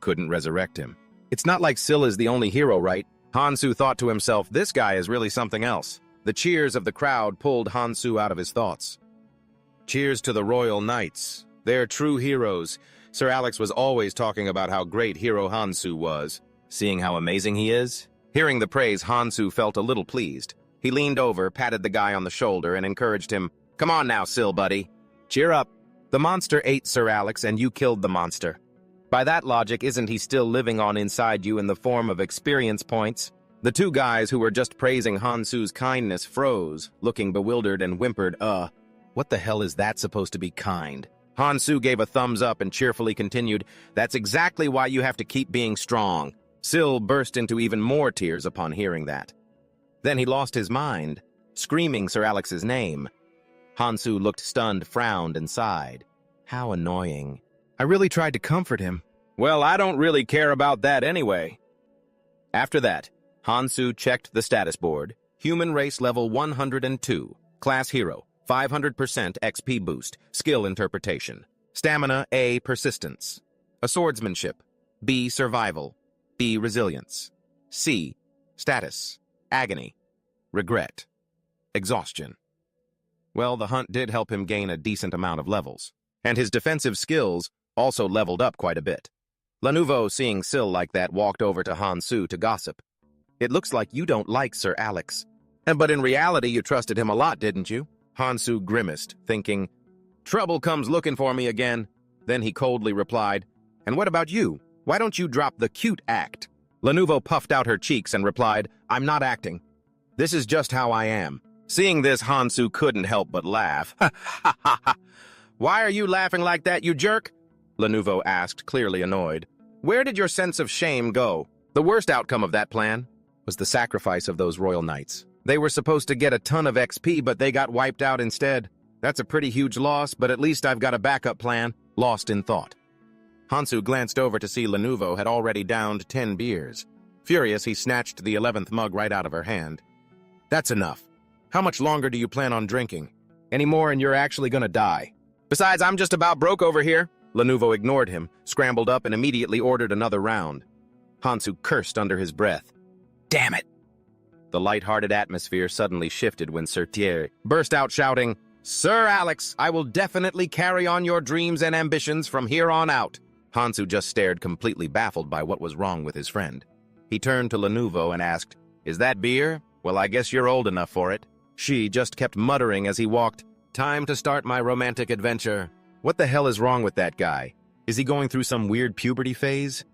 couldn't resurrect him. It's not like Syl is the only hero, right? Hansu thought to himself, this guy is really something else. The cheers of the crowd pulled Hansu out of his thoughts. Cheers to the royal knights. They're true heroes. Sir Alex was always talking about how great hero Hansu was. Seeing how amazing he is? Hearing the praise, Hansu felt a little pleased. He leaned over, patted the guy on the shoulder, and encouraged him, "Come on now, Syl, buddy. Cheer up. The monster ate Sir Alex, and you killed the monster. By that logic, isn't he still living on inside you in the form of experience points?" The 2 guys who were just praising Hansu's kindness froze, looking bewildered, and whimpered, what the hell is that supposed to be kind? Hansu gave a thumbs up and cheerfully continued, "That's exactly why you have to keep being strong." Syl burst into even more tears upon hearing that. Then he lost his mind, screaming Sir Alex's name. Hansu looked stunned, frowned, and sighed. How annoying. I really tried to comfort him. Well, I don't really care about that anyway. After that, Hansu checked the status board. Human race level 102. Class hero. 500% XP boost. Skill interpretation. Stamina A. Persistence. A swordsmanship. B. Survival. B. Resilience. C. Status. Agony. Regret. Exhaustion. Well, the hunt did help him gain a decent amount of levels. And his defensive skills also leveled up quite a bit. Lenovo, seeing Syl like that, walked over to Hansu to gossip. "It looks like you don't like Sir Alex. But in reality, you trusted him a lot, didn't you?" Hansu grimaced, thinking, "Trouble comes looking for me again." Then he coldly replied, "And what about you? Why don't you drop the cute act?" Lenovo puffed out her cheeks and replied, "I'm not acting. This is just how I am." Seeing this, Hansu couldn't help but laugh. "Ha ha ha ha! Why are you laughing like that, you jerk?" Lenovo asked, clearly annoyed. "Where did your sense of shame go? The worst outcome of that plan was the sacrifice of those royal knights. They were supposed to get a ton of XP, but they got wiped out instead. That's a pretty huge loss, but at least I've got a backup plan." Lost in thought. Hansu glanced over to see Lenovo had already downed 10 beers. Furious, he snatched the 11th mug right out of her hand. That's enough. How much longer do you plan on drinking? Any more and you're actually gonna die. Besides, I'm just about broke over here. Lenovo ignored him, scrambled up, and immediately ordered another round. Hansu cursed under his breath. Damn it! The light-hearted atmosphere suddenly shifted when Sir Thierry burst out shouting, Sir Alex, I will definitely carry on your dreams and ambitions from here on out. Hansu just stared, completely baffled by what was wrong with his friend. He turned to Lenovo and asked, Is that beer? Well, I guess you're old enough for it. She just kept muttering as he walked, Time to start my romantic adventure. What the hell is wrong with that guy? Is he going through some weird puberty phase?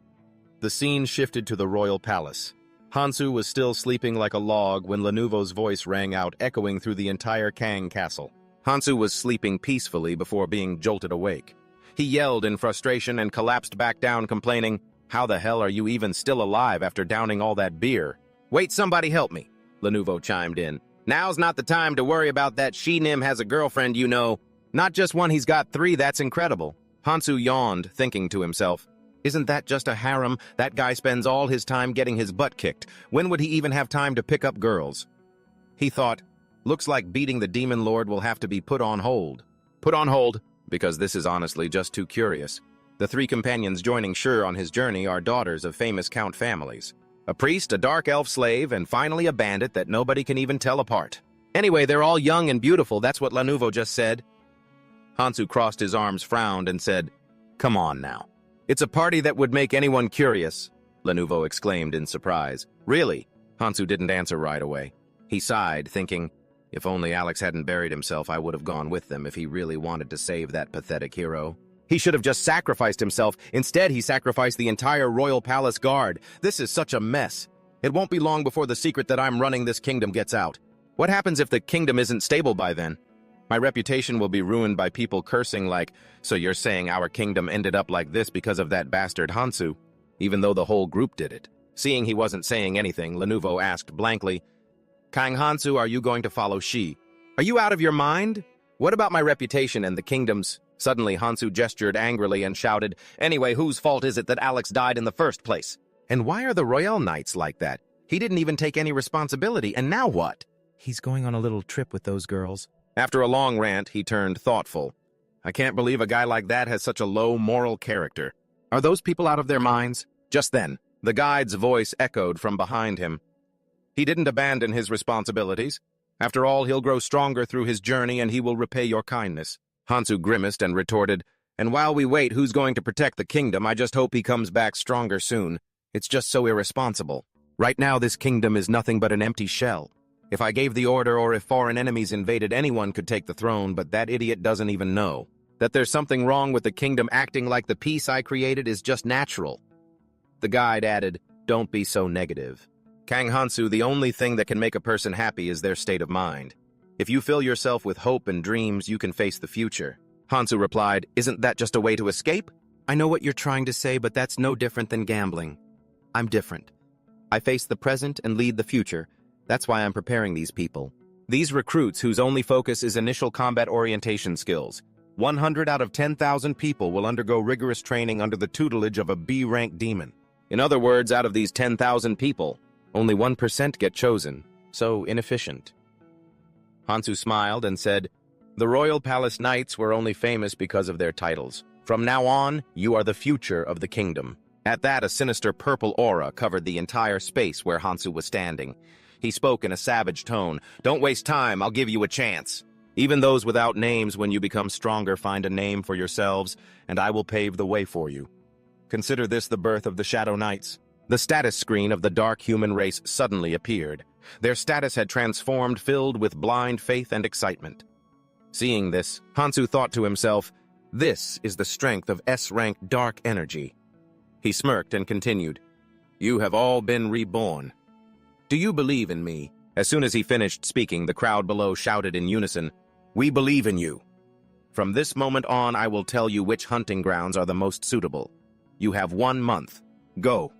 The scene shifted to the royal palace. Hansu was still sleeping like a log when Lenovo's voice rang out, echoing through the entire Kang castle. Hansu was sleeping peacefully before being jolted awake. He yelled in frustration and collapsed back down, complaining, How the hell are you even still alive after downing all that beer? Wait, somebody help me, Lenovo chimed in. Now's not the time to worry about that she-nim has a girlfriend, you know. Not just one, he's got 3, that's incredible. Hansu yawned, thinking to himself, Isn't that just a harem? That guy spends all his time getting his butt kicked. When would he even have time to pick up girls? He thought, Looks like beating the Demon Lord will have to be put on hold. Put on hold, because this is honestly just too curious. The 3 companions joining Shur on his journey are daughters of famous count families. A priest, a dark elf slave, and finally a bandit that nobody can even tell apart. Anyway, they're all young and beautiful, that's what Lenovo just said. Hansu crossed his arms, frowned, and said, Come on now. It's a party that would make anyone curious, Lenovo exclaimed in surprise. Really? Hansu didn't answer right away. He sighed, thinking, If only Alex hadn't buried himself, I would have gone with them if he really wanted to save that pathetic hero. He should have just sacrificed himself. Instead, he sacrificed the entire royal palace guard. This is such a mess. It won't be long before the secret that I'm running this kingdom gets out. What happens if the kingdom isn't stable by then? My reputation will be ruined by people cursing like, So you're saying our kingdom ended up like this because of that bastard Hansu? Even though the whole group did it. Seeing he wasn't saying anything, Lenovo asked blankly, Kang Hansu, are you going to follow Shi? Are you out of your mind? What about my reputation and the kingdom's? Suddenly, Hansu gestured angrily and shouted, Anyway, whose fault is it that Alex died in the first place? And why are the Royale Knights like that? He didn't even take any responsibility, and now what? He's going on a little trip with those girls. After a long rant, he turned thoughtful. I can't believe a guy like that has such a low moral character. Are those people out of their minds? Just then, the guide's voice echoed from behind him. He didn't abandon his responsibilities. After all, he'll grow stronger through his journey and he will repay your kindness. Hansu grimaced and retorted, And while we wait, who's going to protect the kingdom? I just hope he comes back stronger soon. It's just so irresponsible. Right now, this kingdom is nothing but an empty shell. If I gave the order or if foreign enemies invaded, anyone could take the throne, but that idiot doesn't even know. That there's something wrong with the kingdom acting like the peace I created is just natural. The guide added, Don't be so negative. Kang Hansu, the only thing that can make a person happy is their state of mind. If you fill yourself with hope and dreams, you can face the future. Hansu replied, Isn't that just a way to escape? I know what you're trying to say, but that's no different than gambling. I'm different. I face the present and lead the future. That's why I'm preparing these people. These recruits whose only focus is initial combat orientation skills. 100 out of 10,000 people will undergo rigorous training under the tutelage of a B-rank demon. In other words, out of these 10,000 people, only 1% get chosen. So inefficient. Hansu smiled and said, The Royal Palace Knights were only famous because of their titles. From now on, you are the future of the kingdom. At that, a sinister purple aura covered the entire space where Hansu was standing. He spoke in a savage tone, Don't waste time, I'll give you a chance. Even those without names, when you become stronger, find a name for yourselves, and I will pave the way for you. Consider this the birth of the Shadow Knights. The status screen of the dark human race suddenly appeared. Their status had transformed, filled with blind faith and excitement. Seeing this, Hansu thought to himself, This is the strength of S-rank dark energy. He smirked and continued, You have all been reborn. Do you believe in me? As soon as he finished speaking, the crowd below shouted in unison, We believe in you. From this moment on, I will tell you which hunting grounds are the most suitable. You have 1 month. Go.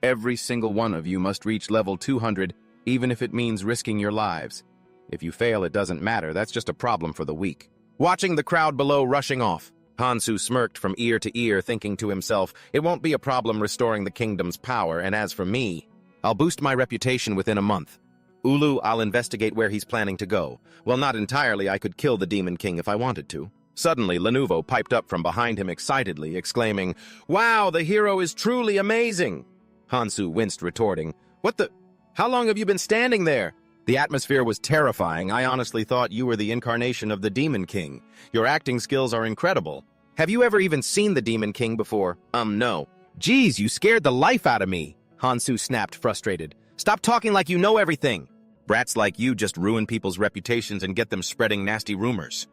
Every single one of you must reach level 200, even if it means risking your lives. If you fail, it doesn't matter. That's just a problem for the weak. Watching the crowd below rushing off, Hansu smirked from ear to ear, thinking to himself, it won't be a problem restoring the kingdom's power, and as for me, I'll boost my reputation within a month. Ulu, I'll investigate where he's planning to go. Well, not entirely, I could kill the Demon King if I wanted to. Suddenly, Lenovo piped up from behind him excitedly, exclaiming, "Wow, the hero is truly amazing!" Hansu winced, retorting, "What the? How long have you been standing there?" The atmosphere was terrifying. I honestly thought you were the incarnation of the Demon King. Your acting skills are incredible. Have you ever even seen the Demon King before? No. Geez, you scared the life out of me. Hansu snapped, frustrated. Stop talking like you know everything. Brats like you just ruin people's reputations and get them spreading nasty rumors.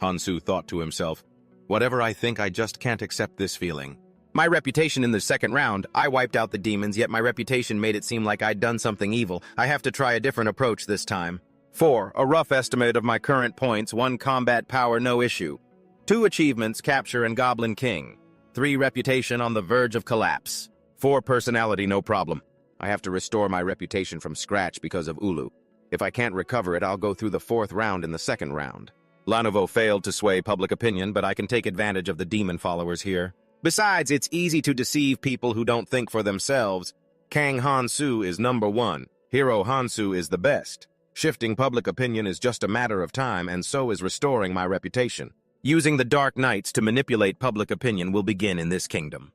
Hansu thought to himself, whatever I think, I just can't accept this feeling. My reputation in the second round, I wiped out the demons, yet my reputation made it seem like I'd done something evil. I have to try a different approach this time. 4. A rough estimate of my current points. 1 combat power, no issue. 2 achievements, capture and Goblin King. 3 reputation on the verge of collapse. 4 personality, no problem. I have to restore my reputation from scratch because of Ulu. If I can't recover it, I'll go through the 4th round in the second round. Lenovo failed to sway public opinion, but I can take advantage of the demon followers here. Besides, it's easy to deceive people who don't think for themselves. Kang Hansu is number 1. Hero Hansu is the best. Shifting public opinion is just a matter of time, and so is restoring my reputation. Using the Dark Knights to manipulate public opinion will begin in this kingdom.